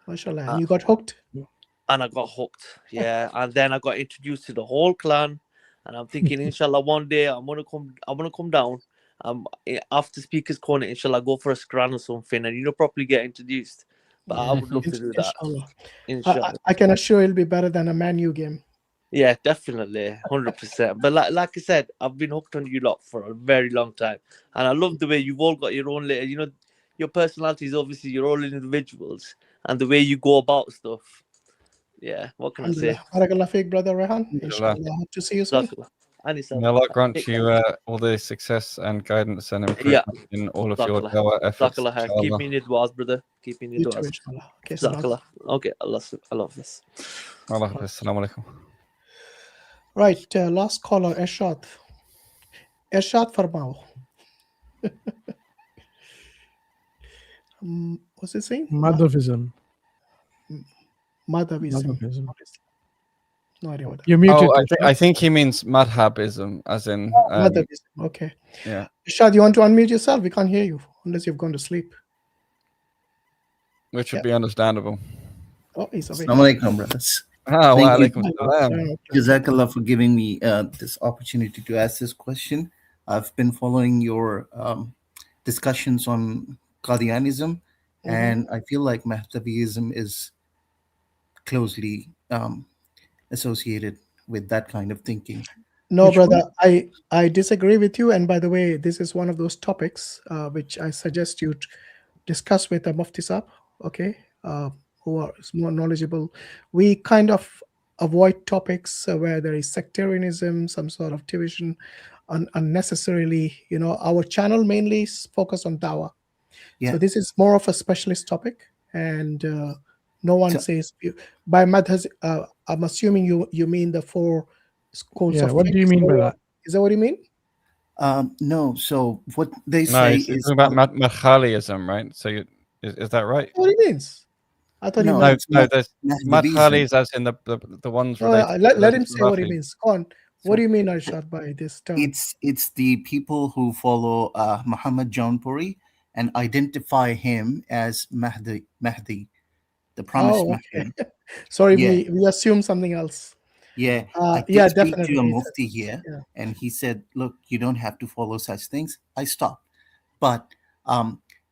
MashaAllah. And you got hooked?
And I got hooked, yeah. And then I got introduced to the whole clan. And I'm thinking, inshallah, one day I'm gonna come down. After Speaker's Corner, inshallah, go for a scran or something, and properly get introduced. But I would love to do that.
Inshallah. I can assure it'll be better than a Man U game.
Yeah, definitely, 100%. But like I said, I've been hooked on you lot for a very long time, and I love the way you've all got your own little, your personalities. Obviously, you're all individuals, and the way you go about stuff. Yeah, what can I say?
Barakallah Fiqh, Brother Rehan. Inshallah, hope to see you soon.
May Allah grant you all the success and guidance and improvement in all of your dawah efforts.
Keep me in your du'as, brother. Keep me in your du'as. Okay, Allah Hafiz.
Allah Hafiz. Assalamu alaikum.
Right, last caller, Ershad. Ershad Farmao. What's it saying?
Madhavism.
Madhavism. No idea what that is.
You're muted.
I think he means madhabism, as in.
Madhabism. Okay.
Yeah.
Ershad, you want to unmute yourself? We can't hear you unless you've gone to sleep.
Which would be understandable.
Oh, he's awake.
Assalamu alaikum, brothers.
Thank you.
Jazakallah for giving me this opportunity to ask this question. I've been following your discussions on Qadianism, and I feel like Madhavism is closely associated with that kind of thinking.
No, brother, I disagree with you. And by the way, this is one of those topics which I suggest you discuss with a Mufti Sahib, okay, who are more knowledgeable. We kind of avoid topics where there is sectarianism, some sort of division, unnecessarily. Our channel mainly is focused on dawah.
Yeah.
So this is more of a specialist topic, and no one says by madhas. I'm assuming you mean the four schools of
what do you mean by that?
Is that what you mean?
No. So what they say is
about madkhaliism, right? So is that right?
What it means? I thought
no. There's madkhalis as in the ones related.
Let him say what he means. Go on. What do you mean, Arshad, by this term?
It's the people who follow Muhammad Jaunpuri and identify him as Mahdi, the promised Mahdi.
Sorry, we assume something else.
Yeah, I did speak
definitely.
to a mufti here, and he said, "Look, you don't have to follow such things." I stopped, but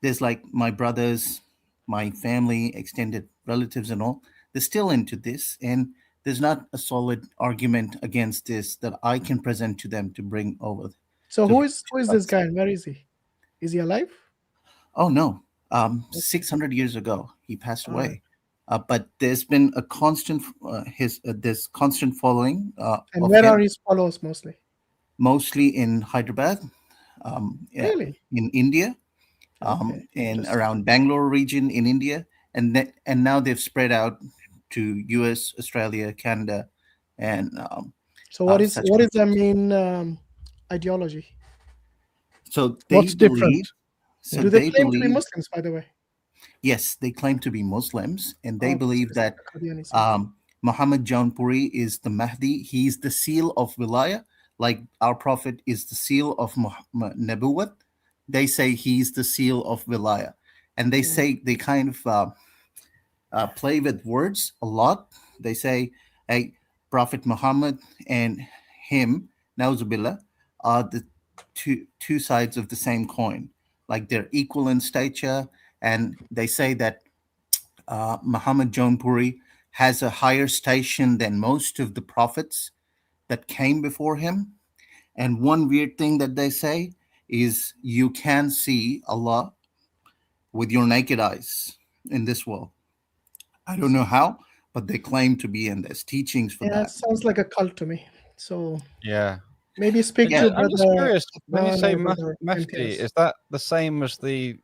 there's like my brothers, my family, extended relatives, and all. They're still into this, and there's not a solid argument against this that I can present to them to bring over.
So who is this guy, and where is he? Is he alive?
Oh no, 600 years ago he passed away. But there's been a constant this constant following.
And where are his followers mostly?
Mostly in Hyderabad,
really?
in India, and around Bangalore region in India, and now they've spread out to US, Australia, Canada, and
so what is
such
the main ideology?
So they
What's
believe.
different?
So
Do they
they
claim to be
believe.
Muslims, by the way?
Yes, they claim to be Muslims, and they
Okay, so
believe
it's
that
like Qadianism.
Muhammad Jaunpuri is the Mahdi. He's the seal of Wilaya, like our Prophet is the seal of Nabuwat. They say he's the seal of Wilaya. And they say they kind of play with words a lot. They say, hey, Prophet Muhammad and him, Nauzubillah, are the two sides of the same coin. Like they're equal in stature. And they say that Muhammad Jaunpuri has a higher station than most of the prophets that came before him. And one weird thing that they say is you can see Allah with your naked eyes in this world. I don't know how, but they claim to be, and there's teachings for
Yeah, it
that.
sounds like a cult to me. So
Yeah.
maybe speak
Yeah,
to
I'm just
Brother
curious, when you
Adnan
say
or Brother
Mahdi,
Imtiaz.
is that the same as the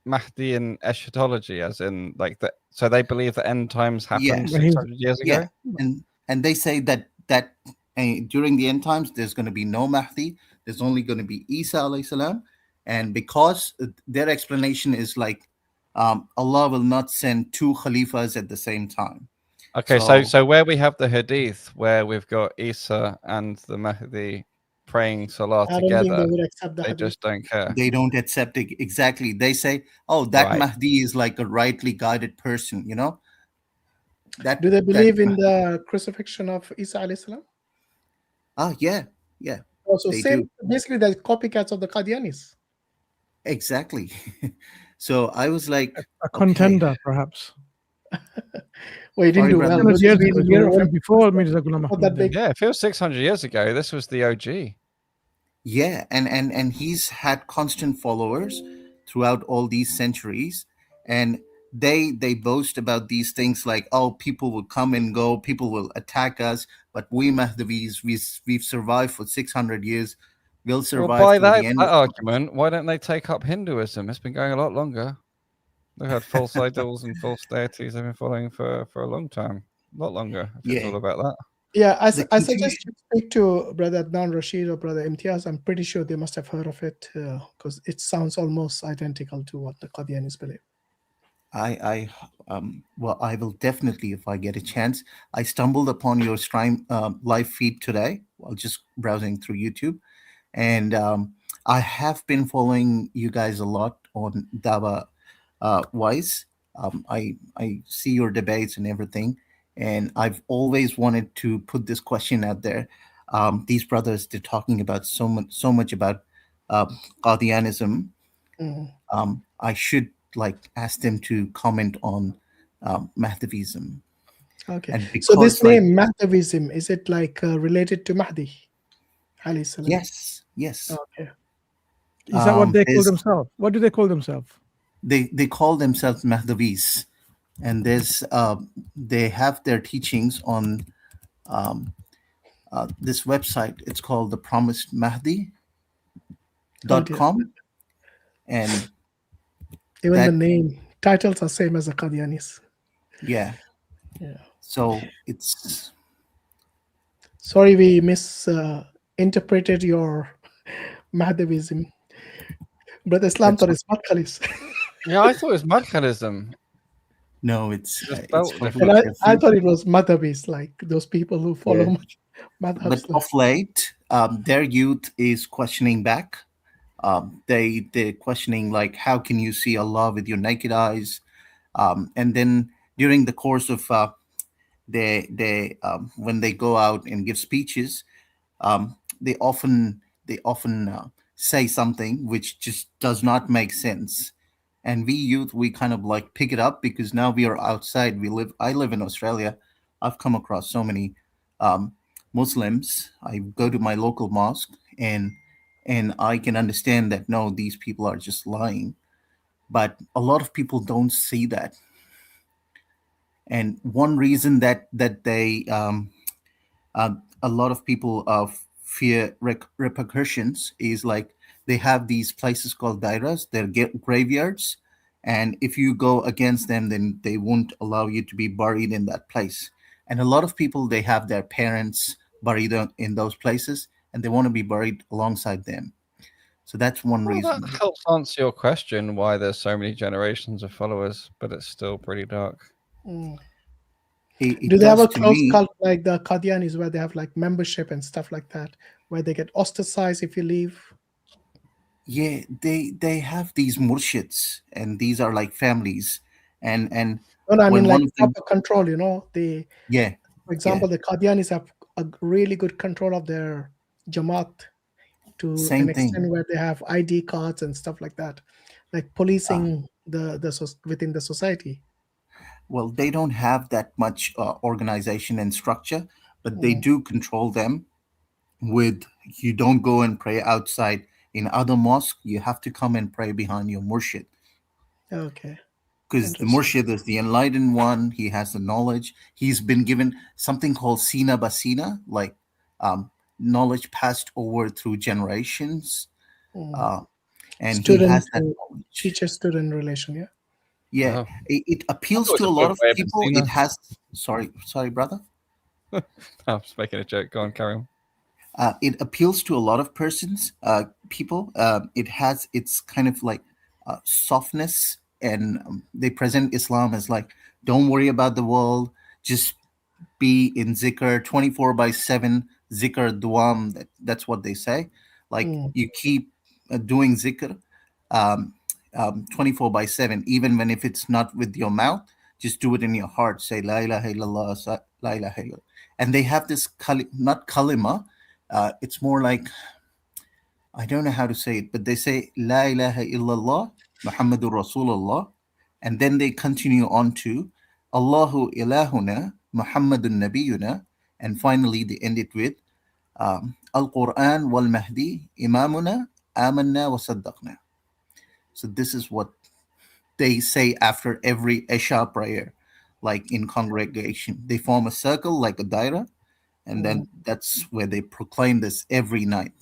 Mahdi in eschatology, as in like that? So they believe the end times happened
Yeah.
600 years ago?
Yeah, and they say that during the end times there's going to be no Mahdi. There's only going to be Isa alayhi salam, and because their explanation is like Allah will not send two Khalifas at the same time.
Okay, so where we have the hadith where we've got Isa and the Mahdi praying Salah
I don't think
together,
they would accept the
they
hadith.
just don't care.
They don't accept it exactly. They say, "Oh, that
Right.
Mahdi is like a rightly guided person," you know. That
Do they
that
believe in
Mahdi-
the crucifixion of Isa alayhi salam?
yeah.
Also,
They
same.
do.
Basically, they're copycats of the Qadianis.
Exactly. So I was like,
A contender, perhaps.
Well, he didn't
Sorry,
do
brother.
well.
600 years ago,
The
it
year
was
of
well before Mirza Ghulam
not
Ahmad.
that big.
Yeah, it feels 600 years ago. This was the OG.
Yeah, and he's had constant followers throughout all these centuries, and they boast about these things like, oh, people will come and go, people will attack us, but we Mahdavis, we've survived for 600 years. We'll
Well,
survive
by
till
that,
the end
that
of time.
argument, why don't they take up Hinduism? It's been going a lot longer. They've had false idols and false deities they've been following for a long time. A lot longer, if it's
Yeah.
all about that.
Yeah, I
The
suggest you speak to Brother Adnan Rashid or Brother Imtiaz. I'm pretty sure they must have heard of it because it sounds almost identical to what the Qadianis believe.
Well, I will definitely, if I get a chance. I stumbled upon your stream live feed today while just browsing through YouTube, and I have been following you guys a lot on DawahWise. I see your debates and everything, and I've always wanted to put this question out there. These brothers, they're talking about so much about Qadianism. I should ask them to comment on Mahdavism.
Okay.
And
So this
because,
name Mahdavism, is it related to Mahdi? Alayhi salam?
Yes.
Okay.
Is that what they call
there's-
themselves? What do they call themselves?
They call themselves Mahdavis, and they have their teachings on this website. It's called the Promised Mahdi.com, and
Even
that,
the name titles are same as the Qadianis.
yeah. So it's
Sorry, we misinterpreted your Mahdavism. Brother Islam thought it's Madkhalis.
Yeah, I thought it was Madkhalism.
No, it's
spelled
totally
And I
different.
thought it was Madhabis, like those people who follow
Yeah.
Madhabs.
But of late, their youth is questioning back. They're questioning like, how can you see Allah with your naked eyes? And then during the course of they when they go out and give speeches, they often say something which just does not make sense. And we youth, we kind of like pick it up because now we are outside. I live in Australia. I've come across so many Muslims. I go to my local mosque and I can understand that no, these people are just lying. But a lot of people don't see that. And one reason that they a lot of people fear repercussions is like they have these places called dairas, they're graveyards, And if you go against them, then they won't allow you to be buried in that place. And a lot of people, they have their parents buried in those places, and they want to be buried alongside them. So that's one
Well,
reason.
that helps answer your question why there's so many generations of followers, but it's still pretty dark.
It
Do they have
does
a
to
close
me.
cult like the Qadianis, where they have like membership and stuff like that, where they get ostracized if you leave?
Yeah, they have these murshids, and these are like families, and
No, I mean
when
like
one of them,
proper control. You know, they,
yeah,
for example, the Qadianis have a really good control of their Jamaat to
Same
an extent
thing.
where they have ID cards and stuff like that, like policing within the society.
Well, they don't have that much organization and structure, but they do control them with, you don't go and pray outside in other mosques. You have to come and pray behind your murshid,
Okay.
because the
Interesting.
murshid is the enlightened one. He has the knowledge. He's been given something called sina basina, like knowledge passed over through generations, and he
Student
has that
to
knowledge.
teacher-student relation, yeah.
Yeah,
Wow.
it appeals
thought it
to a
was
lot
a
of
way of
people.
Sina.
It has, sorry, brother.
I'm just making a joke. Go on, carry on.
It appeals to a lot of people. It has its kind of like softness, and they present Islam as like, don't worry about the world, just be in zikr 24/7, zikr duam. That's what they say. Like you keep doing zikr 24/7, even when if it's not with your mouth, just do it in your heart. Say la ilaha illallah, la ilaha illallah. And they have this not kalima. It's more like, I don't know how to say it, but they say La ilaha illallah Muhammadur Rasulullah, and then they continue on to Allahu ilahuna Muhammadun Nabiyuna, and finally they end it with Al Quran wal Mahdi Imamuna Amanna wa Saddaqna. So this is what they say after every Isha prayer, like in congregation. They form a circle like a daira, and then that's where they proclaim this every night.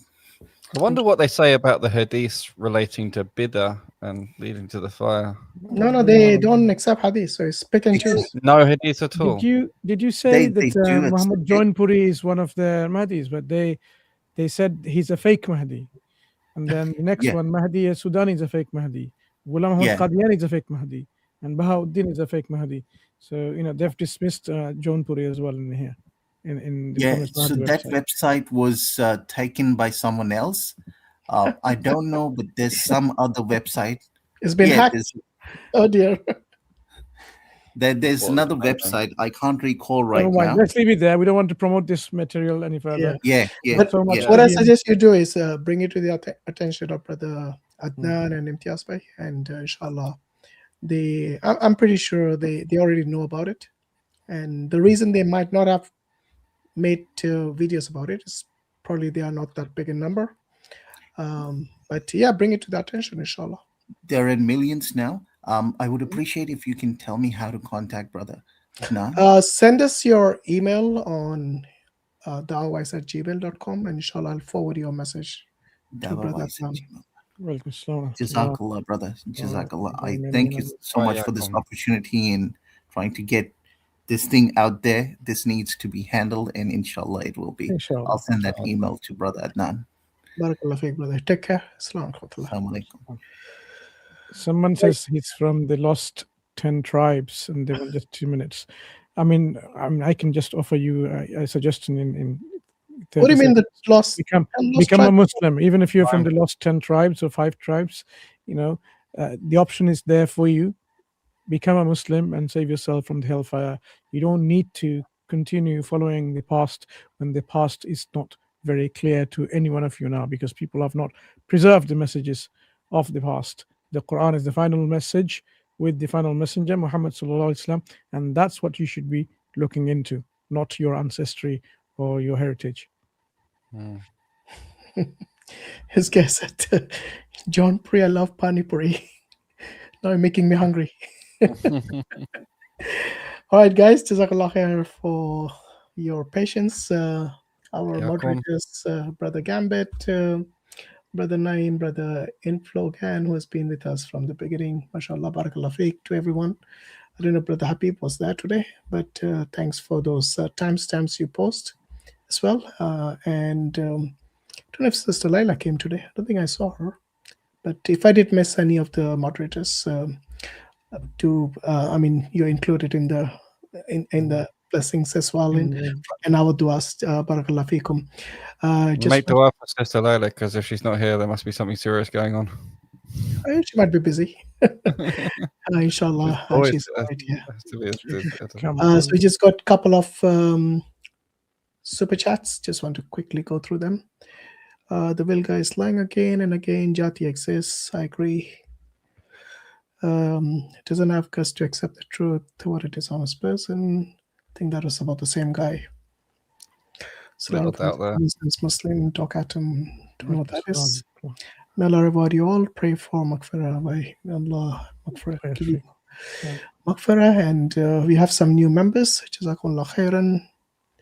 I wonder what they say about the hadiths relating to bid'ah and leading to the fire.
No, they don't accept hadith, so it's pick and choose.
No hadith at all.
Did you say
They
that
do
Muhammad Jaunpuri is one of the Mahdis, but they said he's a fake Mahdi, and then the next
Yeah.
one, Mahdi Sudani is a fake Mahdi, Ghulam Ahmad
Yeah.
Qadiani is a fake Mahdi, and Bahauddin is a fake Mahdi. So they've dismissed Jaunpuri as well in here. In the
Yeah,
Promised
so
Mahdi
that
website.
website was taken by someone else. I don't know, but there's some other website.
It's been hacked. Oh dear.
There's another website. I can't recall right
Never mind.
now.
Let's leave it there. We don't want to promote this material any further.
Yeah.
But
So much
what I
for
suggest you do is bring it to the attention of Brother Adnan and Imtiaz Bhai, and inshallah, I'm pretty sure they already know about it. And the reason they might not have made videos about it is probably they are not that big in number. But yeah, bring it to the attention, inshallah.
They're in millions now. I would appreciate if you can tell me how to contact Brother Adnan.
Send us your email on DawahWise@gmail.com, and inshallah I'll forward your message to Brother
DawahWise
Adnan.
Jazakallah, brother. Jazakallah. I
Amen,
thank you
amen.
so much for this
I.Hakim.
opportunity and trying to get this thing out there. This needs to be handled, and inshallah it will be.
Inshallah.
I'll send that email to Brother Adnan.
Barakallah fiqh, brother. Take care. Assalamu
alaikum.
Someone says he's from the lost 10 tribes, and they want just 2 minutes. I mean, I can just offer you a suggestion in 30
What do you mean
seconds.
the lost?
Become a
tribe?
Muslim, even if you're from the lost 10 tribes or 5 tribes. The option is there for you. Become a Muslim and save yourself from the hellfire. You don't need to continue following the past when the past is not very clear to any one of you now, because people have not preserved the messages of the past. The Quran is the final message with the final messenger, Muhammad sallallahu alaihi wasallam, and that's what you should be looking into, not your ancestry or your heritage.
His guy said, John Pri, I love Pani Puri. Now you're making me hungry. All right, guys, Jazakallah khair for your patience. Our
Ya
moderators, Brother Gambit, Brother Naim, Brother Inflogan, who has been with us from the beginning. MashaAllah, Barakallah Feek to everyone. I don't know if Brother Habib was there today, but thanks for those timestamps you post as well. And I don't know if Sister Laila came today. I don't think I saw her. But if I did miss any of the moderators, you're included in the blessings as well, and our duas. Barakallah Feekum.
Make dua for Sister Layla, because if she's not here, there must be something serious going on.
She might be busy. Inshallah, she's right here. So we just got a couple of super chats. Just want to quickly go through them. The Vilga is lying again and again. Jati exists. I agree. It doesn't have guts to accept the truth. What it is, honest person. I think that was about the same guy. Muslim talk at him. Don't know what that is. May Allah reward you all. Pray for Maghfirah. May Allah Maghfirah give you Maghfirah. And we have some new members. Jazakumullah khairan.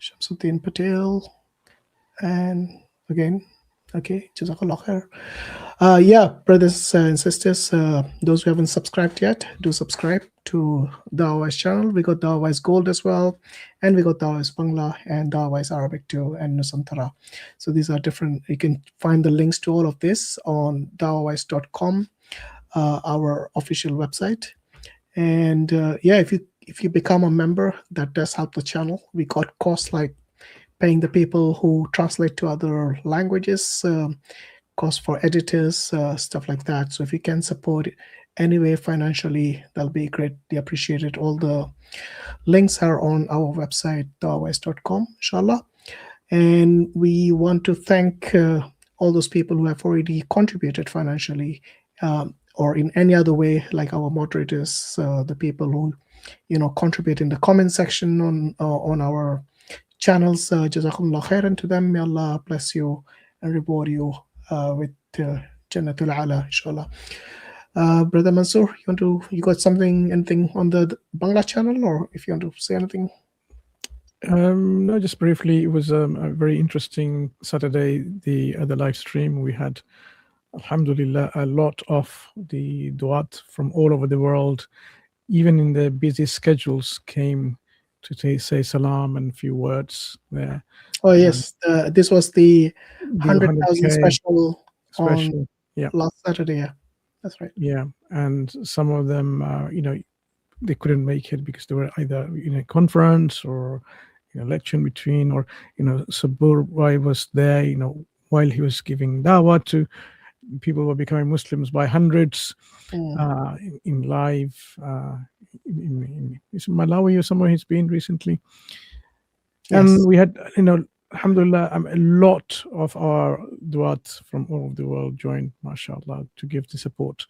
Shamsuddin Patel. And again, okay, Jazakallah khair. Brothers and sisters, those who haven't subscribed yet, do subscribe to DawahWise channel. We got DawahWise Gold as well, and we got DawahWise Bangla and DawahWise Arabic too, and Nusantara. So these are different. You can find the links to all of this on dawahwise.com, our official website. And if you become a member, that does help the channel. We got costs like paying the people who translate to other languages, cost for editors, stuff like that. So if you can support anyway financially, that'll be greatly appreciated. All the links are on our website, dawahwise.com, inshallah. And we want to thank all those people who have already contributed financially or in any other way, like our moderators, the people who contribute in the comment section on our channels. Jazakumullah khairan to them. May Allah bless you and reward you with Jannatul Ala, inshallah. Brother Mansoor, you got anything on the Bangla channel, or if you want to say anything?
No, just briefly. It was a very interesting Saturday. The live stream we had, alhamdulillah, a lot of the duat from all over the world, even in their busy schedules, came to say salam and a few words there.
Oh yes, this was the 100,000 special on last Saturday. Yeah, that's right.
Yeah, and some of them, they couldn't make it because they were either in a conference or lecture in between, or Sabur was there, while he was giving dawah to people who were becoming Muslims by hundreds in live. In Malawi or somewhere he's been recently.
Yes.
And we had, alhamdulillah, a lot of our duat from all over the world joined, mashallah, to give the support.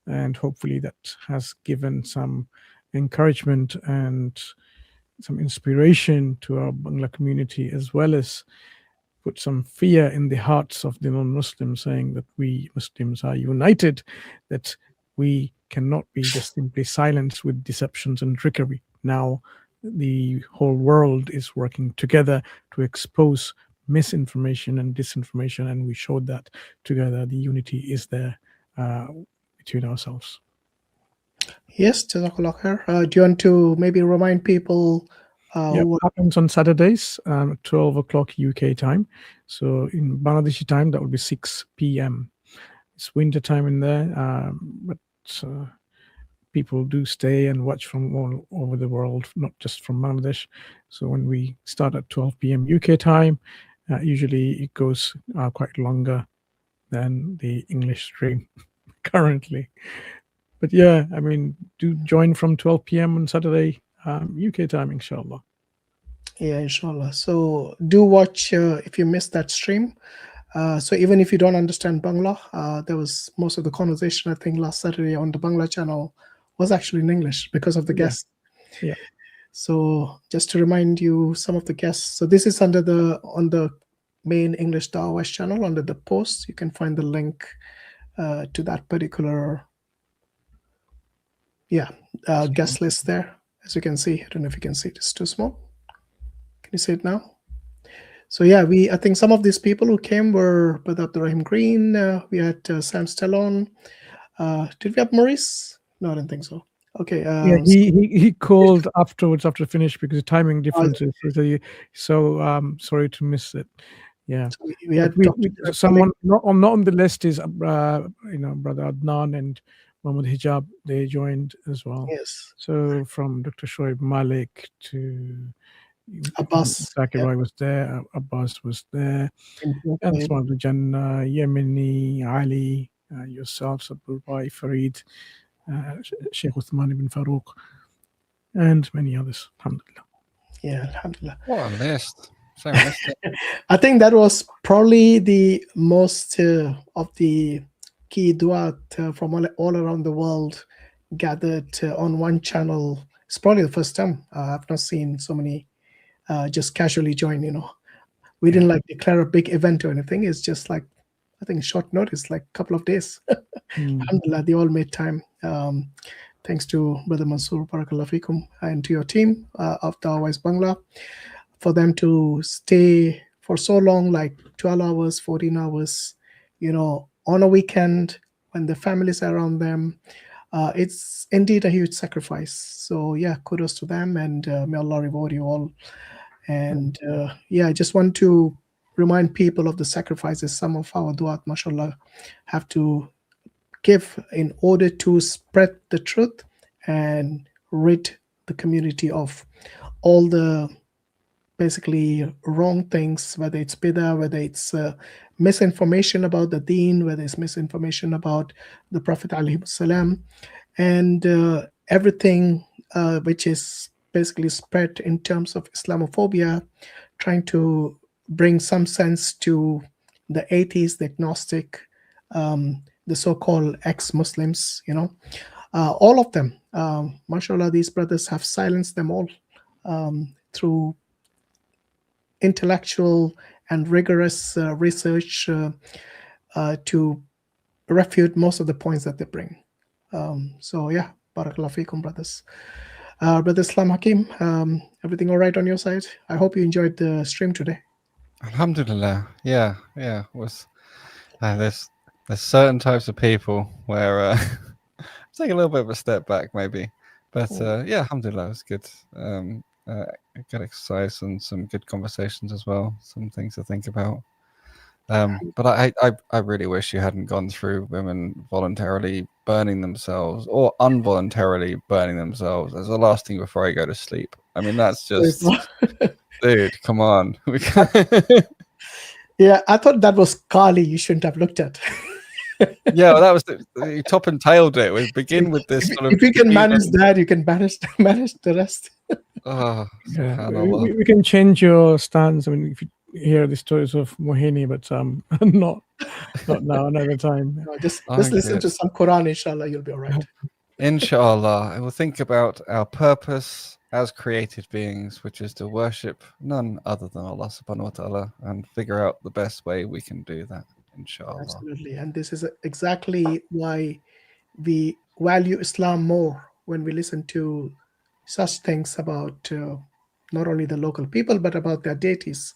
And hopefully that has given some encouragement and some inspiration to our Bangla community, as well as put some fear in the hearts of the non-Muslims, saying that we Muslims are united, that we cannot be just simply silenced with deceptions and trickery. Now the whole world is working together to expose misinformation and disinformation, and we showed that together. The unity is there between ourselves.
Yes, Jazakallah khair. Do you want to maybe remind people?
It happens on Saturdays, 12 o'clock UK time. So in Bangladeshi time, that would be 6 p.m. It's winter time in there, but people do stay and watch from all over the world, not just from Bangladesh. So when we start at 12 p.m. UK time, usually it goes quite longer than the English stream currently. But yeah, do join from 12 p.m. on Saturday, UK time, inshallah.
Yeah, inshallah. So do watch if you missed that stream. So even if you don't understand Bangla, there was most of the conversation, I think, last Saturday on the Bangla channel was actually in English because of the guests.
Yeah.
So just to remind you some of the guests. So this is on the main English DawahWise channel. Under the post, you can find the link to that particular guest list there. As you can see, I don't know if you can see it, it's too small. Can you see it now? So yeah, I think some of these people who came were Brother Abdurrahim Green. We had Sam Stallone. Did we have Maurice? No, I don't think so. Okay.
Yeah, he called afterwards after finish because of timing differences. So sorry to miss it. Yeah,
so we had
someone not on the list is Brother Adnan and Muhammad Hijab. They joined as well.
Yes.
So from Dr. Shoaib Malik to
Abbas,
Zakir was there. Abbas was there, and some of the Jannah, Yemeni, Ali, yourself, Abdul Bai, Farid, Sheikh Uthman ibn Farouk, and many others. Alhamdulillah.
Yeah, alhamdulillah.
What a list.
I think that was probably the most of the key duat from all around the world gathered on one channel. It's probably the first time I've not seen so many just casually join. We didn't like declare a big event or anything. It's just like, I think short notice, like a couple of days. Alhamdulillah, they all made time. Thanks to Brother Mansoor, Barakallah Fikum, and to your team of DawahWise Bangla, for them to stay for so long, like 12 hours, 14 hours, on a weekend when the families are around them. It's indeed a huge sacrifice. So yeah, kudos to them, and may Allah reward you all. And I just want to remind people of the sacrifices some of our duat, mashallah, have to give in order to spread the truth and rid the community of all the basically wrong things, whether it's bidah, whether it's misinformation about the deen, whether it's misinformation about the Prophet alayhi salam, and everything which is basically spread in terms of Islamophobia, trying to bring some sense to the atheists, the agnostic, the so-called ex-Muslims, all of them. Mashallah, these brothers have silenced them all through intellectual and rigorous research to refute most of the points that they bring. So yeah, barakallah fikum, brothers. Brother I.Hakim, everything all right on your side? I hope you enjoyed the stream today.
Alhamdulillah. Yeah. Was there's certain types of people where take a little bit of a step back maybe, but yeah, alhamdulillah, it was good. Good exercise and some good conversations as well. Some things to think about. But I really wish you hadn't gone through women voluntarily burning themselves or involuntarily burning themselves as the last thing before I go to sleep. I mean, that's just, dude, come on.
Yeah, I thought that was Kali you shouldn't have looked at.
Yeah, well, that was you top and tailed it. We begin with this.
If you can manage that, you can manage the rest.
Oh,
yeah, we can change your stance. I mean, if you hear the stories of Mohini, but not now, another time.
No, just listen to some Quran, inshallah, you'll be all right.
Inshallah, I will think about our purpose as created beings, which is to worship none other than Allah subhanahu wa ta'ala and figure out the best way we can do that, inshallah.
Absolutely. And this is exactly why we value Islam more when we listen to such things about not only the local people, but about their deities.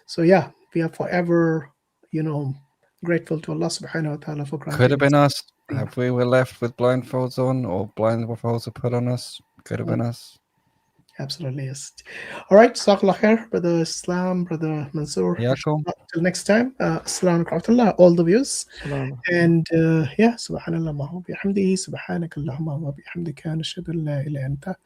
So yeah, we are forever, grateful to Allah subhanahu wa ta'ala for granting.
Could have been us. If we were left with blindfolds on or blindfolds are put on us, could have been us.
Absolutely, yes. All right, Jazakallah khair, Brother Islam, Brother Mansoor.
Till
next time. Assalamu alaikum, all the views. And yeah, subhanallah wa bihamdihi, subhanakallahumma wa bihamdika, nashhadu an la ilaha illa anta.